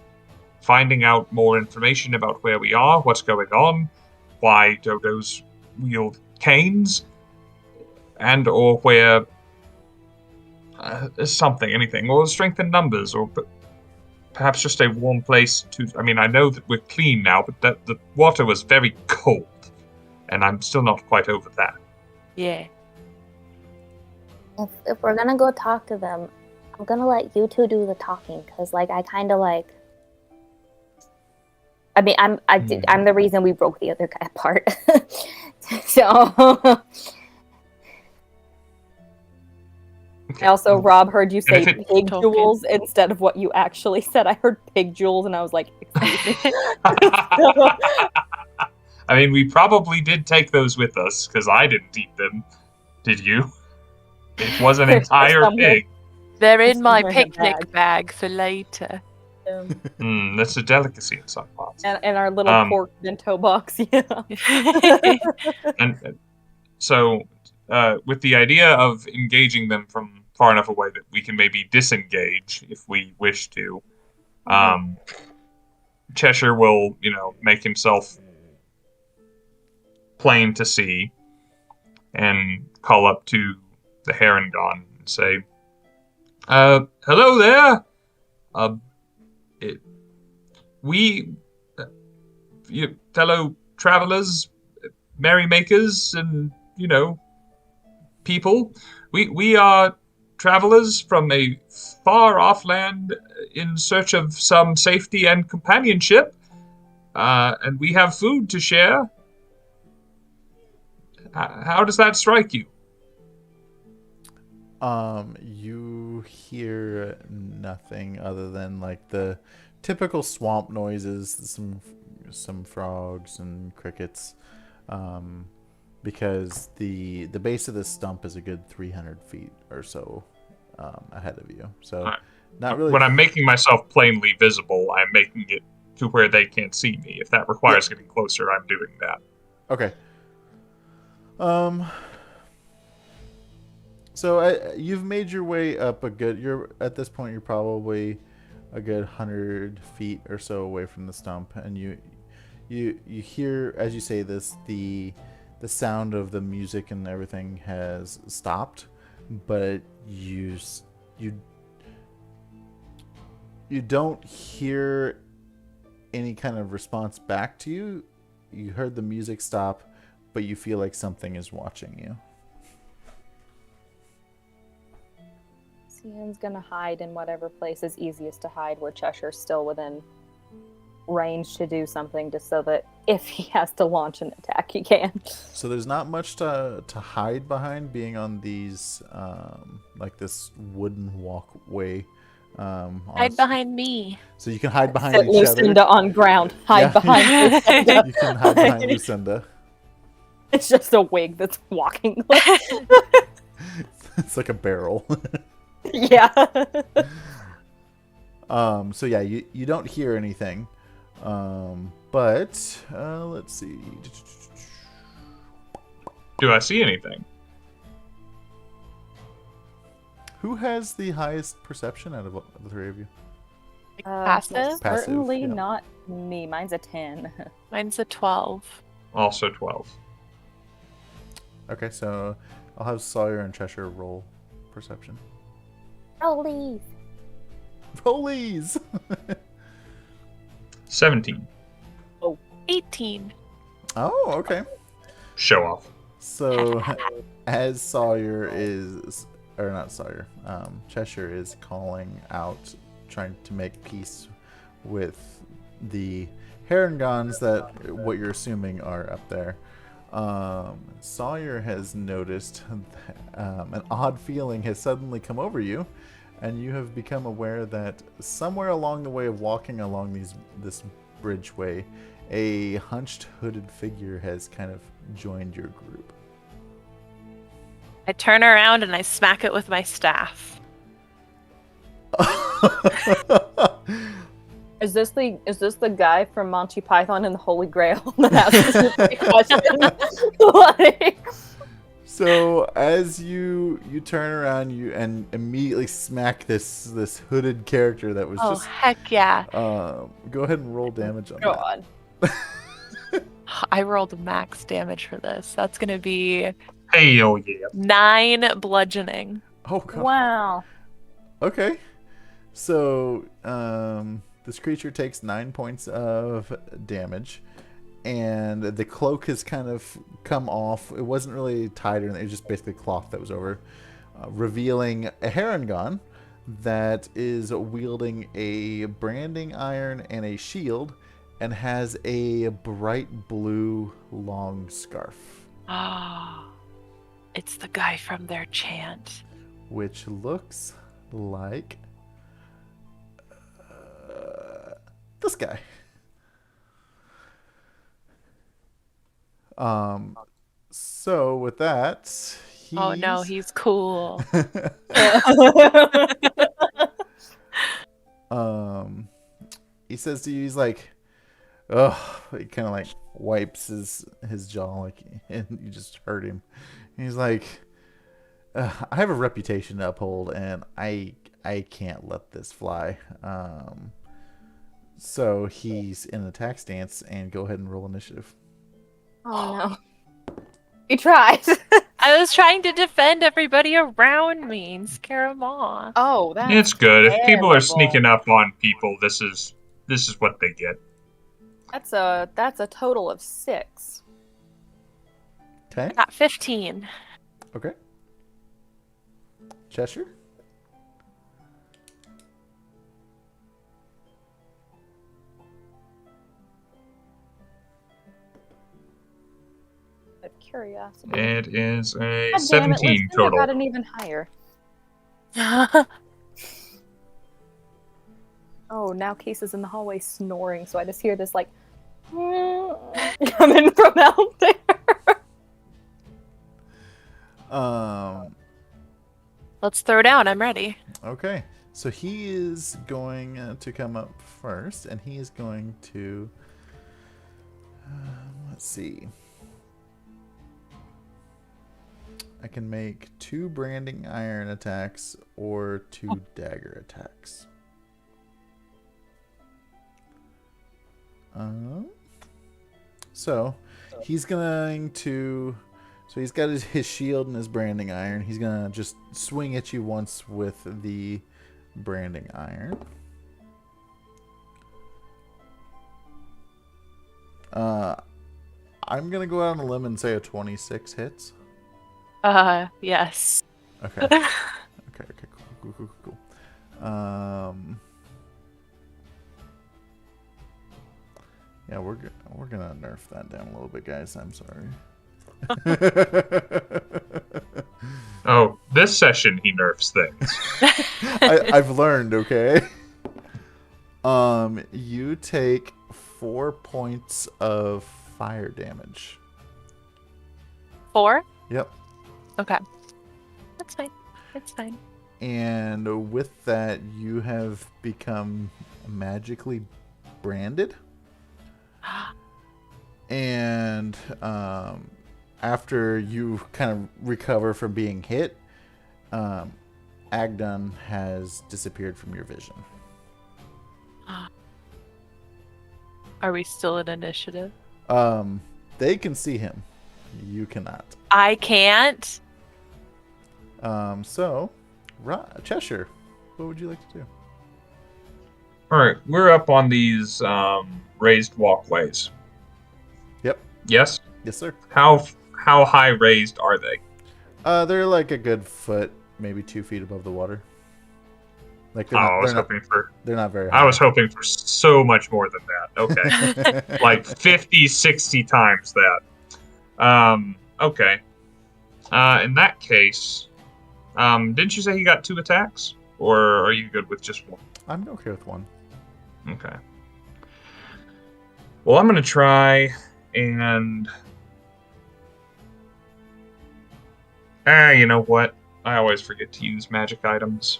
[SPEAKER 4] finding out more information about where we are, what's going on, why dodos wield canes, and or where anything, or strength in numbers, or perhaps just a warm place to... I mean, I know that we're clean now, but the water was very cold, and I'm still not quite over that.
[SPEAKER 2] Yeah.
[SPEAKER 6] If we're gonna go talk to them, I'm gonna let you two do the talking, because, like, I kind of, like... I mean, I'm the reason we broke the other guy apart. So...
[SPEAKER 3] I also, Rob, heard you say
[SPEAKER 4] And if
[SPEAKER 3] pig
[SPEAKER 2] Token.
[SPEAKER 3] jewels instead of what you actually said. I heard pig jewels, and I was like, excuse me.
[SPEAKER 4] I mean, we probably did take those with us, because I didn't eat them. Did you? It was an
[SPEAKER 3] They're
[SPEAKER 4] entire
[SPEAKER 3] somewhere.
[SPEAKER 4] pig.
[SPEAKER 2] They're in my
[SPEAKER 3] Somewhere in a
[SPEAKER 2] picnic bag for later.
[SPEAKER 4] That's a delicacy in some parts.
[SPEAKER 3] And our little pork bento box, yeah.
[SPEAKER 4] And so, with the idea of engaging them from far enough away that we can maybe disengage if we wish to, Cheshire will, make himself plain to see and call up to the Herongon and say, hello there. We, you fellow travelers, merrymakers, and, people, we are travelers from a far-off land in search of some safety and companionship, and we have food to share. How does that strike you?
[SPEAKER 1] You hear nothing other than like the typical swamp noises, some frogs and crickets, because the base of this stump is a good 300 feet or so ahead of you. So not really.
[SPEAKER 4] When I'm making myself plainly visible, I'm making it to where they can't see me. If that requires getting closer, I'm doing that.
[SPEAKER 1] Okay. So you've made your way up a good. At this point, you're probably a good 100 feet or so away from the stump, and you hear, as you say this, the sound of the music and everything has stopped, but you don't hear any kind of response back to you. You heard the music stop, but you feel like something is watching you.
[SPEAKER 3] Scien's gonna hide in whatever place is easiest to hide, where Cheshire's still within range to do something, just so that if he has to launch an attack, he can.
[SPEAKER 1] So there's not much to hide behind, being on these like this wooden walkway.
[SPEAKER 2] Hide behind me.
[SPEAKER 1] So you can hide behind
[SPEAKER 3] Set
[SPEAKER 1] each
[SPEAKER 3] Lucinda
[SPEAKER 1] other.
[SPEAKER 3] on ground. Hide behind Lucinda.
[SPEAKER 1] You can hide behind Lucinda.
[SPEAKER 3] It's just a wig that's walking.
[SPEAKER 1] It's like a barrel.
[SPEAKER 3] Yeah.
[SPEAKER 1] So yeah, you don't hear anything. But let's see.
[SPEAKER 4] Do I see anything?
[SPEAKER 1] Who has the highest perception out of the three of you?
[SPEAKER 2] Passive?
[SPEAKER 1] Passive,
[SPEAKER 3] Certainly
[SPEAKER 1] yeah.
[SPEAKER 3] not me. Mine's a 10.
[SPEAKER 2] Mine's a 12.
[SPEAKER 4] Also 12.
[SPEAKER 1] Okay, so I'll have Sawyer and Cheshire roll perception.
[SPEAKER 6] Rollies.
[SPEAKER 1] Rollies!
[SPEAKER 4] 17.
[SPEAKER 2] 18.
[SPEAKER 1] Oh, okay.
[SPEAKER 4] Show off.
[SPEAKER 1] So, as Sawyer is, or not Sawyer, Cheshire is calling out, trying to make peace with the Herongons that what you're assuming are up there. Sawyer has noticed an odd feeling has suddenly come over you, and you have become aware that somewhere along the way of walking along this bridgeway, a hunched hooded figure has kind of joined your group.
[SPEAKER 2] I turn around and I smack it with my staff.
[SPEAKER 3] Is this the guy from Monty Python and the Holy Grail that asks this question? Like...
[SPEAKER 1] So as you turn around, you and immediately smack this hooded character that was
[SPEAKER 2] Oh,
[SPEAKER 1] just.
[SPEAKER 2] heck yeah.
[SPEAKER 1] Go ahead and roll damage on
[SPEAKER 3] God.
[SPEAKER 2] I rolled max damage for this. That's going to be
[SPEAKER 4] Hey, oh yeah.
[SPEAKER 2] 9 bludgeoning.
[SPEAKER 1] that. Oh god.
[SPEAKER 3] Wow.
[SPEAKER 1] Okay. So this creature takes 9 points of damage, and the cloak has kind of come off. It wasn't really tied, or it was just basically cloth that was over, revealing a Herongon that is wielding a branding iron and a shield, and has a bright blue long scarf.
[SPEAKER 2] Ah, it's the guy from their chant.
[SPEAKER 1] which looks like this guy. So with that,
[SPEAKER 2] Oh no, he's cool.
[SPEAKER 1] He says to you, he's like, oh, he kind of like wipes his jaw, like, and you just hurt him. He's like, I have a reputation to uphold, and I can't let this fly. So he's in an attack stance, and go ahead and roll initiative.
[SPEAKER 3] Oh no. He tried.
[SPEAKER 2] I was trying to defend everybody around me and scare them off.
[SPEAKER 3] Oh, that's
[SPEAKER 4] It's good. If people are
[SPEAKER 3] terrible.
[SPEAKER 4] sneaking up on people, this is what they get.
[SPEAKER 3] That's a total of 6.
[SPEAKER 1] Okay.
[SPEAKER 2] I got 15.
[SPEAKER 1] Okay. Cheshire?
[SPEAKER 3] Out of curiosity.
[SPEAKER 4] It is a
[SPEAKER 3] God damn it,
[SPEAKER 4] 17
[SPEAKER 3] let's see, I
[SPEAKER 4] total.
[SPEAKER 3] got an even higher. Oh, now Case is in the hallway snoring, so I just hear this like coming from out there.
[SPEAKER 2] Let's throw down. I'm ready.
[SPEAKER 1] Okay. So he is going to come up first, and he is going to. Let's see. I can make 2 branding iron attacks or 2 dagger attacks. So he's going to. So he's got his shield and his branding iron. He's going to just swing at you once with the branding iron. I'm going to go out on a limb and say a 26 hits.
[SPEAKER 2] Yes.
[SPEAKER 1] Okay. Okay, cool. Yeah, we're gonna nerf that down a little bit, guys. I'm sorry.
[SPEAKER 4] Oh, this session he nerfs things.
[SPEAKER 1] I've learned, okay? You take 4 points of fire damage.
[SPEAKER 2] 4?
[SPEAKER 1] Yep.
[SPEAKER 2] Okay. That's fine. It's fine.
[SPEAKER 1] And with that, you have become magically branded. And after you kind of recover from being hit, Agdon has disappeared from your vision.
[SPEAKER 2] Are we still in initiative?
[SPEAKER 1] They can see him. You cannot.
[SPEAKER 2] I can't.
[SPEAKER 1] So, Cheshire, what would you like to do?
[SPEAKER 4] All right, we're up on these raised walkways.
[SPEAKER 1] Yep.
[SPEAKER 4] Yes.
[SPEAKER 1] Yes, sir.
[SPEAKER 4] How high raised are they?
[SPEAKER 1] They're like a good foot, maybe 2 feet above the water. Like
[SPEAKER 4] They're
[SPEAKER 1] not very high.
[SPEAKER 4] I was hoping for so much more than that. Okay. Like 50, 60 times that. Okay. In that case, didn't you say he got 2 attacks? Or are you good with just 1?
[SPEAKER 1] I'm okay with 1.
[SPEAKER 4] Okay. Well, I'm going to try and... you know what? I always forget to use magic items.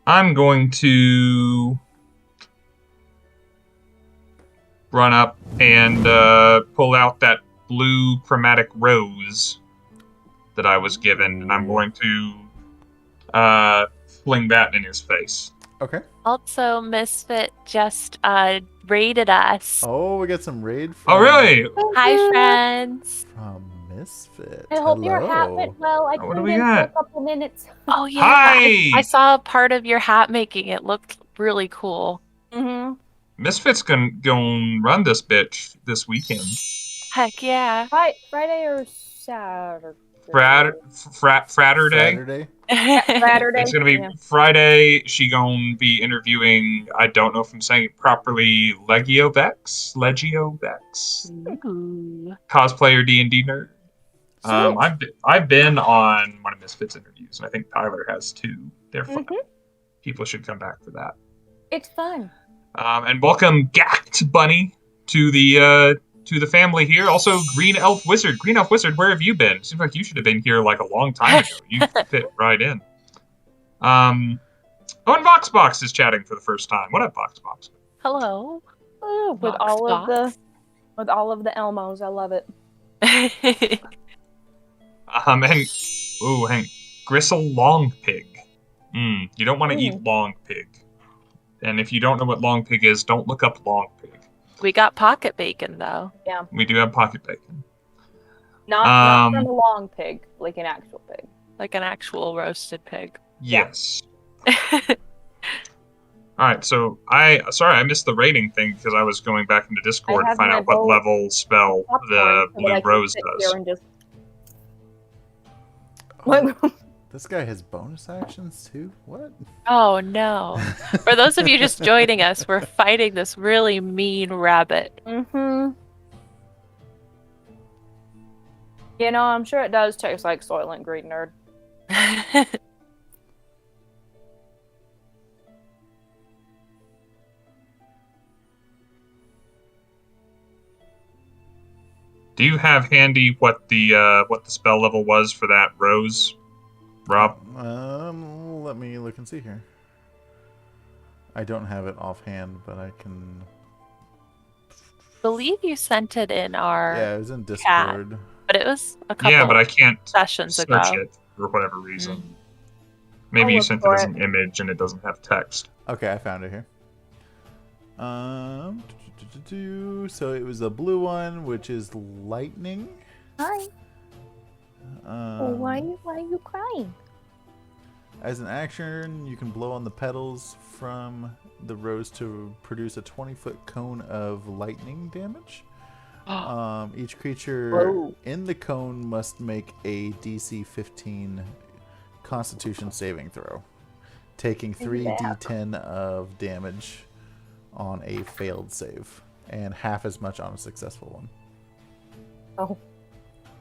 [SPEAKER 4] I'm going to run up and pull out that blue chromatic rose that I was given, and I'm going to fling that in his face.
[SPEAKER 1] Okay.
[SPEAKER 2] Also, Misfit just raided us.
[SPEAKER 1] Oh, we got some raid
[SPEAKER 4] Oh, really?
[SPEAKER 2] Hi, friends.
[SPEAKER 1] From Misfit.
[SPEAKER 6] I hope your hat
[SPEAKER 1] Hello.
[SPEAKER 6] went well. I
[SPEAKER 4] Oh, what
[SPEAKER 6] tuned
[SPEAKER 4] do we
[SPEAKER 6] in for
[SPEAKER 4] got?
[SPEAKER 6] a couple minutes.
[SPEAKER 2] Oh, yeah.
[SPEAKER 4] Hi!
[SPEAKER 2] I saw part of your hat making. It looked really cool.
[SPEAKER 3] Mm-hmm.
[SPEAKER 4] Misfit's gonna run this bitch this weekend.
[SPEAKER 2] Heck yeah.
[SPEAKER 3] Friday or Saturday?
[SPEAKER 4] Fratterday.
[SPEAKER 3] Saturday.
[SPEAKER 4] It's gonna be
[SPEAKER 3] Yeah.
[SPEAKER 4] Friday. She gonna be interviewing. I don't know if I'm saying it properly. Legiovex,
[SPEAKER 2] Ooh.
[SPEAKER 4] cosplayer D&D nerd.
[SPEAKER 3] Sweet.
[SPEAKER 4] I've been on one of Misfits interviews, and I think Tyler has too. They're fun. People should come back for that.
[SPEAKER 3] It's fun.
[SPEAKER 4] And welcome Gact Bunny to the family here. Also, Green Elf Wizard. Green Elf Wizard, where have you been? Seems like you should have been here like a long time ago. You fit right in. And Voxbox is chatting for the first time. What up, Voxbox?
[SPEAKER 2] Hello.
[SPEAKER 3] Ooh, with all of the Elmos, I love it.
[SPEAKER 4] And Gristle Long Pig. You don't want to eat long pig. And if you don't know what long pig is, don't look up long pig.
[SPEAKER 2] We got pocket bacon though.
[SPEAKER 3] Yeah.
[SPEAKER 4] We do have pocket bacon.
[SPEAKER 3] Not from a long pig, like an actual pig.
[SPEAKER 2] Like an actual roasted pig.
[SPEAKER 4] Yes. All right, so I missed the rating thing because I was going back into Discord to find out what level spell the blue rose does.
[SPEAKER 1] This guy has bonus actions too? What?
[SPEAKER 2] Oh no. For those of you just joining us, we're fighting this really mean rabbit.
[SPEAKER 3] You know, I'm sure it does taste like Soylent Green Nerd.
[SPEAKER 4] Do you have handy what the spell level was for that rose, Rob?
[SPEAKER 1] Let me look and see here. I don't have it offhand, but I can.
[SPEAKER 2] Believe you sent it in our
[SPEAKER 1] it was in Discord.
[SPEAKER 2] chat, but it was a couple.
[SPEAKER 4] Yeah, but I can't
[SPEAKER 2] sessions
[SPEAKER 4] search
[SPEAKER 2] ago.
[SPEAKER 4] it for whatever reason. Maybe you sent it as an image and it doesn't have text.
[SPEAKER 1] Okay, I found it here. So it was a blue one, which is lightning.
[SPEAKER 6] Hi. Why are you crying?
[SPEAKER 1] As an action, you can blow on the petals from the rose to produce a 20-foot cone of lightning damage. Each creature in the cone must make a DC 15 Constitution saving throw, taking 3d10 of damage on a failed save, and half as much on a successful one.
[SPEAKER 3] Oh.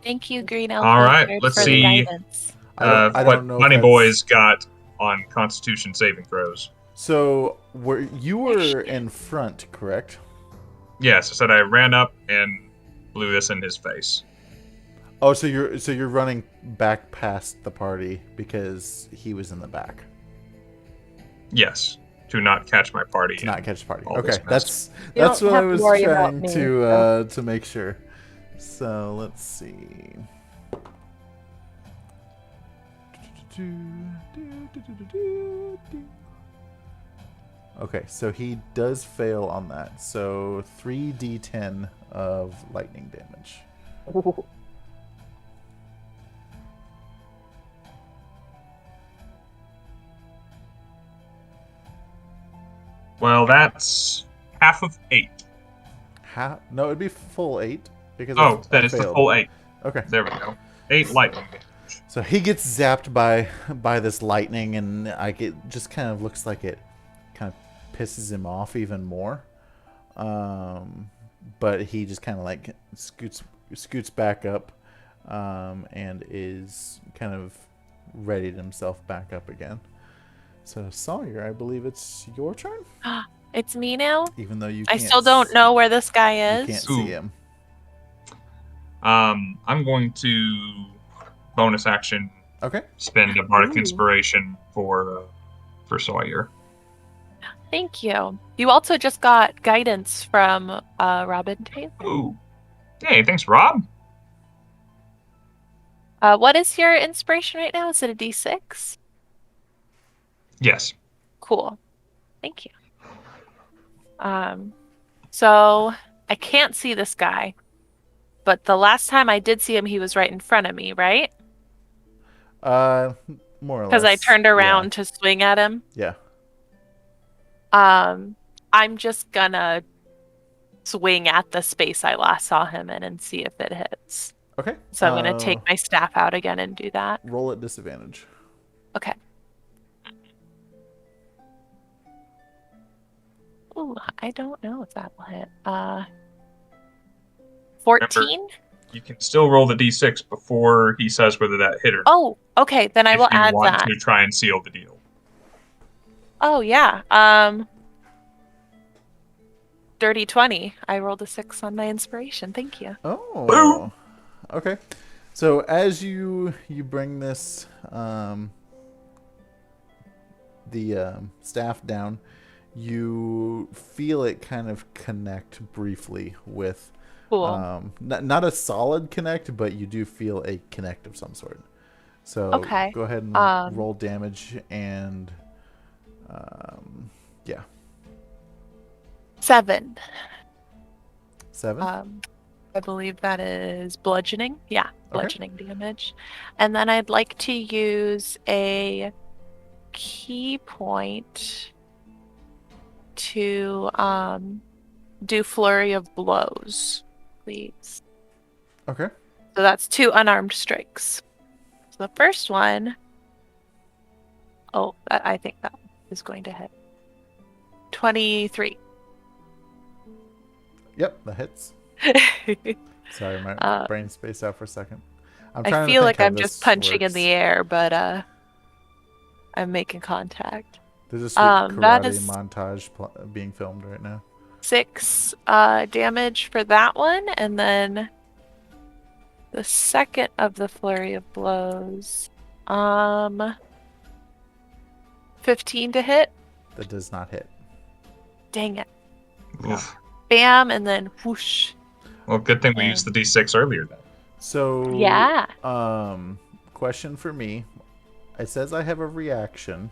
[SPEAKER 2] Thank you, Green Elf.
[SPEAKER 4] All right, let's
[SPEAKER 2] for
[SPEAKER 4] see
[SPEAKER 2] the guidance.
[SPEAKER 4] what Money Boy's got on Constitution saving throws.
[SPEAKER 1] So you were in front, correct?
[SPEAKER 4] Yes, I said I ran up and blew this in his face.
[SPEAKER 1] Oh, so you're running back past the party because he was in the back.
[SPEAKER 4] Yes, to not catch my party.
[SPEAKER 1] To not catch the party.
[SPEAKER 4] All
[SPEAKER 1] Okay,
[SPEAKER 4] this
[SPEAKER 1] that's what I was trying
[SPEAKER 3] me,
[SPEAKER 1] to make sure. So let's see. Okay, so he does fail on that. So 3d10 of lightning damage.
[SPEAKER 4] Well, that's half of 8.
[SPEAKER 1] No, it'd be full 8 because
[SPEAKER 4] then it's the full 8.
[SPEAKER 1] Okay,
[SPEAKER 4] there we go. 8 lightning damage.
[SPEAKER 1] So he gets zapped by this lightning, and it just kind of looks like it kind of pisses him off even more. But he just kind of like scoots back up, and is kind of readied himself back up again. So Sawyer, I believe it's your turn.
[SPEAKER 2] It's me now?
[SPEAKER 1] Even though you
[SPEAKER 2] I still don't know where this guy is.
[SPEAKER 1] You can't see him.
[SPEAKER 4] I'm going to bonus action.
[SPEAKER 1] Okay.
[SPEAKER 4] Spend a bardic inspiration for Sawyer.
[SPEAKER 2] Thank you. You also just got guidance from Robin Taylor.
[SPEAKER 4] Ooh. Hey, thanks, Rob.
[SPEAKER 2] What is your inspiration right now? Is it a D6?
[SPEAKER 4] Yes.
[SPEAKER 2] Cool. Thank you. So I can't see this guy, but the last time I did see him, he was right in front of me, right?
[SPEAKER 1] More or less.
[SPEAKER 2] Because I turned around to swing at him.
[SPEAKER 1] Yeah.
[SPEAKER 2] I'm just gonna swing at the space I last saw him in and see if it hits.
[SPEAKER 1] Okay.
[SPEAKER 2] So I'm going to take my staff out again and do that.
[SPEAKER 1] Roll at disadvantage.
[SPEAKER 2] Okay. Ooh, I don't know if that will hit. 14?
[SPEAKER 4] You can still roll the d6 before he says whether that hit or not.
[SPEAKER 2] Oh, okay. Then I will add
[SPEAKER 4] If you want
[SPEAKER 2] that.
[SPEAKER 4] to try and seal the deal.
[SPEAKER 2] Oh, yeah. Dirty 20. I rolled a 6 on my inspiration. Thank you.
[SPEAKER 1] Oh.
[SPEAKER 4] Boom.
[SPEAKER 1] Okay. So as you bring this the staff down, you feel it kind of connect briefly with
[SPEAKER 2] Cool.
[SPEAKER 1] not a solid connect, but you do feel a connect of some sort. So
[SPEAKER 2] Okay.
[SPEAKER 1] go ahead and roll damage and yeah.
[SPEAKER 2] 7.
[SPEAKER 1] 7.
[SPEAKER 2] I believe that is bludgeoning. Yeah, bludgeoning damage. And then I'd like to use a key point to do flurry of blows, please.
[SPEAKER 1] Okay.
[SPEAKER 2] So that's 2 unarmed strikes. So the first one, I think that is going to hit. 23.
[SPEAKER 1] Yep, that hits. Sorry, my brain spaced out for a second.
[SPEAKER 2] I feel like I'm just punching in the air, but I'm making contact.
[SPEAKER 1] There's a sweet karate montage being filmed right now.
[SPEAKER 2] 6 damage for that one, and then the second of the flurry of blows. 15 to hit.
[SPEAKER 1] That does not hit.
[SPEAKER 2] Dang it.
[SPEAKER 4] Oof.
[SPEAKER 2] Bam, and then whoosh.
[SPEAKER 4] Well, good thing we used the d6 earlier then.
[SPEAKER 1] So
[SPEAKER 2] yeah.
[SPEAKER 1] Question for me. It says I have a reaction.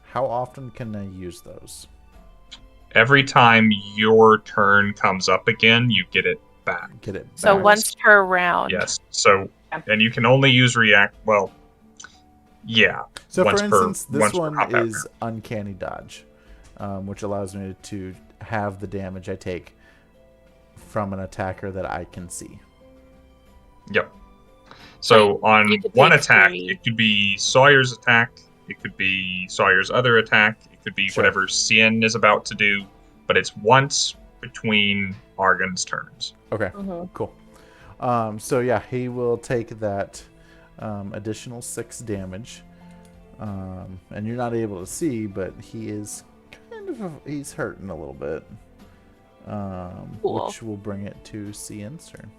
[SPEAKER 1] How often can I use those?
[SPEAKER 4] Every time your turn comes up again, you get it back.
[SPEAKER 1] Get it back.
[SPEAKER 2] So once per round.
[SPEAKER 4] Yes. So, and you can only use react. Well, yeah.
[SPEAKER 1] So
[SPEAKER 4] once
[SPEAKER 1] for instance, this
[SPEAKER 4] once per
[SPEAKER 1] one
[SPEAKER 4] hop
[SPEAKER 1] is
[SPEAKER 4] out.
[SPEAKER 1] uncanny dodge, which allows me to have the damage I take from an attacker that I can see.
[SPEAKER 4] Yep. So on
[SPEAKER 2] you could
[SPEAKER 4] one
[SPEAKER 2] take
[SPEAKER 4] attack,
[SPEAKER 2] 3.
[SPEAKER 4] it could be Sawyer's attack. It could be Sawyer's other attack. It could be
[SPEAKER 1] Sure.
[SPEAKER 4] whatever Scinn is about to do. But it's once between Argon's turns.
[SPEAKER 1] Okay, cool. So yeah, he will take that additional 6 damage. And you're not able to see, but he is he's hurting a little bit.
[SPEAKER 2] Cool.
[SPEAKER 1] Which will bring it to Cian's turn.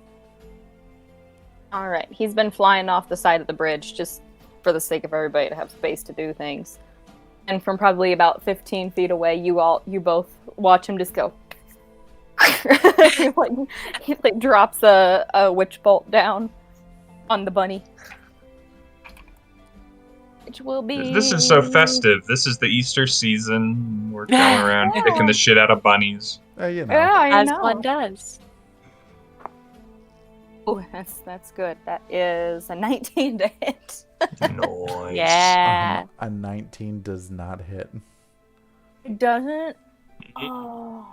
[SPEAKER 3] All right, he's been flying off the side of the bridge just for the sake of everybody to have space to do things. And from probably about 15 feet away, you both watch him just go. he drops a witch bolt down on the bunny, which will be.
[SPEAKER 4] This is so festive. This is the Easter season. We're going around picking the shit out of bunnies.
[SPEAKER 1] You know.
[SPEAKER 3] Yeah, I
[SPEAKER 2] As
[SPEAKER 3] know.
[SPEAKER 2] one does.
[SPEAKER 3] Oh, that's good. That is a 19 to hit.
[SPEAKER 4] Nice.
[SPEAKER 2] Yeah.
[SPEAKER 1] A 19 does not hit.
[SPEAKER 3] It doesn't. Oh,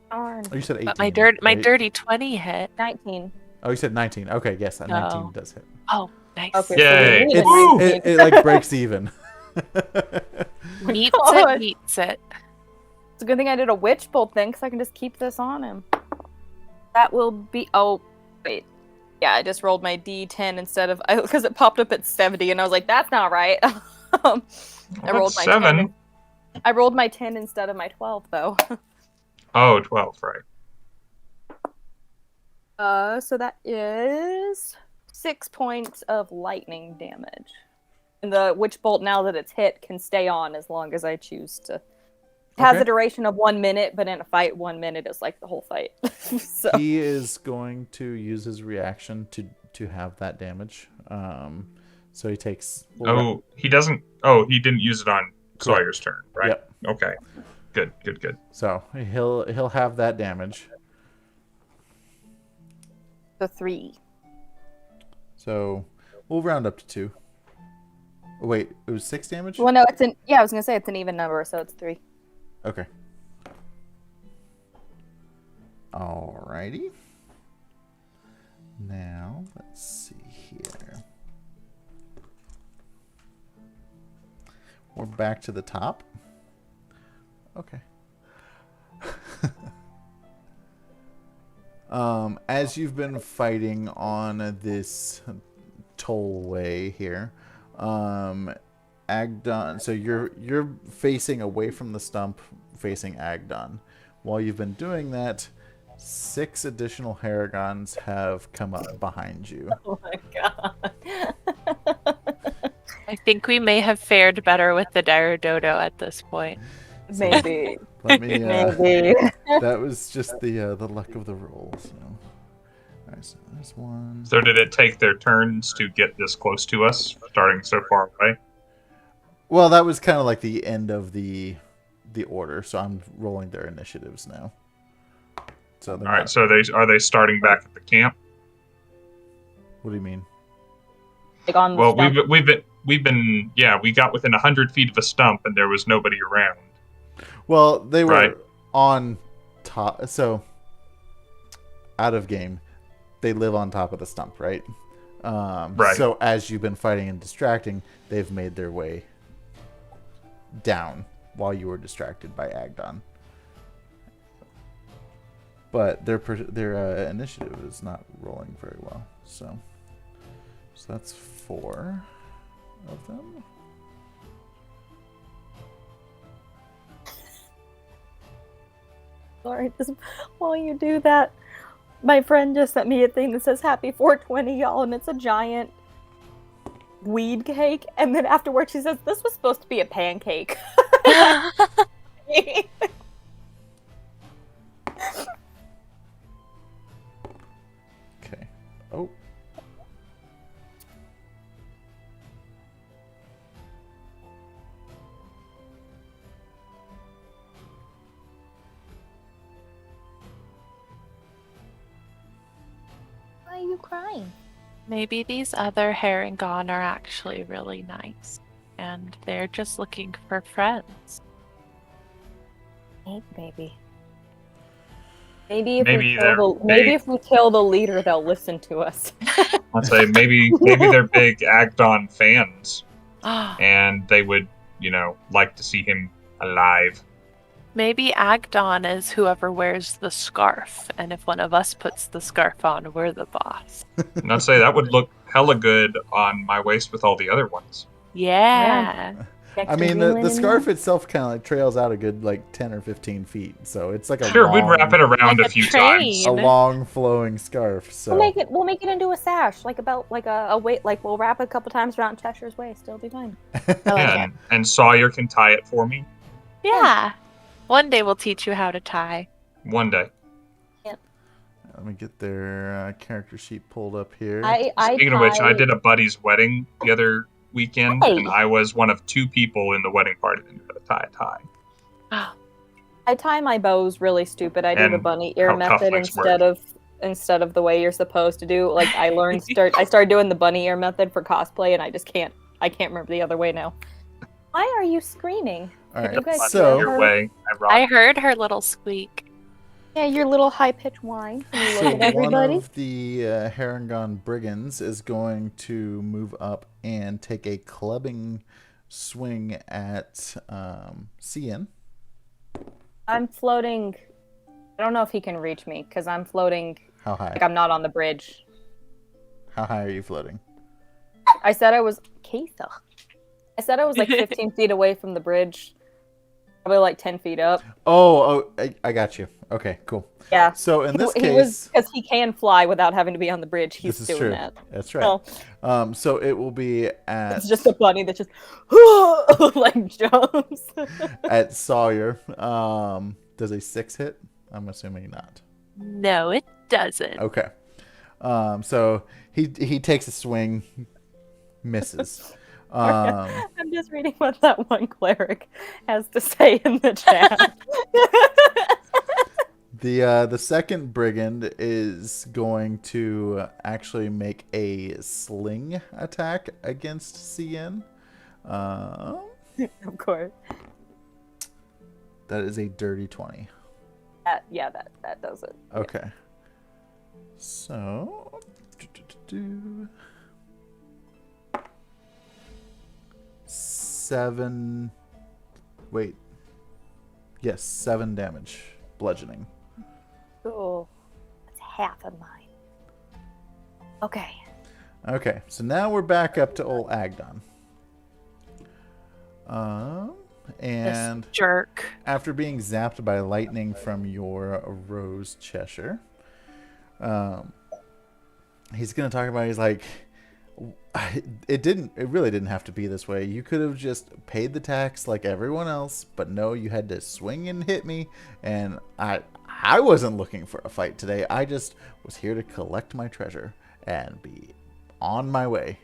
[SPEAKER 3] darn.
[SPEAKER 1] Oh, you said 18.
[SPEAKER 2] But my
[SPEAKER 1] right?
[SPEAKER 2] dirty 20 hit.
[SPEAKER 3] 19.
[SPEAKER 1] Oh, you said 19. Okay, yes, a 19 does hit.
[SPEAKER 2] Oh, nice.
[SPEAKER 3] Okay,
[SPEAKER 4] Yay.
[SPEAKER 3] so we need
[SPEAKER 1] It like breaks even.
[SPEAKER 2] Meets
[SPEAKER 3] God.
[SPEAKER 2] it, meets it.
[SPEAKER 3] It's a good thing I did a witch bolt thing, because I can just keep this on him. That will be. Oh, wait. Yeah, I just rolled my D10 instead of. Because it popped up at 70, and I was like, that's not right. I rolled my
[SPEAKER 4] 7.
[SPEAKER 3] 10. I rolled my 10 instead of my 12, though.
[SPEAKER 4] Oh, 12, right.
[SPEAKER 3] So that is 6 points of lightning damage. And the witch bolt, now that it's hit, can stay on as long as I choose to. It has
[SPEAKER 1] Okay.
[SPEAKER 3] a duration of 1 minute, but in a fight, 1 minute is like the whole fight. So
[SPEAKER 1] He is going to use his reaction to have that damage. So he takes.
[SPEAKER 4] Oh, he doesn't. Oh, he didn't use it on Sawyer's turn, right?
[SPEAKER 1] Yep.
[SPEAKER 4] Okay. Good.
[SPEAKER 1] So he'll have that damage.
[SPEAKER 3] the 3.
[SPEAKER 1] So we'll round up to 2. Oh, wait, it was 6 damage?
[SPEAKER 3] Well, no, it's an. Yeah, I was gonna say it's an even number, so it's 3.
[SPEAKER 1] Okay. Alrighty. Now, let's see here. We're back to the top. Okay. As you've been fighting on this tollway here, Agdon, so you're facing away from the stump, facing Agdon. While you've been doing that, 6 additional Haragons have come up behind you.
[SPEAKER 3] Oh my god.
[SPEAKER 2] I think we may have fared better with the dire dodo at this point.
[SPEAKER 3] Maybe.
[SPEAKER 1] Let me.
[SPEAKER 3] Maybe.
[SPEAKER 1] That was just the luck of the roll. So, all right, so there's one.
[SPEAKER 4] So did it take their turns to get this close to us, starting so far away?
[SPEAKER 1] Well, that was kind of like the end of the order, so I'm rolling their initiatives now. So
[SPEAKER 4] All right. So are they starting back at the camp?
[SPEAKER 1] What do you mean?
[SPEAKER 3] Like on the
[SPEAKER 4] Well,
[SPEAKER 3] stump.
[SPEAKER 4] we've been we got within 100 feet of a stump and there was nobody around.
[SPEAKER 1] Well, they were
[SPEAKER 4] Right.
[SPEAKER 1] on top. So out of game, they live on top of the stump, right?
[SPEAKER 4] Right.
[SPEAKER 1] So as you've been fighting and distracting, they've made their way down while you were distracted by Agdon. But their initiative is not rolling very well. So that's 4 of them.
[SPEAKER 3] Sorry, just while you do that, my friend just sent me a thing that says Happy 420, y'all, and it's a giant weed cake. And then afterwards she says, this was supposed to be a pancake.
[SPEAKER 1] Okay. Oh.
[SPEAKER 6] Why are you crying?
[SPEAKER 2] Maybe these other Harangon are actually really nice, and they're just looking for friends.
[SPEAKER 3] Maybe
[SPEAKER 4] Maybe
[SPEAKER 3] if we kill the leader, they'll listen to us.
[SPEAKER 4] I'll say maybe they're big Agdon fans and they would, like to see him alive.
[SPEAKER 2] Maybe Agdon is whoever wears the scarf, and if one of us puts the scarf on, we're the boss.
[SPEAKER 4] And I'd say that would look hella good on my waist with all the other ones.
[SPEAKER 2] Yeah.
[SPEAKER 1] I mean, the scarf itself kind of like trails out a good 10 or 15 feet, so it's like a
[SPEAKER 4] Sure,
[SPEAKER 1] long,
[SPEAKER 4] we'd wrap it around
[SPEAKER 2] Like
[SPEAKER 4] a
[SPEAKER 2] a
[SPEAKER 4] few
[SPEAKER 2] train.
[SPEAKER 4] times.
[SPEAKER 1] a long flowing scarf. So
[SPEAKER 3] We'll make it into a sash, like a weight, we'll wrap it a couple times around Cheshire's waist. It'll be fine.
[SPEAKER 4] Yeah, and Sawyer can tie it for me
[SPEAKER 2] Yeah. One day we'll teach you how to tie.
[SPEAKER 4] one day.
[SPEAKER 1] let me get their character sheet pulled up here.
[SPEAKER 4] Speaking of which, I did a buddy's wedding the other weekend,
[SPEAKER 3] Hey.
[SPEAKER 4] and I was one of 2 people in the wedding party that knew how to tie a tie.
[SPEAKER 3] I tie my bows really stupid. I do the
[SPEAKER 4] And
[SPEAKER 3] bunny ear
[SPEAKER 4] how
[SPEAKER 3] method
[SPEAKER 4] cufflinks
[SPEAKER 3] instead of the way you're supposed to do. Like I started doing the bunny ear method for cosplay, and I can't remember the other way now. Why are you screaming?
[SPEAKER 1] All right,
[SPEAKER 3] You guys
[SPEAKER 1] so
[SPEAKER 4] Your way,
[SPEAKER 2] I heard her little squeak.
[SPEAKER 3] Yeah, your little high pitched whine. Can you
[SPEAKER 1] So
[SPEAKER 3] look at everybody?
[SPEAKER 1] one of the Harangon brigands is going to move up and take a clubbing swing at Scinn.
[SPEAKER 3] I'm floating. I don't know if he can reach me because I'm floating.
[SPEAKER 1] How high?
[SPEAKER 3] Like I'm not on the bridge.
[SPEAKER 1] How high are you floating?
[SPEAKER 3] I said I was Keitha. I said I was 15 feet away from the bridge. Probably 10 feet up.
[SPEAKER 1] Oh, I got you. Okay, cool.
[SPEAKER 3] Yeah.
[SPEAKER 1] So in this
[SPEAKER 3] he
[SPEAKER 1] case,
[SPEAKER 3] was because he can fly without having to be on the bridge. He's
[SPEAKER 1] this is
[SPEAKER 3] doing
[SPEAKER 1] true.
[SPEAKER 3] that.
[SPEAKER 1] That's right.
[SPEAKER 3] Oh.
[SPEAKER 1] So it will be at
[SPEAKER 3] It's just a bunny that just jumps.
[SPEAKER 1] at Sawyer. Does a 6 hit? I'm assuming not.
[SPEAKER 2] No, it doesn't.
[SPEAKER 1] Okay. So he takes a swing, misses.
[SPEAKER 3] I'm just reading what that one cleric has to say in the chat.
[SPEAKER 1] The second brigand is going to actually make a sling attack against Scinn.
[SPEAKER 3] Of course.
[SPEAKER 1] That is a dirty 20.
[SPEAKER 3] That does it.
[SPEAKER 1] Okay. So do. 7. Wait. Yes, 7 damage. Bludgeoning.
[SPEAKER 3] Cool. That's half of mine. Okay.
[SPEAKER 1] Okay, so now we're back up to old Agdon. And
[SPEAKER 2] This jerk.
[SPEAKER 1] after being zapped by lightning from your Rose Cheshire, he's gonna talk about. He's like, it really didn't have to be this way. You could have just paid the tax like everyone else, but no, you had to swing and hit me, and I wasn't looking for a fight today. I just was here to collect my treasure and be on my way.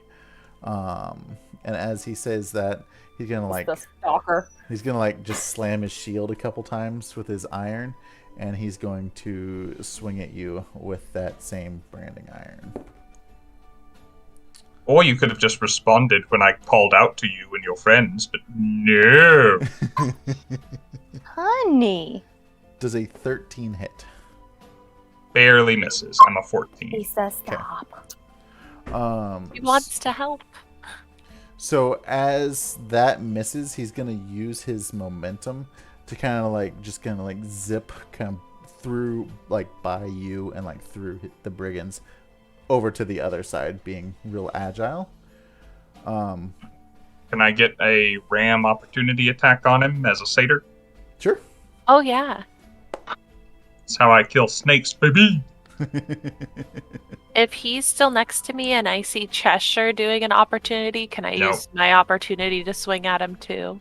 [SPEAKER 1] And as he says that, he's gonna like
[SPEAKER 3] The stalker.
[SPEAKER 1] he's gonna like just slam his shield a couple times with his iron, and he's going to swing at you with that same branding iron.
[SPEAKER 4] Or you could have just responded when I called out to you and your friends, but no.
[SPEAKER 3] Honey.
[SPEAKER 1] Does a 13 hit?
[SPEAKER 4] Barely misses. I'm a
[SPEAKER 3] He
[SPEAKER 4] 14.
[SPEAKER 3] says stop.
[SPEAKER 2] He wants to help.
[SPEAKER 1] So as that misses, he's gonna use his momentum to kind of like just kind of like zip kind of through like by you and like through the brigands over to the other side, being real agile.
[SPEAKER 4] Can I get a ram opportunity attack on him as a satyr?
[SPEAKER 1] Sure.
[SPEAKER 2] Oh, yeah.
[SPEAKER 4] That's how I kill snakes, baby.
[SPEAKER 2] If he's still next to me and I see Cheshire doing an opportunity, can I
[SPEAKER 4] No.
[SPEAKER 2] use my opportunity to swing at him too?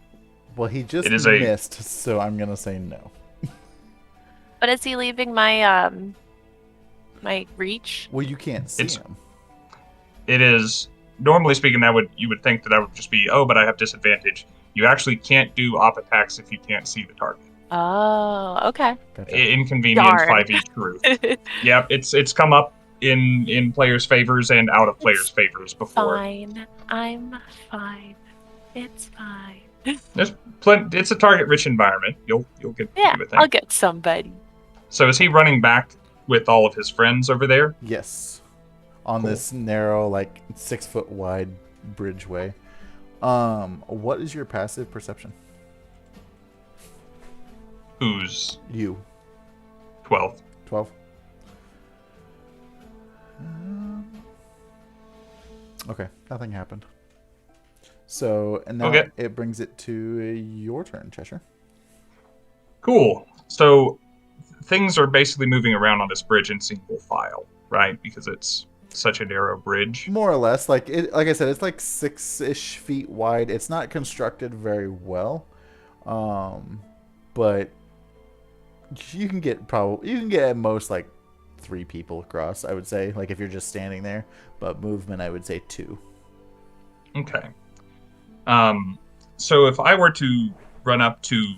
[SPEAKER 1] Well, he just
[SPEAKER 4] It is
[SPEAKER 1] missed, so I'm gonna say no.
[SPEAKER 2] But is he leaving my my reach?
[SPEAKER 1] Well, you can't see
[SPEAKER 4] It's-
[SPEAKER 1] him.
[SPEAKER 4] It is, normally speaking, you would think that would just be, oh, but I have disadvantage. You actually can't do op attacks if you can't see the target.
[SPEAKER 2] Oh, okay.
[SPEAKER 1] Gotcha.
[SPEAKER 4] Inconvenient
[SPEAKER 2] Darn.
[SPEAKER 4] 5e truth. Yep, it's come up in players' favors and out of players' favors before.
[SPEAKER 2] Fine. I'm fine. It's fine.
[SPEAKER 4] There's it's a target-rich environment. You'll get
[SPEAKER 2] Yeah,
[SPEAKER 4] with
[SPEAKER 2] I'll
[SPEAKER 4] it.
[SPEAKER 2] get somebody.
[SPEAKER 4] So is he running back with all of his friends over there?
[SPEAKER 1] Yes. On
[SPEAKER 4] Cool.
[SPEAKER 1] this narrow, like 6-foot wide bridgeway. What is your passive perception?
[SPEAKER 4] Who's
[SPEAKER 1] You.
[SPEAKER 4] 12?
[SPEAKER 1] 12. Okay, nothing happened. So, and now
[SPEAKER 4] Okay.
[SPEAKER 1] it brings it to your turn, Cheshire.
[SPEAKER 4] Cool. So things are basically moving around on this bridge in single file, right? Because it's such a narrow bridge.
[SPEAKER 1] More or less, like I said, it's like 6-ish feet wide. It's not constructed very well, but you can get at most like 3 people across. I would say, like if you're just standing there, but movement, I would say 2.
[SPEAKER 4] Okay. So if I were to run up to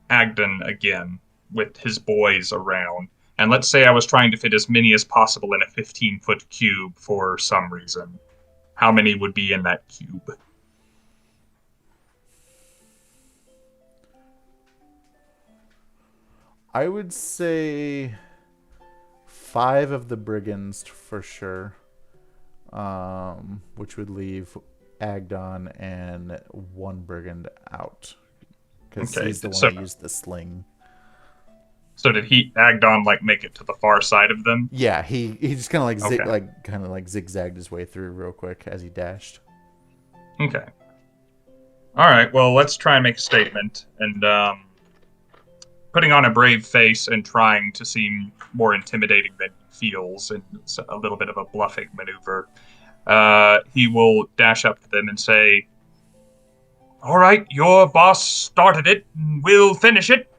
[SPEAKER 4] Agdon again with his boys around, and let's say I was trying to fit as many as possible in a 15-foot cube for some reason, how many would be in that cube?
[SPEAKER 1] I would say 5 of the brigands for sure, which would leave Agdon and 1 brigand out, because
[SPEAKER 4] Okay,
[SPEAKER 1] he's the one
[SPEAKER 4] so-
[SPEAKER 1] who used the sling.
[SPEAKER 4] So did Agdon like make it to the far side of them?
[SPEAKER 1] Yeah, he just kind of like
[SPEAKER 4] Okay.
[SPEAKER 1] zigzagged his way through real quick as he dashed.
[SPEAKER 4] Okay. All right. Well, let's try and make a statement, and putting on a brave face and trying to seem more intimidating than he feels, and it's a little bit of a bluffing maneuver. He will dash up to them and say, "All right, your boss started it, and we'll finish it.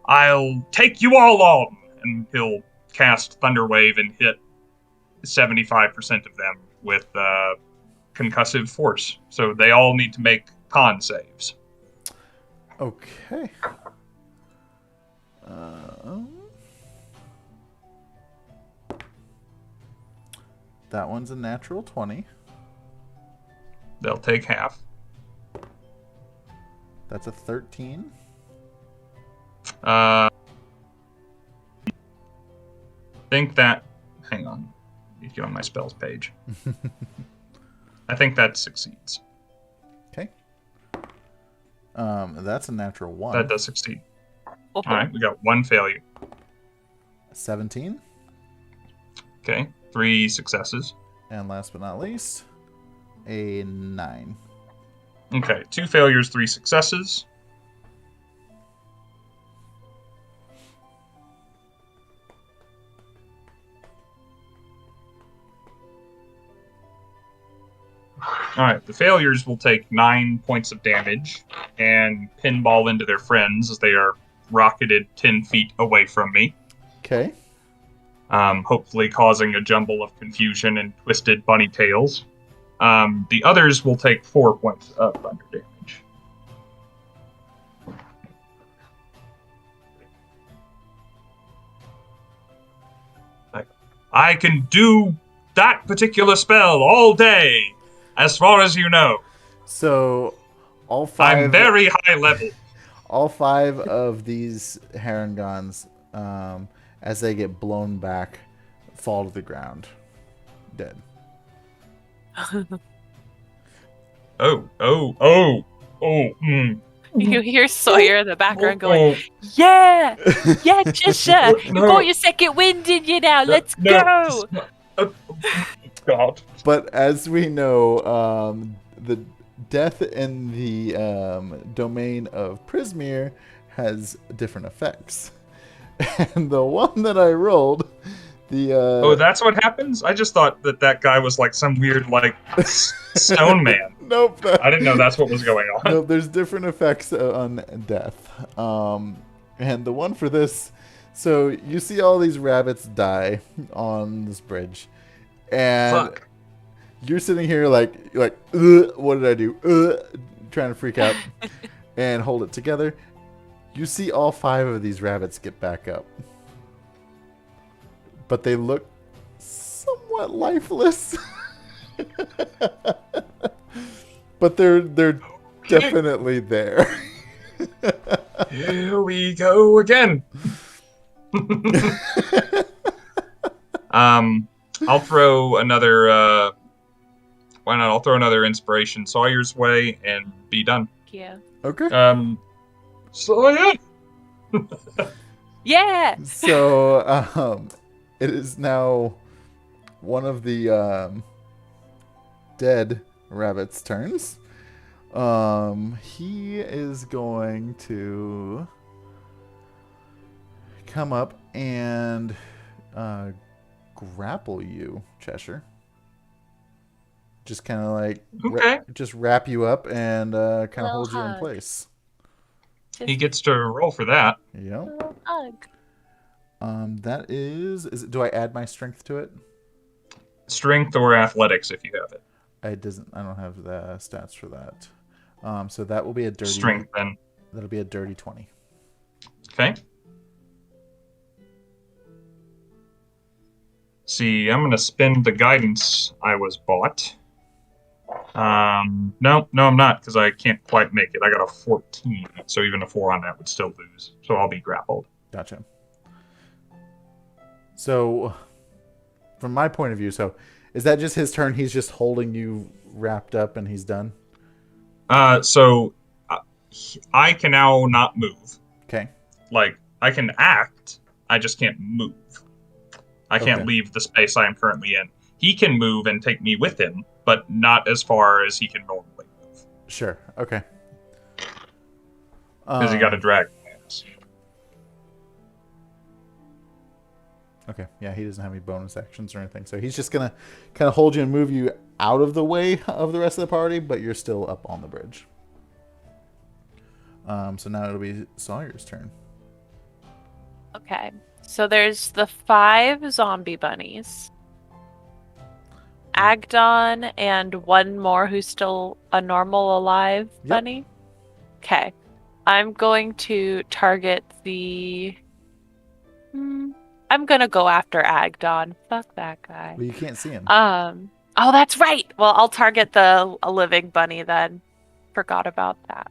[SPEAKER 4] I'll take you all on," and he'll cast Thunderwave and hit 75% of them with concussive force. So they all need to make con saves.
[SPEAKER 1] Okay. That one's a natural 20.
[SPEAKER 4] They'll take half.
[SPEAKER 1] That's a 13.
[SPEAKER 4] Think that. Hang on. If you on my spells page. I think that succeeds.
[SPEAKER 1] Okay. That's a natural 1.
[SPEAKER 4] That does succeed.
[SPEAKER 2] Oh.
[SPEAKER 4] All right, we got 1 failure.
[SPEAKER 1] 17.
[SPEAKER 4] Okay, 3 successes.
[SPEAKER 1] And last but not least, a 9.
[SPEAKER 4] Okay, 2 failures, 3 successes. Alright, the failures will take 9 points of damage and pinball into their friends as they are rocketed 10 feet away from me.
[SPEAKER 1] Okay.
[SPEAKER 4] Hopefully causing a jumble of confusion and twisted bunny tails. The others will take 4 points of thunder damage. I can do that particular spell all day, as far as you know.
[SPEAKER 1] So, all 5...
[SPEAKER 4] I'm very high level.
[SPEAKER 1] All 5 of these Herringons, as they get blown back, fall to the ground, dead.
[SPEAKER 2] You hear Sawyer in the background going, "Yeah, yeah, Cheshire, you got your second wind in you now. Let's go."
[SPEAKER 4] God.
[SPEAKER 1] But as we know, the death in the domain of Prismere has different effects. And the one that I rolled,
[SPEAKER 4] Oh, that's what happens? I just thought that guy was like some weird, like, stone man.
[SPEAKER 1] Nope.
[SPEAKER 4] I didn't know that's what was going on.
[SPEAKER 1] No, there's different effects on death. And the one for this, so you see all these rabbits die on this bridge. And
[SPEAKER 4] Fuck.
[SPEAKER 1] you're sitting here like, "Ugh, what did I do? Trying to freak out and hold it together. You see all 5 of these rabbits get back up. But they look somewhat lifeless. But they're definitely there.
[SPEAKER 4] Here we go again. I'll throw another. Why not? I'll throw another inspiration Sawyer's way and be done.
[SPEAKER 2] Yeah.
[SPEAKER 1] Okay.
[SPEAKER 4] Sawyer.
[SPEAKER 2] Yeah.
[SPEAKER 1] So it is now one of the dead rabbit's turns. He is going to come up and grapple you, Cheshire. Just kind of like just wrap you up and kind of hold you in place.
[SPEAKER 4] He gets to roll for that.
[SPEAKER 1] Yep.
[SPEAKER 2] Hug.
[SPEAKER 1] That is it, do I add my strength to it?
[SPEAKER 4] Strength or athletics if you have it.
[SPEAKER 1] I don't have the stats for that. So that will be a dirty
[SPEAKER 4] strength then.
[SPEAKER 1] That'll be a dirty 20.
[SPEAKER 4] Okay. See, I'm gonna spend the guidance I was bought. No, I'm not, because I can't quite make it. I got a 14, so even a 4 on that would still lose. So I'll be grappled.
[SPEAKER 1] Gotcha. So, from my point of view, so is that just his turn? He's just holding you wrapped up and he's done?
[SPEAKER 4] So I can now not move.
[SPEAKER 1] Okay.
[SPEAKER 4] Like, I can act, I just can't move. I can't leave the space I am currently in. He can move and take me with him, but not as far as he can normally move.
[SPEAKER 1] Sure. Okay.
[SPEAKER 4] Because he got a dragon ass.
[SPEAKER 1] Okay. Yeah, he doesn't have any bonus actions or anything, so he's just gonna kind of hold you and move you out of the way of the rest of the party, but you're still up on the bridge. So now it'll be Sawyer's turn.
[SPEAKER 2] Okay. So there's the 5 zombie bunnies. Agdon and one more who's still a normal alive bunny. Okay. I'm going to target the... I'm going to go after Agdon. Fuck that guy.
[SPEAKER 1] Well, you can't see him.
[SPEAKER 2] Oh, that's right. Well, I'll target a living bunny then. Forgot about that.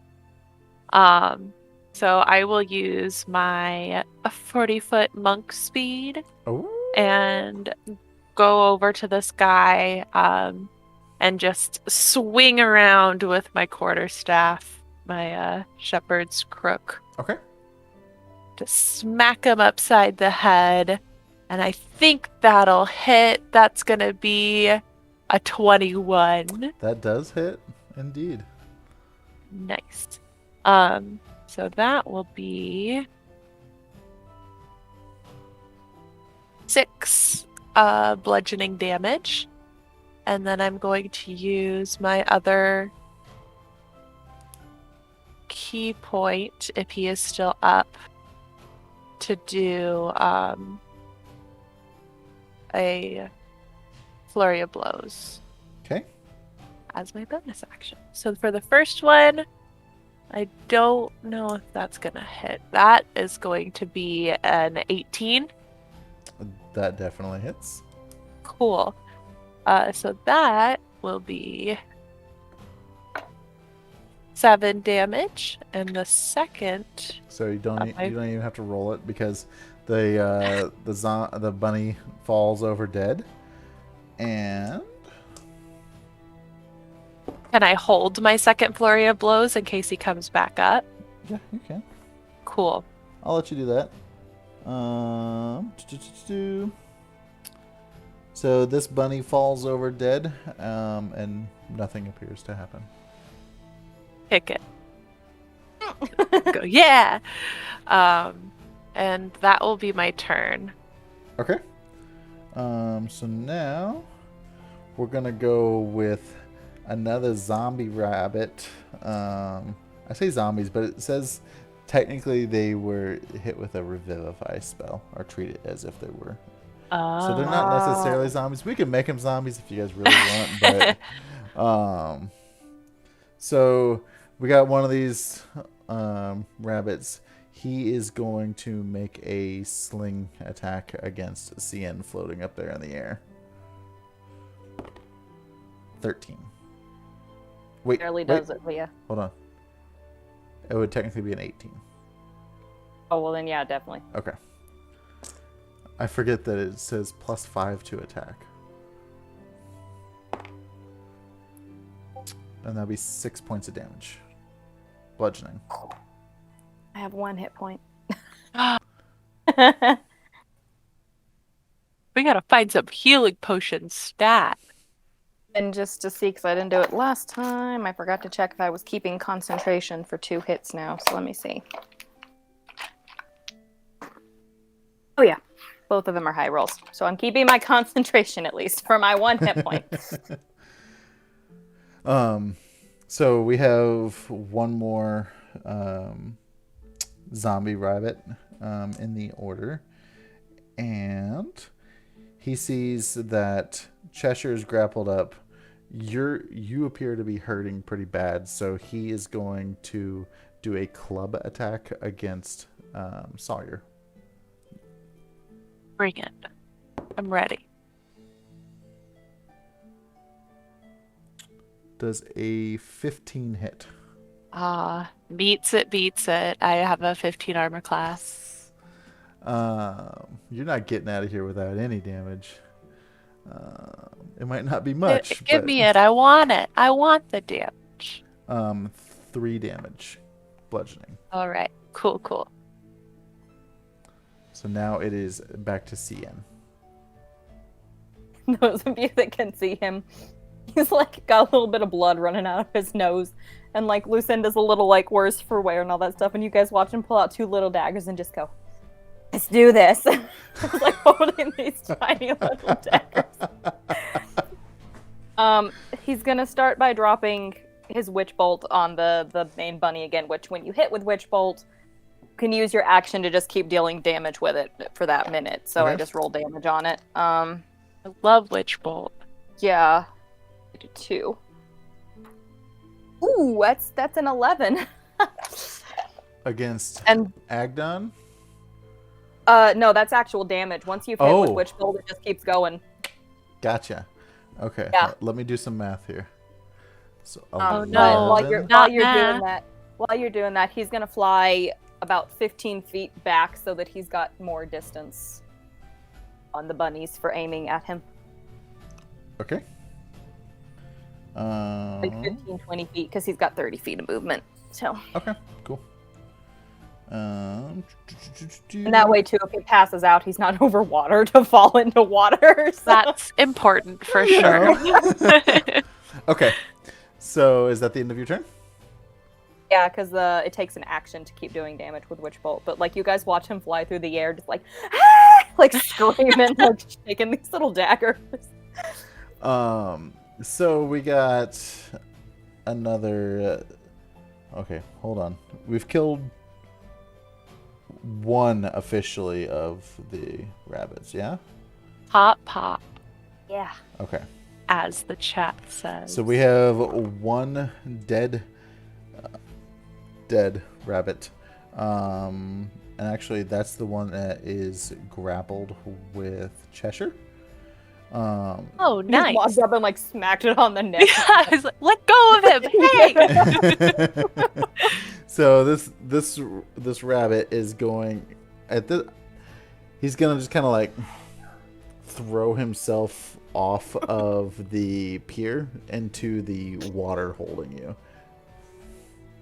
[SPEAKER 2] So I will use my 40-foot monk speed and go over to this guy and just swing around with my quarterstaff, my shepherd's crook.
[SPEAKER 1] Okay.
[SPEAKER 2] To smack him upside the head. And I think that'll hit. That's going to be a 21.
[SPEAKER 1] That does hit, indeed.
[SPEAKER 2] Nice. So that will be 6 bludgeoning damage. And then I'm going to use my other key point, if he is still up, to do a flurry of blows.
[SPEAKER 1] Okay.
[SPEAKER 2] As my bonus action. So for the first one, I don't know if that's going to hit. That is going to be an 18.
[SPEAKER 1] That definitely hits.
[SPEAKER 2] Cool. So that will be 7 damage, and the second.
[SPEAKER 1] So you don't even have to roll it because the bunny falls over dead, and
[SPEAKER 2] Can I hold my second flurry of blows in case he comes back up?
[SPEAKER 1] yeah, you can.
[SPEAKER 2] Cool.
[SPEAKER 1] I'll let you do that. So this bunny falls over dead, and nothing appears to happen.
[SPEAKER 2] Kick it. Go, yeah. And that will be my turn.
[SPEAKER 1] Okay. So now we're gonna go with another zombie rabbit. I say zombies, but it says technically they were hit with a revivify spell, or treated as if they were. So they're not necessarily zombies. We can make them zombies if you guys really want, but so we got one of these rabbits. He is going to make a sling attack against Scinn floating up there in the air. 13. Wait,
[SPEAKER 3] Barely does it, Leah.
[SPEAKER 1] hold on. It would technically be an 18.
[SPEAKER 3] Oh, well then, yeah, definitely.
[SPEAKER 1] Okay. I forget that it says +5 to attack. And that'll be 6 points of damage. Bludgeoning.
[SPEAKER 3] I have 1 hit point.
[SPEAKER 2] We gotta find some healing potion stat.
[SPEAKER 3] And just to see, because I didn't do it last time, I forgot to check if I was keeping concentration for 2 hits now. So let me see. Oh yeah, both of them are high rolls. So I'm keeping my concentration at least for my 1 hit point.
[SPEAKER 1] So we have one more zombie rabbit in the order, and he sees that Cheshire is grappled up. You appear to be hurting pretty bad, so he is going to do a club attack against Sawyer.
[SPEAKER 2] Bring it. I'm ready.
[SPEAKER 1] Does a 15 hit?
[SPEAKER 2] Beats it. I have a 15 armor class.
[SPEAKER 1] You're not getting out of here without any damage. It might not be much.
[SPEAKER 2] Give
[SPEAKER 1] but,
[SPEAKER 2] me it. I want it. I want the damage.
[SPEAKER 1] 3 damage. Bludgeoning.
[SPEAKER 2] All right. Cool.
[SPEAKER 1] So now it is back to Scinn.
[SPEAKER 3] Those of you that can see him, he's like got a little bit of blood running out of his nose, and like Lucinda's a little like worse for wear and all that stuff. And you guys watch him pull out 2 little daggers and just go, "Let's do this." He's like holding these tiny little daggers. He's gonna start by dropping his witch bolt on the main bunny again. Which, when you hit with witch bolt, you can use your action to just keep dealing damage with it for that minute. So
[SPEAKER 1] Okay.
[SPEAKER 3] I just roll damage on it.
[SPEAKER 2] I love Witch Bolt.
[SPEAKER 3] Yeah. I did 2. Ooh, that's an 11.
[SPEAKER 1] Against
[SPEAKER 3] And
[SPEAKER 1] Agdon?
[SPEAKER 3] no, that's actual damage. Once you've hit with
[SPEAKER 1] Oh.
[SPEAKER 3] Witch Bolt, it just keeps going.
[SPEAKER 1] Gotcha. Okay.
[SPEAKER 3] Yeah.
[SPEAKER 1] Let me do some math here. So
[SPEAKER 2] Oh,
[SPEAKER 3] But
[SPEAKER 2] no.
[SPEAKER 3] while
[SPEAKER 2] Not
[SPEAKER 3] you're doing that, he's gonna fly about 15 feet back so that he's got more distance on the bunnies for aiming at him.
[SPEAKER 1] Okay.
[SPEAKER 3] Like 15, 20 feet, because he's got 30 feet of movement. So.
[SPEAKER 1] Okay, cool.
[SPEAKER 3] And that way, too, if he passes out, he's not over water to fall into water. So.
[SPEAKER 2] That's important for
[SPEAKER 1] You
[SPEAKER 2] sure.
[SPEAKER 1] know. Okay. So is that the end of your turn?
[SPEAKER 3] Yeah, because it takes an action to keep doing damage with Witch Bolt. But, like, you guys watch him fly through the air, just like, ah! Like, screaming, like, shaking these little daggers.
[SPEAKER 1] So we got another... okay, hold on. We've killed one officially of the rabbits, yeah?
[SPEAKER 2] Pop, pop,
[SPEAKER 3] Yeah.
[SPEAKER 1] Okay.
[SPEAKER 2] as the chat says.
[SPEAKER 1] So we have one dead rabbit. And actually, that's the one that is grappled with Cheshire.
[SPEAKER 2] Oh,
[SPEAKER 3] He just
[SPEAKER 2] nice.
[SPEAKER 3] walked up and, like, smacked it on the neck.
[SPEAKER 2] Yeah, I was like, let go of him. Hey!
[SPEAKER 1] So this rabbit is going he's gonna just kind of like throw himself off of the pier into the water holding you.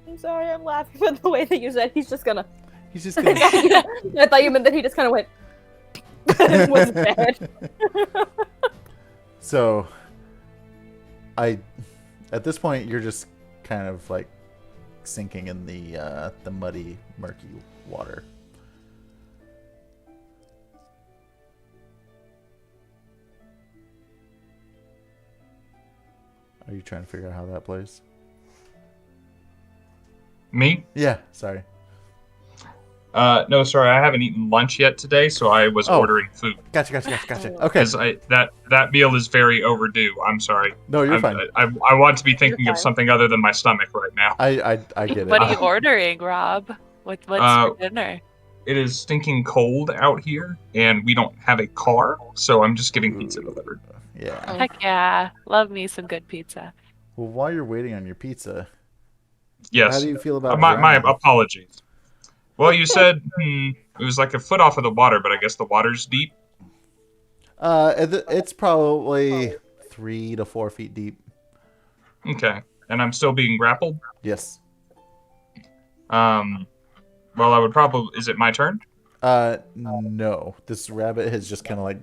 [SPEAKER 3] I'm sorry, I'm laughing, but the way that you said he's just gonna...
[SPEAKER 1] He's just gonna
[SPEAKER 3] I thought you meant that he just kind of went... and was dead.
[SPEAKER 1] So at this point you're just kind of like sinking in the muddy, murky water. Are you trying to figure out how that plays?
[SPEAKER 4] Me?
[SPEAKER 1] Yeah, sorry.
[SPEAKER 4] No, sorry, I haven't eaten lunch yet today, so I was ordering food.
[SPEAKER 1] Gotcha. Okay.
[SPEAKER 4] Because that meal is very overdue. I'm sorry.
[SPEAKER 1] No, you're fine.
[SPEAKER 4] I want to be thinking
[SPEAKER 3] You're
[SPEAKER 4] of
[SPEAKER 3] fine.
[SPEAKER 4] something other than my stomach right now.
[SPEAKER 1] I get it.
[SPEAKER 2] What are you ordering, Rob? What's your dinner?
[SPEAKER 4] It is stinking cold out here, and we don't have a car, so I'm just getting pizza delivered.
[SPEAKER 1] Yeah.
[SPEAKER 2] Heck yeah. Love me some good pizza.
[SPEAKER 1] Well, while you're waiting on your pizza,
[SPEAKER 4] Yes.
[SPEAKER 1] how do you feel about
[SPEAKER 4] my
[SPEAKER 1] drowning?
[SPEAKER 4] apologies. Well, you said it was like a foot off of the water, but I guess the water's deep.
[SPEAKER 1] It's probably 3 to 4 feet deep.
[SPEAKER 4] Okay, and I'm still being grappled.
[SPEAKER 1] Yes.
[SPEAKER 4] Well, I would probably. Is it my turn?
[SPEAKER 1] No. This rabbit has just kind of like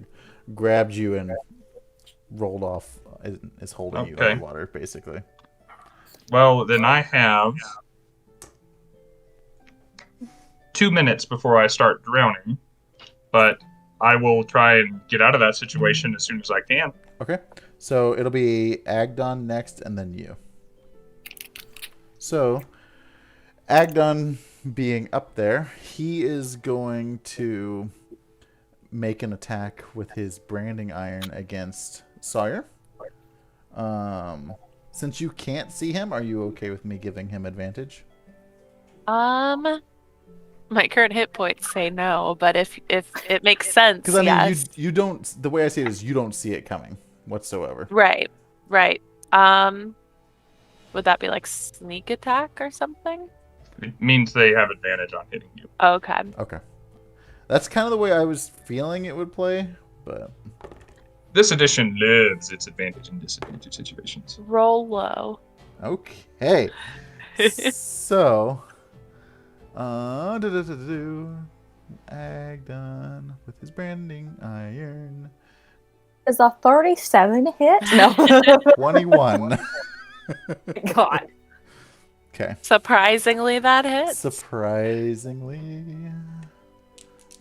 [SPEAKER 1] grabbed you and rolled off. Is holding you
[SPEAKER 4] Okay.
[SPEAKER 1] underwater, basically.
[SPEAKER 4] Well, then I have 2 minutes before I start drowning, but I will try and get out of that situation as soon as I can.
[SPEAKER 1] Okay. So it'll be Agdon next, and then you. So, Agdon being up there, he is going to make an attack with his branding iron against Sawyer. Since you can't see him, are you okay with me giving him advantage?
[SPEAKER 2] My current hit points say no, but if it makes sense,
[SPEAKER 1] Because I mean,
[SPEAKER 2] yes.
[SPEAKER 1] you don't. The way I see it is, you don't see it coming whatsoever.
[SPEAKER 2] Right. Would that be like sneak attack or something?
[SPEAKER 4] It means they have advantage on hitting you.
[SPEAKER 2] Okay.
[SPEAKER 1] Okay. That's kind of the way I was feeling it would play, but
[SPEAKER 4] This edition loves its advantage and disadvantage situations.
[SPEAKER 2] Roll low.
[SPEAKER 1] okay. So, Agdon with his branding iron.
[SPEAKER 3] Is a 37 hit? No.
[SPEAKER 1] 21.
[SPEAKER 3] God.
[SPEAKER 1] Okay.
[SPEAKER 2] Surprisingly, that hits.
[SPEAKER 1] Surprisingly.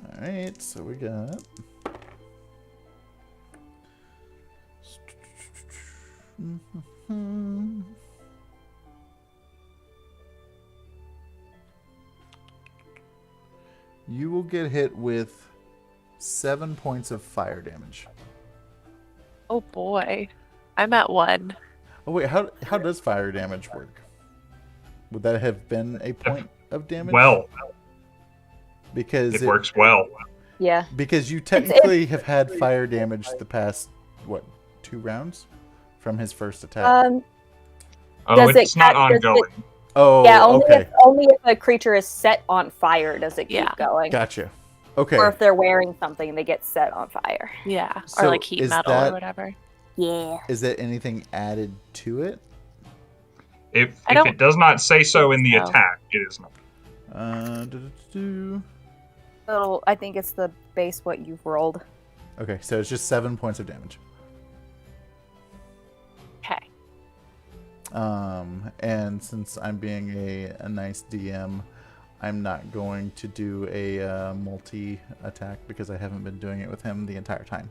[SPEAKER 1] All right, so we got. You will get hit with 7 points of fire damage.
[SPEAKER 2] Oh boy, I'm at 1.
[SPEAKER 1] Oh wait, how does fire damage work? Would that have been a point of damage?
[SPEAKER 4] Well,
[SPEAKER 1] because
[SPEAKER 4] it works well.
[SPEAKER 3] Yeah.
[SPEAKER 1] Because you technically have had fire damage the past 2 rounds from his first attack.
[SPEAKER 4] Oh,
[SPEAKER 3] Does
[SPEAKER 4] it's
[SPEAKER 3] it
[SPEAKER 4] not
[SPEAKER 3] does it-
[SPEAKER 4] ongoing.
[SPEAKER 1] Oh,
[SPEAKER 3] Yeah, only
[SPEAKER 1] okay.
[SPEAKER 3] if a creature is set on fire does it keep
[SPEAKER 2] Yeah.
[SPEAKER 3] going.
[SPEAKER 1] Gotcha. Okay.
[SPEAKER 3] Or if they're wearing something, they get set on fire.
[SPEAKER 2] Yeah,
[SPEAKER 1] So
[SPEAKER 2] or like heat
[SPEAKER 1] is
[SPEAKER 2] metal
[SPEAKER 1] that-
[SPEAKER 2] or whatever.
[SPEAKER 6] Yeah.
[SPEAKER 1] Is there anything added to it?
[SPEAKER 4] If
[SPEAKER 2] I don't
[SPEAKER 4] it does not say so in the
[SPEAKER 2] think so.
[SPEAKER 4] attack, it is not.
[SPEAKER 3] I think it's the base what you've rolled.
[SPEAKER 1] Okay, so it's just 7 points of damage.
[SPEAKER 2] Okay.
[SPEAKER 1] And since I'm being a nice DM, I'm not going to do a multi-attack because I haven't been doing it with him the entire time.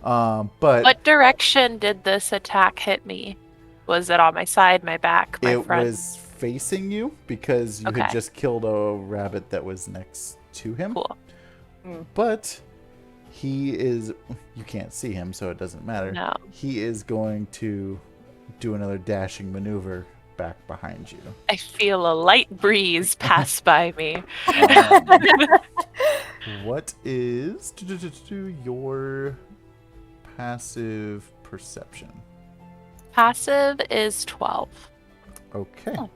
[SPEAKER 1] But
[SPEAKER 2] What direction did this attack hit me? Was it on my side, my back, my
[SPEAKER 1] it
[SPEAKER 2] front?
[SPEAKER 1] was facing you because you had
[SPEAKER 2] Okay.
[SPEAKER 1] just killed a rabbit that was next to him.
[SPEAKER 2] Cool.
[SPEAKER 1] But he is... You can't see him, so it doesn't matter.
[SPEAKER 2] No.
[SPEAKER 1] He is going to do another dashing maneuver back behind you.
[SPEAKER 2] I feel a light breeze pass by me.
[SPEAKER 1] What is your passive perception?
[SPEAKER 2] Passive is 12.
[SPEAKER 1] Okay.
[SPEAKER 3] Not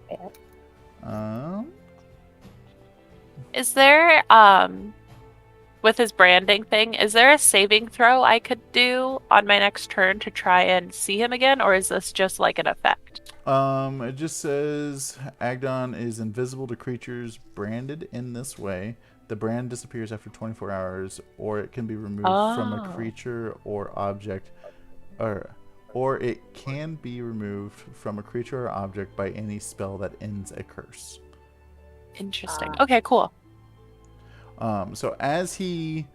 [SPEAKER 3] bad.
[SPEAKER 2] Is there, with his branding thing, is there a saving throw I could do on my next turn to try and see him again, or is this just like an effect?
[SPEAKER 1] It just says Agdon is invisible to creatures branded in this way. The brand disappears after 24 hours, or it can be removed from a
[SPEAKER 2] Oh.
[SPEAKER 1] creature or object, or it can be removed from a creature or object by any spell that ends a curse.
[SPEAKER 2] Interesting. Okay, cool.
[SPEAKER 1] So as he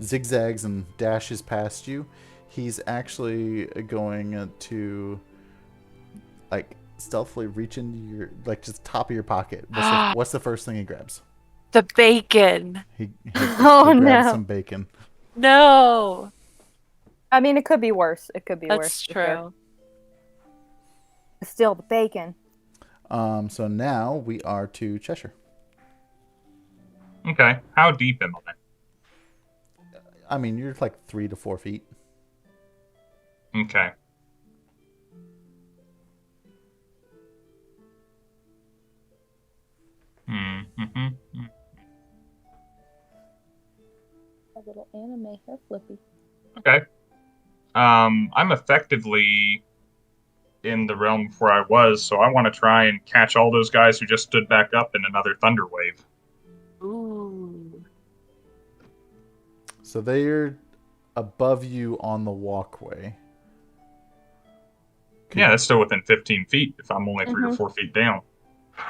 [SPEAKER 1] zigzags and dashes past you, he's actually going to like stealthily reach into your just top of your pocket. What's the first thing he grabs?
[SPEAKER 2] The bacon.
[SPEAKER 1] He
[SPEAKER 3] Oh,
[SPEAKER 1] grabs
[SPEAKER 3] no.
[SPEAKER 1] some bacon.
[SPEAKER 2] No.
[SPEAKER 3] I mean, it could be worse. It could be worse.
[SPEAKER 2] That's
[SPEAKER 3] for sure.
[SPEAKER 2] true.
[SPEAKER 3] Still the bacon.
[SPEAKER 1] So now we are to Cheshire.
[SPEAKER 4] Okay. How deep am I?
[SPEAKER 1] I mean, you're like 3 to 4 feet.
[SPEAKER 4] Okay. Mm-hmm.
[SPEAKER 6] A little anime hair flippy.
[SPEAKER 4] Okay. I'm effectively in the realm where I was, so I want to try and catch all those guys who just stood back up in another thunder wave.
[SPEAKER 2] Ooh.
[SPEAKER 1] So they're above you on the walkway.
[SPEAKER 4] Yeah, that's still within 15 feet if I'm only 3 or 4 feet down.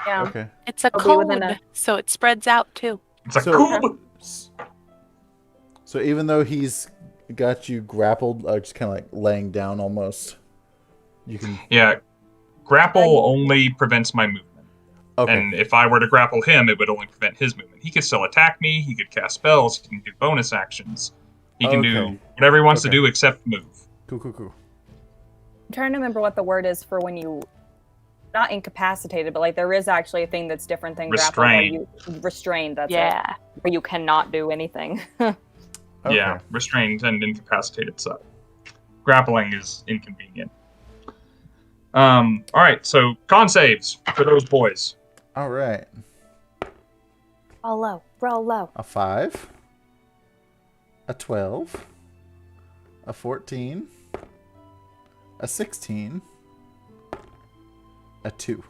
[SPEAKER 3] Yeah.
[SPEAKER 1] Okay.
[SPEAKER 2] It's a
[SPEAKER 3] It'll be within
[SPEAKER 2] cone,
[SPEAKER 3] a-
[SPEAKER 2] so it spreads out too.
[SPEAKER 4] It's a
[SPEAKER 1] So-
[SPEAKER 4] cube!
[SPEAKER 1] So even though he's got you grappled, just kind of like laying down almost, you can...
[SPEAKER 4] Yeah, grapple only prevents my movement.
[SPEAKER 1] Okay.
[SPEAKER 4] And if I were to grapple him, it would only prevent his movement. He could still attack me, he could cast spells, he can do bonus actions. He can do
[SPEAKER 1] Okay.
[SPEAKER 4] whatever he wants to
[SPEAKER 1] Okay.
[SPEAKER 4] do except move.
[SPEAKER 1] Cool.
[SPEAKER 3] I'm trying to remember what the word is for when you, not incapacitated, but like there is actually a thing that's different than
[SPEAKER 4] Restrained.
[SPEAKER 3] grappling. Restrained. That's it.
[SPEAKER 2] Yeah.
[SPEAKER 3] Where you cannot do anything.
[SPEAKER 1] Okay.
[SPEAKER 4] Yeah, restrained and incapacitated, so grappling is inconvenient. Alright, so con saves for those boys.
[SPEAKER 1] All right.
[SPEAKER 3] Roll low. Roll low.
[SPEAKER 1] A 5. A 12. A 14. A 16. A 2.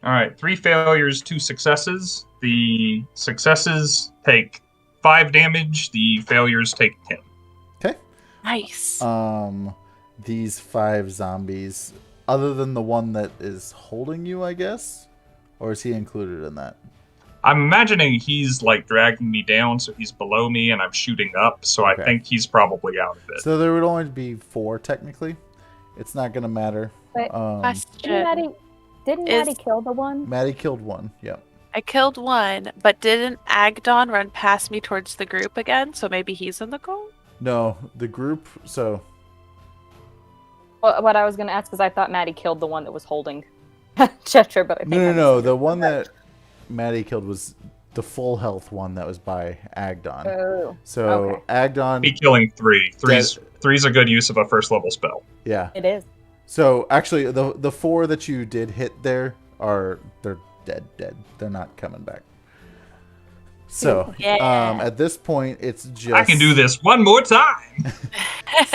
[SPEAKER 4] Alright, 3 failures, 2 successes. The successes take 5 damage, the failures take 10.
[SPEAKER 1] Okay.
[SPEAKER 2] Nice.
[SPEAKER 1] These 5 zombies, other than the one that is holding you, I guess? Or is he included in that?
[SPEAKER 4] I'm imagining he's like dragging me down, so he's below me and I'm shooting up, so
[SPEAKER 1] Okay.
[SPEAKER 4] I think he's probably out of it.
[SPEAKER 1] So there would only be 4 technically. It's not going to matter.
[SPEAKER 3] Wait,
[SPEAKER 2] Question.
[SPEAKER 3] Didn't
[SPEAKER 2] Is-
[SPEAKER 3] Maddie kill the one?
[SPEAKER 1] Maddie killed 1. Yep.
[SPEAKER 2] I killed one, but didn't Agdon run past me towards the group again? So maybe he's in the goal?
[SPEAKER 1] No, the group. So
[SPEAKER 3] Well, what I was going to ask is I thought Maddie killed the one that was holding Cheshire, but I think
[SPEAKER 1] no. The one that Maddie killed was the full health one that was by Agdon.
[SPEAKER 3] Oh,
[SPEAKER 1] So
[SPEAKER 3] okay.
[SPEAKER 1] Agdon,
[SPEAKER 4] Be killing 3. Three's a good use of a first level spell.
[SPEAKER 1] yeah.
[SPEAKER 3] it is.
[SPEAKER 1] So actually, the 4 that you did hit there they're dead. They're not coming back. So,
[SPEAKER 2] Yeah.
[SPEAKER 1] at this point, it's just.
[SPEAKER 4] I can do this one more time.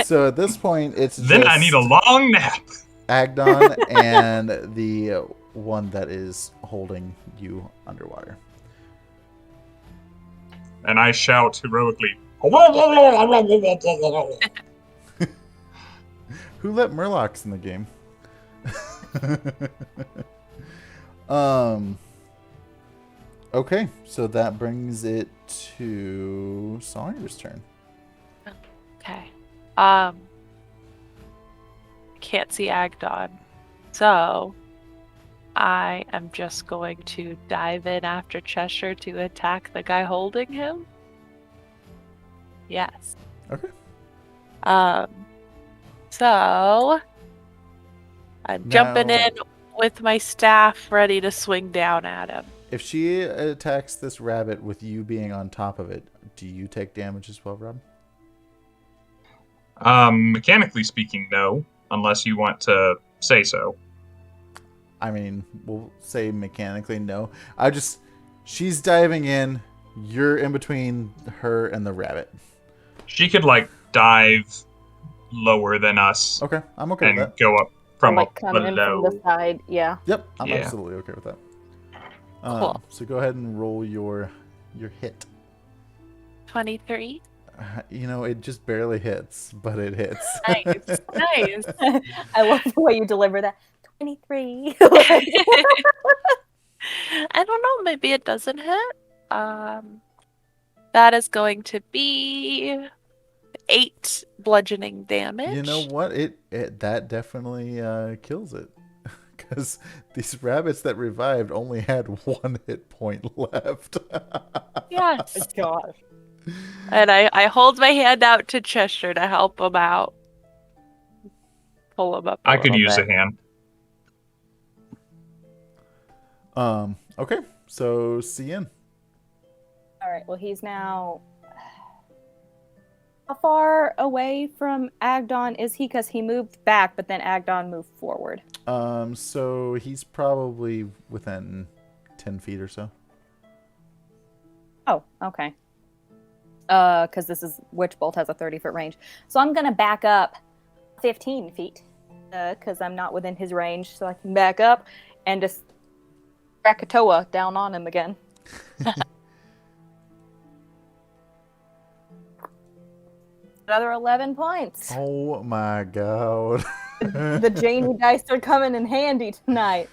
[SPEAKER 1] So at this point, it's
[SPEAKER 4] Then
[SPEAKER 1] just
[SPEAKER 4] I need a long nap.
[SPEAKER 1] Agdon and the one that is holding you underwater.
[SPEAKER 4] And I shout heroically.
[SPEAKER 1] Who let Murlocs in the game? Okay, so that brings it to Sawyer's turn.
[SPEAKER 2] Okay. Can't see Agdon. So I am just going to dive in after Cheshire to attack the guy holding him. Yes.
[SPEAKER 1] Okay.
[SPEAKER 2] So I'm jumping
[SPEAKER 1] Now-
[SPEAKER 2] in with my staff ready to swing down at him.
[SPEAKER 1] If she attacks this rabbit with you being on top of it, do you take damage as well, Rob?
[SPEAKER 4] Mechanically speaking, no, unless you want to say so.
[SPEAKER 1] I mean, we'll say mechanically no. She's diving in. You're in between her and the rabbit.
[SPEAKER 4] She could dive lower than us
[SPEAKER 1] Okay, I'm okay with
[SPEAKER 4] and
[SPEAKER 1] that.
[SPEAKER 4] go up from
[SPEAKER 3] like
[SPEAKER 4] up
[SPEAKER 3] come in from
[SPEAKER 4] below.
[SPEAKER 3] the side. Yeah.
[SPEAKER 1] Yep, I'm
[SPEAKER 4] Yeah.
[SPEAKER 1] absolutely okay with that.
[SPEAKER 2] Cool.
[SPEAKER 1] So go ahead and roll your hit.
[SPEAKER 2] 23.
[SPEAKER 1] It just barely hits, but it hits.
[SPEAKER 2] Nice. Nice.
[SPEAKER 3] I love the way you deliver that. 23.
[SPEAKER 2] I don't know. Maybe it doesn't hit. That is going to be 8 bludgeoning damage.
[SPEAKER 1] You know what? That definitely kills it. Because these rabbits that revived only had 1 hit point left.
[SPEAKER 2] Yes.
[SPEAKER 3] Gosh.
[SPEAKER 2] And I hold my hand out to Cheshire to help him out. Pull him up.
[SPEAKER 4] I could use
[SPEAKER 2] bit.
[SPEAKER 4] a hand.
[SPEAKER 1] Okay, so Scinn.
[SPEAKER 3] All right. Well, he's now. How far away from Agdon is he? Because he moved back, but then Agdon moved forward.
[SPEAKER 1] So he's probably within 10 feet or so.
[SPEAKER 3] Oh, okay. Because this is Witch Bolt has a 30-foot range, so I'm gonna back up 15 feet. Because I'm not within his range, so I can back up and just Krakatoa down on him again. Another 11 points.
[SPEAKER 1] Oh my god.
[SPEAKER 3] The Janie dice are coming in handy tonight.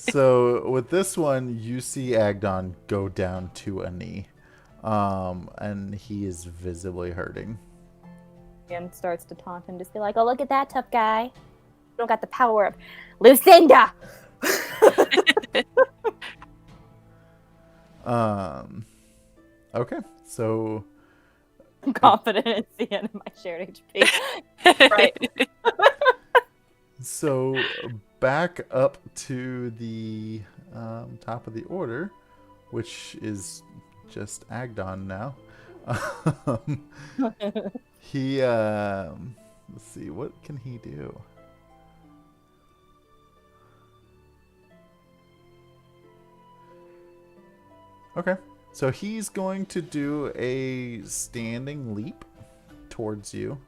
[SPEAKER 1] So with this one, you see Agdon go down to a knee. And he is visibly hurting.
[SPEAKER 3] And starts to taunt him, just be like, "Oh, look at that tough guy. You don't got the power of Lucinda."
[SPEAKER 1] Okay, so
[SPEAKER 3] I'm confident in seeing my shared HP. Right.
[SPEAKER 1] So back up to the top of the order, which is just Agdon now. He let's see, what can he do? Okay, so he's going to do a standing leap towards you,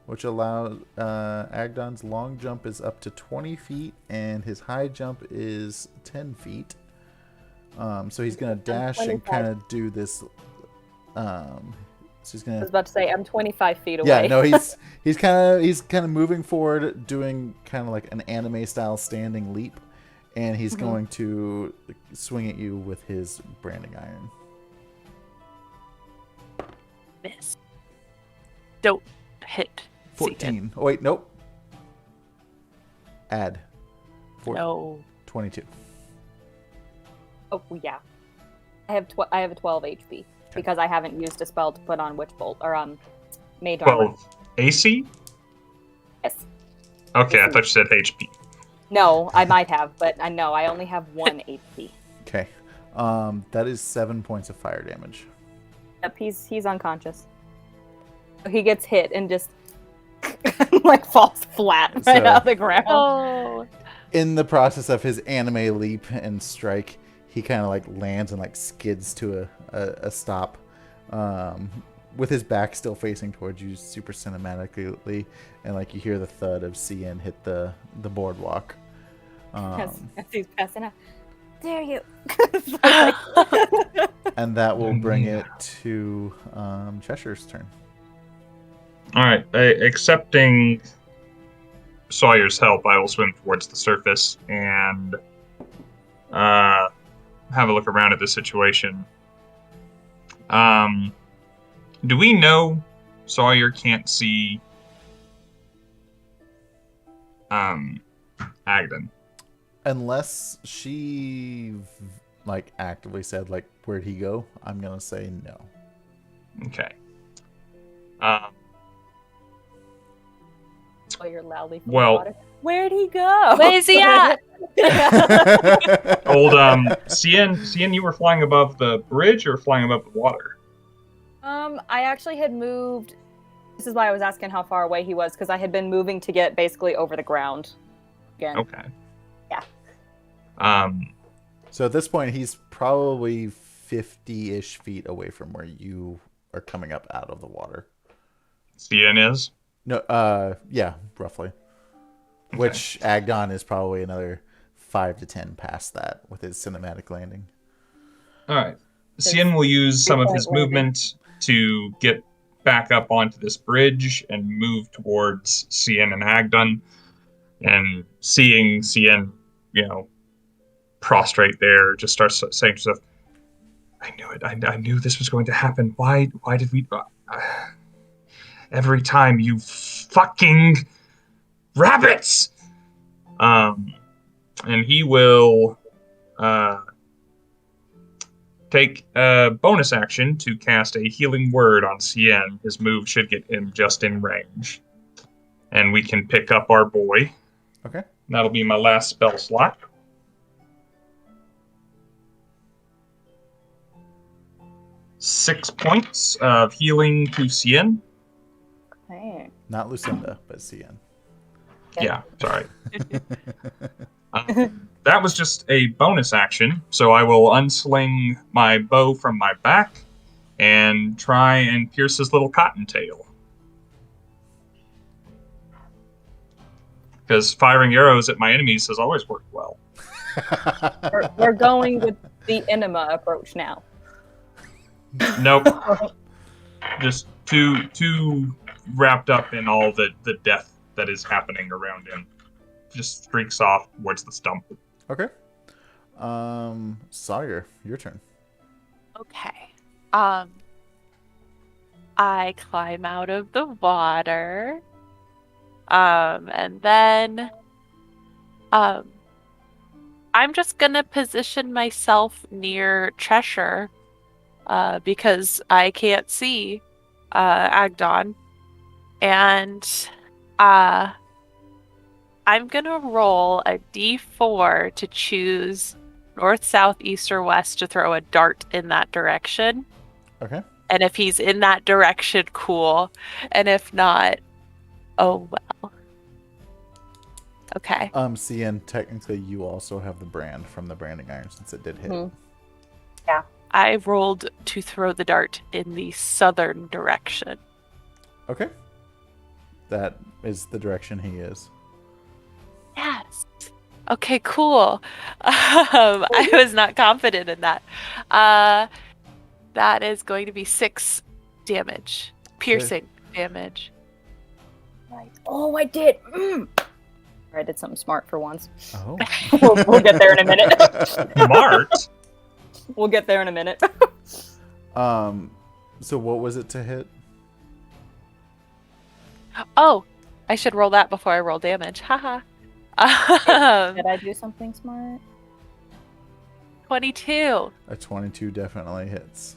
[SPEAKER 1] which allows Agdon's long jump is up to 20 feet and his high jump is 10 feet. So he's gonna dash and
[SPEAKER 3] 25.
[SPEAKER 1] kind of do this. So he's
[SPEAKER 3] I
[SPEAKER 1] gonna.
[SPEAKER 3] was about to say I'm 25 feet away.
[SPEAKER 1] Yeah, no, he's kind of moving forward, doing kind of like an anime style standing leap, and he's going to swing at you with his branding iron.
[SPEAKER 2] Miss. Don't hit.
[SPEAKER 1] 14. Oh wait, nope. Add.
[SPEAKER 2] No.
[SPEAKER 1] 22.
[SPEAKER 3] Oh yeah. I have a 12 HP because I haven't used a spell to put on Witch Bolt or Mage Armor.
[SPEAKER 4] 12 AC?
[SPEAKER 3] Yes.
[SPEAKER 4] Okay, I thought you said HP.
[SPEAKER 3] No, I might have, but I know I only have 1 HP.
[SPEAKER 1] Okay. That is 7 points of fire damage.
[SPEAKER 3] Yep, he's unconscious. He gets hit and just falls flat right
[SPEAKER 1] So-
[SPEAKER 3] out of the ground.
[SPEAKER 2] Oh.
[SPEAKER 1] In the process of his anime leap and strike, he kind of like lands and like skids to a stop, with his back still facing towards you, super cinematically, and like you hear the thud of Scinn hit the boardwalk.
[SPEAKER 3] As he's passing out. Dare you?
[SPEAKER 1] And that will bring it to Cheshire's turn.
[SPEAKER 4] All right, accepting Sawyer's help, I will swim towards the surface and have a look around at the situation. Do we know Sawyer can't see Agden?
[SPEAKER 1] Unless she like actively said like, where'd he go? I'm gonna say no.
[SPEAKER 4] Okay.
[SPEAKER 3] You're loudly.
[SPEAKER 4] Well,
[SPEAKER 3] where'd he go?
[SPEAKER 2] Where's he at?
[SPEAKER 4] old Scinn, you were flying above the bridge or flying above the water?
[SPEAKER 3] I actually had moved. This is why I was asking how far away he was, because I had been moving to get basically over the ground again.
[SPEAKER 4] Okay.
[SPEAKER 3] Yeah.
[SPEAKER 1] So at this point, he's probably 50-ish feet away from where you are coming up out of the water.
[SPEAKER 4] Scinn is?
[SPEAKER 1] No, yeah, roughly.
[SPEAKER 4] Okay.
[SPEAKER 1] Which Agdon is probably another 5 to 10 past that with his cinematic landing.
[SPEAKER 4] All right. Scinn will use some of his movement to get back up onto this bridge and move towards Scinn and Agdon. And seeing Scinn, prostrate there, just starts saying to himself, I knew it. I knew this was going to happen. Why did we... every time, you fucking rabbits! And he will take a bonus action to cast a healing word on Scinn. His move should get him just in range. And we can pick up our boy.
[SPEAKER 1] Okay.
[SPEAKER 4] That'll be my last spell slot. Six points of healing to Scinn.
[SPEAKER 3] Hey.
[SPEAKER 1] Not Lucinda, but Scinn.
[SPEAKER 4] Yeah, sorry. That was just a bonus action, so I will unsling my bow from my back and try and pierce his little cottontail. Because firing arrows at my enemies has always worked well.
[SPEAKER 3] We're going with the enema approach now.
[SPEAKER 4] Nope. Just too wrapped up in all the death that is happening around him. Just streaks off towards the stump.
[SPEAKER 1] Okay. Sawyer, your turn.
[SPEAKER 2] Okay. I climb out of the water. And then I'm just gonna position myself near Cheshire because I can't see Agdon. And I'm gonna roll a d4 to choose north, south, east, or west to throw a dart in that direction.
[SPEAKER 1] Okay.
[SPEAKER 2] And if he's in that direction, cool. And if not, oh well. Okay.
[SPEAKER 1] Scinn, technically you also have the brand from the branding iron since it did hit.
[SPEAKER 3] Mhm.
[SPEAKER 2] I rolled to throw the dart in the southern direction.
[SPEAKER 1] Okay. That is the direction he is.
[SPEAKER 2] Yes. Okay, cool. I was not confident in that. That is going to be 6 damage. Piercing damage.
[SPEAKER 3] Right. Oh, I did. I did something smart for once.
[SPEAKER 1] Oh.
[SPEAKER 3] We'll get there in a minute.
[SPEAKER 4] Smart?
[SPEAKER 3] We'll get there in a minute.
[SPEAKER 1] So what was it to hit?
[SPEAKER 2] Oh, I should roll that before I roll damage. Haha.
[SPEAKER 3] Did I do something smart?
[SPEAKER 2] 22.
[SPEAKER 1] A 22 definitely hits.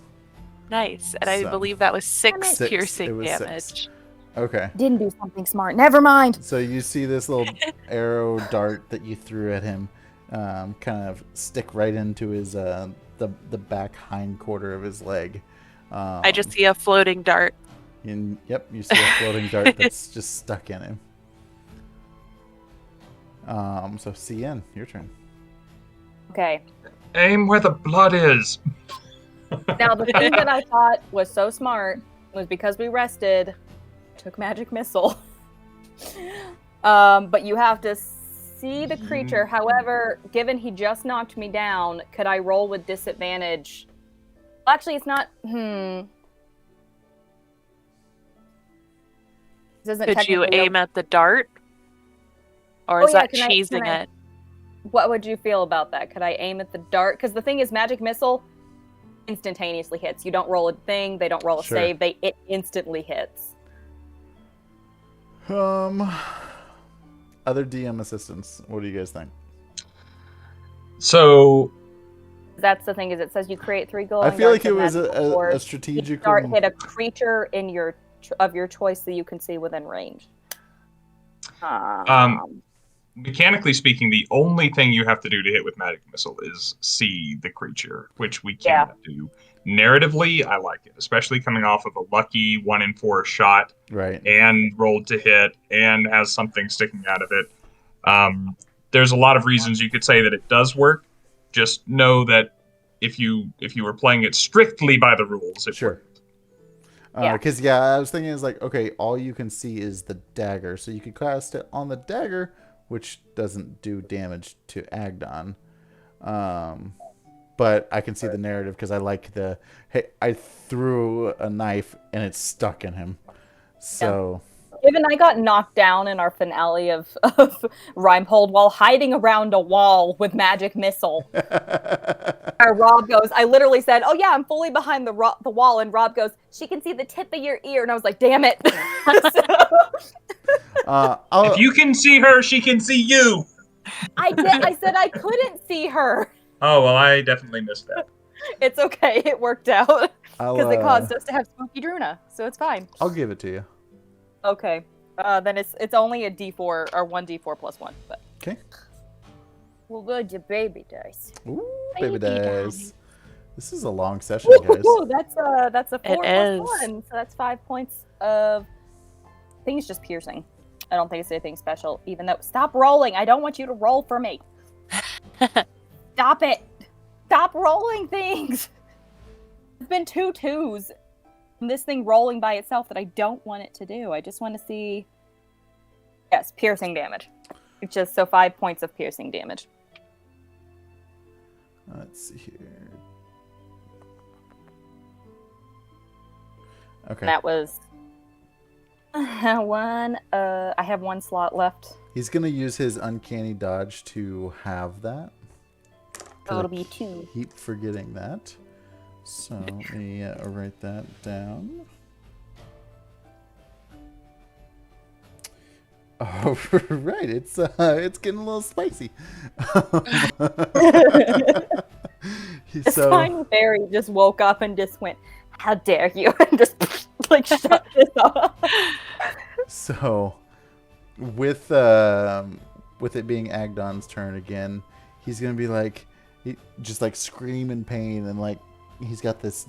[SPEAKER 2] Nice. And I
[SPEAKER 1] So-
[SPEAKER 2] believe that was 6
[SPEAKER 1] Six. It
[SPEAKER 2] piercing
[SPEAKER 1] was
[SPEAKER 2] damage.
[SPEAKER 1] 6. Okay.
[SPEAKER 3] Didn't do something smart. Never mind.
[SPEAKER 1] So you see this little arrow dart that you threw at him kind of stick right into his the back hind quarter of his leg.
[SPEAKER 2] I just see a floating dart.
[SPEAKER 1] Yep, you see a floating dart that's just stuck in him. So Scinn, your turn.
[SPEAKER 3] Okay.
[SPEAKER 4] Aim where the blood is.
[SPEAKER 3] Now, the thing that I thought was so smart was because we rested, took magic missile. But you have to see the creature. However, given he just knocked me down, could I roll with disadvantage? Actually, it's not. This isn't
[SPEAKER 2] Could you
[SPEAKER 3] technically
[SPEAKER 2] aim at the dart? Or is that cheesing it?
[SPEAKER 3] What would you feel about that? Could I aim at the dart? Because the thing is, magic missile instantaneously hits. You don't roll a thing. They don't roll a save. It instantly hits.
[SPEAKER 1] Other DM assistants. What do you guys think?
[SPEAKER 4] So
[SPEAKER 3] that's the thing, is it says you create 3 glowing
[SPEAKER 1] I feel like it
[SPEAKER 3] darts
[SPEAKER 1] was
[SPEAKER 3] of magic
[SPEAKER 1] a strategic
[SPEAKER 3] each dart hit a creature in your choice that you can see within range.
[SPEAKER 4] Mechanically speaking, the only thing you have to do to hit with magic missile is see the creature, which we cannot do. Narratively, I like it, especially coming off of a lucky 1 in 4 shot,
[SPEAKER 1] right?
[SPEAKER 4] And rolled to hit, and has something sticking out of it. There's a lot of reasons you could say that it does work. Just know that if you were playing it strictly by the rules, it worked.
[SPEAKER 1] Because I was thinking is like, okay, all you can see is the dagger, so you could cast it on the dagger, which doesn't do damage to Agdon. But I can see the narrative because I like hey, I threw a knife and it's stuck in him. So
[SPEAKER 3] Given I got knocked down in our finale of Rimehold while hiding around a wall with magic missile. Rob goes, I literally said, oh yeah, I'm fully behind the wall, and Rob goes, she can see the tip of your ear, and I was like, damn it.
[SPEAKER 4] If you can see her, she can see you.
[SPEAKER 3] I said I couldn't see her.
[SPEAKER 4] Oh, well, I definitely missed that.
[SPEAKER 3] It's okay, it worked out. Because it caused us to have spooky Druna, so it's fine.
[SPEAKER 1] I'll give it to you.
[SPEAKER 3] Okay. Then it's only a D4 or 1d4 plus 1. But
[SPEAKER 1] okay.
[SPEAKER 3] Well, good, your baby dice.
[SPEAKER 1] Ooh, baby dice. This is a long session, guys.
[SPEAKER 3] Ooh, that's a 4 plus 1, so that's 5 points of. I think it's just piercing. I don't think it's anything special. Even though, stop rolling. I don't want you to roll for me. Stop it. Stop rolling things. It's been 2 2s. This thing rolling by itself that I don't want it to do. I just want to see. Yes, piercing damage. It's just 5 points of piercing damage.
[SPEAKER 1] Let's see here. Okay.
[SPEAKER 3] And that was one. I have 1 slot left.
[SPEAKER 1] He's gonna use his uncanny dodge to have that.
[SPEAKER 3] So it'll be 2.
[SPEAKER 1] Keep forgetting that. So let me write that down. Oh, right. It's getting a little spicy.
[SPEAKER 3] This fine fairy just woke up and just went, "How dare you!" and just like shut this off.
[SPEAKER 1] So, with it being Agdon's turn again, he's gonna be like, just like scream in pain, and like he's got this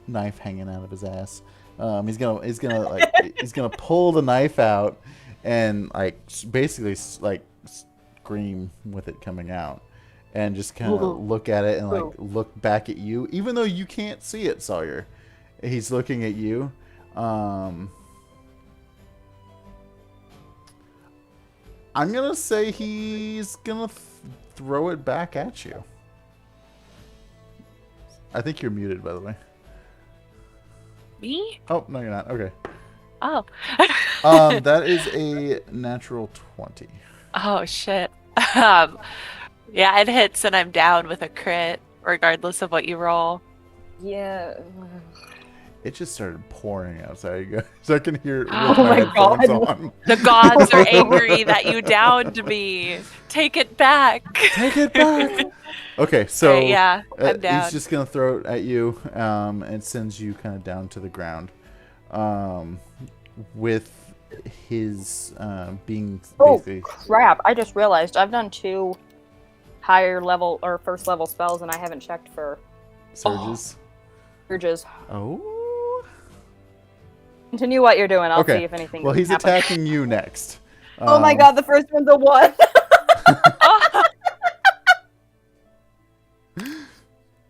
[SPEAKER 1] knife hanging out of his ass. He's gonna pull the knife out and like basically like scream with it coming out, and just kind of look at it and like look back at you, even though you can't see it, Sawyer. He's looking at you. I'm gonna say he's gonna throw it back at you. I think you're muted, by the way.
[SPEAKER 2] Me?
[SPEAKER 1] Oh, no, you're not. Okay.
[SPEAKER 2] Oh.
[SPEAKER 1] That is a natural 20.
[SPEAKER 2] Oh, shit. Yeah, it hits and I'm down with a crit, regardless of what you roll.
[SPEAKER 3] Yeah.
[SPEAKER 1] It just started pouring outside, you guys. So I can hear it with
[SPEAKER 3] Oh
[SPEAKER 1] my
[SPEAKER 3] my
[SPEAKER 1] headphones
[SPEAKER 3] God.
[SPEAKER 1] on.
[SPEAKER 2] The gods are angry that you downed me. Take it back.
[SPEAKER 1] Take it back. Okay, so
[SPEAKER 2] Right, yeah, I'm down.
[SPEAKER 1] He's just gonna throw it at you, and sends you kind of down to the ground. With his being basically.
[SPEAKER 3] Oh crap! I just realized I've done 2 higher level or first level spells, and I haven't checked for
[SPEAKER 1] surges.
[SPEAKER 3] Surges.
[SPEAKER 1] Oh.
[SPEAKER 3] Continue what you're doing. I'll
[SPEAKER 1] Okay.
[SPEAKER 3] see if anything.
[SPEAKER 1] Well, he's
[SPEAKER 3] happens.
[SPEAKER 1] attacking you next.
[SPEAKER 3] Oh my God! The first one's a 1.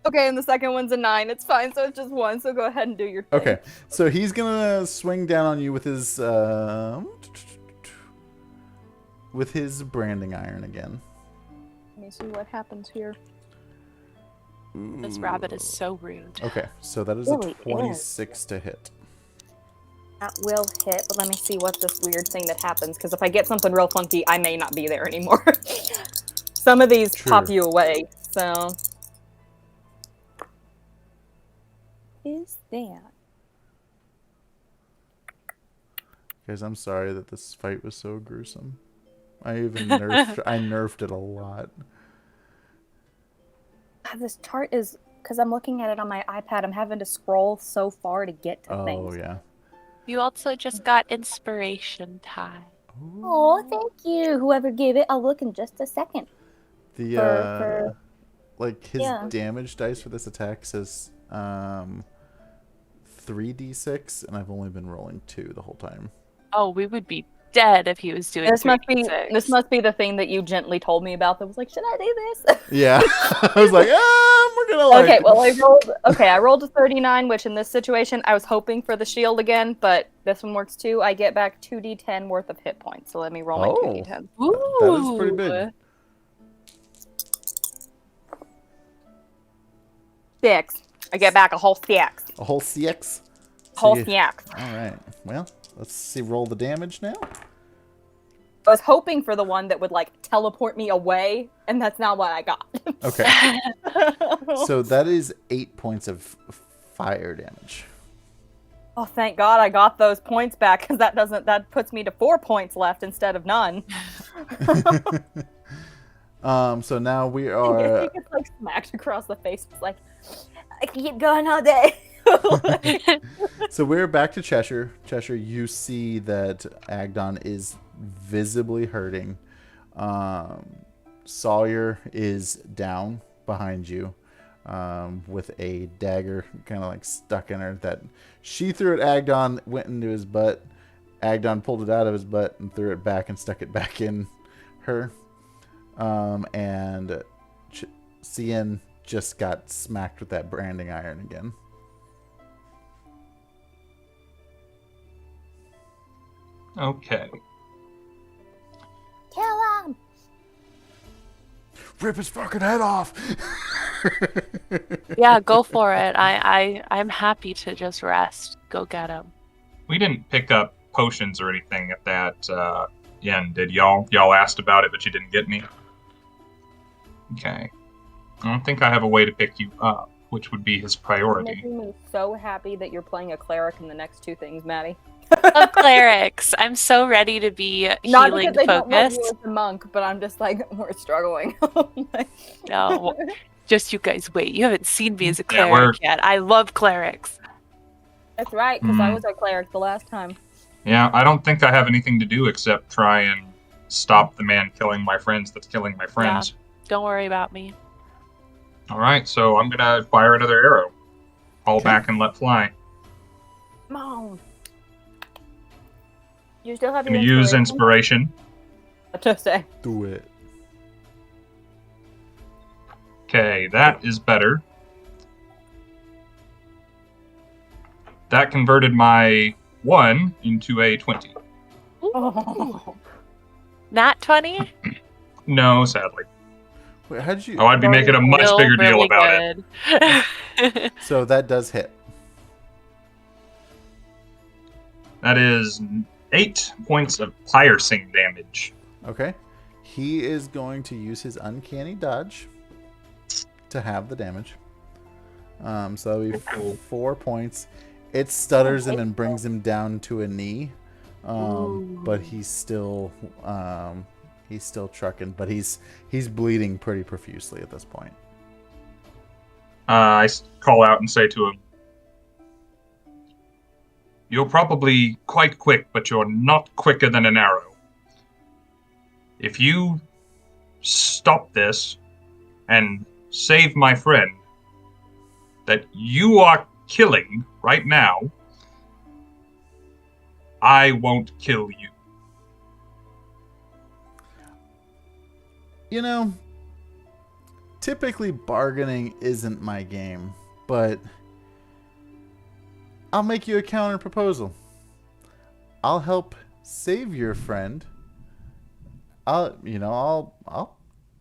[SPEAKER 3] Okay, and the second one's a 9. It's fine, so it's just 1. So go ahead and do your thing.
[SPEAKER 1] Okay, so he's gonna swing down on you with his branding iron again.
[SPEAKER 3] Let me see what happens here.
[SPEAKER 2] This rabbit is so rude.
[SPEAKER 1] Okay, so that is
[SPEAKER 3] Really
[SPEAKER 1] a 26 to hit.
[SPEAKER 3] That will hit, but let me see what this weird thing that happens, because if I get something real funky, I may not be there anymore. Some of these pop you away, so... Is that?
[SPEAKER 1] Guys, I'm sorry that this fight was so gruesome. I even nerfed it a lot.
[SPEAKER 3] God, this chart is... Because I'm looking at it on my iPad, I'm having to scroll so far to get to things.
[SPEAKER 1] Oh, yeah.
[SPEAKER 2] You also just got inspiration time.
[SPEAKER 6] Oh, thank you. Whoever gave it, I'll look in just a second.
[SPEAKER 1] The, like, his
[SPEAKER 6] Yeah.
[SPEAKER 1] damage dice for this attack says 3d6, and I've only been rolling 2 the whole time.
[SPEAKER 2] Oh, we would be dead if he was doing
[SPEAKER 3] This must be
[SPEAKER 2] 3d6.
[SPEAKER 3] this must be the thing that you gently told me about that was like, should I do this?
[SPEAKER 1] Yeah. I was like, we're gonna like...
[SPEAKER 3] Okay, well I rolled a 39, which in this situation I was hoping for the shield again, but this one works too. I get back 2d10 worth of hit points. So let me roll my 2d10.
[SPEAKER 2] Ooh.
[SPEAKER 1] That is pretty big.
[SPEAKER 3] 6. I get back a whole 6.
[SPEAKER 1] A whole CX?
[SPEAKER 3] Whole
[SPEAKER 1] See-
[SPEAKER 3] 6.
[SPEAKER 1] Alright. Well, let's see. Roll the damage now.
[SPEAKER 3] I was hoping for the one that would like teleport me away, and that's not what I got.
[SPEAKER 1] Okay. So that is 8 points of fire damage.
[SPEAKER 3] Oh, thank God I got those points back, because that puts me to 4 points left instead of none.
[SPEAKER 1] So now we are...
[SPEAKER 3] He gets like smacked across the face. It's like, I can keep going all day.
[SPEAKER 1] So we're back to Cheshire. Cheshire, you see that Agdon is visibly hurting. Sawyer is down behind you with a dagger kind of like stuck in her that she threw at Agdon, went into his butt. Agdon pulled it out of his butt and threw it back and stuck it back in her. And Scinn just got smacked with that branding iron again.
[SPEAKER 4] Okay.
[SPEAKER 6] Kill him!
[SPEAKER 1] Rip his fucking head off!
[SPEAKER 2] Yeah, go for it. I'm happy to just rest. Go get him.
[SPEAKER 4] We didn't pick up potions or anything at that end, did y'all? Y'all asked about it, but you didn't get any? Okay. I don't think I have a way to pick you up, which would be his
[SPEAKER 3] You're
[SPEAKER 4] priority.
[SPEAKER 3] making me so happy that you're playing a cleric in the next 2 things, Maddie.
[SPEAKER 2] Love clerics. I'm so ready to be
[SPEAKER 3] Not
[SPEAKER 2] healing
[SPEAKER 3] because they don't love
[SPEAKER 2] focused.
[SPEAKER 3] you as a monk, but I'm just like, we're struggling.
[SPEAKER 2] No, just you guys wait. You haven't seen me as a
[SPEAKER 4] Yeah,
[SPEAKER 2] cleric yet. I love clerics.
[SPEAKER 3] That's right, because I was a cleric the last time.
[SPEAKER 4] Yeah, I don't think I have anything to do except try and stop the man killing my friends that's killing my friends.
[SPEAKER 2] Don't worry about me.
[SPEAKER 4] Alright, so I'm gonna fire another arrow. Fall back and let fly.
[SPEAKER 3] Come on. You still have
[SPEAKER 4] I'm
[SPEAKER 3] your
[SPEAKER 4] gonna use inspiration.
[SPEAKER 3] To say.
[SPEAKER 1] Do it.
[SPEAKER 4] Okay, that is better. That converted my 1 into a 20.
[SPEAKER 3] Oh.
[SPEAKER 2] Nat 20?
[SPEAKER 4] No, sadly.
[SPEAKER 1] Wait, how did you...
[SPEAKER 4] Oh, I'd be making a much
[SPEAKER 2] Still
[SPEAKER 4] bigger deal
[SPEAKER 2] really
[SPEAKER 4] about it.
[SPEAKER 2] good.
[SPEAKER 1] So that does hit.
[SPEAKER 4] That is 8 points of piercing damage.
[SPEAKER 1] Okay. He is going to use his uncanny dodge to have the damage. So that'll be 4 points. It stutters him and brings him down to a knee. But he's still trucking, but he's bleeding pretty profusely at this point.
[SPEAKER 4] I call out and say to him, "You're probably quite quick, but you're not quicker than an arrow. If you stop this and save my friend that you are killing right now, I won't kill you."
[SPEAKER 1] You know, typically bargaining isn't my game, but I'll make you a counter proposal. I'll help save your friend. I'll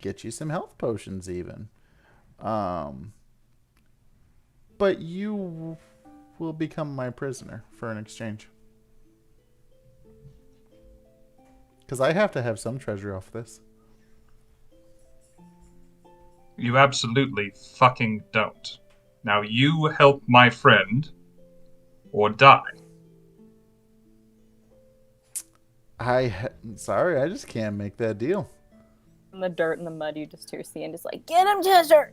[SPEAKER 1] get you some health potions even. But you will become my prisoner for an exchange. Because I have to have some treasure off this.
[SPEAKER 4] You absolutely fucking don't. Now you help my friend, or die.
[SPEAKER 1] Sorry, I just can't make that deal.
[SPEAKER 3] In the dirt and the mud, you just hear Scinn just like, get him, Cheshire!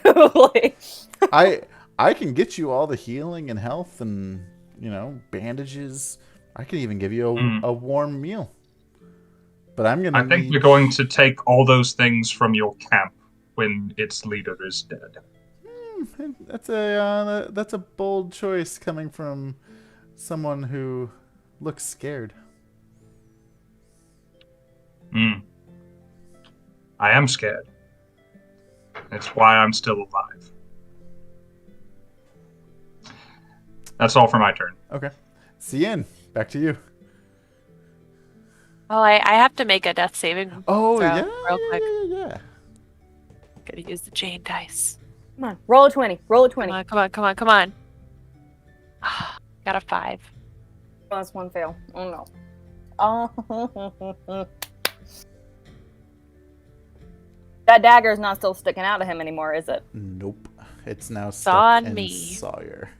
[SPEAKER 3] Like...
[SPEAKER 1] I can get you all the healing and health and, bandages. I can even give you a warm meal. But I think
[SPEAKER 4] we're going to take all those things from your camp when its leader is dead.
[SPEAKER 1] That's a bold choice coming from someone who looks scared.
[SPEAKER 4] I am scared. That's why I'm still alive. That's all for my turn.
[SPEAKER 1] Okay. Scinn, back to you.
[SPEAKER 2] Oh, I have to make a death saving throw real quick.
[SPEAKER 1] Yeah.
[SPEAKER 2] Gotta use the Jane dice.
[SPEAKER 3] Come on, roll a 20. Roll a 20.
[SPEAKER 2] Come on. Got a 5.
[SPEAKER 3] Oh, that's one fail. Oh no. Oh. That dagger is not still sticking out of him anymore, is it?
[SPEAKER 1] Nope. It's now
[SPEAKER 2] It's
[SPEAKER 1] stuck
[SPEAKER 2] on
[SPEAKER 1] in
[SPEAKER 2] me.
[SPEAKER 1] Sawyer.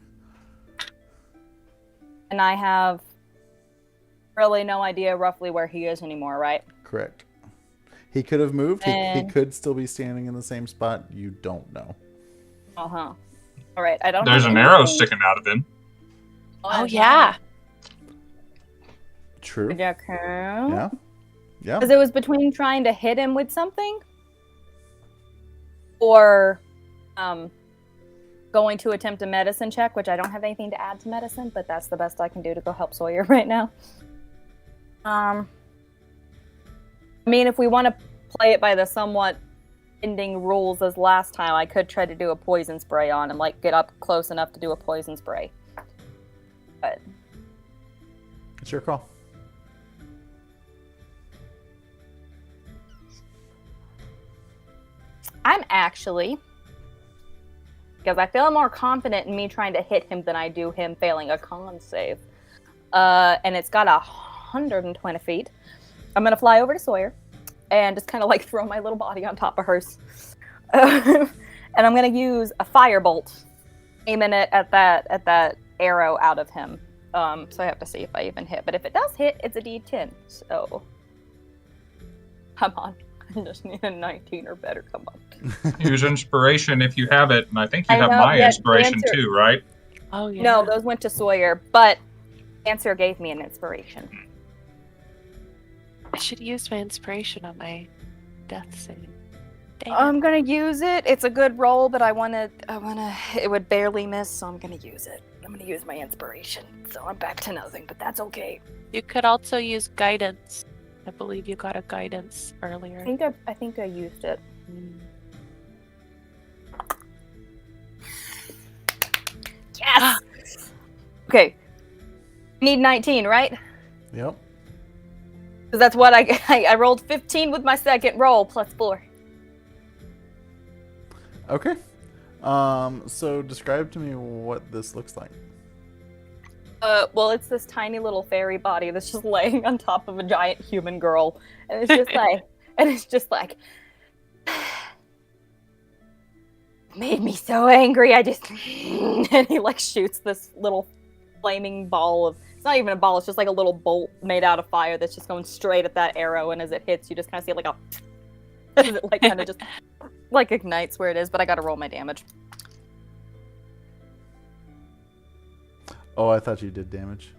[SPEAKER 3] And I have really no idea roughly where he is anymore, right?
[SPEAKER 1] Correct. He could have moved. He
[SPEAKER 3] And-
[SPEAKER 1] could still be standing in the same spot. You don't know.
[SPEAKER 3] Uh-huh. All right, I don't
[SPEAKER 4] There's
[SPEAKER 3] have
[SPEAKER 4] an arrow
[SPEAKER 3] anything-
[SPEAKER 4] sticking out of him.
[SPEAKER 2] Oh yeah.
[SPEAKER 1] True.
[SPEAKER 3] Okay.
[SPEAKER 1] Yeah. Yeah.
[SPEAKER 3] Because it was between trying to hit him with something or going to attempt a medicine check, which I don't have anything to add to medicine, but that's the best I can do to go help Sawyer right now. I mean, if we want to play it by the somewhat ending rules as last time, I could try to do a poison spray on him, like get up close enough to do a poison spray. But
[SPEAKER 1] It's your call.
[SPEAKER 3] I'm actually, because I feel more confident in me trying to hit him than I do him failing a con save. And it's got 120 feet. I'm going to fly over to Sawyer and just kind of like throw my little body on top of hers. And I'm going to use a firebolt, aiming it at that arrow out of him. So I have to see if I even hit. But if it does hit, it's a D10. So, come on. I just need a 19 or better. Come on.
[SPEAKER 4] Use inspiration if you have it, and I think you have
[SPEAKER 3] know,
[SPEAKER 4] my
[SPEAKER 3] yeah,
[SPEAKER 4] inspiration
[SPEAKER 3] answer-
[SPEAKER 4] too, right?
[SPEAKER 2] Oh yeah.
[SPEAKER 3] No, those went to Sawyer, but Answer gave me an inspiration.
[SPEAKER 2] I should use my inspiration on my death save. Dang
[SPEAKER 3] I'm gonna use it. It's a good roll, but I wanna. It would barely miss, so I'm gonna use it. I'm gonna use my inspiration. So I'm back to nothing, but that's okay.
[SPEAKER 2] You could also use guidance. I believe you got a guidance earlier.
[SPEAKER 3] I think I used it. Yes. Okay. Need 19, right?
[SPEAKER 1] Yep.
[SPEAKER 3] Because that's what I rolled 15 with my second roll plus 4.
[SPEAKER 1] Okay. So describe to me what this looks like.
[SPEAKER 3] Well, it's this tiny little fairy body that's just laying on top of a giant human girl, and it's just like, made me so angry. I just, and he like shoots this little flaming ball of. It's not even a ball. It's just like a little bolt made out of fire that's just going straight at that arrow, and as it hits, you just kind of see it like a, as it like kind of just like ignites where it is. But I got to roll my damage.
[SPEAKER 1] Oh, I thought you did damage.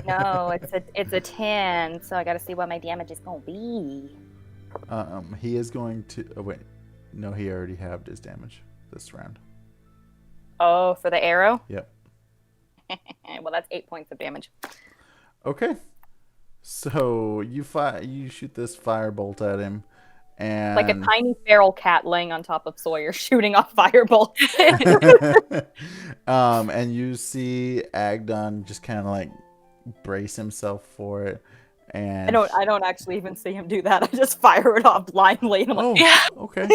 [SPEAKER 3] No, it's a 10, so I got to see what my damage is going to be.
[SPEAKER 1] He is going to. Oh wait, no, he already halved his damage this round.
[SPEAKER 3] Oh, for the arrow?
[SPEAKER 1] Yep.
[SPEAKER 3] Well, that's 8 points of damage.
[SPEAKER 1] Okay. So you shoot this firebolt at him, And
[SPEAKER 3] Like a tiny feral cat laying on top of Sawyer, shooting off fireballs.
[SPEAKER 1] and you see Agdon just kind of like brace himself for it. And
[SPEAKER 3] I don't actually even see him do that. I just fire it off blindly. And I'm like,
[SPEAKER 2] Yeah.
[SPEAKER 1] okay.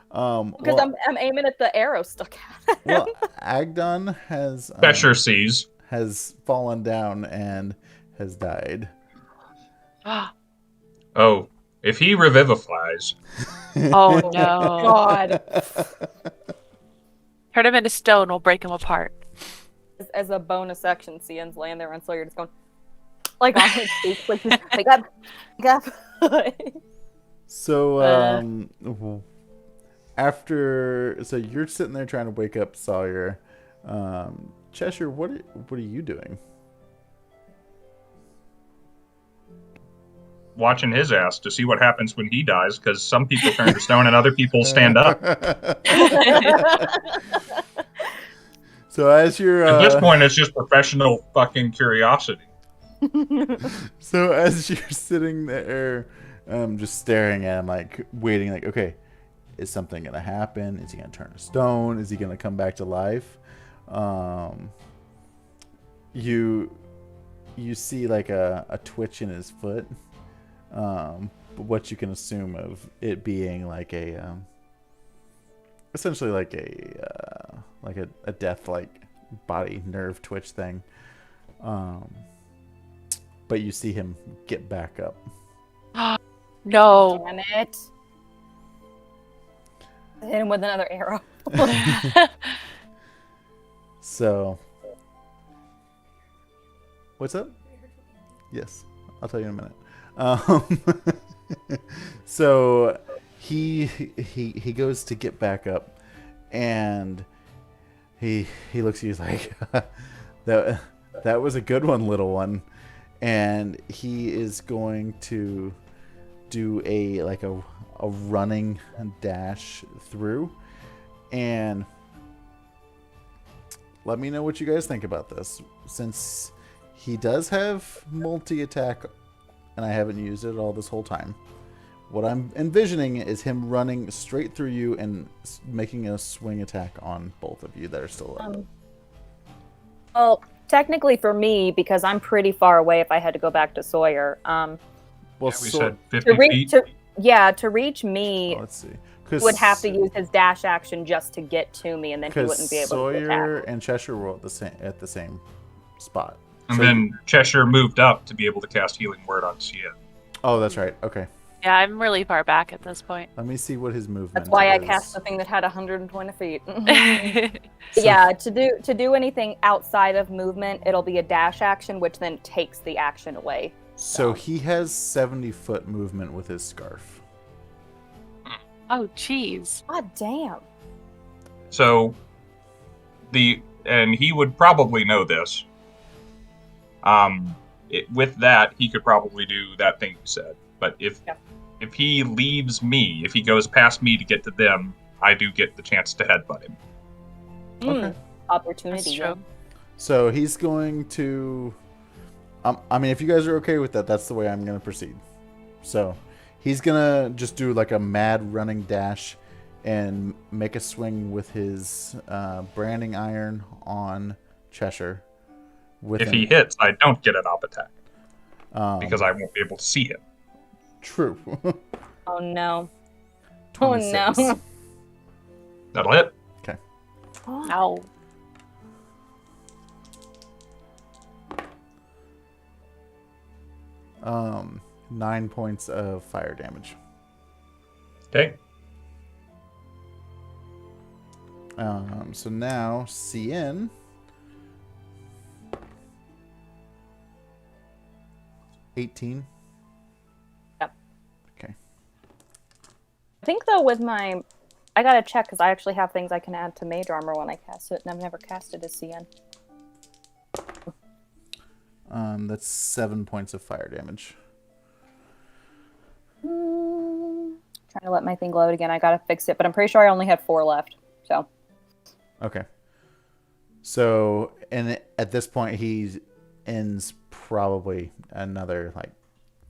[SPEAKER 3] because
[SPEAKER 1] Well,
[SPEAKER 3] I'm aiming at the arrow stuck at him.
[SPEAKER 1] well, Agdon
[SPEAKER 4] Cheshire sees.
[SPEAKER 1] has fallen down and has died.
[SPEAKER 4] Oh, if he revivifies,
[SPEAKER 2] Oh no.
[SPEAKER 3] God.
[SPEAKER 2] Turn him into stone, we'll break him apart.
[SPEAKER 3] As a bonus action, Cian's laying there and Sawyer just going, like on his feet, like, wake up, wake up.
[SPEAKER 1] So, so you're sitting there trying to wake up Sawyer. Cheshire, what are you doing?
[SPEAKER 4] watching his ass to see what happens when he dies, because some people turn to stone and other people stand up.
[SPEAKER 1] So as you're
[SPEAKER 4] At this point, it's just professional fucking curiosity.
[SPEAKER 1] So as you're sitting there, just staring at him, like waiting, like, okay, is something gonna happen? Is he gonna turn to stone? Is he gonna come back to life? You see like a twitch in his foot, what you can assume of it being like a essentially like a death like body nerve twitch thing. But you see him get back up.
[SPEAKER 2] No.
[SPEAKER 3] Damn it. Hit him with another arrow.
[SPEAKER 1] So, what's up? Yes, I'll tell you in a minute. So he goes to get back up, and he looks at you like that was a good one, little one, and he is going to do a running dash through, and let me know what you guys think about this, since he does have multi-attack and I haven't used it all this whole time. What I'm envisioning is him running straight through you and making a swing attack on both of you that are still alive.
[SPEAKER 3] Well, technically for me, because I'm pretty far away if I had to go back to Sawyer.
[SPEAKER 1] Well,
[SPEAKER 4] We said 50
[SPEAKER 3] To reach,
[SPEAKER 4] feet.
[SPEAKER 3] to reach me,
[SPEAKER 1] let's see.
[SPEAKER 3] he would have to use his dash action just to get to me, and then he wouldn't be able to
[SPEAKER 1] Sawyer
[SPEAKER 3] attack.
[SPEAKER 1] and Cheshire were at the same spot.
[SPEAKER 4] And
[SPEAKER 1] So-
[SPEAKER 4] then Cheshire moved up to be able to cast Healing Word on Sia.
[SPEAKER 1] Oh, that's right. Okay.
[SPEAKER 2] Yeah, I'm really far back at this point.
[SPEAKER 1] Let me see what his movement
[SPEAKER 3] That's why I
[SPEAKER 1] is.
[SPEAKER 3] cast the thing that had 120 feet.
[SPEAKER 1] So-
[SPEAKER 3] Yeah, to do anything outside of movement, it'll be a dash action, which then takes the action away.
[SPEAKER 1] So he has 70-foot movement with his scarf.
[SPEAKER 2] Oh, jeez.
[SPEAKER 3] God damn.
[SPEAKER 4] So, and he would probably know this. With that, he could probably do that thing you said. But if he leaves me, if he goes past me to get to them, I do get the chance to headbutt him.
[SPEAKER 1] Okay.
[SPEAKER 3] Opportunity.
[SPEAKER 2] That's
[SPEAKER 3] yeah.
[SPEAKER 2] true.
[SPEAKER 1] So he's going to... I mean, if you guys are okay with that, that's the way I'm going to proceed. So he's going to just do like a mad running dash and make a swing with his branding iron on Cheshire.
[SPEAKER 4] If he hits, I don't get an op attack because I won't be able to see him.
[SPEAKER 1] True.
[SPEAKER 3] Oh no. Oh
[SPEAKER 1] 26.
[SPEAKER 3] no.
[SPEAKER 4] That'll hit.
[SPEAKER 2] Ow.
[SPEAKER 1] Um, 9 points of fire damage.
[SPEAKER 4] Okay.
[SPEAKER 1] So now Scinn. 18.
[SPEAKER 3] Yep.
[SPEAKER 1] Okay.
[SPEAKER 3] I think though with my, I gotta check because I actually have things I can add to mage armor when I cast it, and I've never casted as CN.
[SPEAKER 1] That's 7 points of fire damage.
[SPEAKER 3] Trying to let my thing load again. I gotta fix it, but I'm pretty sure I only have 4 left. So.
[SPEAKER 1] Okay. So, and at this point, he ends probably another like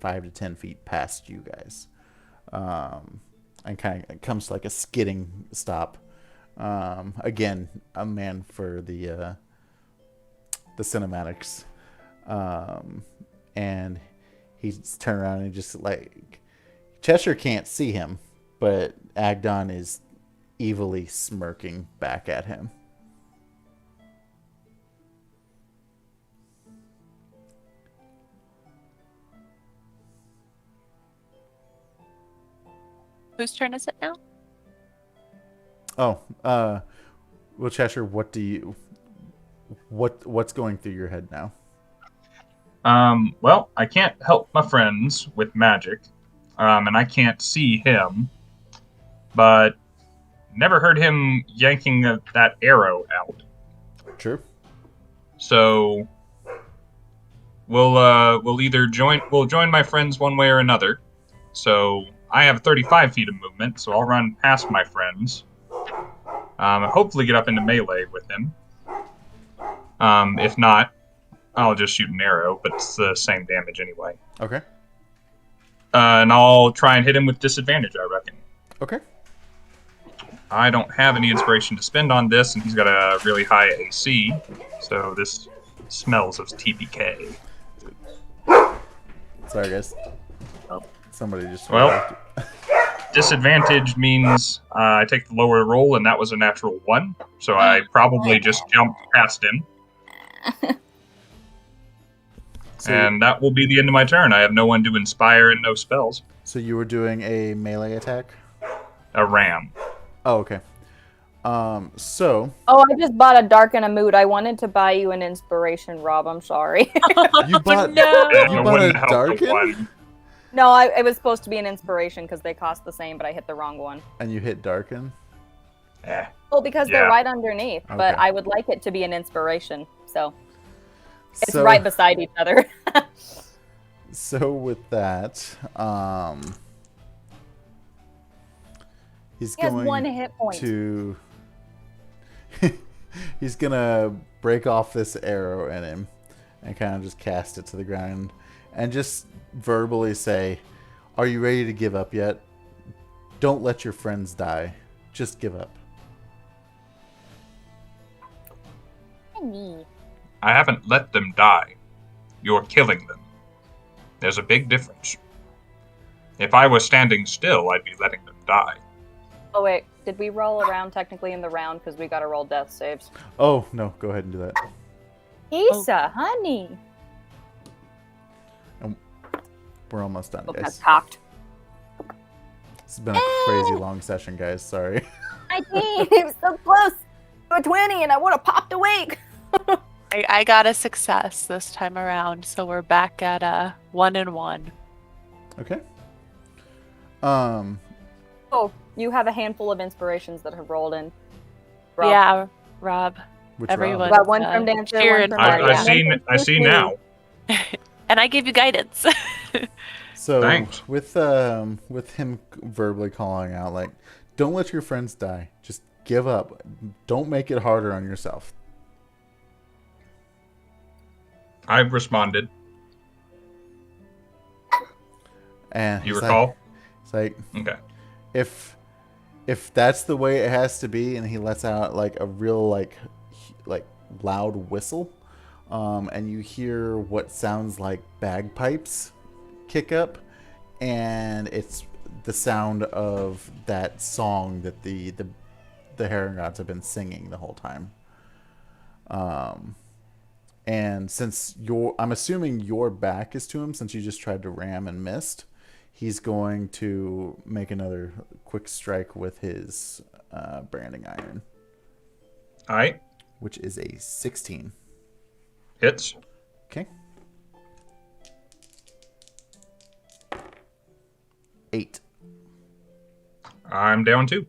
[SPEAKER 1] 5 to 10 feet past you guys. and kind of comes to like a skidding stop. Again, a man for the cinematics. And he's turned around and just like Cheshire can't see him, but Agdon is evilly smirking back at him.
[SPEAKER 2] Whose turn is it now?
[SPEAKER 1] Oh, well, Cheshire, what's going through your head now?
[SPEAKER 4] Well, I can't help my friends with magic, and I can't see him, but never heard him yanking that arrow out.
[SPEAKER 1] Sure.
[SPEAKER 4] So we'll either join my friends one way or another. So I have 35 feet of movement, so I'll run past my friends. Hopefully get up into melee with him. If not, I'll just shoot an arrow, but it's the same damage anyway.
[SPEAKER 1] Okay.
[SPEAKER 4] And I'll try and hit him with disadvantage, I reckon.
[SPEAKER 1] Okay.
[SPEAKER 4] I don't have any inspiration to spend on this, and he's got a really high AC, so this smells of TPK.
[SPEAKER 1] Sorry, guys. Somebody just...
[SPEAKER 4] Well, disadvantage means I take the lower roll, and that was a natural 1, so I probably just jumped past him. And that will be the end of my turn. I have no one to inspire and no spells.
[SPEAKER 1] So you were doing a melee attack?
[SPEAKER 4] A ram.
[SPEAKER 1] Oh, okay. So...
[SPEAKER 3] Oh, I just bought a dark and a mood. I wanted to buy you an inspiration, Rob. I'm sorry.
[SPEAKER 1] You bought,
[SPEAKER 2] No.
[SPEAKER 1] you bought a
[SPEAKER 4] Wouldn't help the
[SPEAKER 1] darken?
[SPEAKER 4] one.
[SPEAKER 3] No, it was supposed to be an inspiration because they cost the same, but I hit the wrong one.
[SPEAKER 1] And you hit darken?
[SPEAKER 4] Eh.
[SPEAKER 3] Well, because
[SPEAKER 4] Yeah.
[SPEAKER 3] they're right underneath, but
[SPEAKER 1] Okay.
[SPEAKER 3] I would like it to be an inspiration. So it's
[SPEAKER 1] So-
[SPEAKER 3] right beside each other.
[SPEAKER 1] So with that, he's
[SPEAKER 3] He has
[SPEAKER 1] going
[SPEAKER 3] 1 hit point.
[SPEAKER 1] to... he's gonna break off this arrow in him and kind of just cast it to the ground and just verbally say, "Are you ready to give up yet? Don't let your friends die. Just give up."
[SPEAKER 6] Honey.
[SPEAKER 4] I haven't let them die. You're killing them. There's a big difference. If I was standing still, I'd be letting them die.
[SPEAKER 3] Oh wait, did we roll around technically in the round because we got to roll death saves?
[SPEAKER 1] Oh, no, go ahead and do that.
[SPEAKER 3] Isa, honey.
[SPEAKER 1] We're almost done,
[SPEAKER 3] Oh,
[SPEAKER 1] guys.
[SPEAKER 3] that's cocked.
[SPEAKER 1] It's been a crazy long session, guys. Sorry.
[SPEAKER 3] I did. It was so close to a 20, and I would have popped awake.
[SPEAKER 2] I got a success this time around, so we're back at 1 and 1.
[SPEAKER 1] Okay.
[SPEAKER 3] Oh, you have a handful of inspirations that have rolled in. Rob.
[SPEAKER 2] Yeah, Rob.
[SPEAKER 1] Which
[SPEAKER 2] Everyone.
[SPEAKER 1] round?
[SPEAKER 3] Got one from Dancer,
[SPEAKER 2] cheering
[SPEAKER 3] one
[SPEAKER 2] for
[SPEAKER 3] from
[SPEAKER 2] you.
[SPEAKER 3] Maria.
[SPEAKER 4] I see now.
[SPEAKER 2] And I gave you guidance.
[SPEAKER 1] So
[SPEAKER 4] Thanks.
[SPEAKER 1] with him verbally calling out, like, don't let your friends die. Just give up. Don't make it harder on yourself.
[SPEAKER 4] I've responded.
[SPEAKER 1] And
[SPEAKER 4] You
[SPEAKER 1] he's
[SPEAKER 4] recall?
[SPEAKER 1] Like,
[SPEAKER 4] Okay.
[SPEAKER 1] if that's the way it has to be, and he lets out like a real like loud whistle, and you hear what sounds like bagpipes kick up, and it's the sound of that song that the Heron Gods have been singing the whole time. And since I'm assuming your back is to him, since you just tried to ram and missed, he's going to make another quick strike with his branding iron,
[SPEAKER 4] All right.
[SPEAKER 1] which is a 16.
[SPEAKER 4] Hits.
[SPEAKER 1] Okay. 8.
[SPEAKER 4] I'm down 2.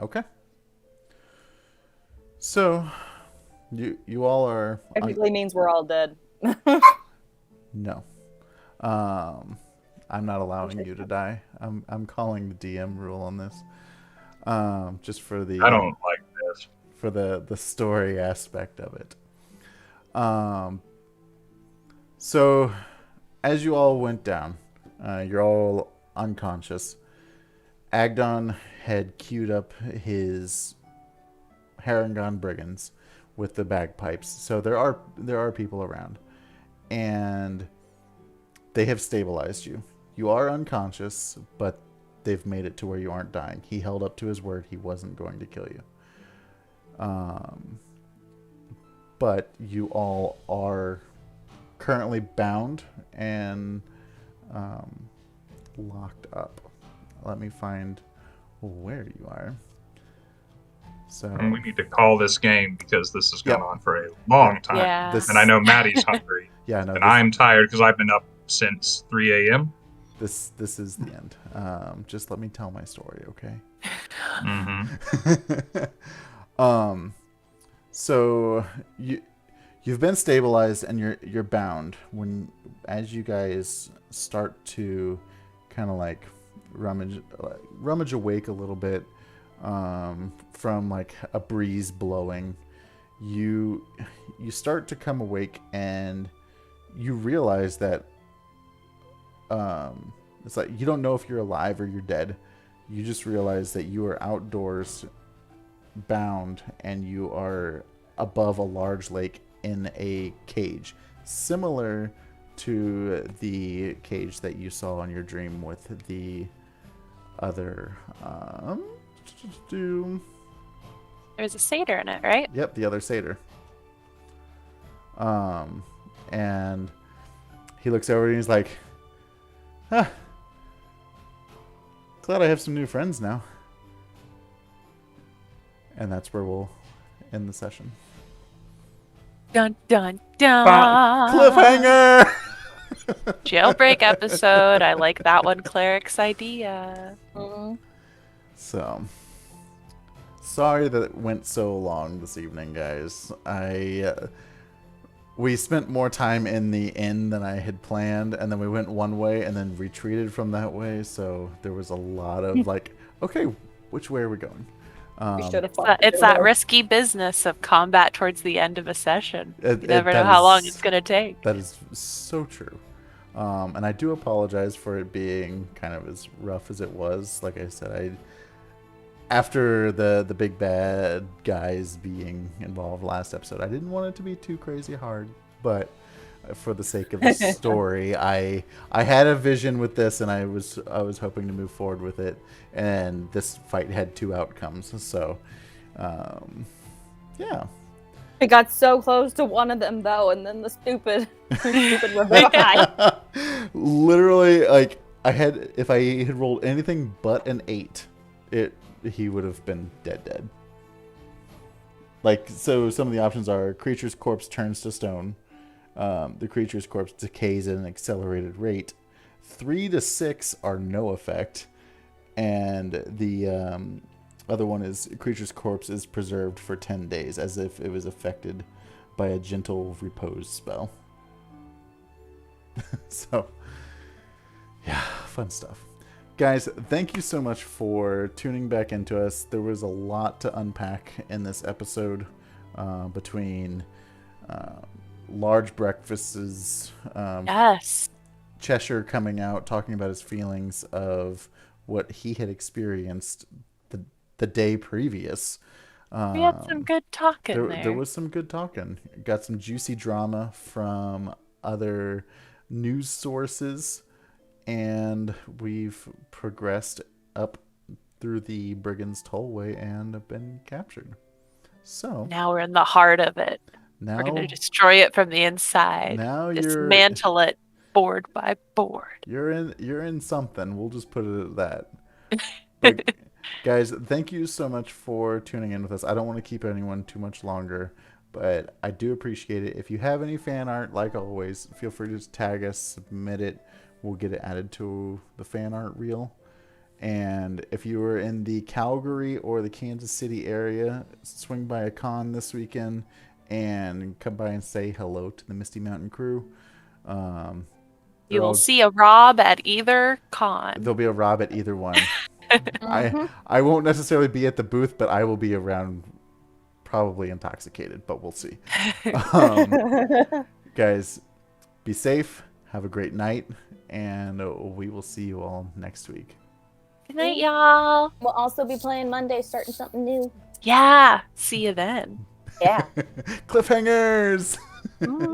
[SPEAKER 1] Okay. So, you all are...
[SPEAKER 3] Technically means we're all dead.
[SPEAKER 1] No. I'm not allowing you to die. I'm calling the DM rule on this. Just for the...
[SPEAKER 4] I don't like this.
[SPEAKER 1] For the story aspect of it. So, as you all went down, you're all unconscious. Agdon had queued up his Harangon brigands with the bagpipes. So there are people around. And they have stabilized you. You are unconscious, but they've made it to where you aren't dying. He held up to his word. He wasn't going to kill you. But you all are currently bound and locked up. Let me find where you are. So
[SPEAKER 4] And we need to call this game because this has gone on for a long time.
[SPEAKER 2] Yeah.
[SPEAKER 1] This-
[SPEAKER 4] And I know Maddie's hungry.
[SPEAKER 1] yeah, no,
[SPEAKER 4] And I'm tired because I've been up since 3 a.m.
[SPEAKER 1] this is the end. Just let me tell my story, okay?
[SPEAKER 4] Mm-hmm.
[SPEAKER 1] So you've been stabilized and you're bound. As you guys start to kind of like rummage awake a little bit from like a breeze blowing, you start to come awake and you realize that it's like you don't know if you're alive or you're dead. You just realize that you are outdoors, bound, and you are above a large lake in a cage, similar to the cage that you saw in your dream with the other
[SPEAKER 2] There's a satyr in it, right?
[SPEAKER 1] Yep, the other satyr. And he looks over and he's like, "Huh. Glad I have some new friends now." And that's where we'll end the session.
[SPEAKER 2] Dun dun dun.
[SPEAKER 1] Cliffhanger!
[SPEAKER 2] Jailbreak episode. I like that one, Cleric's idea.
[SPEAKER 1] So, sorry that it went so long this evening, guys. We spent more time in the inn than I had planned, and then we went one way and then retreated from that way, so there was a lot of like, okay, which way are we going?
[SPEAKER 3] We should have
[SPEAKER 2] It's that risky business of combat towards the end of a session. You never know
[SPEAKER 1] that
[SPEAKER 2] how long
[SPEAKER 1] is-
[SPEAKER 2] it's going to take.
[SPEAKER 1] That is so true. And I do apologize for it being kind of as rough as it was. Like I said, after the big bad guys being involved last episode, I didn't want it to be too crazy hard, but for the sake of the story, I had a vision with this, and I was hoping to move forward with it, and this fight had two outcomes. So, yeah.
[SPEAKER 3] We got so close to one of them though, and then the stupid revolt guy.
[SPEAKER 1] Literally, like if I had rolled anything but an 8, he would have been dead. Like, so some of the options are creature's corpse turns to stone. The creature's corpse decays at an accelerated rate. 3 to 6 are no effect. And the other one is creature's corpse is preserved for 10 days as if it was affected by a gentle repose spell. So, yeah, fun stuff. Guys, thank you so much for tuning back into us. There was a lot to unpack in this episode between large breakfasts,
[SPEAKER 2] Yes.
[SPEAKER 1] Cheshire coming out, talking about his feelings of what he had experienced the day previous.
[SPEAKER 2] We had some good talking there.
[SPEAKER 1] There was some good talking. Got some juicy drama from other news sources. And we've progressed up through the Brigands Tollway and have been captured. So
[SPEAKER 2] Now we're in the heart of it.
[SPEAKER 1] now
[SPEAKER 2] We're going to destroy it from the inside.
[SPEAKER 1] Now
[SPEAKER 2] Dismantle it board by board.
[SPEAKER 1] you're in something. We'll just put it at that. But, guys, thank you so much for tuning in with us. I don't want to keep anyone too much longer, but I do appreciate it. If you have any fan art, like always, feel free to just tag us, submit it. We'll get it added to the fan art reel. And if you are in the Calgary or the Kansas City area, swing by a con this weekend and come by and say hello to the Misty Mountain crew.
[SPEAKER 2] You will see a Rob at either con.
[SPEAKER 1] There'll be a Rob at either one. I won't necessarily be at the booth, but I will be around, probably intoxicated, but we'll see. Guys, be safe. Have a great night, and we will see you all next week.
[SPEAKER 2] Good night, y'all.
[SPEAKER 6] We'll also be playing Monday, starting something new.
[SPEAKER 2] Yeah. See you then.
[SPEAKER 3] Yeah.
[SPEAKER 1] Cliffhangers.
[SPEAKER 2] Ooh.